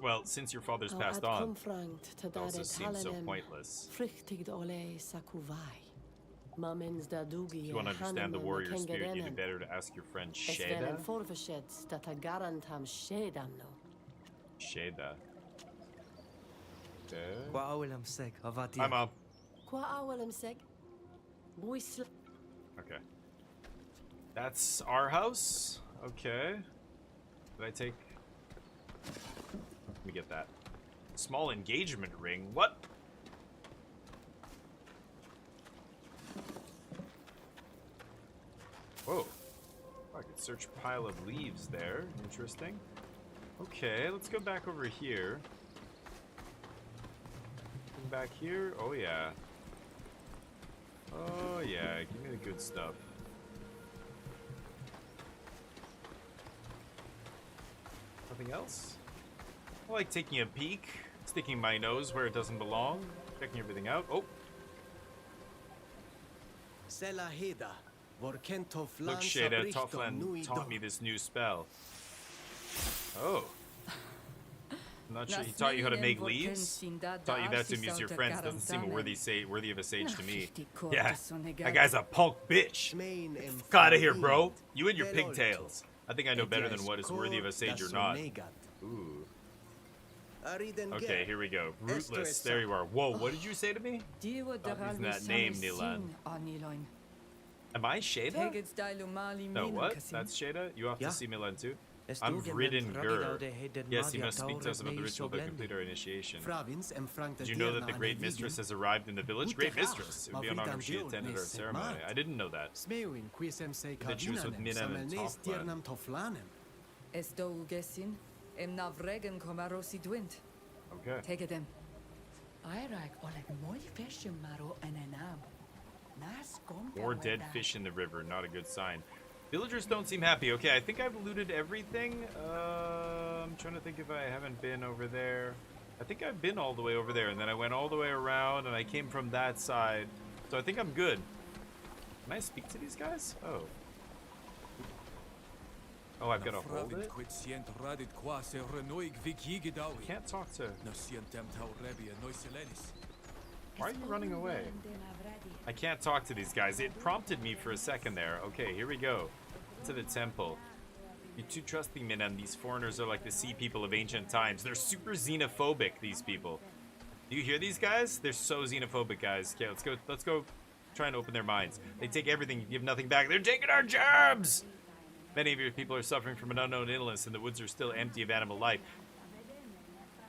your father's passed on, it also seems so pointless. If you want to understand the warrior spirit, you'd be better to ask your friend Chooseday. Chooseday. Hi, Mom. Okay. That's our house? Okay. Did I take... Let me get that. Small engagement ring. What? Whoa. Oh, I could search pile of leaves there. Interesting. Okay, let's go back over here. Back here? Oh, yeah. Oh, yeah. Give me the good stuff. Nothing else? I like taking a peek, sticking my nose where it doesn't belong, checking everything out. Oh! Look, Shada, Tofflan taught me this new spell. Oh. I'm not sure he taught you how to make leaves? Taught you that to amuse your friends. Doesn't seem worthy of a sage to me. Yeah, that guy's a punk bitch. Fuck out of here, bro. You and your pigtails. I think I know better than what is worthy of a sage or not. Ooh. Okay, here we go. Rootless. There you are. Whoa, what did you say to me? Stop using that name, Nilan. Am I Shada? No, what? That's Shada? You have to see Milan too? I'm Vridin Gur. Yes, he must speak to us about the ritual that complete our initiation. Did you know that the Great Mistress has arrived in the village? Great Mistress! It would be an honor if she attended our ceremony. I didn't know that. That she was with Minan and Tofflan. Okay. Take them. More dead fish in the river, not a good sign. Villagers don't seem happy. Okay, I think I've looted everything. I'm trying to think if I haven't been over there. I think I've been all the way over there, and then I went all the way around, and I came from that side. So I think I'm good. Can I speak to these guys? Oh. Oh, I've got to hold it? I can't talk to... Why are you running away? I can't talk to these guys. It prompted me for a second there. Okay, here we go. To the temple. You're too trusting, Minan. These foreigners are like the sea people of ancient times. They're super xenophobic, these people. Do you hear these guys? They're so xenophobic, guys. Okay, let's go try and open their minds. They take everything, give nothing back. They're taking our jobs! Many of your people are suffering from an unknown illness, and the woods are still empty of animal life.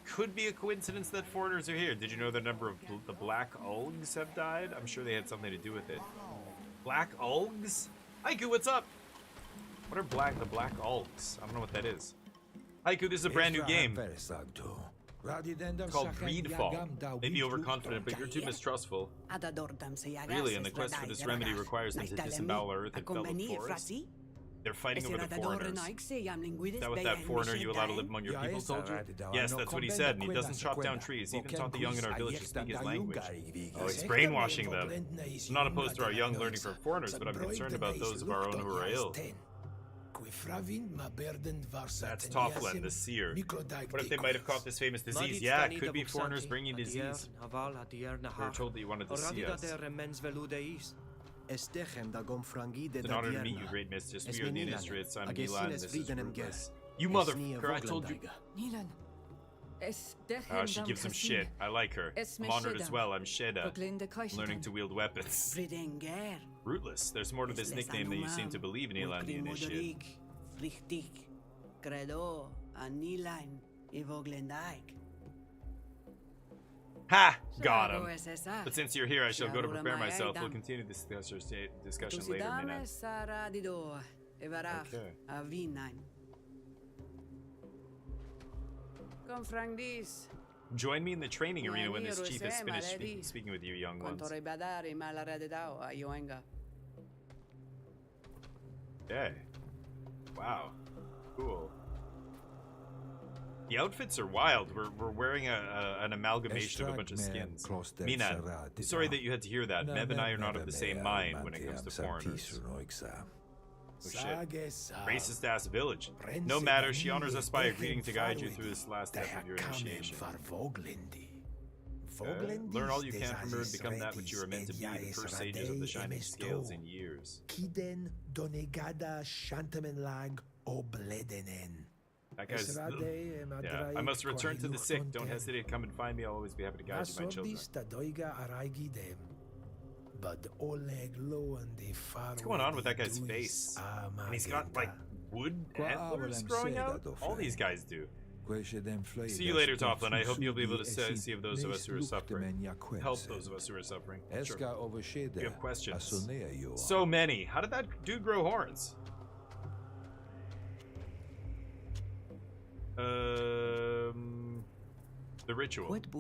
Could be a coincidence that foreigners are here. Did you know the number of the black ulgs have died? I'm sure they had something to do with it. Black ulgs? Haiku, what's up? What are the black ulgs? I don't know what that is. Haiku, this is a brand new game. It's called Greedfall. Maybe overconfident, but you're too mistrustful. Really, and the quest for this remedy requires them to disembowel our earth and fellow forest. They're fighting over the foreigners. Is that what that foreigner you allow to live among your people told you? Yes, that's what he said, and he doesn't chop down trees. He even taught the young in our village to speak his language. Oh, he's brainwashing them. I'm not opposed to our young learning from foreigners, but I'm concerned about those of our own who are ill. That's Tofflan, the seer. What if they might have caught this famous disease? Yeah, it could be foreigners bringing disease. We were told that you wanted to see us. It's an honor to meet you, Great Mistress. We are the Innistrates. I'm Nilan, and this is Ruthless. You motherfucker, I told you. She gives him shit. I like her. I'm honored as well. I'm Shada. I'm learning to wield weapons. Rootless. There's more to this nickname than you seem to believe, Nilan the Initiate. Ha! Got him. But since you're here, I shall go to prepare myself. We'll continue this discussion later, Minan. Okay. Join me in the training arena when this Miru chief is se, finished maledi. speaking with you young ones. Quanto ribadari malaredao a yoenga. Okay. Wow. Cool. The outfits are wild. We're wearing an amalgamation of a bunch of skins. Mina, I'm sorry that you had to hear that. Mev and I are not of the same mind when it comes to foreigners. Oh shit. Racist ass village. No matter, she honors us by agreeing to guide you through this last step of your initiation. Learn all you can from her and become that which you are meant to be, the first sages of the shining scales in years. That guy's... Yeah, I must return to the sick. Don't hesitate to come and find me. I'll always be happy to guide you, my children. What's going on with that guy's face? And he's got, like, wood antlers growing out? All these guys do. See you later, Tofflin. I hope you'll be able to see of those of us who are suffering. Help those of us who are suffering. Sure. You have questions? So many. How did that dude grow horns? The ritual. What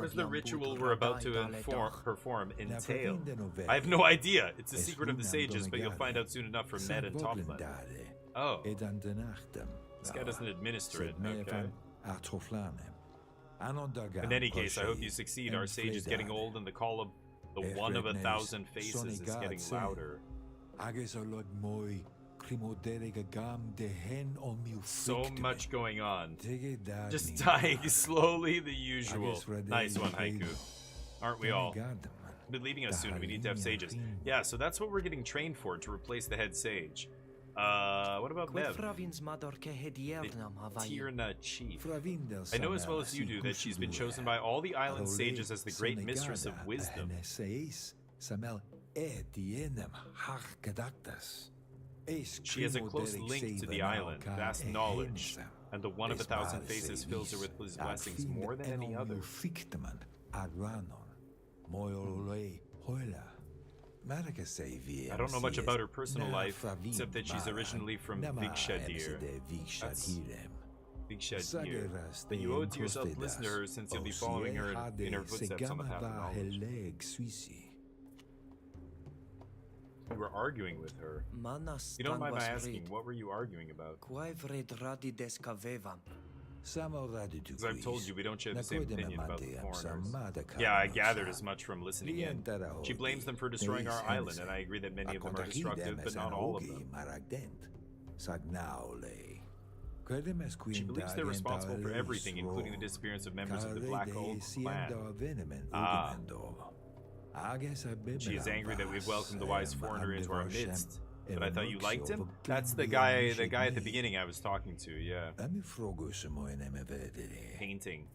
does the ritual we're about to perform entail? I have no idea. It's a secret of the sages, but you'll find out soon enough from Ned and Tofflin. Oh. This guy doesn't administer it, okay. In any case, I hope you succeed. Our sage is getting old, and the call of the one of 1,000 faces is getting louder. So much going on. Just dying slowly, the usual. Nice one, Haiku. Aren't we all? They'll be leaving us soon. We need to have sages. Yeah, so that's what we're getting trained for, to replace the head sage. What about Mev? The Tirna chief. I know as well as you do that she's been chosen by all the island sages as the great mistress of wisdom. She has a close link to the island, vast knowledge, and the one of 1,000 faces fills her with his blessings more than any other. I don't know much about her personal life, except that she's originally from Vikshadir. That's Vikshadir. Then you owe it to yourself to listen to her, since you'll be following her in her footsteps on the path of knowledge. You were arguing with her. You don't mind my asking, what were you arguing about? As I've told you, we don't share the same opinion about the foreigners. Yeah, I gathered as much from listening in. She blames them for destroying our island, and I agree that many of them are destructive, but not all of them. She believes they're responsible for everything, including the disappearance of members of the Black Oak clan. Ah. She is angry that we've welcomed the wise foreigner into our midst. But I thought you liked him? That's the guy at the beginning I was talking to, yeah. Painting.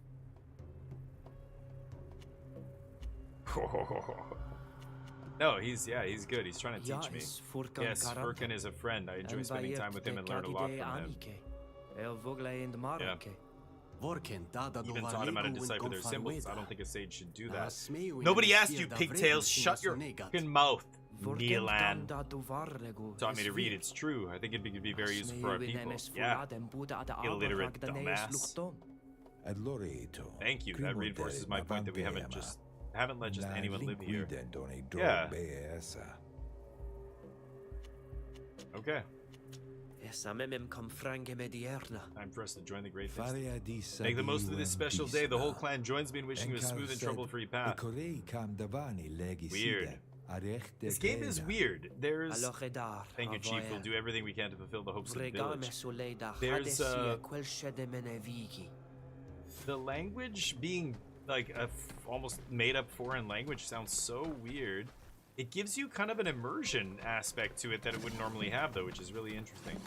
No, he's good. He's trying to teach me. Yes, Furkan is a friend. I enjoy spending time with him and learn a lot from him. Yeah. Even taught him how to decipher their symbols. I don't think a sage should do that. Nobody asked you, pigtails. Shut your fucking mouth, Neelan. Taught me to read. It's true. I think it'd be very useful for our people. Yeah. Illiterate dumbass. Thank you. That reinforces my point that we haven't let just anyone live here. Yeah. Okay. Time for us to join the Great Feast. Make the most of this special day. The whole clan joins me in wishing you a smooth and trouble-free path. Weird. This game is weird. There's... Thank you, Chief. We'll do everything we can to fulfill the hopes of the village. There's, the language being, like, a almost made-up foreign language sounds so weird. It gives you kind of an immersion aspect to it that it wouldn't normally have, though, which is really interesting.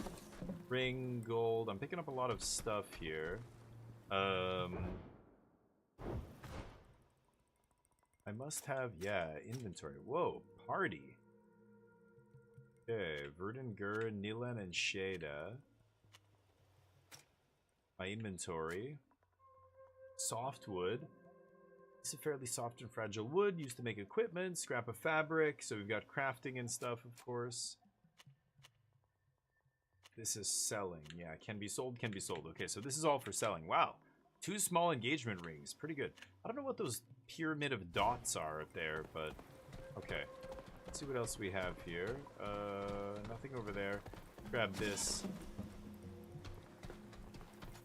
Ring, gold. I'm picking up a lot of stuff here. I must have, yeah, inventory. Whoa, party. Okay, Verdun, Gur, Nilan, and Shada. My inventory. Softwood. It's a fairly soft and fragile wood used to make equipment, scrap of fabric, so we've got crafting and stuff, of course. This is selling. Yeah, can be sold, can be sold. Okay, so this is all for selling. Wow. 2 small engagement rings. Pretty good. I don't know what those pyramid of dots are up there, but okay. Let's see what else we have here. Nothing over there. Grab this.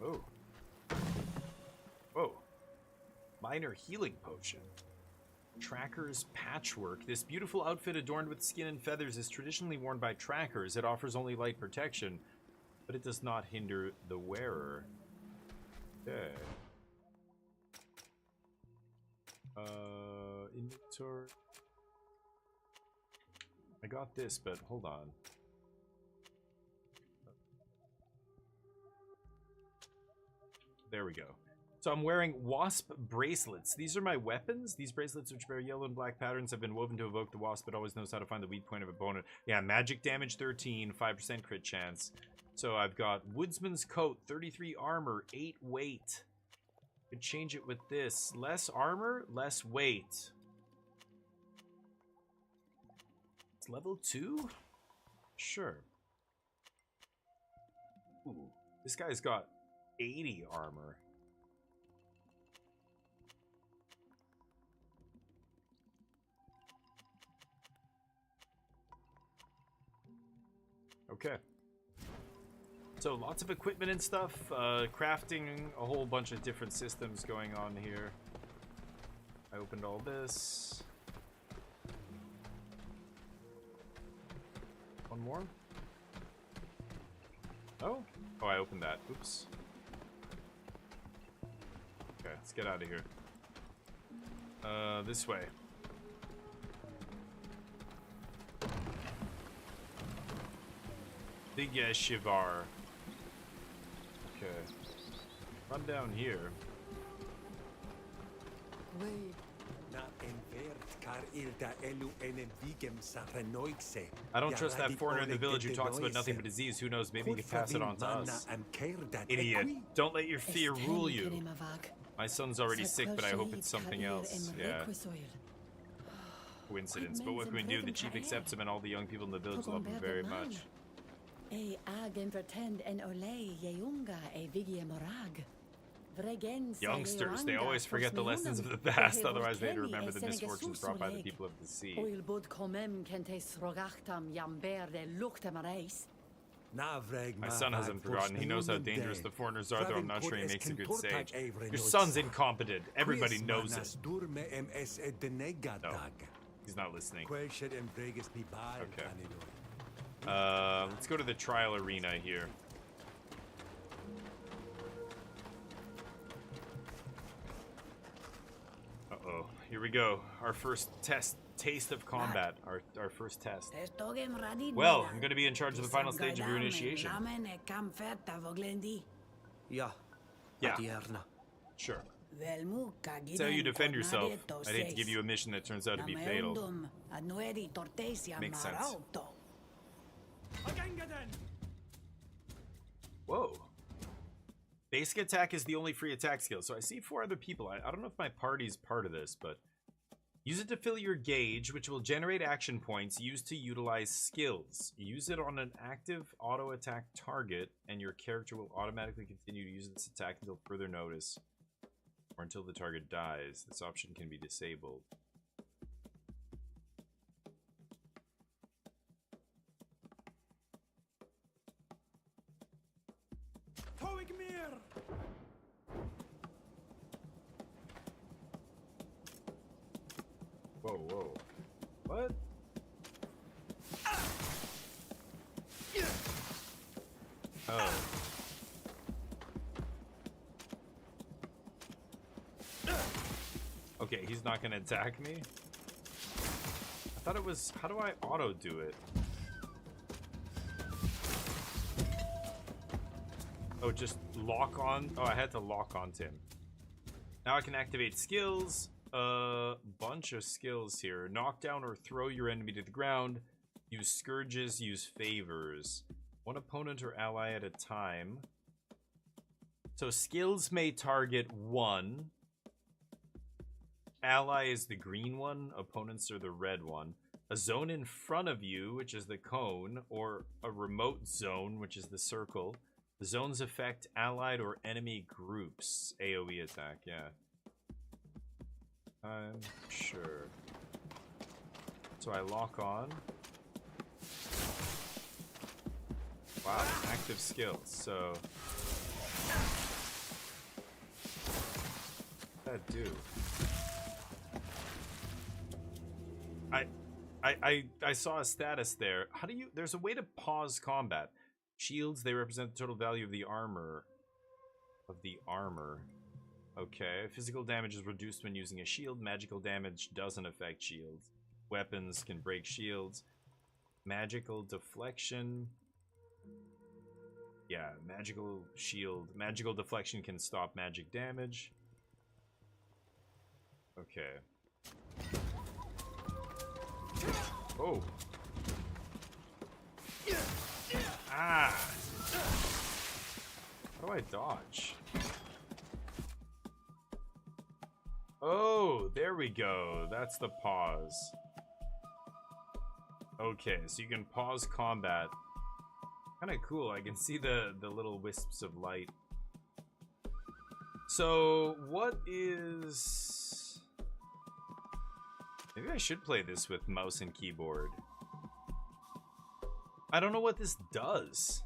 Oh. Whoa. Minor healing potion. Tracker's patchwork. This beautiful outfit adorned with skin and feathers is traditionally worn by trackers. It offers only light protection, but it does not hinder the wearer. Okay. Inventory. I got this, but hold on. There we go. So I'm wearing wasp bracelets. These are my weapons. These bracelets, which bear yellow and black patterns, have been woven to evoke the wasp, but always knows how to find the weak point of an opponent. Yeah, magic damage 13, 5% crit chance. So I've got Woodsman's Coat, 33 armor, 8 weight. Could change it with this. Less armor, less weight. It's level 2? Sure. Ooh, this guy's got 80 armor. Okay. So lots of equipment and stuff, crafting a whole bunch of different systems going on here. I opened all this. One more? Oh? Oh, I opened that. Oops. Okay, let's get out of here. This way. Big Shivar. Okay. Run down here. I don't trust that foreigner in the village who talks about nothing but disease. Who knows, maybe he could pass it on to us. Idiot. Don't let your fear rule you. My son's already sick, but I hope it's something else. Yeah. Coincidence. But what can we do? The chief accepts him and all the young people in the village love him very much. Youngsters, they always forget the lessons of the past, otherwise they'd remember the misfortunes brought by the people of the sea. My son hasn't forgotten. He knows how dangerous the foreigners are, though I'm not sure he makes a good sage. Your son's incompetent. Everybody knows it. No, he's not listening. Okay. Let's go to the trial arena here. Uh-oh. Here we go. Our first taste of combat. Our first test. Well, I'm going to be in charge of the final stage of your initiation. Yeah. Sure. That's how you defend yourself. I'd hate to give you a mission that turns out to be fatal. Makes sense. Whoa. Basic attack is the only free attack skill. So I see 4 other people. I don't know if my party's part of this, but use it to fill your gauge, which will generate action points used to utilize skills. Use it on an active auto attack target, and your character will automatically continue to use this attack until further notice, or until the target dies. This option can be disabled. Whoa. What? Oh. Okay, he's not gonna attack me? I thought it was... How do I auto do it? Oh, just lock on? Oh, I had to lock onto him. Now I can activate skills. Bunch of skills here. Knock down or throw your enemy to the ground. Use scourges, use favors. One opponent or ally at a time. So skills may target 1. Ally is the green one. Opponents are the red one. A zone in front of you, which is the cone, or a remote zone, which is the circle. Zones affect allied or enemy groups. AoE attack, yeah. I'm sure. So I lock on. Wow, active skills. So what'd that do? I saw a status there. How do you? There's a way to pause combat. Shields, they represent the total value of the armor. Okay. Physical damage is reduced when using a shield. Magical damage doesn't affect shields. Weapons can break shields. Magical deflection. Yeah, magical shield. Magical deflection can stop magic damage. Okay. Oh. Ah. How do I dodge? Oh, there we go. That's the pause. Okay, so you can pause combat. Kind of cool. I can see the little wisps of light. So, what is... Maybe I should play this with mouse and keyboard. I don't know what this does.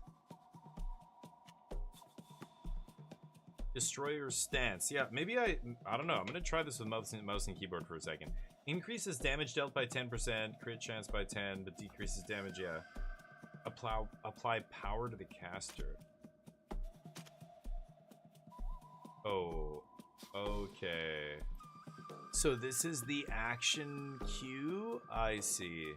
Destroyer stance. Yeah, maybe I don't know. I'm gonna try this with mouse and keyboard for a second. Increases damage dealt by 10%, crit chance by 10, but decreases damage, yeah. Apply power to the caster. Oh, okay. So this is the action cue? I see.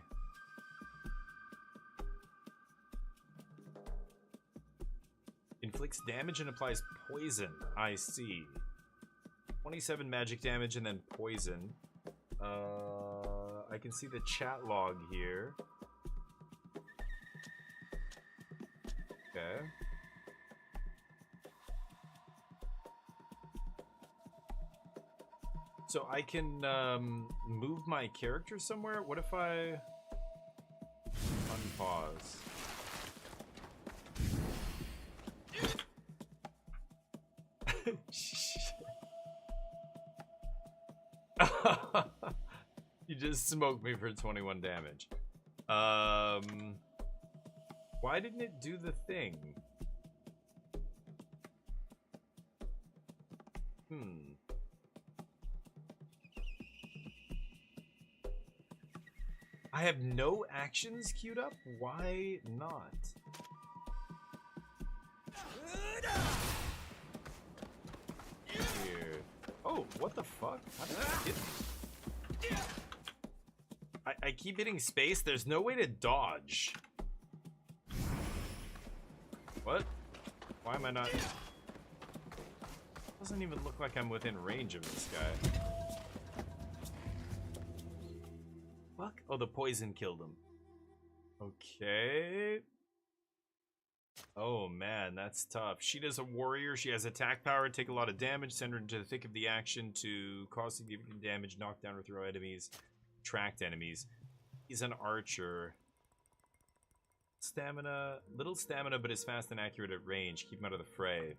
Inflicts damage and applies poison. I see. 27 magic damage and then poison. I can see the chat log here. Okay. So I can move my character somewhere? What if I unpause? You just smoked me for 21 damage. Why didn't it do the thing? I have no actions queued up? Why not? Weird. Oh, what the fuck? How did that hit me? I keep hitting space. There's no way to dodge. What? Why am I not? Doesn't even look like I'm within range of this guy. Fuck. Oh, the poison killed him. Okay. Oh man, that's tough. Sheeta's a warrior. She has attack power, take a lot of damage, send her into the thick of the action to cause significant damage, knock down or throw enemies, attract enemies. He's an archer. Stamina, little stamina, but is fast and accurate at range. Keep him out of the fray.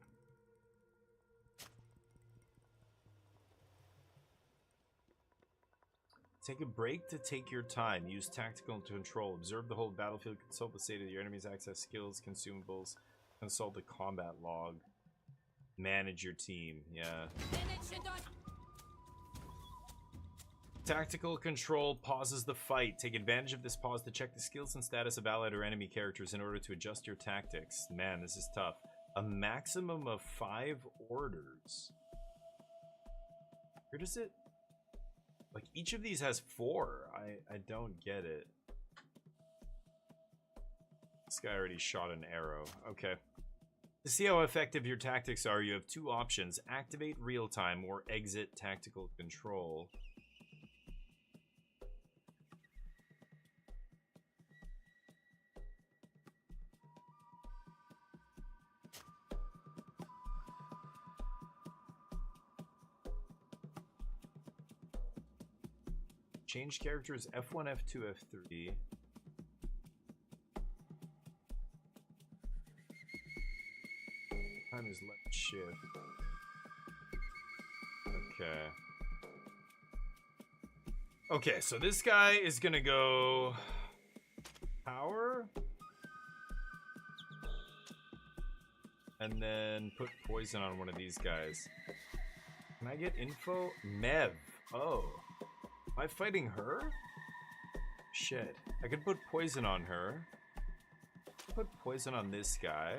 Take a break to take your time. Use tactical control. Observe the whole battlefield. Consult the state of your enemies. Access skills, consumables. Consult the combat log. Manage your team. Yeah. Tactical control pauses the fight. Take advantage of this pause to check the skills and status of allied or enemy characters in order to adjust your tactics. Man, this is tough. A maximum of 5 orders. Where does it... Like, each of these has 4. I don't get it. This guy already shot an arrow. Okay. To see how effective your tactics are, you have 2 options. Activate real-time or exit tactical control. Change characters F1, F2, F3. time is left shift. Okay. Okay, so this guy is gonna go power. And then put poison on one of these guys. Can I get info? Mev. Oh. Am I fighting her? Shit. I could put poison on her. Put poison on this guy.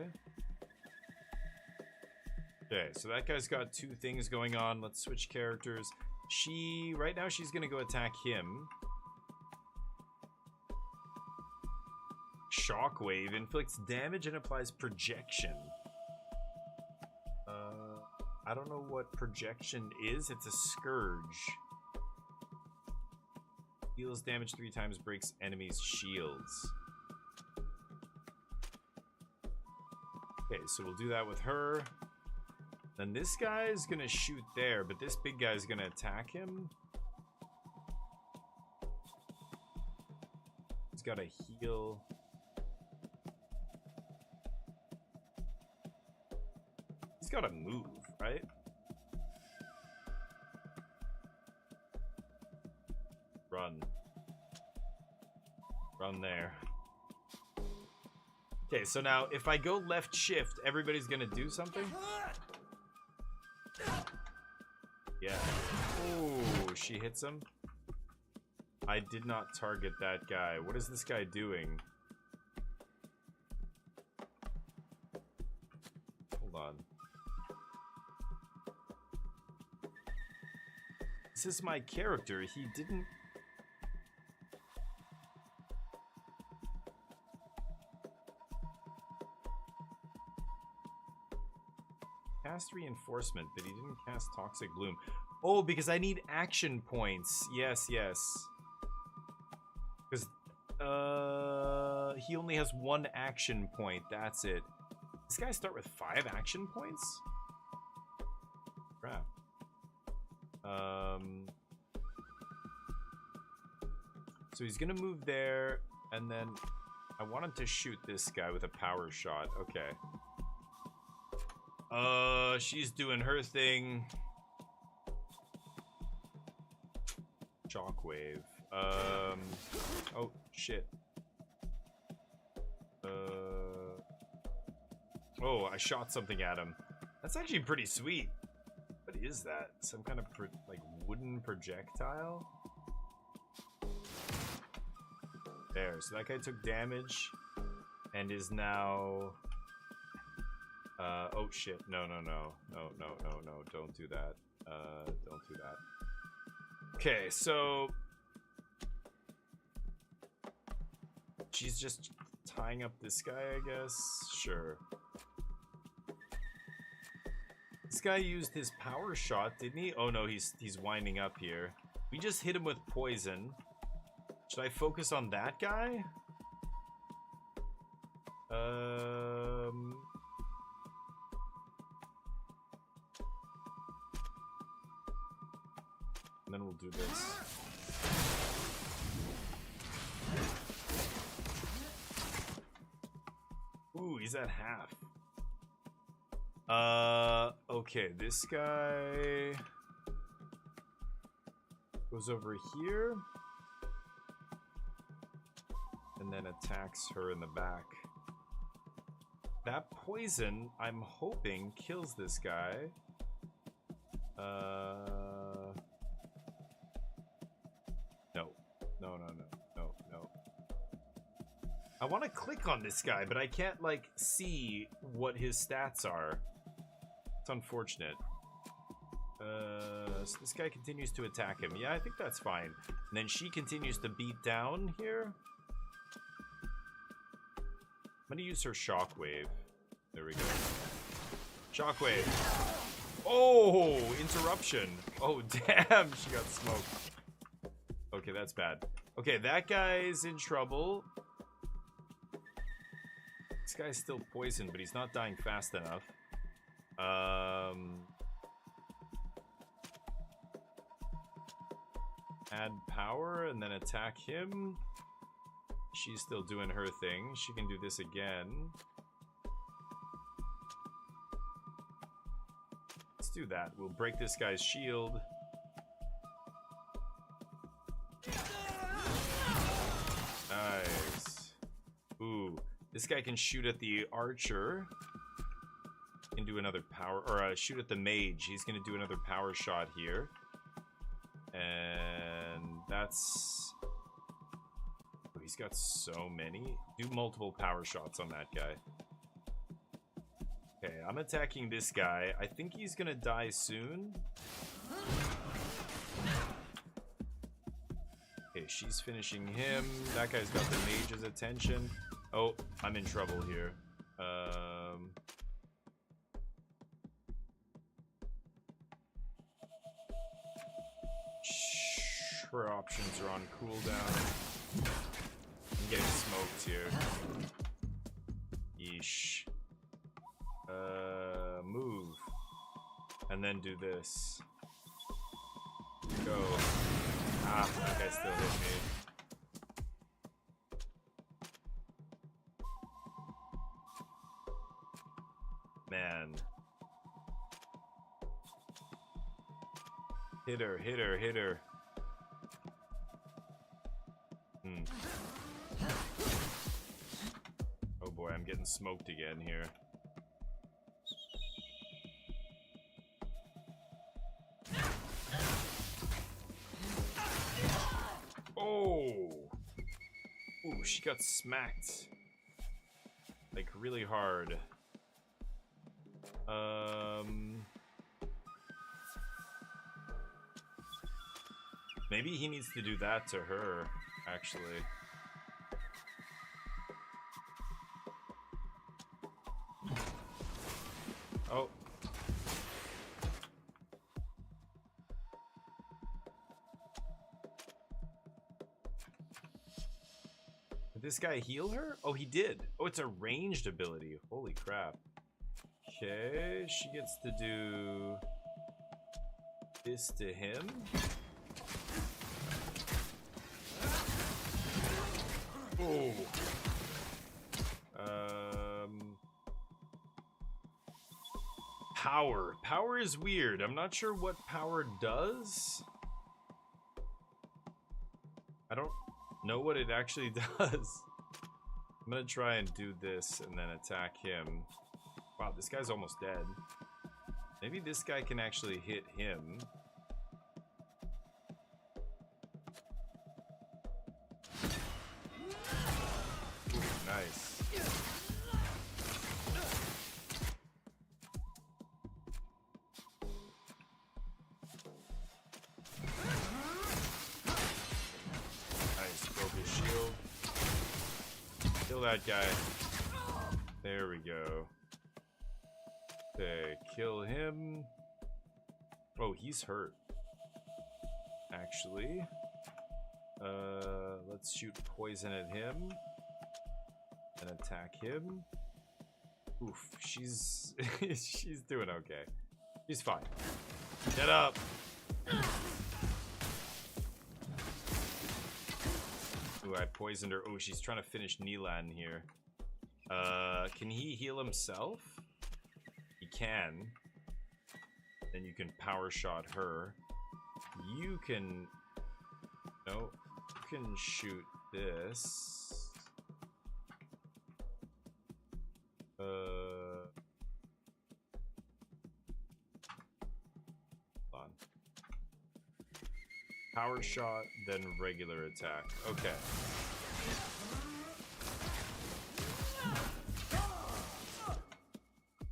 Okay, so that guy's got two things going on. Let's switch characters. Right now she's gonna go attack him. Shockwave inflicts damage and applies projection. I don't know what projection is. It's a scourge. Deals damage 3 times, breaks enemies' shields. Okay, so we'll do that with her. Then this guy is gonna shoot there, but this big guy is gonna attack him. He's got a heal. He's got a move, right? Run. Run there. Okay, so now if I go left shift, everybody's gonna do something? Yeah. Oh, she hits him. I did not target that guy. What is this guy doing? Hold on. This is my character. He didn't... Cast reinforcement, but he didn't cast toxic bloom. Oh, because I need action points. Yes, yes. Because he only has 1 action point. That's it. This guy start with 5 action points? Crap. So he's gonna move there, and then I want him to shoot this guy with a power shot. Okay. She's doing her thing. Shockwave. Oh, shit. Oh, I shot something at him. That's actually pretty sweet. What is that? Some kind of, like, wooden projectile? There, so that guy took damage and is now... oh shit, no, don't do that. Don't do that. Okay, so... She's just tying up this guy, I guess? Sure. This guy used his power shot, didn't he? Oh no, he's winding up here. We just hit him with poison. Should I focus on that guy? And then we'll do this. Ooh, he's at half. Okay, this guy goes over here and then attacks her in the back. That poison, I'm hoping, kills this guy. No. I want to click on this guy, but I can't, like, see what his stats are. It's unfortunate. So this guy continues to attack him. Yeah, I think that's fine. And then she continues to beat down here. I'm gonna use her shockwave. There we go. Shockwave. Oh, interruption. Oh, damn, she got smoked. Okay, that's bad. Okay, that guy's in trouble. This guy's still poisoned, but he's not dying fast enough. Add power and then attack him. She's still doing her thing. She can do this again. do that. We'll break this guy's shield. Nice. Ooh, this guy can shoot at the archer. Can do another power, or shoot at the mage. He's gonna do another power shot here. And that's... Oh, he's got so many. Do multiple power shots on that guy. Okay, I'm attacking this guy. I think he's gonna die soon. Okay, she's finishing him. That guy's got the mage's attention. Oh, I'm in trouble here. Her options are on cooldown. I'm getting smoked here. Yeesh. Move. And then do this. Go. Ah, that guy still hit me. Man. Hit her, hit her, hit her. Oh boy, I'm getting smoked again here. Oh! Ooh, she got smacked. Like, really hard. Maybe he needs to do that to her, actually. Oh. Did this guy heal her? Oh, he did. Oh, it's a ranged ability. Holy crap. Okay, she gets to do this to him. Oh. Power. Power is weird. I'm not sure what power does. I don't know what it actually does. I'm gonna try and do this and then attack him. Wow, this guy's almost dead. Maybe this guy can actually hit him. Ooh, nice. Nice, broke his shield. Kill that guy. There we go. Okay, kill him. Oh, he's hurt. Actually. Let's shoot poison at him. And attack him. Oof, she's she's doing okay. She's fine. Get up. Ooh, I poisoned her. Oh, she's trying to finish Nilan here. Can he heal himself? He can. Then you can power shot her. You can... No. You can shoot this. Hold on. Power shot, then regular attack. Okay.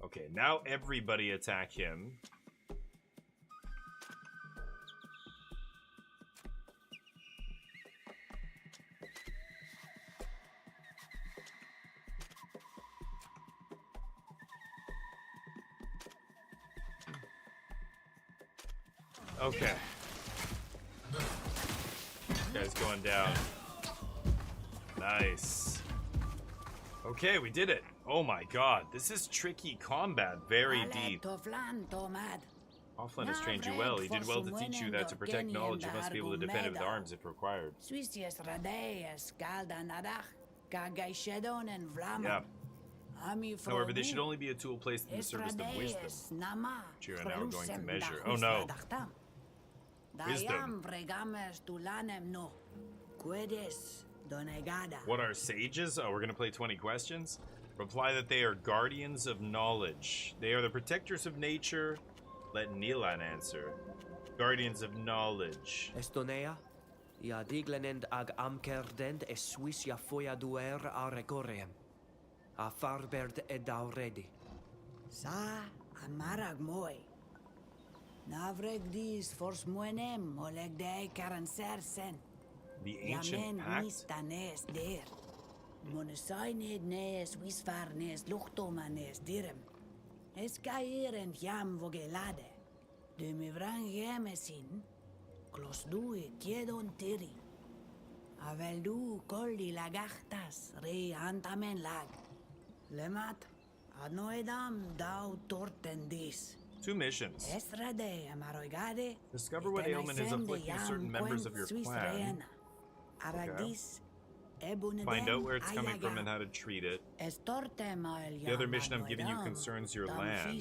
Okay, now everybody attack him. Okay. Guy's going down. Nice. Okay, we did it. Oh my god, this is tricky combat, very deep. Offline has trained you well. He did well to teach you that to protect knowledge, you must be able to defend it with arms if required. Yeah. However, they should only be a tool placed in the service of wisdom, which you are now going to measure. Oh no. Wisdom. What are sages? Oh, we're gonna play 20 questions? Reply that they are guardians of knowledge. They are the protectors of nature. Let Nilan answer. Guardians of knowledge. Estonea, ja diglenend ag amkerdend es Swiss ja foia duer a recorem. A farberd ed already. Sa amarag moy. Navreg dis fors moenem oleg de karansersen. The ancient pact? Mistanes der. Monesained nes wisfarnes luchtomanes direm. Es kair en jam vogelade. De me vrang jemesin. Klos du tiedon tiri. Avel du colli lagachtas re antamen lag. Lemat, adnoedam dau tortendis. 2 missions. Esrade amaroigade. Discover what ailment is afflicting certain members of your clan. Aragdis. Find out where it's coming from and how to treat it. The other mission I'm giving you concerns your land.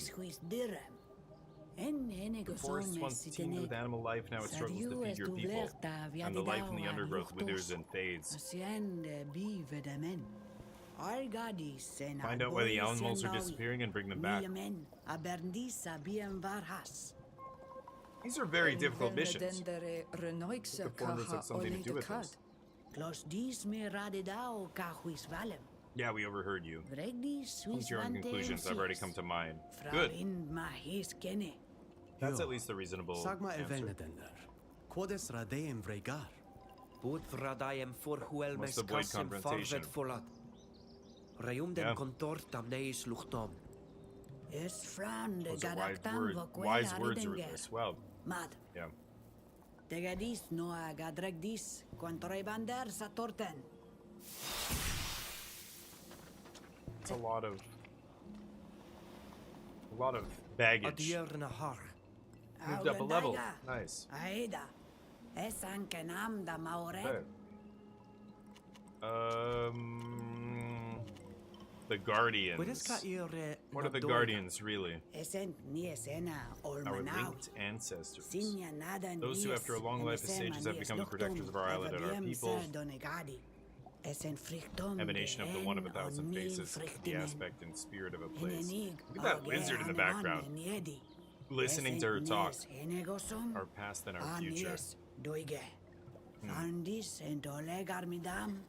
The forest once teemed with animal life, now it struggles to feed your people. And the life in the undergrowth withers and fades. Find out why the animals are disappearing and bring them back. These are very difficult missions. The performers have something to do with this. Yeah, we overheard you. Come to your own conclusions. I've already come to mine. Good. That's at least a reasonable Sagma answer. evenedender. Quodes radeem vregar. Both radaem for huelmes Must avoid kassem confrontation. farvet volat. Reum den Yeah. contortam neis luchtom. Those are wise words, Rufus. Well, Mad. yeah. Tegadis no agadregdis quantorebander satorten. It's a lot of baggage. Adier na har. Moved up a level. Nice. Aida. Esankenam da maure. Okay. The Guardians. What are the Guardians, really? Esent ni esena Our olmanau. linked ancestors. Sinya nada Those who, after a long life as sages, have become the protectors of our island and our people. Emanation of the one of 1,000 faces, the aspect and spirit of a place. Look at that wizard in the background, listening to her talk. Our past and our future. Fandis and Olegar Midam,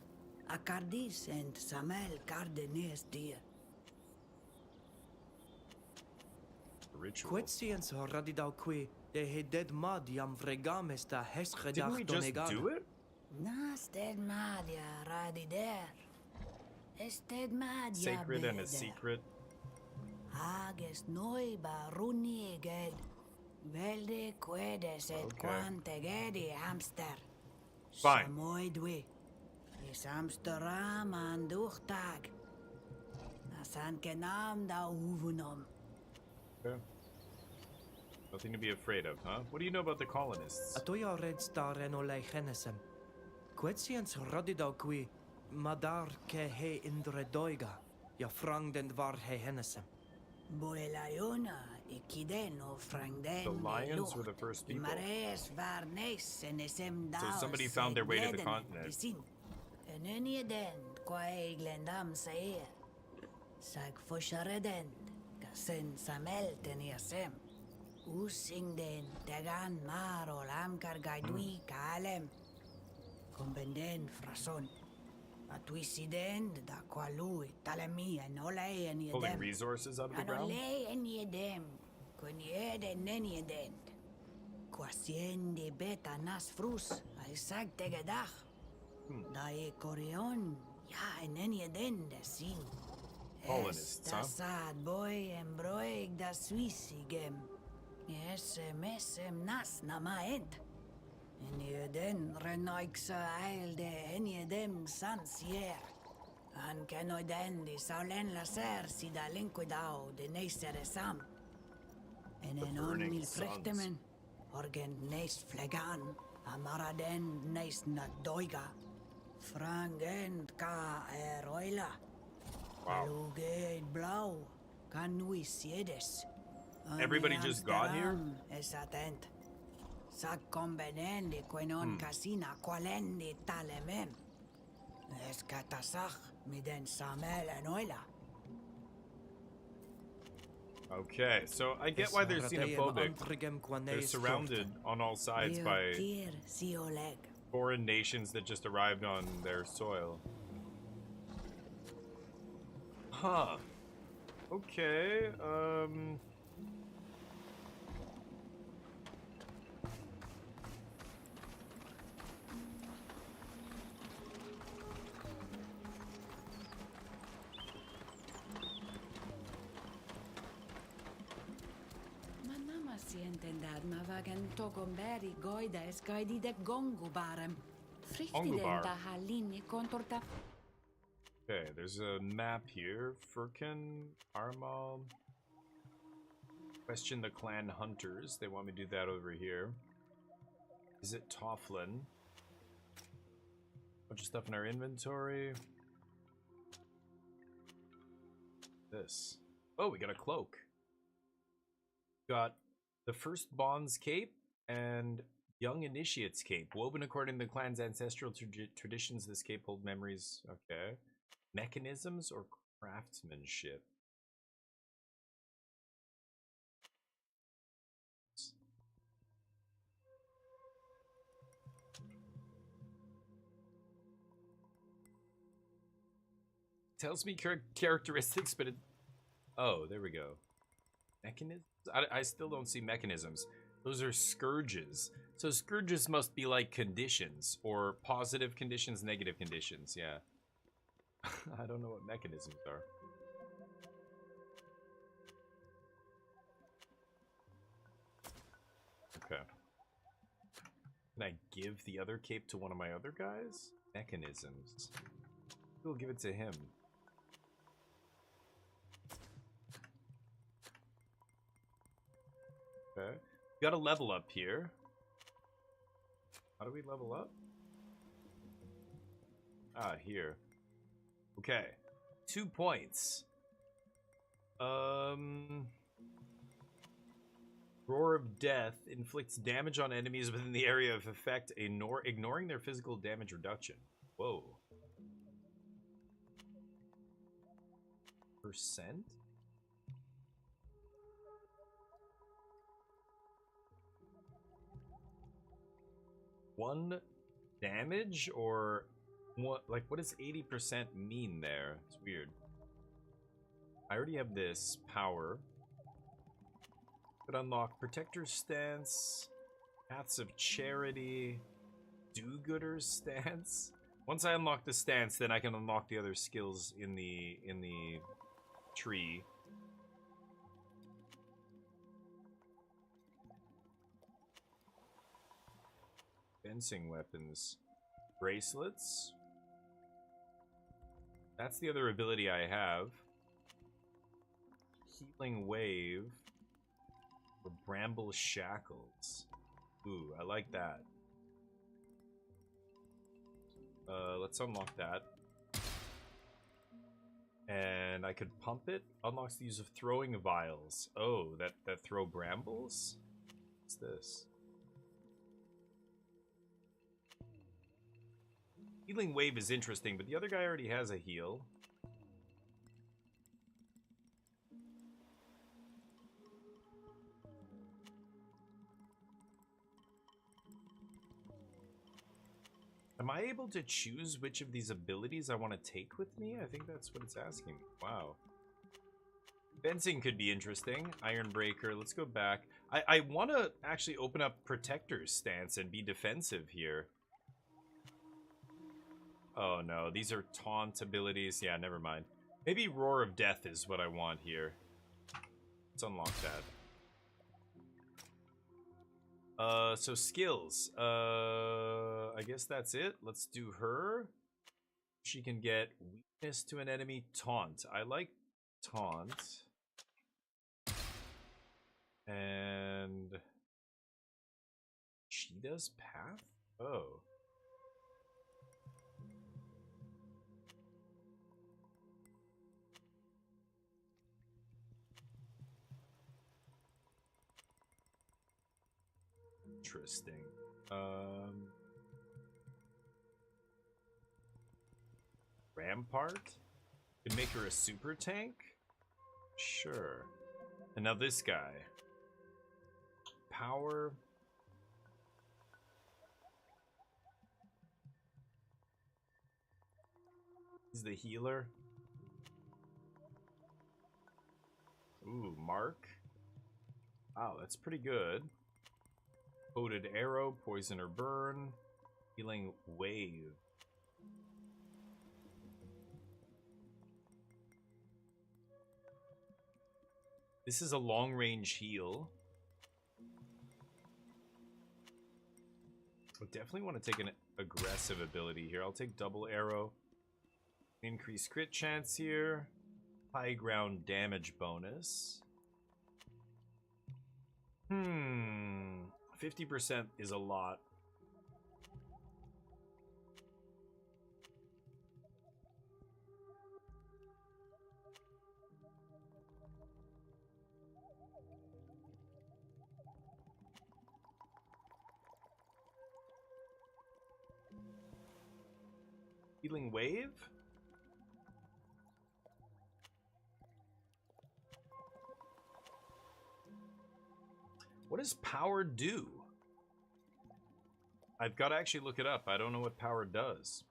Akardis and Samel Cardenes dear. Ritual. Quetsiens radidau qui de he dead mad jam vregames da Didn't we hesredach just do it? Nasted Madia Radider. Ested Madia. Sacred and a secret. Hages noi baruni ged. Velde quedes et Okay. quante gedi hamster. Fine. Samoidwi. Is Amsterdam aan duchtag. Nasan kenam da uvunom. Okay. Nothing to be afraid of, huh? What do you know about the colonists? Atoya red star enole genesem. Quetsiens radidau qui madar ke he indre doiga. Ja frang den var he henesem. Boelayona ikideno frangden. The lions were the first people. Mares varnes en esem So daos somebody found their way to the leden continent. Disin. En enieden quae glendam saer. Sag foshareden. Kasen samel teniasem. Usingden tegan maro lamkar gaidui kalem. Combenden frason. Atuisiden da qualui talemi en ole en Pulling yedem. resources out of the ground? Anole en yedem. Kun yeden en yeden. Quasiendi beta nas frus. Ai sag tegedach. Da e corion. Ja en yeden de sin. Colonists, huh? Sad boy en broig da swissigem. Mesem nas namaent. En jeden renoikse eilde en jedem sansier. Han kenoiden di saulen laser si da linquidao de neisere sam. En The en on burning mil suns. frichtemen. Orgen neis flegan. Amaraden neis na doiga. Frangend ka eroila. Wow. Kaluge blau. Kanui siedes. Everybody just got here? Es atent. Sa convenende quenon casina qualendi talemem. Es katasach miden samel enoila. Okay, so I get why they're xenophobic. They're surrounded on all sides by foreign nations that just arrived on their soil. Huh. Okay, Manama sientendad mavagan togomberi goida es gaidi de gongu barem. Frichtidenta halini contorta. okay, there's a map here. Furkan, Armal. Question the clan hunters. They want me to do that over here. Is it Tofflin? Bunch of stuff in our inventory. This. Oh, we got a cloak. Got the First Bond's cape and Young Initiate's cape. Woven according to the clan's ancestral traditions, this cape holds memories. Okay. Mechanisms or craftsmanship? Tells me characteristics, but it... Oh, there we go. Mechanisms? I still don't see mechanisms. Those are scourges. So scourges must be like conditions, or positive conditions, negative conditions, yeah. I don't know what mechanisms are. Okay. Can I give the other cape to one of my other guys? Mechanisms. We'll give it to him. Okay. Got a level up here. How do we level up? Ah, here. Okay. 2 points. Roar of Death inflicts damage on enemies within the area of effect, ignoring their physical damage reduction. Whoa. Percent? One damage, or what? Like, what does 80% mean there? It's weird. I already have this power. Could unlock Protector's Stance, Paths of Charity, Do-Gooder's Stance. Once I unlock the stance, then I can unlock the other skills in the tree. Fencing weapons. Bracelets. That's the other ability I have. Healing Wave. Or Bramble Shackles. Ooh, I like that. Let's unlock that. And I could pump it. Unlocks the use of throwing vials. Oh, that throw brambles? What's this? Healing Wave is interesting, but the other guy already has a heal. Am I able to choose which of these abilities I want to take with me? I think that's what it's asking. Wow. Fencing could be interesting. Iron Breaker. Let's go back. I want to actually open up Protector's Stance and be defensive here. Oh no, these are taunt abilities. Yeah, never mind. Maybe Roar of Death is what I want here. Let's unlock that. So skills. I guess that's it. Let's do her. She can get weakness to an enemy, taunt. I like taunt. And she does path? Oh. Interesting. Rampart? Could make her a super tank? Sure. And now this guy. Power. He's the healer. Ooh, Mark. Wow, that's pretty good. Coated arrow, poison or burn. Healing wave. This is a long-range heal. I definitely want to take an aggressive ability here. I'll take double arrow. Increase crit chance here. High ground damage bonus. 50% is a lot. Healing wave? What does power do? I've got to actually look it up. I don't know what power does.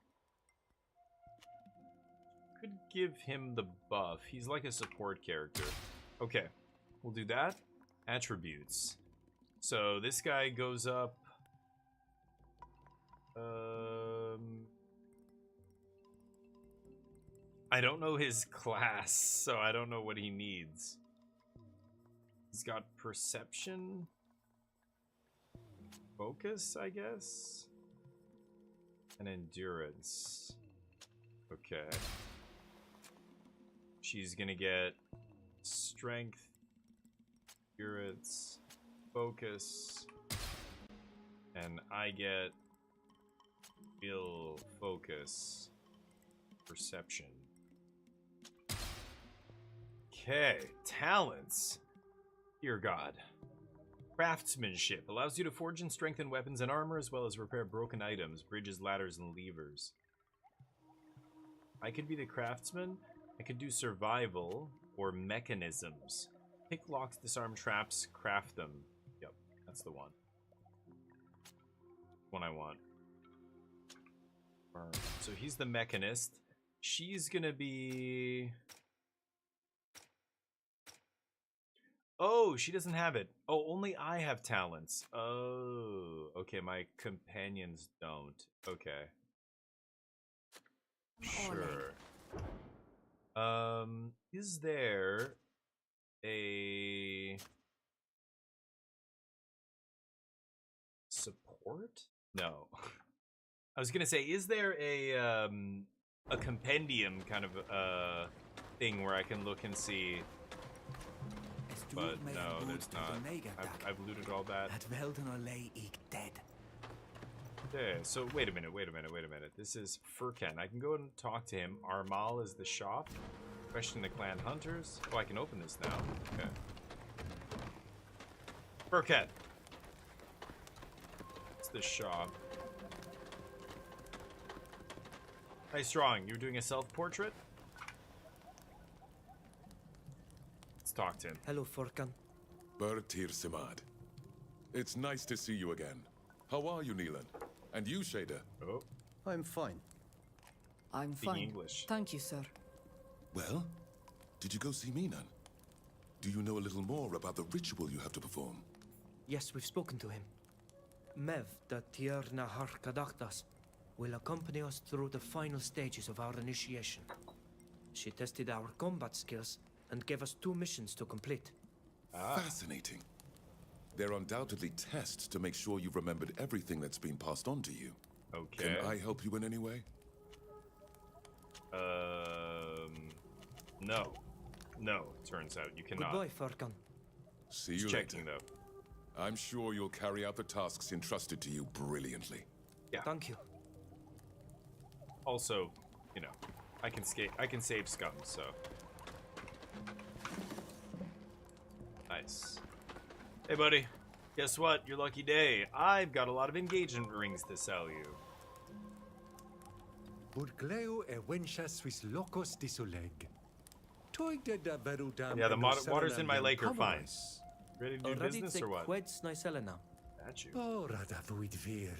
Could give him the buff. He's like a support character. Okay, we'll do that. Attributes. So this guy goes up. I don't know his class, so I don't know what he needs. He's got perception. Focus, I guess. And endurance. Okay. She's gonna get strength, endurance, focus, and I get will, focus, perception. Okay, talents. Dear God. Craftsmanship allows you to forge and strengthen weapons and armor, as well as repair broken items, bridges, ladders, and levers. I could be the craftsman. I could do survival or mechanisms. Pick locks, disarm traps, craft them. Yep, that's the one. One I want. So he's the mechanist. She's gonna be... Oh, she doesn't have it. Oh, only I have talents. Oh, okay, my companions don't. Okay. Sure. Is there a support? No. I was gonna say, is there a compendium kind of thing where I can look and see? But no, there's not. I've looted all that. Okay, so wait a minute. This is Furken. I can go and talk to him. Armal is the shop. Question the clan hunters. Oh, I can open this now. Okay. Furken. It's the shop. Hi, Strong. You're doing a self-portrait? Let's talk to him. Hello, Furkan. Bertir Simad. It's nice to see you again. How are you, Neelan? And you, Shader? Oh. I'm fine. I'm Speaking fine. English. Thank you, sir. Well, did you go see Minan? Do you know a little more about the ritual you have to perform? Yes, we've spoken to him. Mev, the Tierna Harkadaktas, will accompany us through the final stages of our initiation. She tested our combat skills and gave us 2 missions to complete. Fascinating. They're undoubtedly tests to make sure you've remembered everything that's been passed on to you. Okay. Can I help you in any way? No. No, turns out you cannot. Goodbye, Furkan. See you Just checking, later. though. I'm sure you'll carry out the tasks entrusted to you brilliantly. Yeah. Thank you. Also, you know, I can save scum, so. Nice. Hey, buddy. Guess what? Your lucky day. I've got a lot of engagement rings to sell you. Burgleo e wencha Swiss locos disoleg. Toigde da verudam. Yeah, the waters in my lake are fine. Ready to do business or what? Queds Nicelena. Got you. Ora da vuid vir.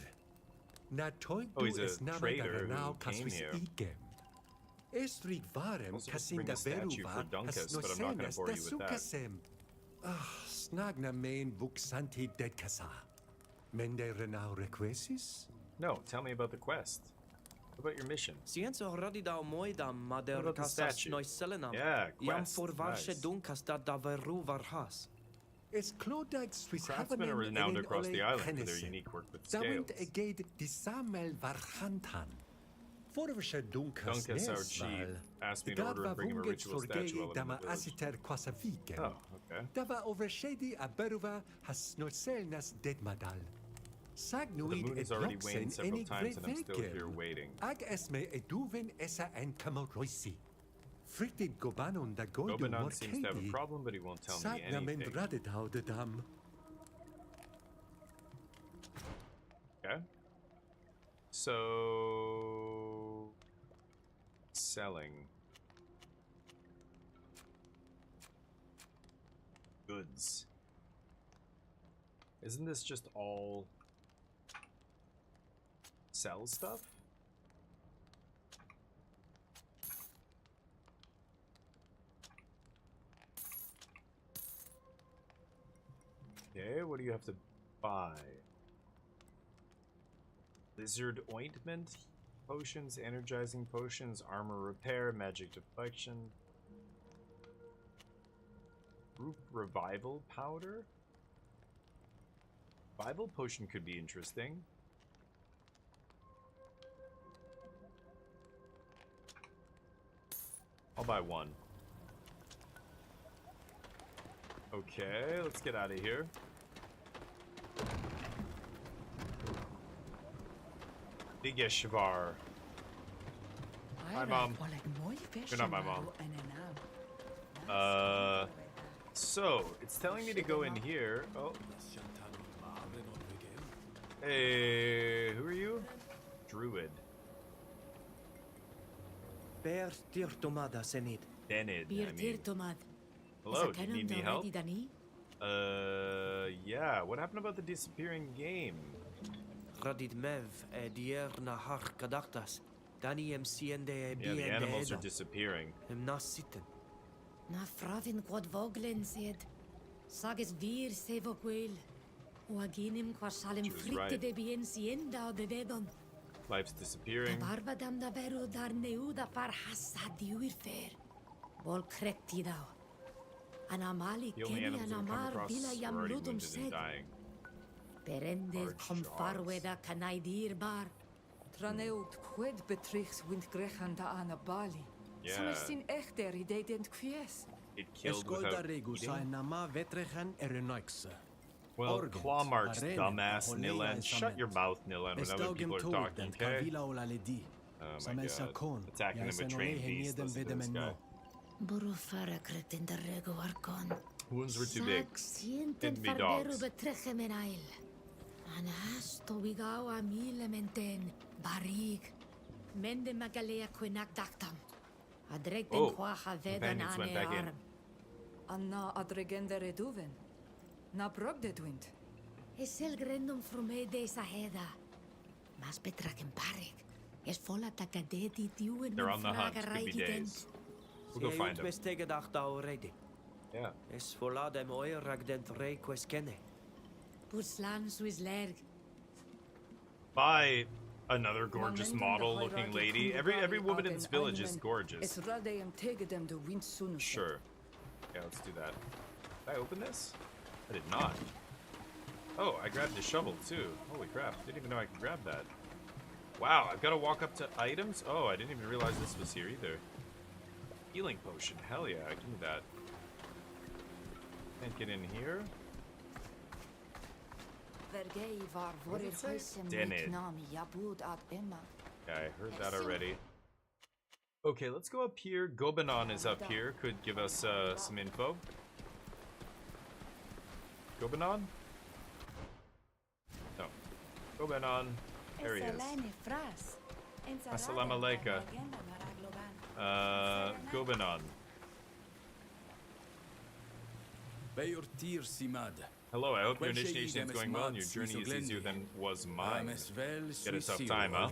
Na toigdu Oh, he's a es nama trader da who renau cas came Swiss here. igem. Estrig varem Also casinda bring a statue veruva for Dunkus, has but I'm not gonna nocenas bore da you with that. sucasem. Snagna main vuxanti dead casa. Mende renau requesis? No, tell me about the quest. What about your mission? Cienzo radida moidam What mader about the casas statue? Noicelenam. Yeah, Jam quest. for varsche Nice. dunkas da veru varhas. Es clodag Swiss Craftsmen are renowned across the island for their unique work with scales. Dauend eged disamel varhantan. Forvesche dunkas Dunkus, our chief, asked me to order and bring him a ritual statue while I'm in dama the village. asiter quasa vigem. Oh, okay. Dava overshedi a beruva has nocelnas dead-madal. The Sagnuid moon has already loxen waned several enig times and I'm still vegem. here waiting. Ag esme eduven essa en camoroisi. Fritid gobanon da goidu Gobanon seems to have a morcedi. problem, but he won't tell me Sagna men anything. radedau de dam. Okay. So... selling. Goods. Isn't this just all... sell stuff? Okay, what do you have to buy? Lizard ointment, potions, energizing potions, armor repair, magic deflection, group revival powder. Revival potion could be interesting. I'll buy one. Okay, let's get out of here. Digeshvar. Hi, Mom. You're not my mom. So, it's telling me to go in here. Oh. Hey, who are you? Druid. Per tirtomada senid. Denid, I Bir mean. tomad. Hello, do you need me help? Yeah. What happened about the disappearing game? Radid mev dier na har kadaktas. Dani siende Yeah, the animals are disappearing. Nas sitten. Na fravin quod voglen sed. Sages vir sevoquel. Oaginim quasalim She was fritte right. de bien sienda de vedon. Life's disappearing. Barbadam da veru dar neuda par hasadiuir fer. Vol crectidao. Anamali The only keni animals that have come anamar across vila were yam already ludum wounded and sed. dying. Perende Large com farweda canaidir bar. Traneut quid betrichs wind grechan da ana bali. Yeah. Samersin echter ident kvies. It killed Escolta without regus eating. a nama vetrechan erenoixe. Well, Organs, Clawmark's arena, dumbass, polea Nilan. and Shut your summit. mouth, Nilan, when other people are talking, okay? Kavila ola ledi. Oh my Samel god. sakon. Attacking them with trained beasts. Listen to this guy. Buru fara cretin da rego arcon. Wounds were too big. Sienten Didn't be farberu dogs. betrechemenail. Anas to bigawa milementen barig. Mende magalea quinak dactam. Adregten Oh, quaha vedan companions went ane back in. arm. Anna adregende reduven. Na brogde dwint. Esel grendum frume de saheda. Mas betraken parig. Es vola takadeti diuen They're on the hunt. Could be days. We'll go find them. Bestegedacht already. Yeah. Es voladem oirag den reques kenne. Puslan Swisslerg. Buy another gorgeous Mamenden model de looking hierarchy lady. kun Every bali woman in agen this village is element. gorgeous. Es radeem tegedem de wind sunus. Sure. Yeah, let's do that. Did I open this? I did not. Oh, I grabbed the shovel too. Holy crap. Didn't even know I could grab that. Wow, I've got to walk up to items? Oh, I didn't even realize this was here either. Healing potion. Hell yeah, give me that. Can't get in here. Vergei var What did vorir it say? hoisem Denid. nami yabud ad emma. Yeah, I heard that already. Okay, let's go up here. Gobanon is up here. Could give us some info. Gobanon? Gobenon. There he is. Assalamu alaikum. Gobenon. Hello, I hope your initiation is going well and your journey is easier than was mine. Get a tough time, huh?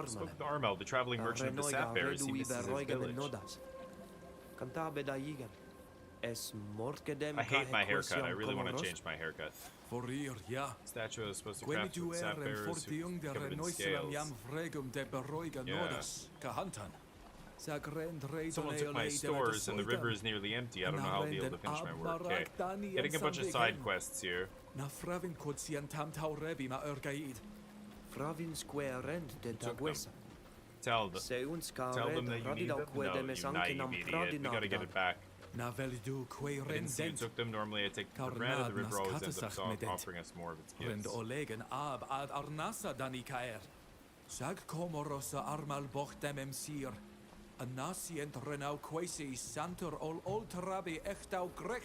Spoke with Armel, the traveling merchant of the Sapphires. He misses his village. I hate my haircut. I really want to change my haircut. Statue is supposed to craft with sapphires covered in scales. Yeah. Someone took my stores and the river is nearly empty. I don't know how I'll be able to finish my work. Okay. Getting a bunch of side quests here. Tell them that you need them? No, you naive idiot. We gotta get it back. I didn't see you took them. Normally I take them for granted. The river always ends up offering us more of its gifts.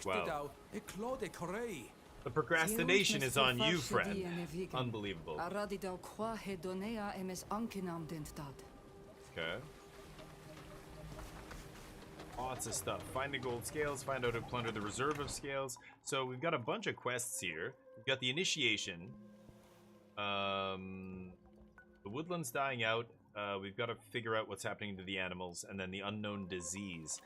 Wow. The procrastination is on you, friend. Unbelievable. Okay. Lots of stuff. Find the gold scales, find out how to plunder the reserve of scales. So we've got a bunch of quests here. We've got the initiation. The woodland's dying out. We've got to figure out what's happening to the animals, and then the unknown disease.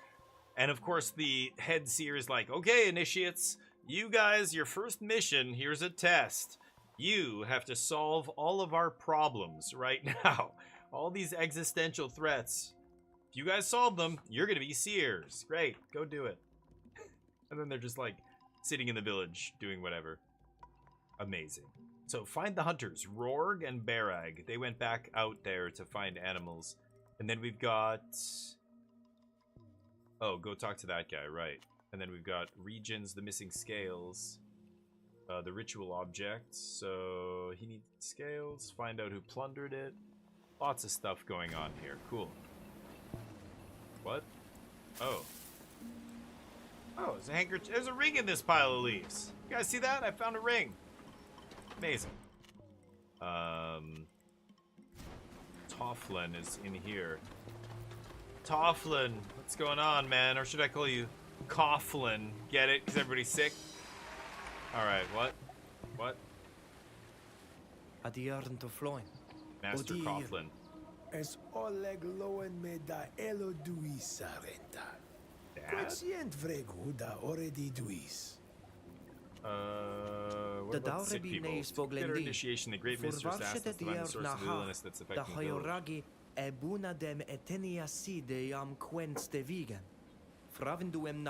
And of course the head seer is like, okay, initiates, you guys, your first mission, here's a test. You have to solve all of our problems right now. All these existential threats. If you guys solve them, you're gonna be seers. Great, go do it. And then they're just like sitting in the village doing whatever. Amazing. So find the hunters, Rorg and Barag. They went back out there to find animals. And then we've got... Oh, go talk to that guy, right. And then we've got regions, the missing scales, the ritual object. So he needs scales, find out who plundered it. Lots of stuff going on here. Cool. What? Oh. Oh, there's a handkerchief. There's a ring in this pile of leaves. You guys see that? I found a ring. Amazing. Tofflin is in here. Tofflin, what's going on, man? Or should I call you Coughlin? Get it? Because everybody's sick? Alright, what? What? Master Coughlin. Es Oleg Loen me da elo duis arenta. Quotient vregu da already duis. What about the sick people? Get our initiation, the great mistress asked us to find the source of the illness that's affecting the village. I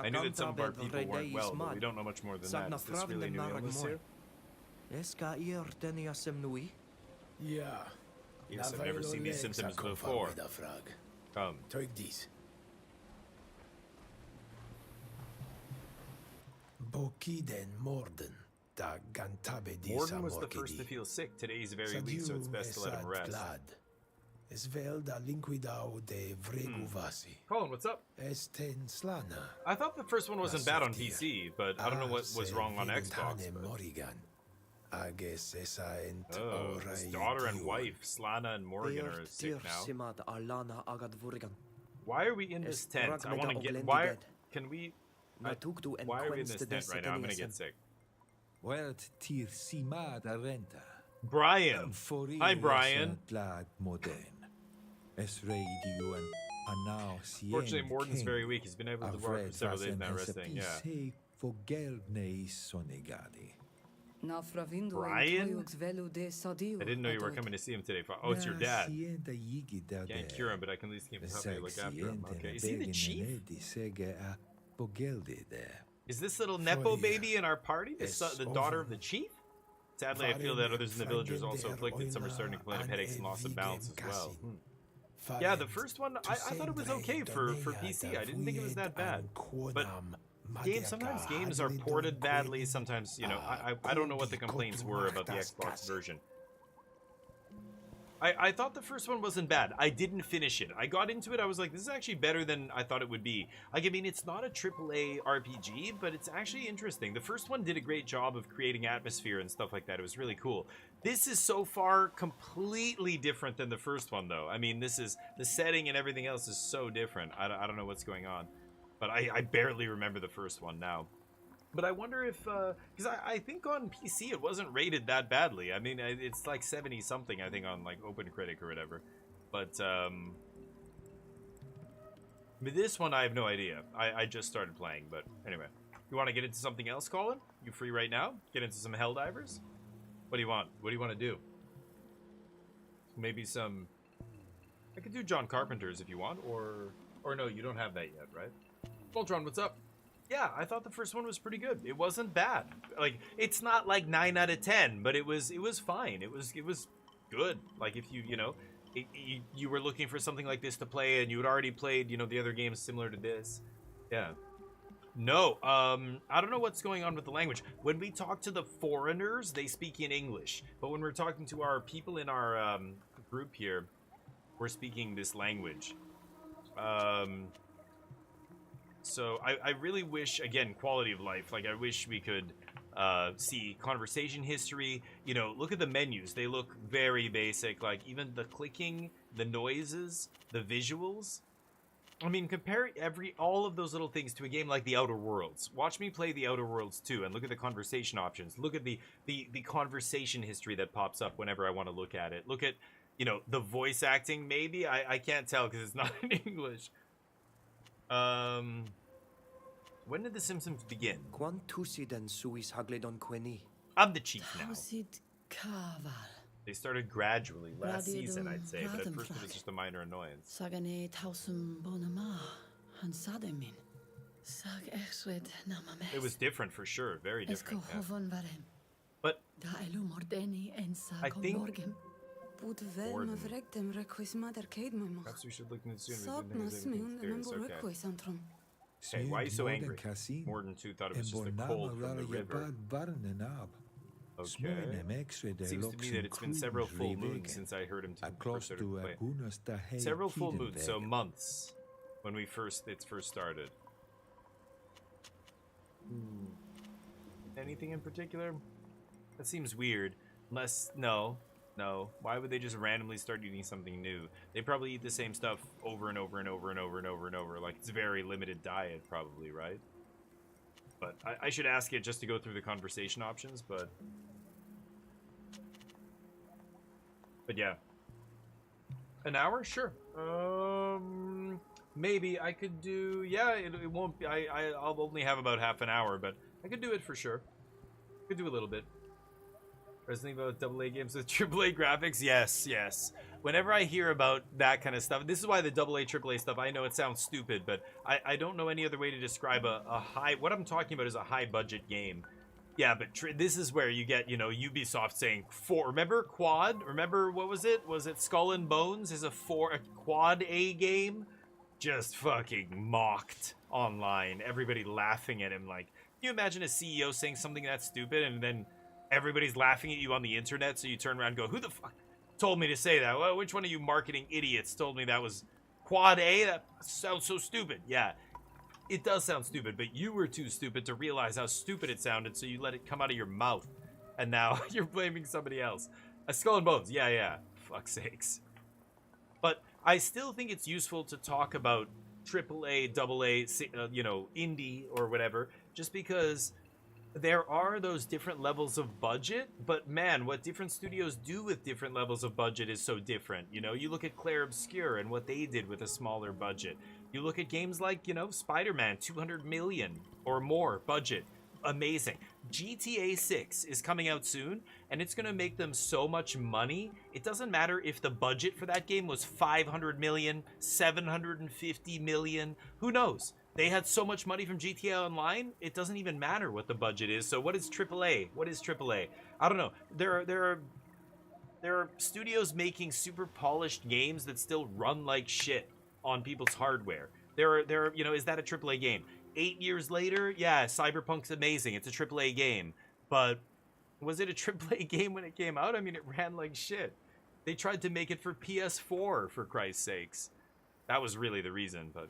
knew that some of our people weren't well, but we don't know much more than that. Is this really a new illness here? Yeah. Yes, I've never seen these symptoms before. Come. Take this. Bokiden Morden. Morden was the first to feel sick. Today he's very weak, so it's best to let him rest. Colin, what's up? I thought the first one wasn't bad on PC, but I don't know what was wrong on Xbox. Oh, his daughter and wife, Slana and Morgan, are sick now. Why are we in this tent? I want to get... Why are we in this tent right now? I'm gonna get sick. Brian! Hi, Brian! Fortunately, Morden's very weak. He's been able to work for several days now resting, yeah. Brian? I didn't know you were coming to see him today. Oh, it's your dad. Can't cure him, but I can at least keep him healthy, look after him. Okay, is he the chief? Is this little Nepo baby in our party the daughter of the chief? Sadly, I feel that others in the village are also afflicted. Some are starting to complain of headaches and loss of balance as well. Yeah, the first one, I thought it was okay for PC. I didn't think it was that bad. But sometimes games are ported badly. Sometimes, you know, I don't know what the complaints were about the Xbox version. I thought the first one wasn't bad. I didn't finish it. I got into it. I was like, this is actually better than I thought it would be. Like, I mean, it's not a AAA RPG, but it's actually interesting. The first one did a great job of creating atmosphere and stuff like that. It was really cool. This is so far completely different than the first one, though. I mean, this is the setting and everything else is so different. I don't know what's going on, but I barely remember the first one now. But I wonder if, because I think on PC it wasn't rated that badly. I mean, it's like 70 something, I think, on like OpenCritic or whatever. But this one I have no idea. I just started playing, but anyway. You want to get into something else, Colin? You free right now? Get into some Helldivers? What do you want? What do you want to do? Maybe some... I could do John Carpenter's if you want, or no, you don't have that yet, right? Voltron, what's up? Yeah, I thought the first one was pretty good. It wasn't bad. Like, it's not like 9 out of 10, but it was fine. It was good. Like, if you were looking for something like this to play and you had already played, the other games similar to this. Yeah. No, I don't know what's going on with the language. When we talk to the foreigners, they speak in English. But when we're talking to our people in our group here, we're speaking this language. So I really wish, again, quality of life. Like, I wish we could see conversation history. Look at the menus. They look very basic. Like, even the clicking, the noises, the visuals. I mean, compare all of those little things to a game like The Outer Worlds. Watch me play The Outer Worlds 2 and look at the conversation options. Look at the conversation history that pops up whenever I want to look at it. Look at, the voice acting, maybe. I can't tell because it's not in English. When did The Simpsons begin? I'm the chief now. They started gradually last season, I'd say, but at first it was just a minor annoyance. It was different for sure, very different. Yeah. But I think perhaps we should look into soon. Hey, why are you so angry? Morden 2 thought it was just the cold from the river. Okay. Seems to me that it's been several full moons since I heard him first started playing. Several full moons, so months, when it first started. Anything in particular? That seems weird. Unless, no. Why would they just randomly start eating something new? They probably eat the same stuff over and over and over and over and over and over. Like, it's a very limited diet, probably, right? But I should ask it just to go through the conversation options, but yeah. An hour? Sure. Maybe I could do, yeah, it won't be, I'll only have about half an hour, but I could do it for sure. Could do a little bit. Resident Evil AA games with AAA graphics? Yes. Whenever I hear about that kind of stuff, this is why the AA, AAA stuff, I know it sounds stupid, but I don't know any other way to describe a high, what I'm talking about is a high budget game. Yeah, but this is where you get, Ubisoft saying remember Quad? Remember, what was it? Was it Skull and Bones is a Quad A game? Just fucking mocked online. Everybody laughing at him like, can you imagine a CEO saying something that stupid and then everybody's laughing at you on the internet, so you turn around and go, who the fuck told me to say that? Well, which one of you marketing idiots told me that was Quad A? That sounds so stupid. Yeah, it does sound stupid, but you were too stupid to realize how stupid it sounded, so you let it come out of your mouth. And now you're blaming somebody else. A Skull and Bones, yeah. Fuck's sakes. But I still think it's useful to talk about AAA, AA, indie or whatever, just because there are those different levels of budget, but man, what different studios do with different levels of budget is so different. You look at Claire Obscure and what they did with a smaller budget. You look at games like, Spider-Man, 200 million or more budget. Amazing. GTA 6 is coming out soon, and it's going to make them so much money. It doesn't matter if the budget for that game was 500 million, 750 million, who knows? They had so much money from GTA Online, it doesn't even matter what the budget is. So what is AAA? What is AAA? I don't know. There are studios making super polished games that still run like shit on people's hardware. Is that a AAA game? 8 years later, yeah, Cyberpunk's amazing. It's a AAA game. But was it a AAA game when it came out? I mean, it ran like shit. They tried to make it for PS4, for Christ's sakes. That was really the reason, but...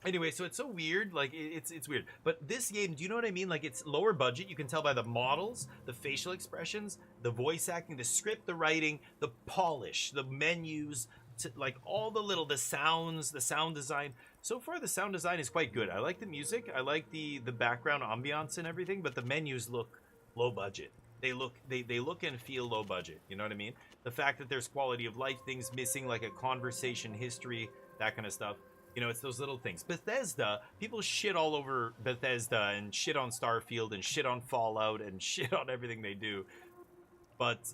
Anyway, so it's so weird, like, it's weird. But this game, do you know what I mean? Like, it's lower budget, you can tell by the models, the facial expressions, the voice acting, the script, the writing, the polish, the menus, like, all the sounds, the sound design. So far, the sound design is quite good. I like the music, I like the background ambiance and everything, but the menus look low budget. They look and feel low budget, you know what I mean? The fact that there's quality of life things missing, like a conversation history, that kind of stuff. You know, it's those little things. Bethesda, people shit all over Bethesda and shit on Starfield and shit on Fallout and shit on everything they do. But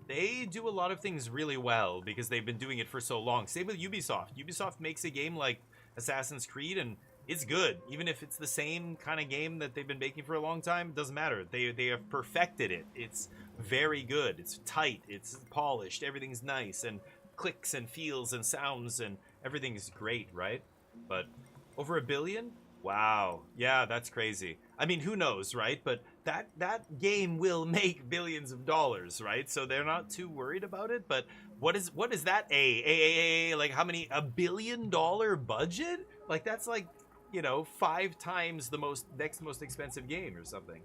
they do a lot of things really well because they've been doing it for so long. Same with Ubisoft. Ubisoft makes a game like Assassin's Creed and it's good. Even if it's the same kind of game that they've been making for a long time, it doesn't matter. They have perfected it. It's very good. It's tight. It's polished. Everything's nice and clicks and feels and sounds and everything is great, right? But over $1 billion? Wow. Yeah, that's crazy. I mean, who knows, right? But that game will make billions of dollars, right? So they're not too worried about it. But what is that? Like how many? $1 billion budget? Like that's like, you know, 5 times the next most expensive game or something.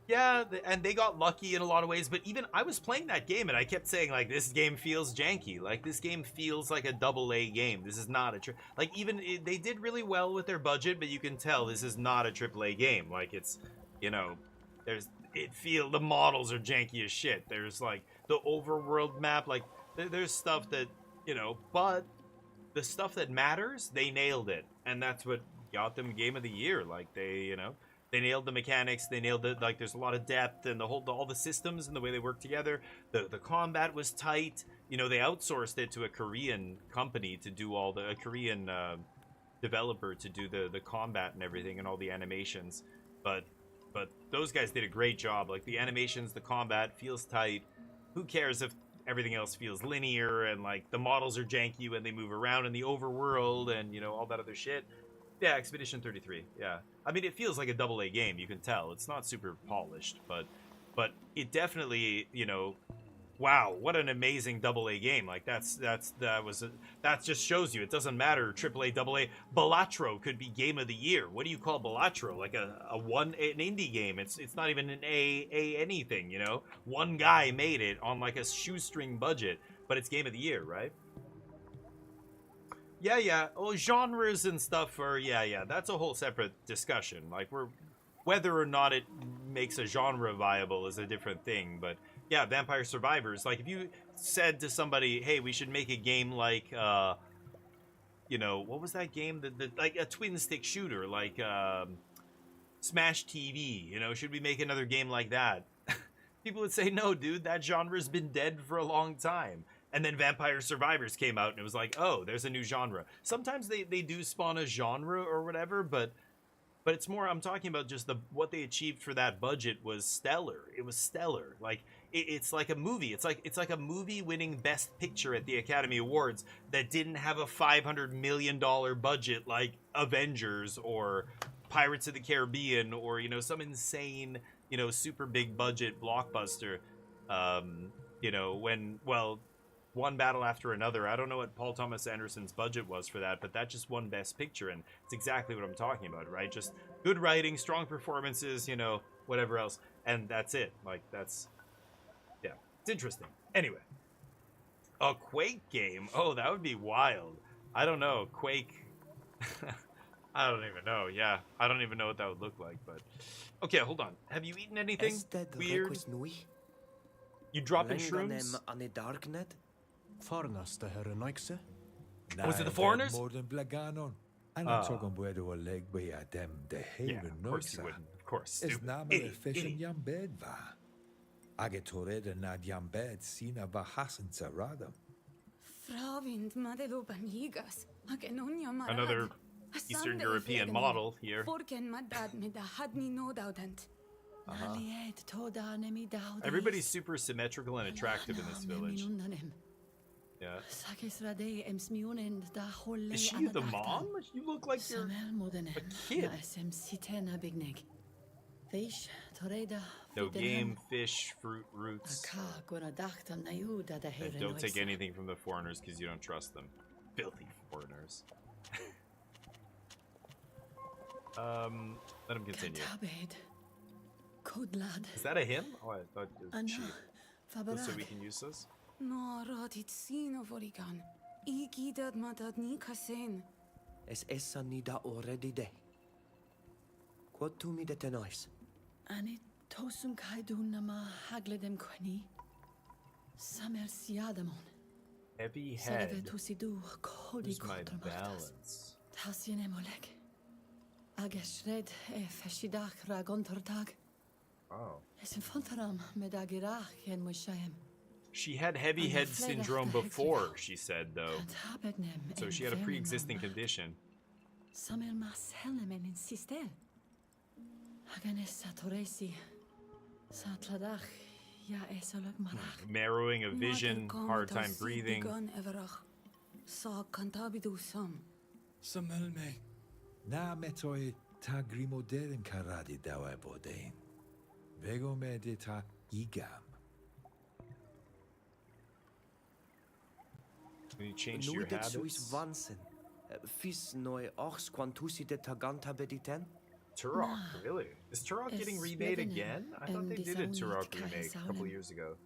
Yeah, and they got lucky in a lot of ways, but even I was playing that game and I kept saying, like, this game feels janky. Like, this game feels like a AA game. This is not a... Like, even... They did really well with their budget, but you can tell this is not a AAA game. Like, it's... You know, there's... The models are janky as shit. There's, like, the overworld map. Like, there's stuff that, you know... But the stuff that matters, they nailed it. And that's what got them Game of the Year. Like, they, you know... They nailed the mechanics. They nailed it. Like, there's a lot of depth and all the systems and the way they work together. The combat was tight. You know, they outsourced it to a Korean company to do a Korean developer to do the combat and everything and all the animations. But those guys did a great job. Like, the animations, the combat feels tight. Who cares if everything else feels linear and, like, the models are janky when they move around in the overworld and, you know, all that other shit. Yeah, Expedition 33, yeah. I mean, it feels like a AA game, you can tell. It's not super polished, but it definitely, you know, wow, what an amazing AA game. Like, that just shows you, it doesn't matter, AAA, AA. Balatro could be Game of the Year. What do you call Balatro? Like an indie game. It's not even an A anything, you know? One guy made it on, like, a shoestring budget, but it's Game of the Year, right? Yeah. Oh, genres and stuff are, yeah. That's a whole separate discussion. Like, whether or not it makes a genre viable is a different thing. But, yeah, Vampire Survivors. Like, if you said to somebody, hey, we should make a game like, you know, what was that game? Like a twin-stick shooter, like Smash TV. You know, should we make another game like that? People would say, no, dude, that genre's been dead for a long time. And then Vampire Survivors came out, and it was like, oh, there's a new genre. Sometimes they do spawn a genre or whatever, but it's more, I'm talking about just what they achieved for that budget was stellar. It was stellar. Like, it's like a movie. It's like a movie winning Best Picture at the Academy Awards that didn't have a $500 million budget like Avengers or Pirates of the Caribbean or, you know, some insane, you know, super big budget blockbuster. You know, one battle after another. I don't know what Paul Thomas Anderson's budget was for that, but that just won Best Picture, and it's exactly what I'm talking about, right? Just good writing, strong performances, you know, whatever else, and that's it. Like, it's interesting. Anyway, a Quake game. Oh, that would be wild. I don't know. Quake. I don't even know. Yeah, I don't even know what that would look like, but... Okay, hold on. Have you eaten anything weird? You dropping shrooms? On the darknet? Foreigners, the Herreneuxe? Was it the foreigners? More than Blaganon. I'm not talking about a leg by them, the Haven. Of course you wouldn't. Of course. It's not a fish in yam bed, va. I get to read and not yam bed, sina va hasen radam. Another Eastern European model here. Everybody's super symmetrical and attractive in this village. Yeah. Is she the mom? You look like you're a kid. Fish, Toreda. No game, fish, fruit, roots. And don't take anything from the foreigners because you don't trust them. Filthy foreigners. Let him continue. Good lad. Is that a him? Oh, I thought it was she. So we can use this? No, radit sino vorigan. Igi dad matad ni kasen. Es essa nida already de. Quod tu mi detenois? Ani tosum kaidun nama hagledem queni. Samer siadamon. Heavy head. Where's my balance? Tasien emolek. Ageshred e feshidach ragontortag. Oh. Es infantaram medagirach yen moshayem. She had heavy head syndrome before, she said, though. So she had a pre-existing condition. Samer mas helnemen insistel. Haganes satoresi. Satladach ya esolog marach. Narrowing of vision, hard time breathing. Sa cantabidu sam. Samelme. Na metoi ta grimoderen karadi dawa bodein. Vego medita igam. When you changed your habits? Fis noi ochs quantusi de taganta bediten? Turok, really? Is Turok getting remade again? I thought they did a Turok remake a couple years ago.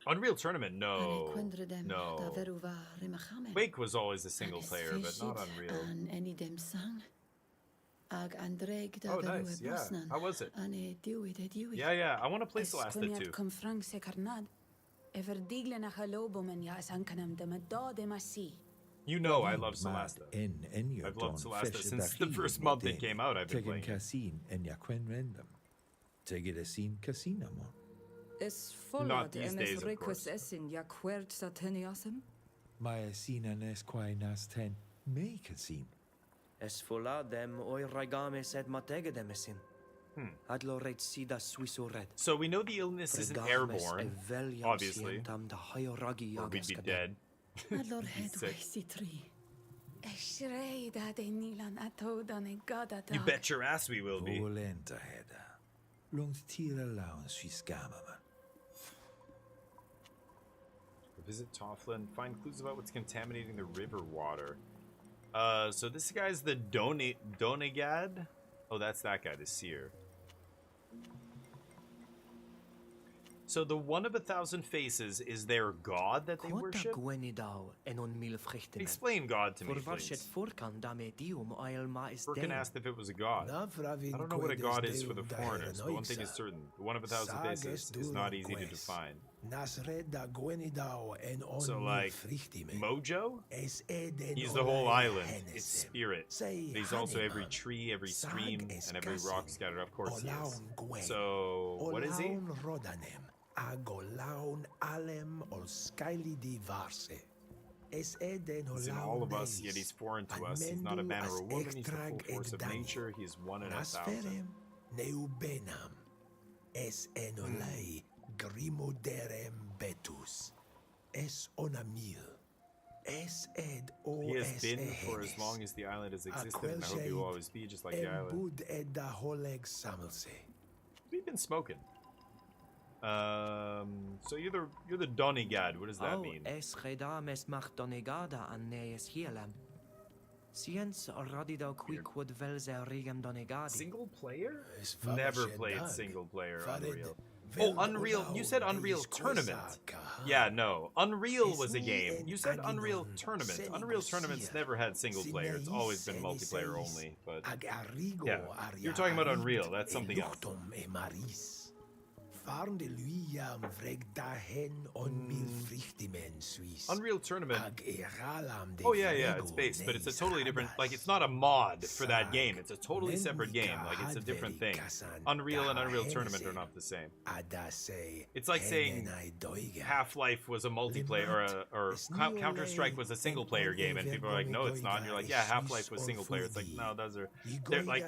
Unreal Tournament, no. No. Quake was always a single player, but not Unreal. Oh, nice, yeah. How was it? Yeah, I want to play Celeste too. You know I love Celeste. I've loved Celeste since the first month it came out. I've been playing it. Not these days, of course. Es fola dem oi ragame sed mategedemesin. Adlo red sida Swisso red. So we know the illness isn't airborne, obviously. Or we'd be dead. You bet your ass we will be. Visit Tofflin, find clues about what's contaminating the river water. So this guy's the Donegad? Oh, that's that guy, the seer. So the one of 1,000 faces is their god that they worship? Explain God to me, please. Furkan asked if it was a god. I don't know what a god is for the foreigners, but one thing is certain. The one of 1,000 faces is not easy to define. So, like, Mojo? He's the whole island. It's spirit. He's also every tree, every stream, and every rock scattered. Of course he is. So, what is he? He's in all of us, yet he's foreign to us. He's not a man or a woman. He's the full force of nature. He's one in 1,000. Grimoderem betus. Es onamil. Es ed o he has been for as long as the island has existed, and I hope he will always be just like the island. We've been smoking. So you're the Donegad. What does that mean? Es redames macht Donegada an nees hielam. Science radida quicquod velse regem Donegadi. Single player? Never played single player Unreal. Oh, Unreal. You said Unreal Tournament. Yeah, no. Unreal was a game. You said Unreal Tournament. Unreal Tournaments never had single player. It's always been multiplayer only. But yeah, you're talking about Unreal. That's something else. Unreal Tournament. Oh yeah, it's based, but it's a totally different. Like, it's not a mod for that game. It's a totally separate game. Like, it's a different thing. Unreal and Unreal Tournament are not the same. It's like saying Half-Life was a multiplayer, or Counter-Strike was a single-player game, and people are like, no, it's not. And you're like, yeah, Half-Life was single-player. It's like, no, they're like,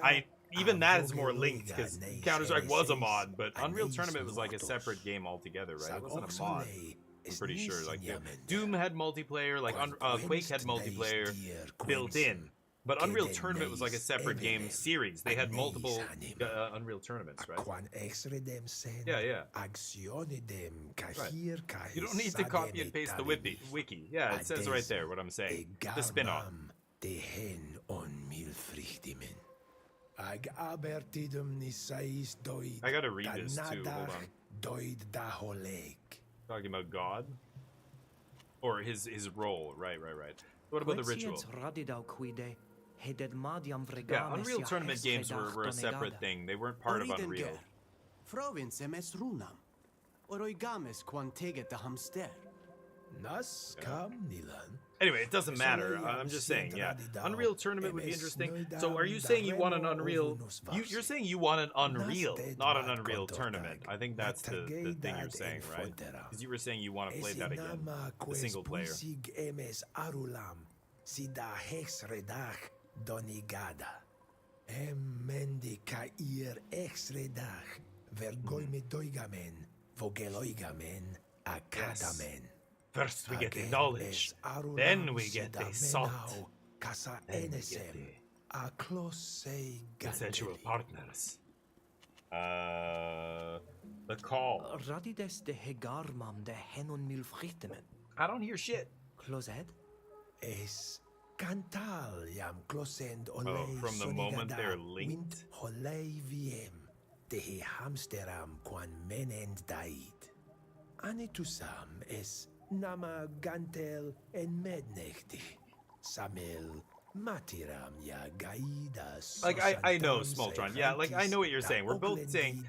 even that is more linked, because Counter-Strike was a mod, but Unreal Tournament was like a separate game altogether, right? It wasn't a mod. I'm pretty sure. Like, Doom had multiplayer, like Quake had multiplayer built in, But Unreal Tournament was like a separate game series. They had multiple Unreal Tournaments, right? Yeah, yeah. Right. You don't need to copy and paste the wiki. Yeah, it says right there what I'm saying. The spin-off. I gotta read this too. Hold on. Talking about God? Or his role. Right. What about the ritual? Yeah, Unreal Tournament games were a separate thing. They weren't part of Unreal. Anyway, it doesn't matter. I'm just saying, yeah. Unreal Tournament would be interesting. So are you saying you want an Unreal... You're saying you want an Unreal, not an Unreal Tournament. I think that's the thing you're saying, right? Because you were saying you want to play that again. The single player. Yes. First we get the knowledge, then we get the salt, then we get the consensual partners. The call. I don't hear shit. Oh, from the moment they're linked? Nama gantel en mednechti. Samil matiram ya gaida. Like I know, Smoltron. Yeah, like I know what you're saying. We're both saying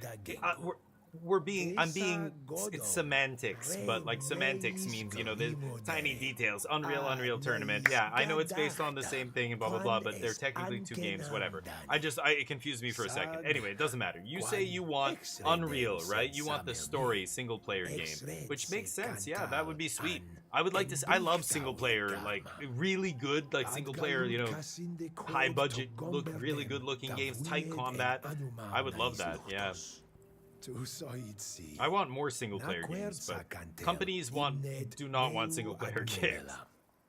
I'm being it's semantics, but like semantics means, you know, the tiny details. Unreal Tournament. Yeah, I know it's based on the same thing and blah blah blah, but they're technically two games, whatever. It confused me for a second. Anyway, it doesn't matter. You say you want Unreal, right? You want the story single player game, which makes sense. Yeah, that would be sweet. I would like to I love single player, like really good, like single player, you know, high budget, really good looking games, tight combat. I would love that. Yeah. I want more single player games, but companies do not want single player games.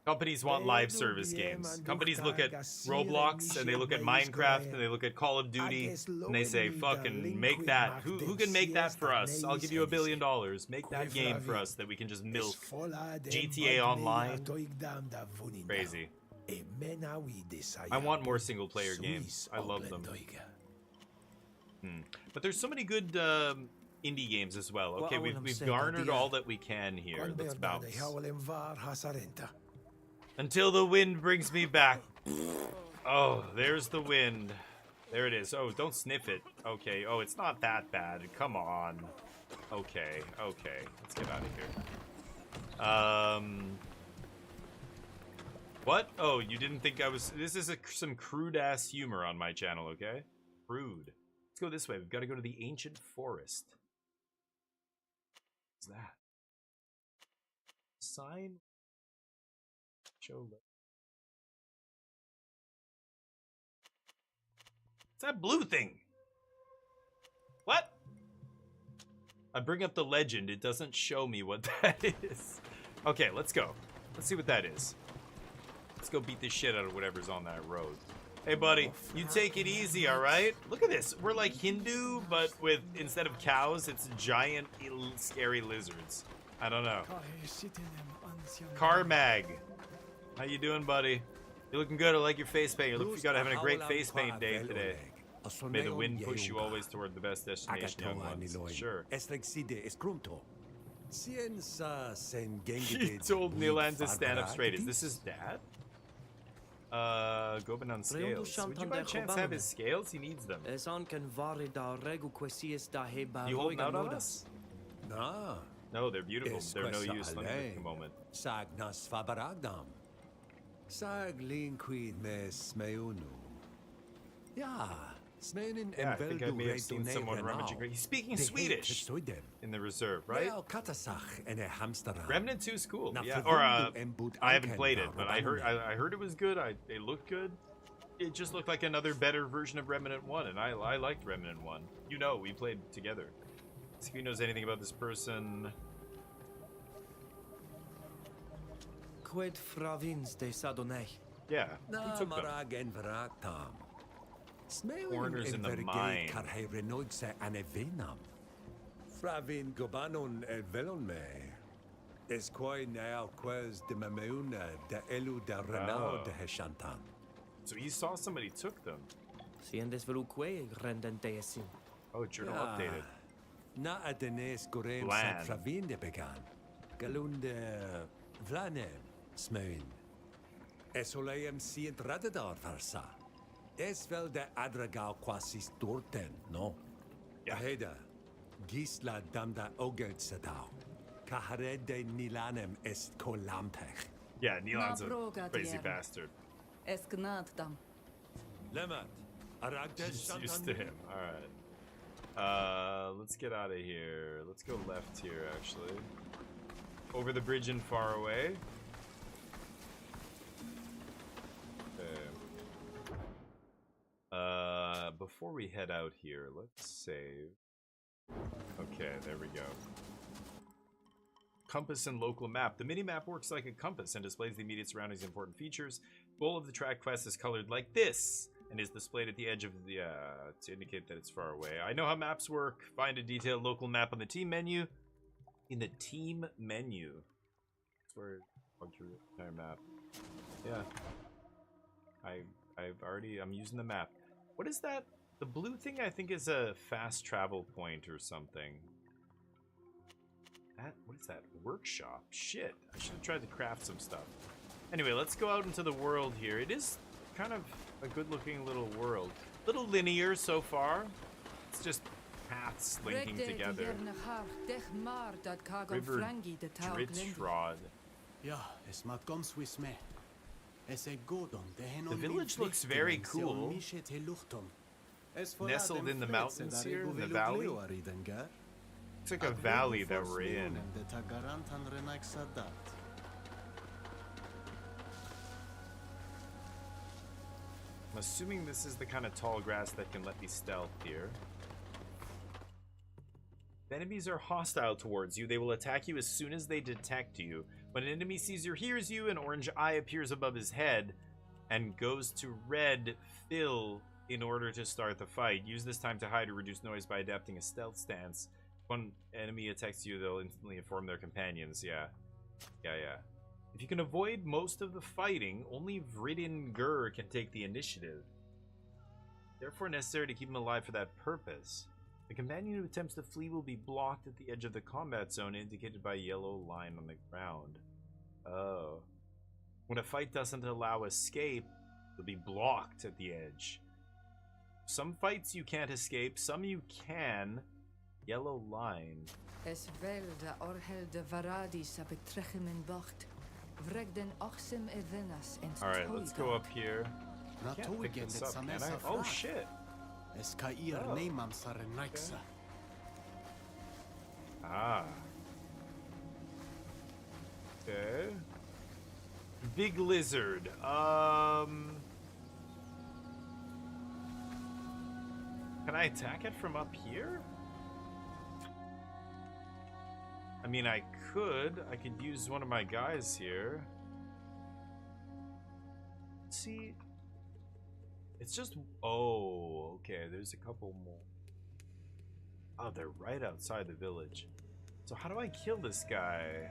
Companies want live service games. Companies look at Roblox and they look at Minecraft and they look at Call of Duty and they say, fucking make that. Who can make that for us? I'll give you $1 billion. Make that game for us that we can just milk. GTA Online. Crazy. I want more single player games. I love them. But there's so many good indie games as well. Okay, we've garnered all that we can here. Let's bounce. Until the wind brings me back. Oh, there's the wind. There it is. Oh, don't sniff it. Okay. Oh, it's not that bad. Come on. Okay. Let's get out of here. What? Oh, you didn't think I was... This is some crude-ass humor on my channel, okay? Crude. Let's go this way. We've got to go to the ancient forest. What's that? Sign? Show. It's that blue thing. What? I bring up the legend. It doesn't show me what that is. Okay, let's go. Let's see what that is. Let's go beat the shit out of whatever's on that road. Hey, buddy, you take it easy, all right? Look at this. We're like Hindu, but with, instead of cows, it's giant, scary lizards. I don't know. Carmag. How you doing, buddy? You're looking good. I like your face paint. You look like you're having a great face paint day today. May the wind push you always toward the best destination, young ones. Sure. He told Nilan to stand up straight. Is this his dad? Goban on scales. Would you by chance have his scales? He needs them. You holding out on us? No, they're beautiful. They're no use. Let me take a moment. Yeah, I think I may have seen someone rummaging. He's speaking Swedish in the reserve, right? Remnant 2 is cool. Yeah, or I haven't played it, but I heard it was good. It looked good. It just looked like another better version of Remnant 1, and I liked Remnant 1. You know, we played together. See if he knows anything about this person. Quid fravins de Sadonei. Yeah, who Na took them? marag en verak tam. Foreigners in the mine. Karhe renoigse ane venam. Fravin gobanon el velon me. Es koi naal quez de mameuna de elu de renao de heshantan. So he saw somebody took them. Siendes veluque rendenteesin. Oh, journal updated. Na adenes gorem Bland. sat fravin de began. Galunde vlanem smeun. Es oleem sient radadar farsa. Es vel de adragal quasis dorten, no? Heda, gisla damda ogelt sedau. Kaharede nilanem est kolamtech. Yeah, Neilon's broga a crazy dieren. bastard. Es gnad dam. Lemat, aragdes She's used to him. Alright. Let's get out of here. Let's go left here, actually. Over the bridge and far away. Okay. Before we head out here, let's save. Okay, there we go. Compass and local map. The mini-map works like a compass and displays the immediate surroundings and important features. Goal of the track quest is colored like this and is displayed at the edge of the to indicate that it's far away. I know how maps work. Find a detailed local map on the team menu. In the team menu. That's where your entire map. Yeah. I'm using the map. What is that? The blue thing I think is a fast travel point or something. What is that? Workshop? Shit. I should have tried to craft some stuff. Anyway, let's go out into the world here. It is kind of a good-looking little world. Little linear so far. It's just paths linking together. River Drittrod. Ja, es mat gans wis me. Es e godon de The village looks very cool. Nestled in the mountains here, in the valley. It's like a valley that we're in. I'm assuming this is the kind of tall grass that can let me stealth here. If enemies are hostile towards you, they will attack you as soon as they detect you. When an enemy sees or hears you, an orange eye appears above his head and goes to red fill in order to start the fight. Use this time to hide or reduce noise by adapting a stealth stance. When enemy attacks you, they'll instantly inform their companions. Yeah. If you can avoid most of the fighting, only Vridin Gur can take the initiative. Therefore necessary to keep him alive for that purpose. The companion who attempts to flee will be blocked at the edge of the combat zone indicated by a yellow line on the ground. Oh. When a fight doesn't allow escape, you'll be blocked at the edge. Some fights you can't escape, some you can. Yellow line. Es vel da orhel de varadis a betrechem in bocht. Vreg den ochsim evenas en Alright, let's go up here. Can't pick this up, can I? Oh shit! Es kair neimam sarenaixa. Ah. Okay. Big lizard. Can I attack it from up here? I mean, I could use one of my guys here. See? It's just... Oh, okay, there's a couple more. Oh, they're right outside the village. So how do I kill this guy?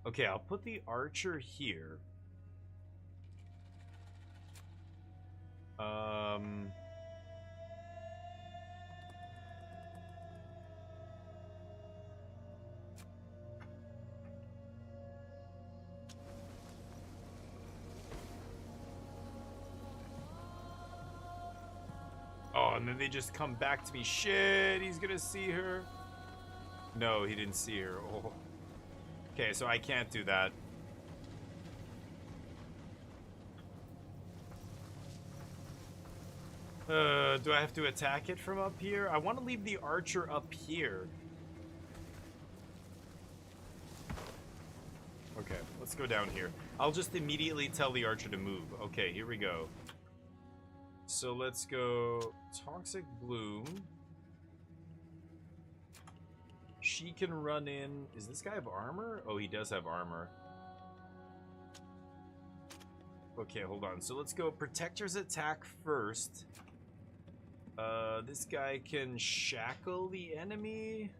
Okay, I'll put the archer here. Oh, and then they just come back to me. Shit, he's gonna see her. No, he didn't see her. Oh. Okay, so I can't do that. Do I have to attack it from up here? I want to leave the archer up here. Okay, let's go down here. I'll just immediately tell the archer to move. Okay, here we go. so let's go Toxic Bloom. She can run in. Does this guy have armor? Oh, he does have armor. Okay, hold on. So let's go Protector's attack first. This guy can shackle the enemy.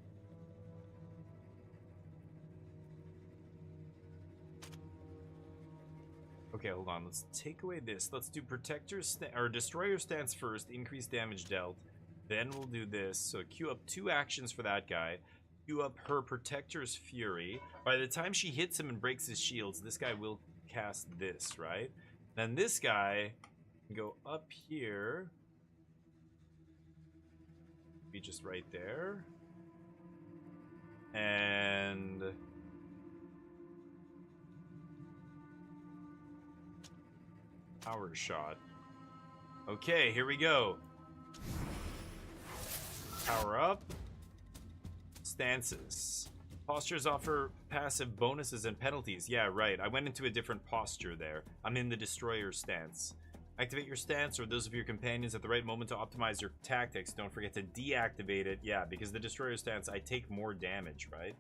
Okay, hold on. Let's take away this. Let's do Destroyer stance first. Increase damage dealt. Then we'll do this. So queue up 2 actions for that guy. Queue up her Protector's Fury. By the time she hits him and breaks his shields, this guy will cast this, right? Then this guy can go up here. Be just right there. And power shot. Okay, here we go. Power up. Stances. Postures offer passive bonuses and penalties. Yeah, right. I went into a different posture there. I'm in the Destroyer stance. Activate your stance or those of your companions at the right moment to optimize your tactics. Don't forget to deactivate it. Yeah, because the Destroyer stance, I take more damage, right?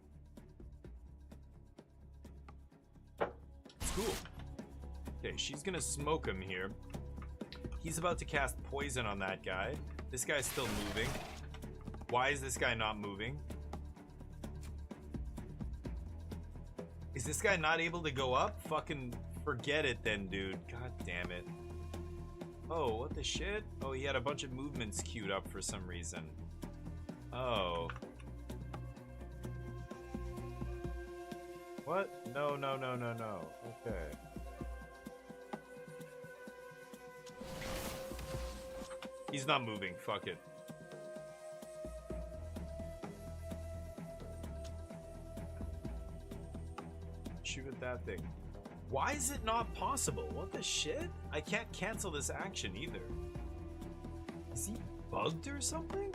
It's cool. Okay, she's gonna smoke him here. He's about to cast poison on that guy. This guy's still moving. Why is this guy not moving? Is this guy not able to go up? Fucking forget it then, dude. God damn it. Oh, what the shit? Oh, he had a bunch of movements queued up for some reason. Oh. What? No, no, no, no, no. Okay. He's not moving. Fuck it. Shoot at that thing. Why is it not possible? What the shit? I can't cancel this action either. Is he bugged or something?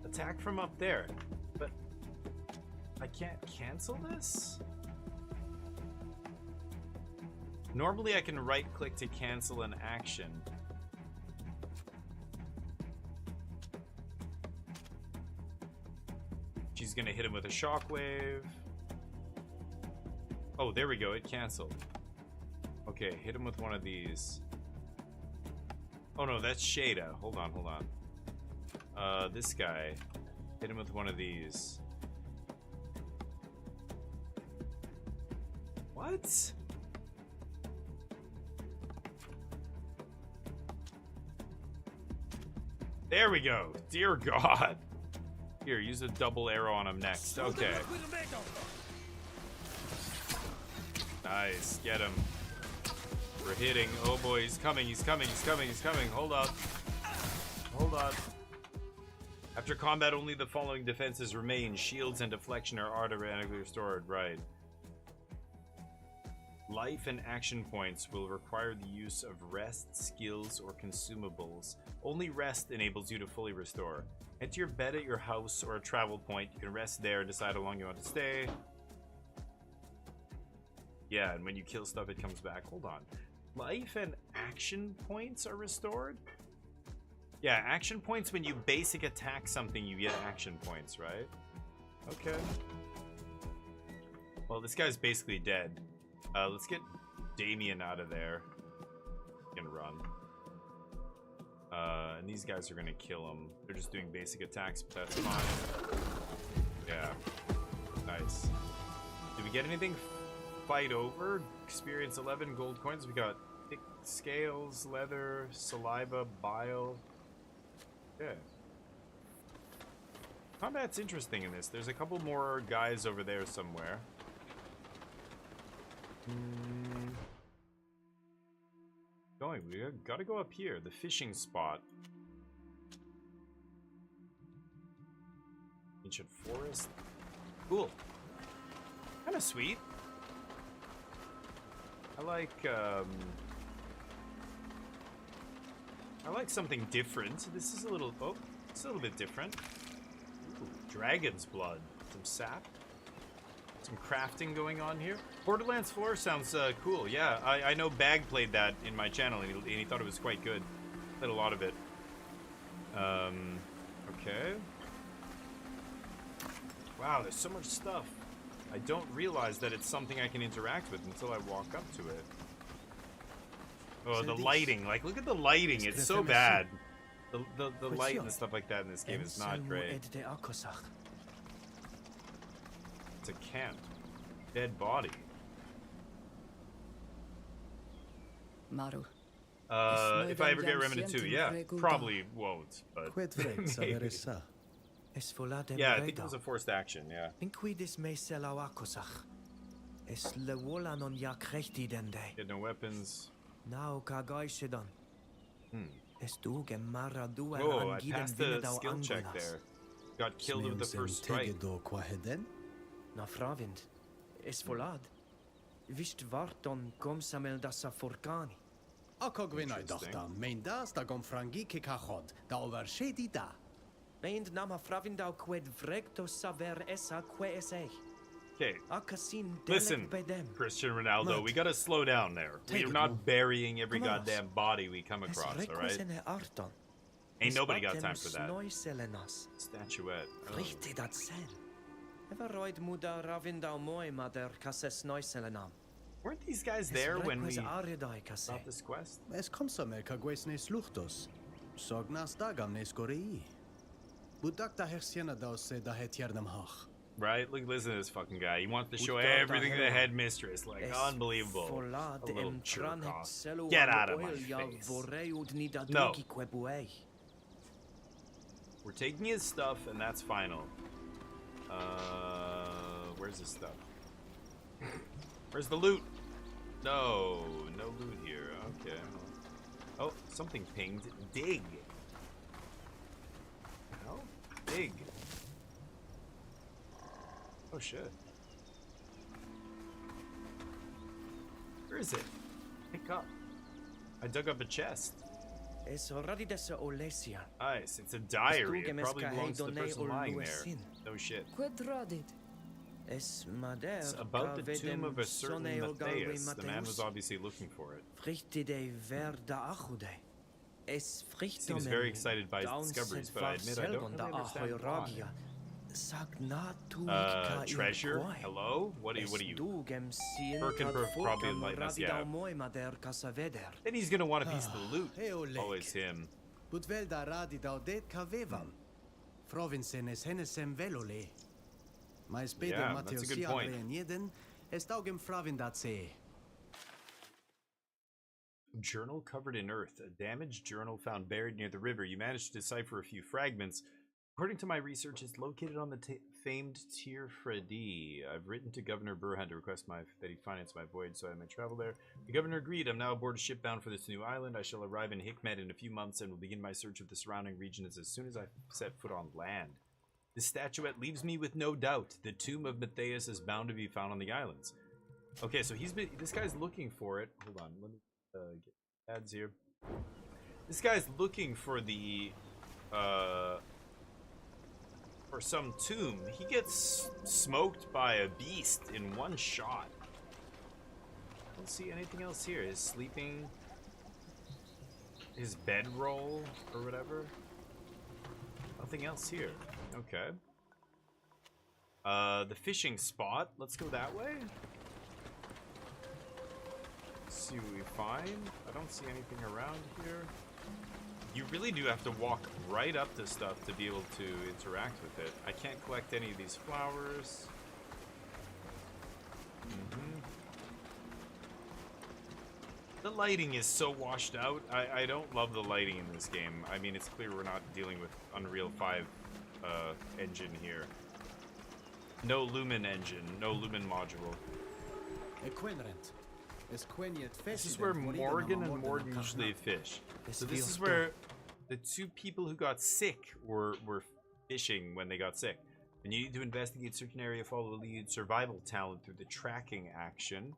Attack from up there. But I can't cancel this? Normally I can right click to cancel an action. She's gonna hit him with a shockwave. Oh, there we go. It canceled. Okay, hit him with one of these. Oh no, that's Shada. Hold on, hold on. This guy. Hit him with one of these. What? There we go. Dear God. Here, use a double arrow on him next. Okay. Nice. Get him. We're hitting. Oh boy, he's coming. He's coming. He's coming. He's coming. Hold up. Hold up. After combat, only the following defenses remain. Shields and deflection are automatically restored. Right. Life and action points will require the use of rest, skills, or consumables. Only rest enables you to fully restore. Head to your bed at your house or a travel point. You can rest there and decide how long you want to stay. Yeah, and when you kill stuff, it comes back. Hold on. Life and action points are restored? Yeah, action points when you basic attack something, you get action points, right? Okay. Well, this guy's basically dead. Let's get Damien out of there. He can run. And these guys are gonna kill him. They're just doing basic attacks, but that's fine. Yeah. Nice. Did we get anything? Fight over. Experience 11 gold coins. We got thick scales, leather, saliva, bile. Yeah. Combat's interesting in this. There's a couple more guys over there somewhere. Going. We gotta go up here. The fishing spot. Ancient forest. Cool. Kind of sweet. I like something different. This is a little, oh, it's a little bit different. Ooh, dragon's blood. Some sap. Some crafting going on here. Borderlands 4 sounds cool. Yeah, I know Bag played that in my channel, and he thought it was quite good. Played a lot of it. Okay. Wow, there's so much stuff. I don't realize that it's something I can interact with until I walk up to it. Oh, the lighting. Like, look at the lighting. It's so bad. The light and stuff like that in this game is not great. It's a camp. Dead body. Maru. If I ever get Remnant 2, yeah. Probably won't, but maybe. Yeah, I think it was a forced action, yeah. Get no weapons. Now Kagaishidan. Whoa, I passed the skill check there. Got killed with the first strike. Na Fravind. Es volad. Visst varton kom samel dassa forkani. Ako gwynoi dochta, mein das da gom frangi kikachod, da overshedi da. Meint nama Fravindau qued vrecto saver essa que esse. Okay, listen, Cristiano Ronaldo, we gotta slow down there. We're not burying every goddamn body we come across, alright? Ain't nobody got time for that. Statuette. Weren't these guys there when we stopped this quest? Es komsame kagwesne sluchtos. Sognas dagam ne skorei. Budak da hersiena da se da hetiernam hach. Right? Look, listen to this fucking guy. He wants to show everything to the headmistress. Like, unbelievable. A little jerk off. Get out of my face. No. We're taking his stuff, and that's final. Where's his stuff? Where's the loot? No, no loot here. Okay. Oh, something pinged. Dig. Oh, dig. Oh shit. Where is it? Pick up. I dug up a chest. Nice. It's a diary. It probably belongs to the person lying there. No shit. It's about the tomb of a certain Matthias. The man was obviously looking for it. Seems very excited by his discoveries, but I admit I don't really understand why. Treasure? Hello? What are you? Birkenberg probably like us, yeah. Then he's gonna want a piece of the loot. Always him. But vel da radi da det kavevam. Provinsen es henesem velole. Mais bede Matteo jeden es daugem fravindat se. Journal covered in earth. A damaged journal found buried near the river. You managed to decipher a few fragments. According to my research, it's located on the famed Tir Fredi. I've written to Governor Burhan to request that he finance my voyage so I may travel there. The governor agreed. I'm now aboard a ship bound for this new island. I shall arrive in Hikmet in a few months and will begin my search of the surrounding regions as soon as I set foot on land. This statuette leaves me with no doubt. The tomb of Matthias is bound to be found on the islands. Okay, so this guy's looking for it. Hold on, let me get ads here. This guy's looking for the for some tomb. He gets smoked by a beast in one shot. I don't see anything else here. His sleeping, his bedroll or whatever. Nothing else here. Okay. The fishing spot. Let's go that way. Let's see what we find. I don't see anything around here. You really do have to walk right up to stuff to be able to interact with it. I can't collect any of these flowers. The lighting is so washed out. I don't love the lighting in this game. I mean, it's clear we're not dealing with Unreal 5 engine here. No Lumen engine, no Lumen module. This is where Morgan and Morden usually fish. So this is where the two people who got sick were fishing when they got sick. And you need to investigate certain area, follow the lead survival talent through the tracking action.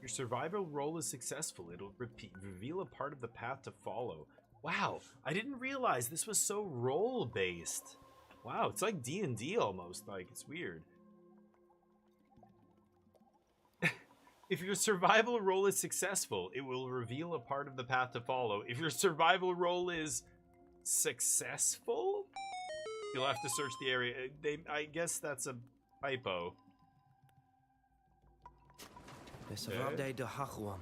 Your survival roll is successful. It'll reveal a part of the path to follow. Wow, I didn't realize this was so role-based. Wow, it's like D&D almost. Like, it's weird. If your survival roll is successful, it will reveal a part of the path to follow. If your survival roll is successful, you'll have to search the area. I guess that's a typo. Okay. de Hachuam.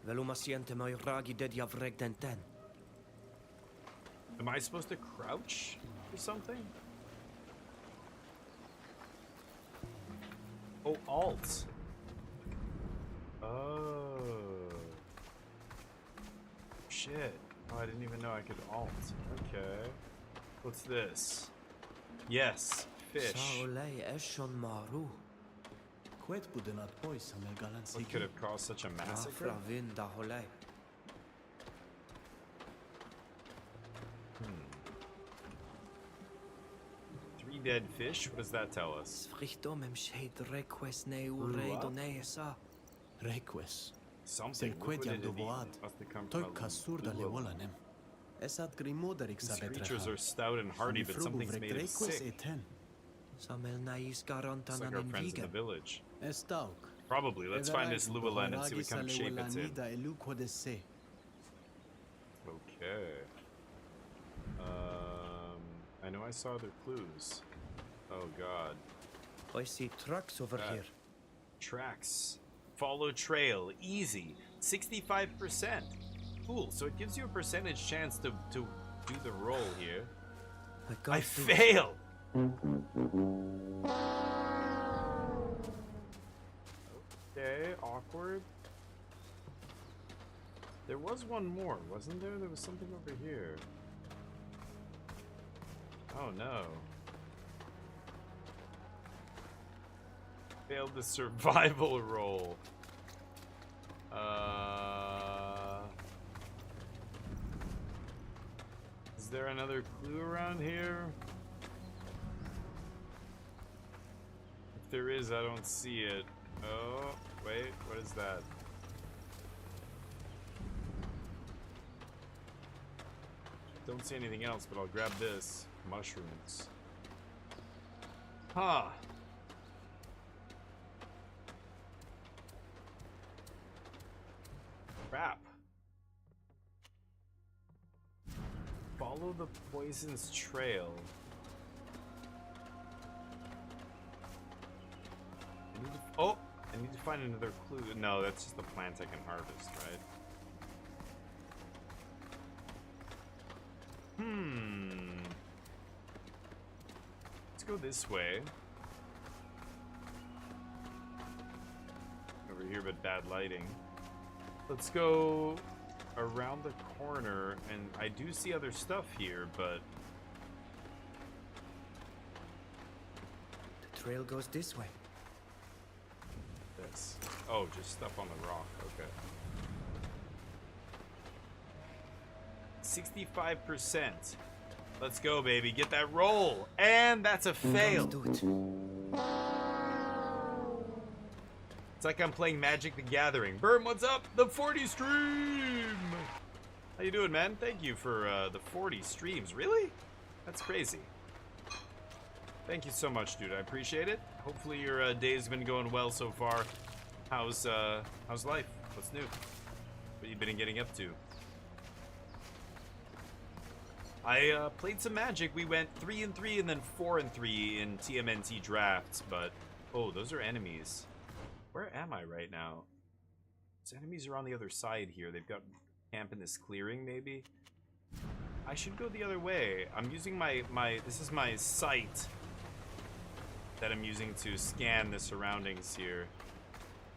Velumasiente mai ragi dedia vregdenten. Am I supposed to crouch or something? Oh, alt. Oh. Shit. Oh, I didn't even know I could alt. Okay. What's this? Yes, fish. What could have caused such a massacre? Three dead fish? What does that tell us? Something. These creatures are stout and hardy, but something's made it sick. It's like our friends in the village. Probably. Let's find this Llewellyn and see what kind of shape it's in. Okay. I know I saw other clues. Oh god. I see tracks over here. Tracks. Follow trail. Easy. 65%. Cool. So it gives you a percentage chance to do the roll here. I failed! Okay, awkward. There was one more, wasn't there? There was something over here. Oh no. Failed the survival roll. Is there another clue around here? If there is, I don't see it. Oh, wait, what is that? Don't see anything else, but I'll grab this. Mushrooms. Huh. Crap. Follow the poison's trail. I need to find another clue. No, that's just the plant I can harvest, right? Let's go this way. Over here, but bad lighting. Let's go around the corner, and I do see other stuff here, but... The trail goes this way. This. Oh, just stuff on the rock. Okay. 65%. Let's go, baby. Get that roll. And that's a fail. It's like I'm playing Magic the Gathering. Burm, what's up? The 40 stream. How you doing, man? Thank you for the 40 streams. Really? That's crazy. Thank you so much, dude. I appreciate it. Hopefully your day's been going well so far. How's life? What's new? What you been getting up to? I played some Magic. We went 3-3 and then 4-3 in TMNT drafts, but oh, those are enemies. Where am I right now? Those enemies are on the other side here. They've got camp in this clearing, maybe. I should go the other way. I'm using my this is my sight that I'm using to scan the surroundings here.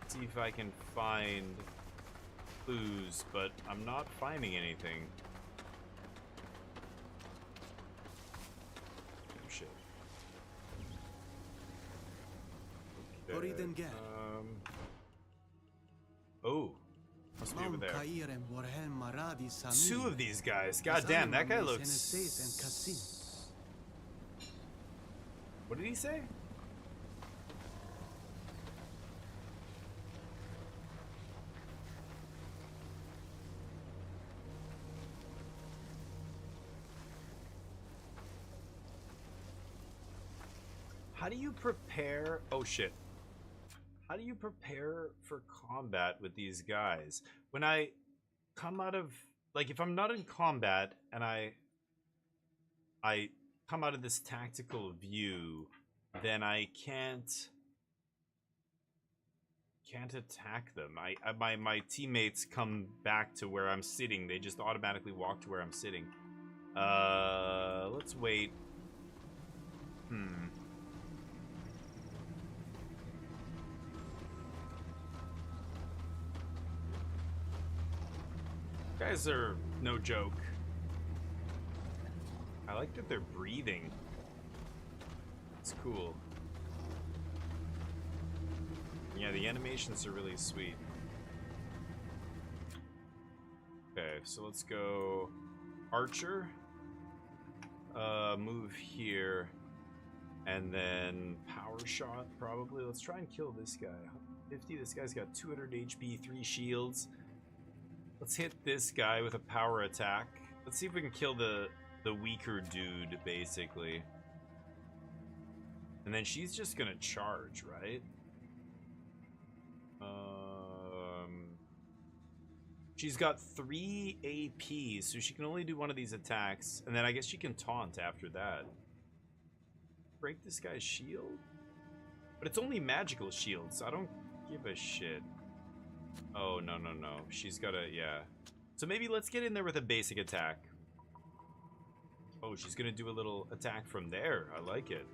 See if I can find clues, but I'm not finding anything. Oh shit. Okay. Oh, must be over there. Two of these guys. God damn, that guy looks... What did he say? How do you prepare? Oh shit. How do you prepare for combat with these guys? When I come out of, like, if I'm not in combat and I come out of this tactical view, then I can't attack them. My teammates come back to where I'm sitting. They just automatically walk to where I'm sitting. Let's wait. Guys are no joke. I like that they're breathing. It's cool. Yeah, the animations are really sweet. Okay, so let's go Archer. Move here. And then Power Shot, probably. Let's try and kill this guy. 50, this guy's got 200 HP, 3 shields. Let's hit this guy with a power attack. Let's see if we can kill the weaker dude, basically. And then she's just gonna charge, right? She's got 3 AP, so she can only do one of these attacks. And then I guess she can taunt after that. Break this guy's shield? But it's only magical shields, so I don't give a shit. Oh, no. She's got a, yeah. So maybe let's get in there with a basic attack. Oh, she's gonna do a little attack from there. I like it.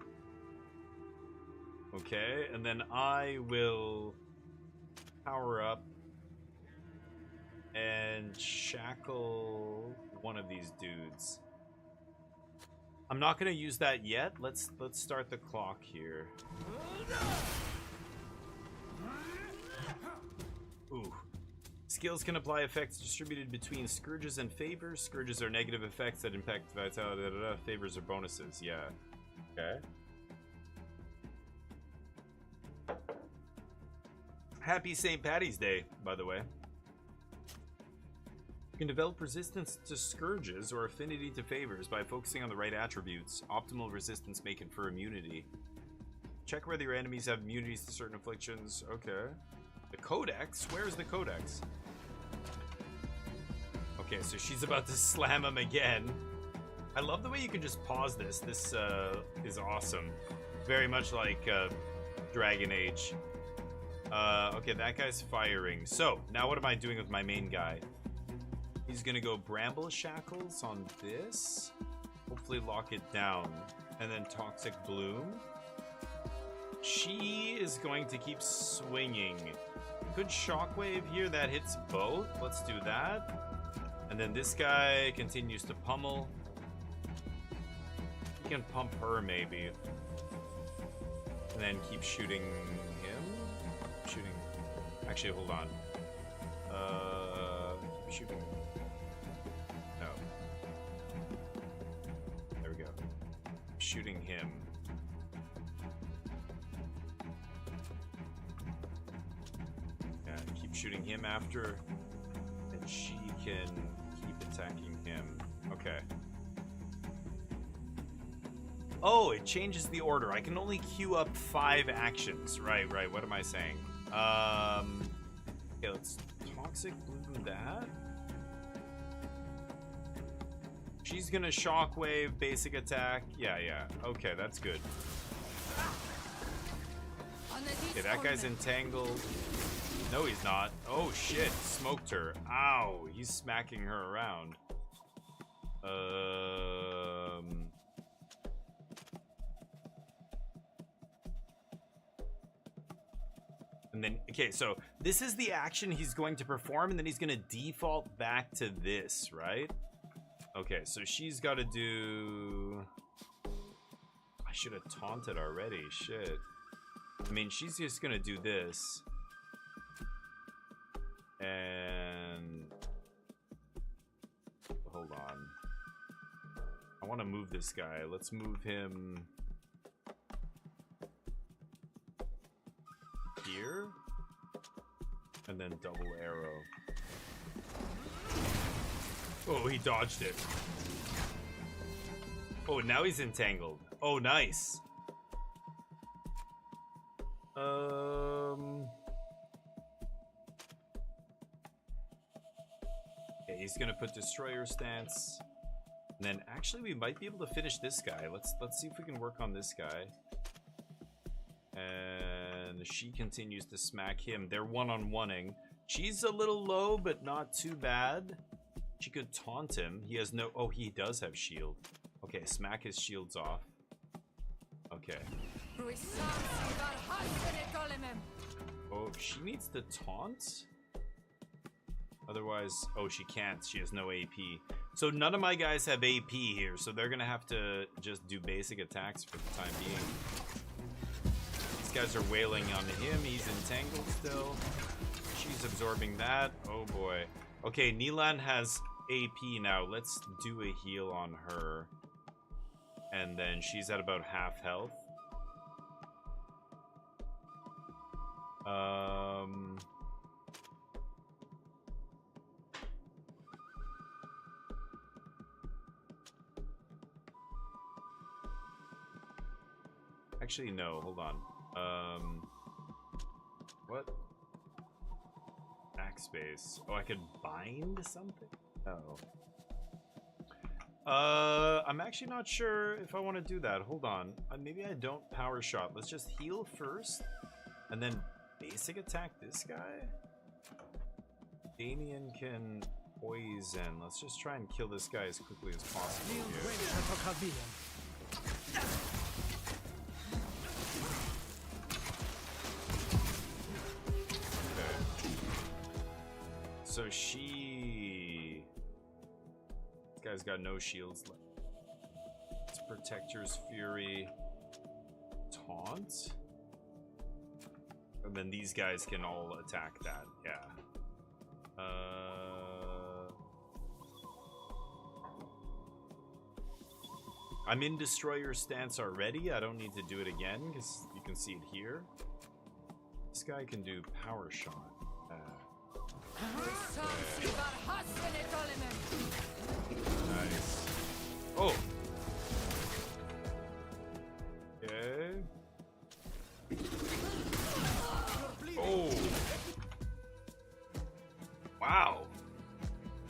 Okay, and then I will power up and shackle one of these dudes. I'm not gonna use that yet. Let's start the clock here. Ooh. Skills can apply effects distributed between scourges and favors. Scourges are negative effects that impact vitality. Favors are bonuses. Yeah. Okay. Happy St. Patty's Day, by the way. You can develop resistance to scourges or affinity to favors by focusing on the right attributes. Optimal resistance may confer immunity. Check whether your enemies have immunities to certain afflictions. Okay. The Codex? Where is the Codex? Okay, so she's about to slam him again. I love the way you can just pause this. This is awesome. Very much like Dragon Age. Okay, that guy's firing. So, now what am I doing with my main guy? He's gonna go Bramble Shackles on this. Hopefully lock it down. And then Toxic Bloom. She is going to keep swinging. Good Shockwave here, that hits both. Let's do that. And then this guy continues to pummel. He can pump her maybe. And then keep shooting him. Actually, hold on. Keep shooting. No. There we go. Shooting him. Yeah, keep shooting him after. And she can keep attacking him. Okay. Oh, it changes the order. I can only queue up 5 actions. Right. What am I saying? Okay, let's Toxic Bloom that. She's gonna Shockwave, basic attack. Yeah. Okay, that's good. Okay, that guy's entangled. No, he's not. Oh, shit. Smoked her. Ow. He's smacking her around. And then, okay, so this is the action he's going to perform, and then he's going to default back to this, right? Okay, so she's got to do... I should have taunted already, shit. I mean, she's just going to do this. And... Hold on. I want to move this guy. Let's move him... here, and then double arrow. Oh, he dodged it. Oh, now he's entangled. Oh, nice. Okay, he's gonna put destroyer stance. And then actually we might be able to finish this guy. Let's see if we can work on this guy. And she continues to smack him. They're one-on-oneing. She's a little low, but not too bad. She could taunt him. He has no... Oh, he does have shield. Okay, smack his shields off. Okay. Oh, she needs to taunt? Otherwise... Oh, she can't. She has no AP. So none of my guys have AP here, so they're gonna have to just do basic attacks for the time being. These guys are wailing on him. He's entangled still. She's absorbing that. Oh boy. Okay, Nilan has AP now. Let's do a heal on her. And then she's at about half health. Actually, no, hold on. What? Backspace. Oh, I could bind something? Oh. I'm actually not sure if I want to do that. Hold on. Maybe I don't power shot. Let's just heal first. And then basic attack this guy. Damien can poison. Let's just try and kill this guy as quickly as possible here. So she... This guy's got no shields left. It's Protector's Fury. Taunt? And then these guys can all attack that, yeah. I'm in Destroyer stance already. I don't need to do it again, because you can see it here. This guy can do Power Shot. Nice. Oh. Okay. Oh. Wow.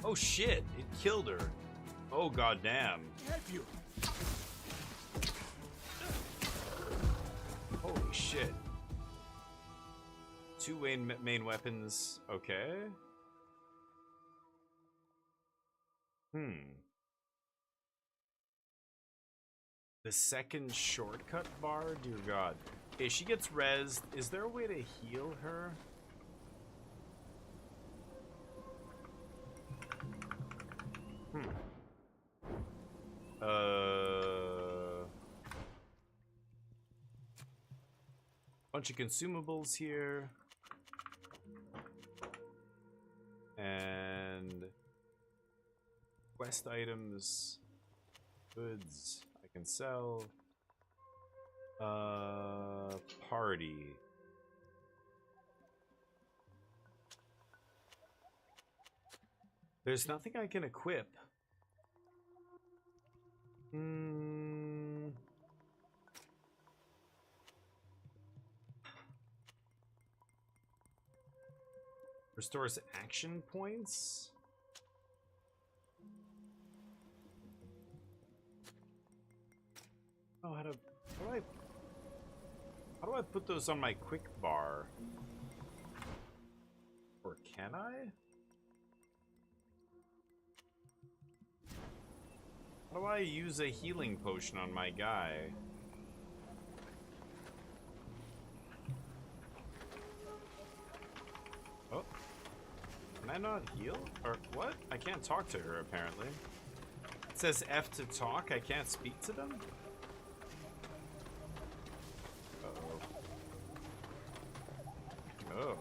Oh shit! It killed her. Oh goddamn. Help you. Holy shit. Two main weapons. Okay. The second shortcut bar? Dear God. Okay, she gets rezzed. Is there a way to heal her? Bunch of consumables here. And quest items, goods I can sell. Party. There's nothing I can equip. Restores action points. Oh, how do I put those on my quick bar? Or can I? How do I use a healing potion on my guy? Oh. Can I not heal? Or what? I can't talk to her, apparently. It says F to talk. I can't speak to them? Oh.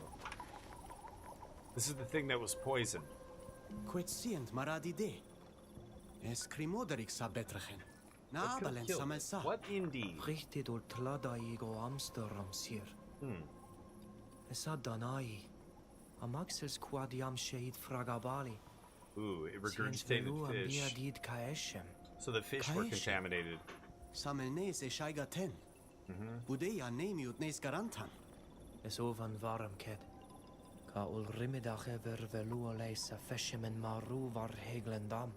This is the thing that was poisoned. Quetsient maradi de. Escrimoderik sabetrechen. Na abalen samelsa. What indeed? Richtet ul tlada igo Amsterdam sir. Esa danai. Amaxes quadiam shade fragabali. Ooh, it regurgitated fish. So the fish were contaminated. Samelnes e shaigaten. Budeya name ut nes garantan. is ovan varm ked. Ka ul rimiddag ever velu leisa feshemen maru var heglendam.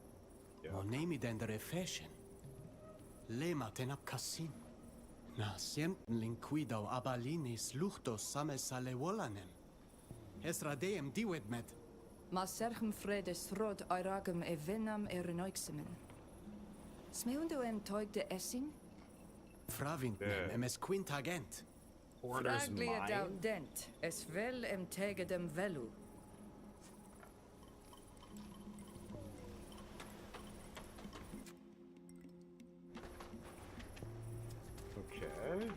Mo nemi den der fashion. Lema tenap kasin. Na sienten linquidau abalinis luchtos same sale wolanem. Esra deem diwed met. Ma serchem fredes rod airagem evenam erenoixemen. Smeundu toig de essing? Fravint emes quintagent. Fraglia dent, es vel tegedem velu. Okay.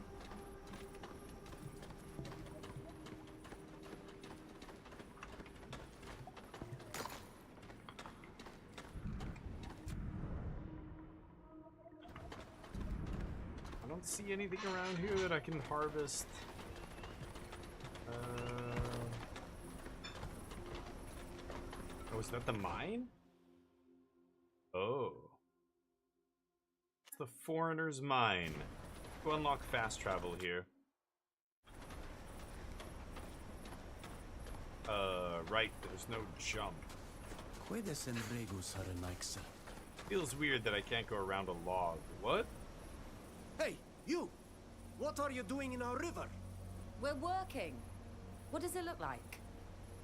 I don't see anything around here that I can harvest. Oh, is that the mine? Oh. It's the Foreigner's Mine. Go unlock fast travel here. Right, there's no jump. Feels weird that I can't go around a log. What? Hey, you! What are you doing in our river? We're working. What does it look like?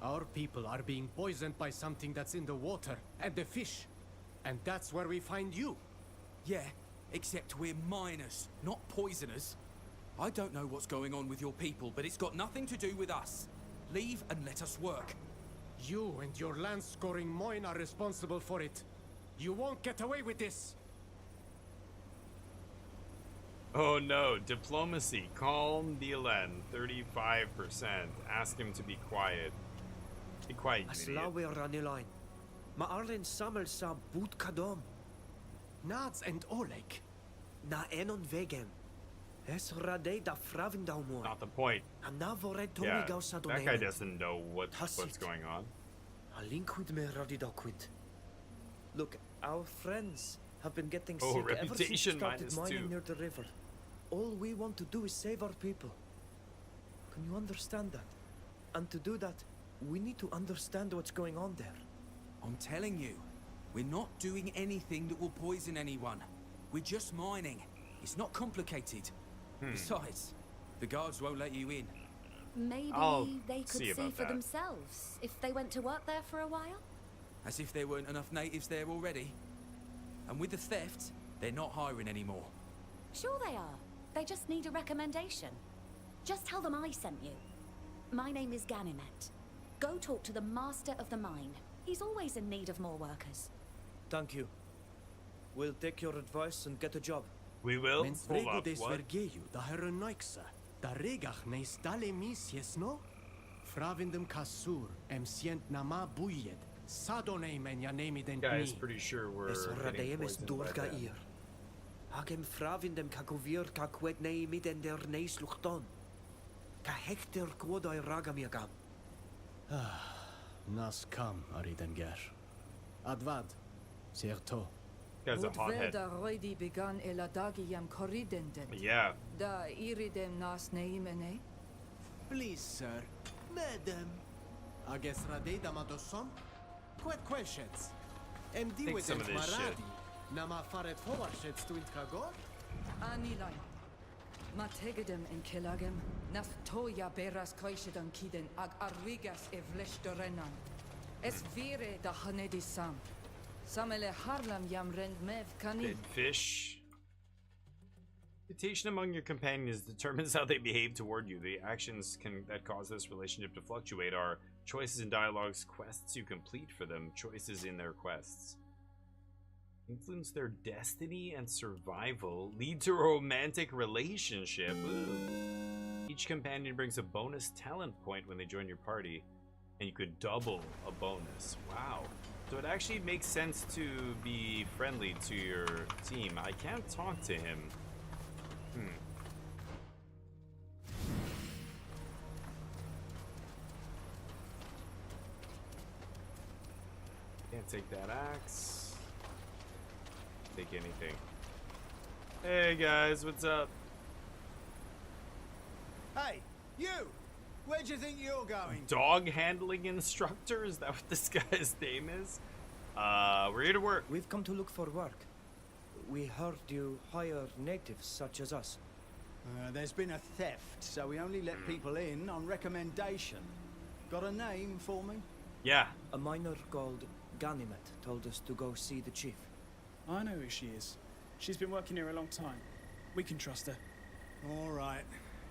Our people are being poisoned by something that's in the water and the fish. And that's where we find you. Yeah, except we're miners, not poisoners. I don't know what's going on with your people, but it's got nothing to do with us. Leave and let us work. You and your land-scoring Moin are responsible for it. You won't get away with this. Oh no, diplomacy. Calm Dylan, 35%. Ask him to be quiet. Be quiet, you idiot. Aslawe ranilain. Ma arlen samel sa boot kadom. Nads and Oleg. Na enon vegem. Es rade da fravindaumo. Not the point. Na vored Yeah, tomi gausa that guy doesn't know what's going on. Alinquid me radidoquid. Look, our friends have been getting Oh, sick ever since we reputation started mining -2. near the river. All we want to do is save our people. Can you understand that? And to do that, we need to understand what's going on there. I'm telling you, we're not doing anything that will poison anyone. We're just mining. It's not complicated. Besides, the guards won't let you in. Maybe they could see for themselves if they went to work there for a while? As if there weren't enough natives there already. And with the theft, they're not hiring anymore. Sure they are. They just need a recommendation. Just tell them I sent you. My name is Ganimet. Go talk to the master of the mine. He's always in need of more workers. Thank you. We'll take your advice and get a job. We will? Hold up, des what? vergeju, da herenoixa. Da regach ne stale misjes no? Fravindem kasur, sient nama buyed. Sadone men ja nemi den Guys, pretty sure we're Es getting radeem is poisoned by durga them. ir. Agem fravindem kagovir kakwed nei miden der neis luchton. Ka hekter kwodai ragamiagam. Nas kam, Aridenger. Advad, Sierto. Guy's a hothead. Da roidi began eladagiam corridenden. Yeah. Da iridem nas neimene. Please, sir. Madam. Ages radeda madosom? Quet questions. MD Take with some of this shit. Maradi. Nama faret forwarshets to Intkagor? Anilain. Ma tegedem in kilagem. Nas toya beras koishedan kiden ag arrigas evleshdorenan. Es vire da hanedi sam. Samele harlam yam rend mev kani. Dead fish. Reputation among your companions determines how they behave toward you. The actions that cause this relationship to fluctuate are choices in dialogues, quests you complete for them, choices in their quests. Influence their destiny and survival, lead to a romantic relationship. Ooh. Each companion brings a bonus talent point when they join your party, and you could double a bonus. Wow. So it actually makes sense to be friendly to your team. I can't talk to him. Can't take that axe. Take anything. Hey guys, what's up? Hey, you! Where do you think you're going? Dog handling instructor? Is that what this guy's name is? We're here to work. We've come to look for work. We heard you hire natives such as us. There's been a theft, so we only let people in on recommendation. Got a name for me? Yeah. A miner called Ganimet told us to go see the chief. I know who she is. She's been working here a long time. We can trust her. All right.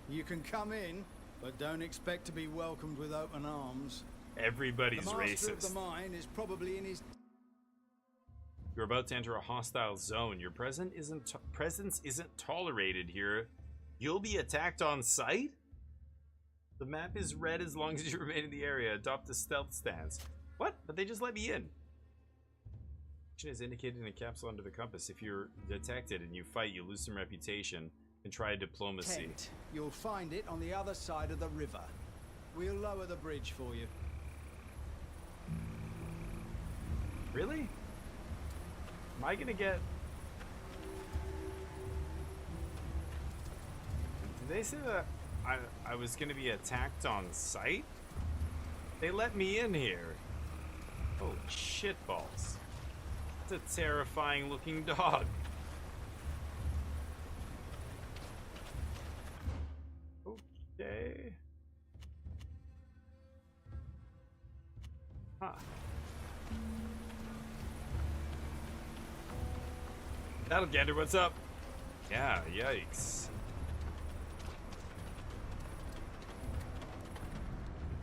You can come in, but don't expect to be welcomed with open arms. Everybody's the master of racist. the mine is probably in his... You're about to enter a hostile zone. Your presence isn't tolerated here. You'll be attacked on sight? The map is red as long as you remain in the area. Adopt a stealth stance. What? But they just let me in. Action is indicated in a capsule under the compass. If you're detected and you fight, you lose some reputation and try diplomacy. Tent. You'll find it on the other side of the river. We'll lower the bridge for you. Really? Am I gonna get... Did they say that I was gonna be attacked on sight? They let me in here. Holy shitballs. That's a terrifying looking dog. Okay. Huh. That'll get her. What's up? Yeah, yikes.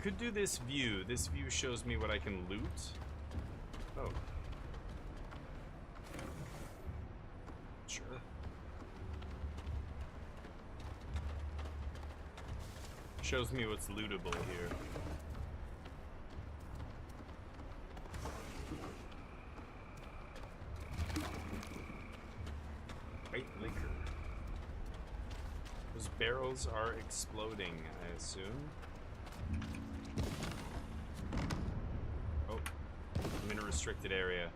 Could do this view. This view shows me what I can loot. Oh. Sure. Shows me what's lootable here. White liquor. Those barrels are exploding, I assume. Oh, I'm in a restricted area.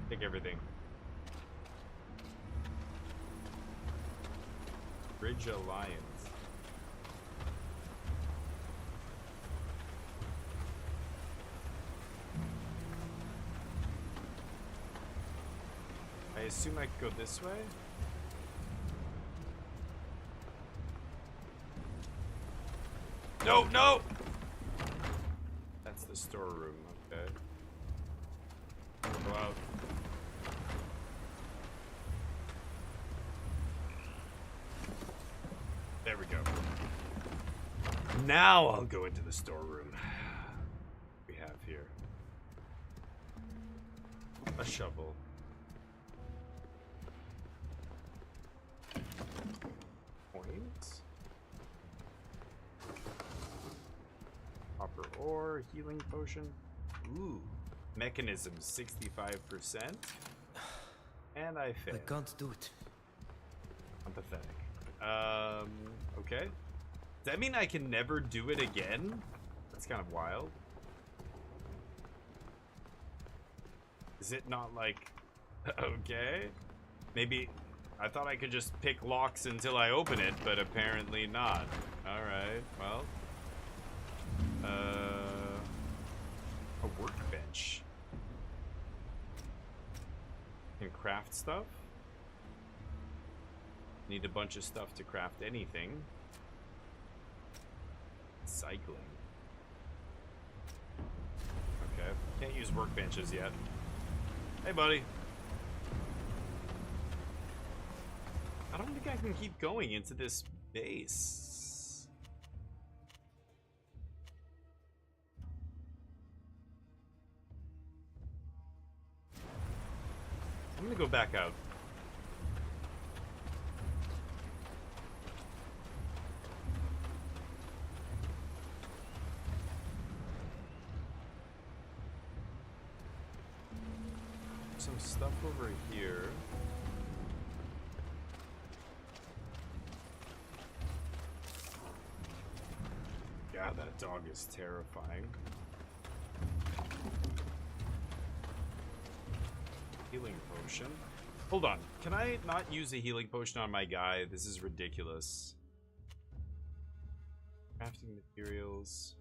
Take everything. Bridge Alliance. I assume I could go this way? No, no! That's the storeroom, okay. Go out. There we go. Now I'll go into the storeroom. We have here a shovel. Points. Copper ore, healing potion. Ooh. Mechanism 65%. And I failed. I can't do it. I'm pathetic. Okay. Does that mean I can never do it again? That's kind of wild. Is it not like... Okay. Maybe... I thought I could just pick locks until I open it, but apparently not. Alright, well. A workbench. Can craft stuff? Need a bunch of stuff to craft anything. Cycling. Okay. Can't use workbenches yet. Hey, buddy. I don't think I can keep going into this base. I'm gonna go back out. Some stuff over here. Yeah, that dog is terrifying. Healing potion. Hold on. Can I not use a healing potion on my guy? This is ridiculous. Crafting materials.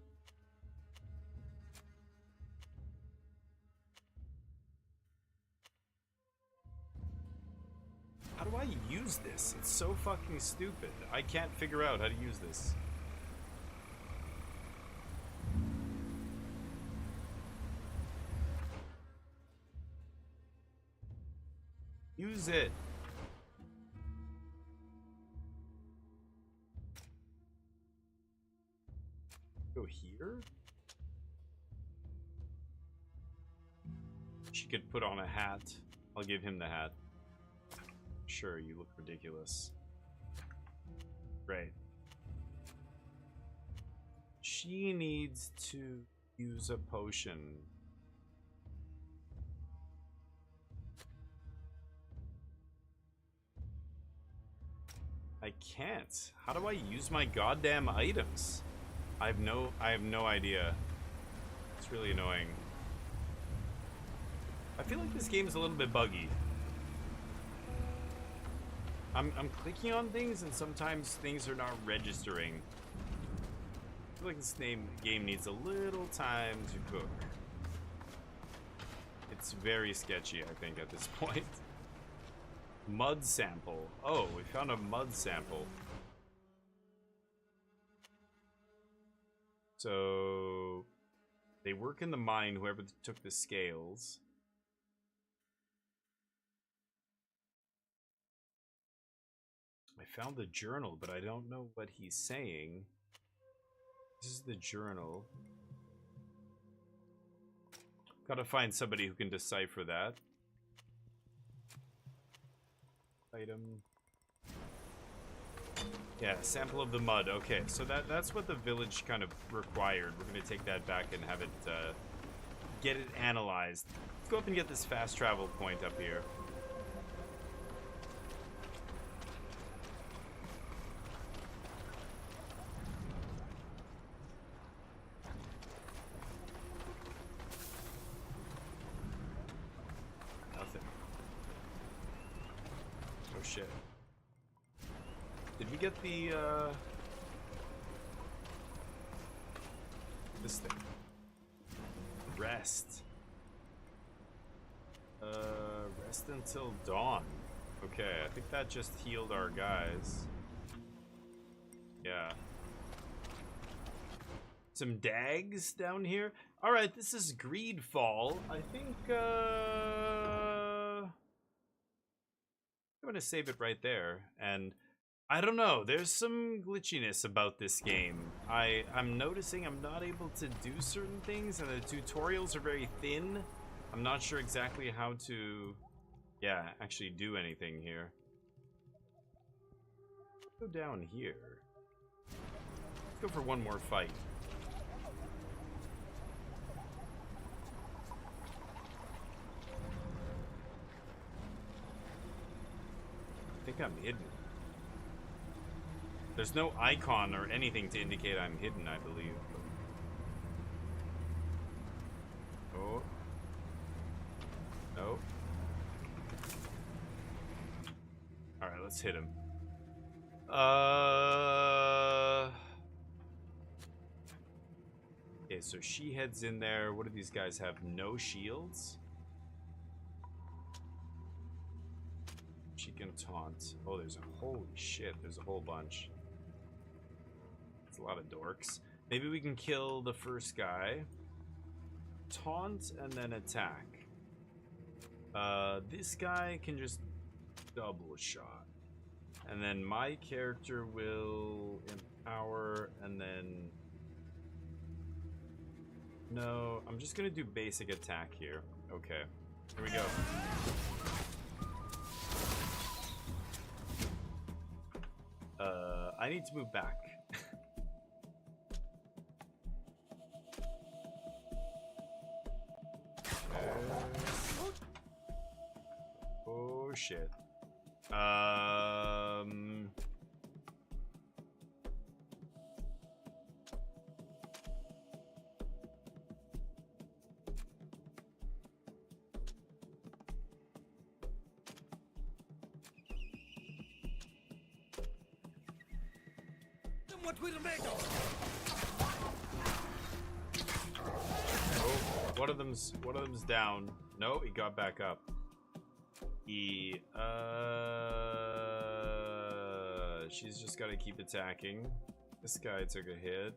How do I use this? It's so fucking stupid. I can't figure out how to use this. Use it. Go here? She could put on a hat. I'll give him the hat. Sure, you look ridiculous. Right. She needs to use a potion. I can't. How do I use my goddamn items? I have no idea. It's really annoying. I feel like this game is a little bit buggy. I'm clicking on things and sometimes things are not registering. I feel like this game needs a little time to cook. It's very sketchy, I think, at this point. Mud sample. Oh, we found a mud sample. So they work in the mine, whoever took the scales. I found the journal, but I don't know what he's saying. This is the journal. Gotta find somebody who can decipher that. Item. Yeah, sample of the mud. Okay, so that's what the village kind of required. We're gonna take that back and have it get it analyzed. Let's go up and get this fast travel point up here. Nothing. Oh shit. Did we get the, this thing? Rest. Rest until dawn. Okay, I think that just healed our guys. Yeah. Some dags down here. Alright, this is Greedfall. I think, I'm gonna save it right there, and I don't know, there's some glitchiness about this game. I'm noticing I'm not able to do certain things, and the tutorials are very thin. I'm not sure exactly how to, yeah, actually do anything here. Let's go down here. Let's go for one more fight. I think I'm hidden. There's no icon or anything to indicate I'm hidden, I believe. Oh. No. Alright, let's hit him. Okay, so she heads in there. What do these guys have? No shields? She can taunt. Oh, there's a holy shit. There's a whole bunch. It's a lot of dorks. Maybe we can kill the first guy. Taunt and then attack. This guy can just double shot. And then my character will empower and then... No, I'm just gonna do basic attack here. Okay, here we go. I need to move back. Oh shit. what we're made of. Oh, one of them's down. No, he got back up. She's just gotta keep attacking. This guy took a hit.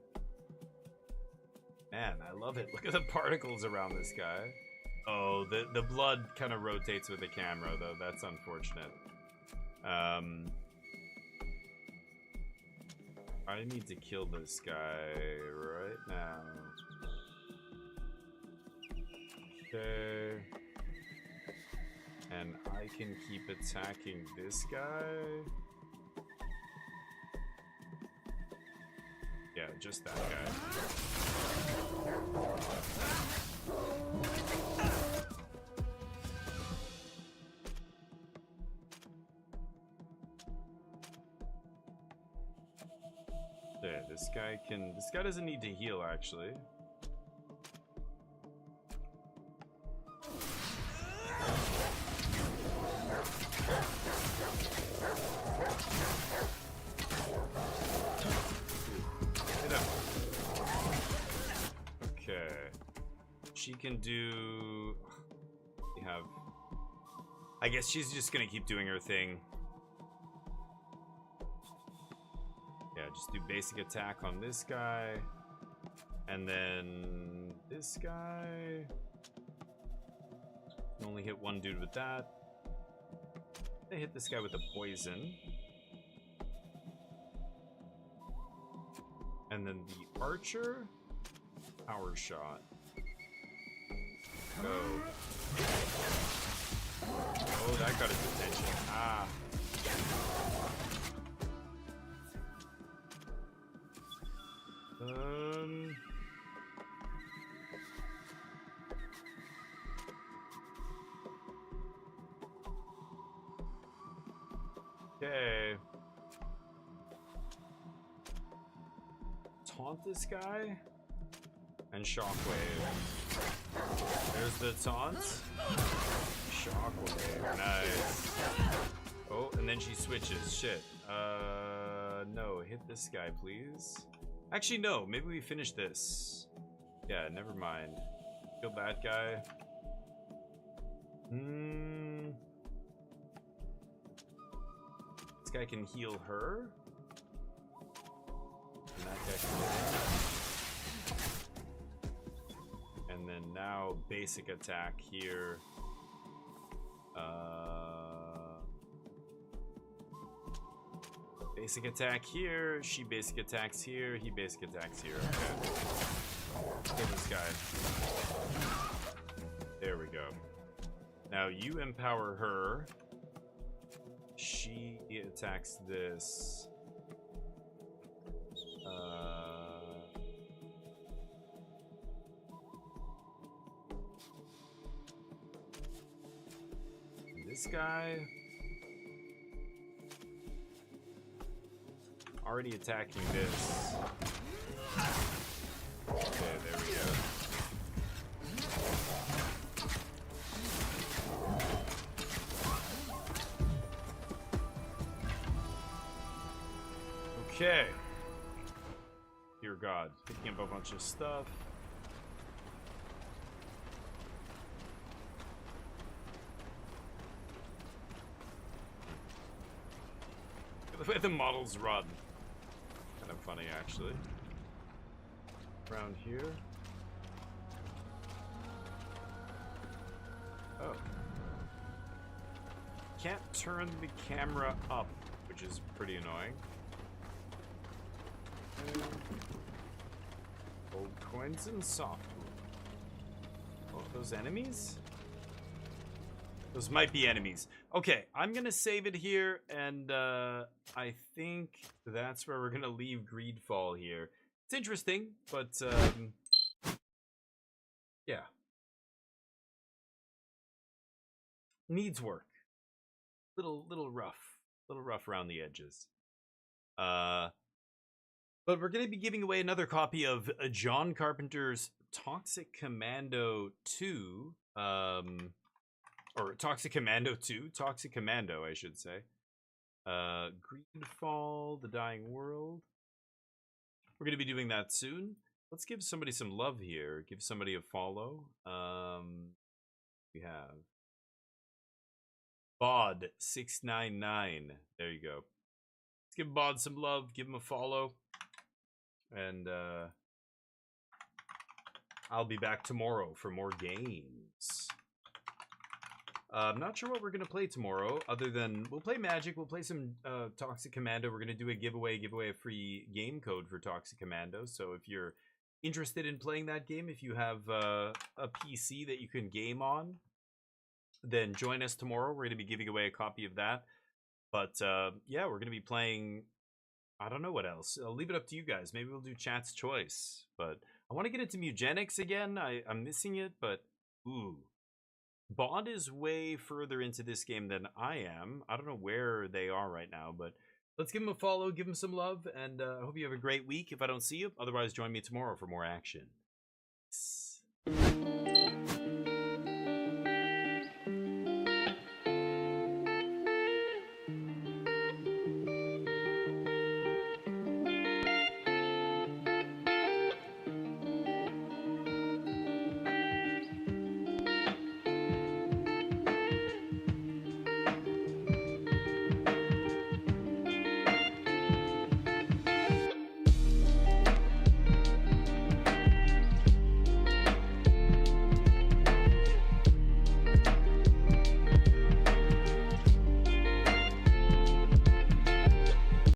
Man, I love it. Look at the particles around this guy. Oh, the blood kind of rotates with the camera, though. That's unfortunate. I need to kill this guy right now. Okay. And I can keep attacking this guy. Yeah, just that guy. Yeah, this guy doesn't need to heal, actually. Okay. She can do... We have... I guess she's just gonna keep doing her thing. Yeah, just do basic attack on this guy. And then... this guy... Can only hit one dude with that. They hit this guy with the poison. And then the archer, power shot. Go. Oh, that got his attention. Ah. Okay. Taunt this guy and shockwave. There's the taunt. Shockwave. Nice. Oh, and then she switches. Shit. No. Hit this guy, please. Actually, no. Maybe we finish this. Yeah, never mind. Kill that guy. This guy can heal her. And that guy can hit him. And then now basic attack here. Basic attack here. She basic attacks here. He basic attacks here. Okay. Kill this guy. There we go. Now you empower her. She attacks this. This guy. Already attacking this. Okay, there we go. Okay. Dear God, picking up a bunch of stuff. The way the models run. Kind of funny, actually. Around here. Oh. Can't turn the camera up, which is pretty annoying. Old coins and softwood. Oh, those enemies? Those might be enemies. Okay, I'm gonna save it here, and I think that's where we're gonna leave Greedfall here. It's interesting, but yeah, needs work. Little rough around the edges. But we're gonna be giving away another copy of John Carpenter's Toxic Commando 2. Or Toxic Commando 2. Toxic Commando, I should say. Greedfall, The Dying World. We're going to be doing that soon. Let's give somebody some love here. Give somebody a follow. We have Bod699. There you go. Let's give Bod some love. Give him a follow. And I'll be back tomorrow for more games. I'm not sure what we're going to play tomorrow, other than we'll play Magic, we'll play some Toxic Commando. We're going to do a giveaway a free game code for Toxic Commando. So if you're interested in playing that game, if you have a PC that you can game on, then join us tomorrow. We're going to be giving away a copy of that. But yeah, we're going to be playing, I don't know what else. I'll leave it up to you guys. Maybe we'll do Chat's Choice. But I want to get into Mugenics again. I'm missing it, but ooh. Bond is way further into this game than I am. I don't know where they are right now, but let's give them a follow, give them some love, and I hope you have a great week if I don't see you. Otherwise, join me tomorrow for more action. Peace.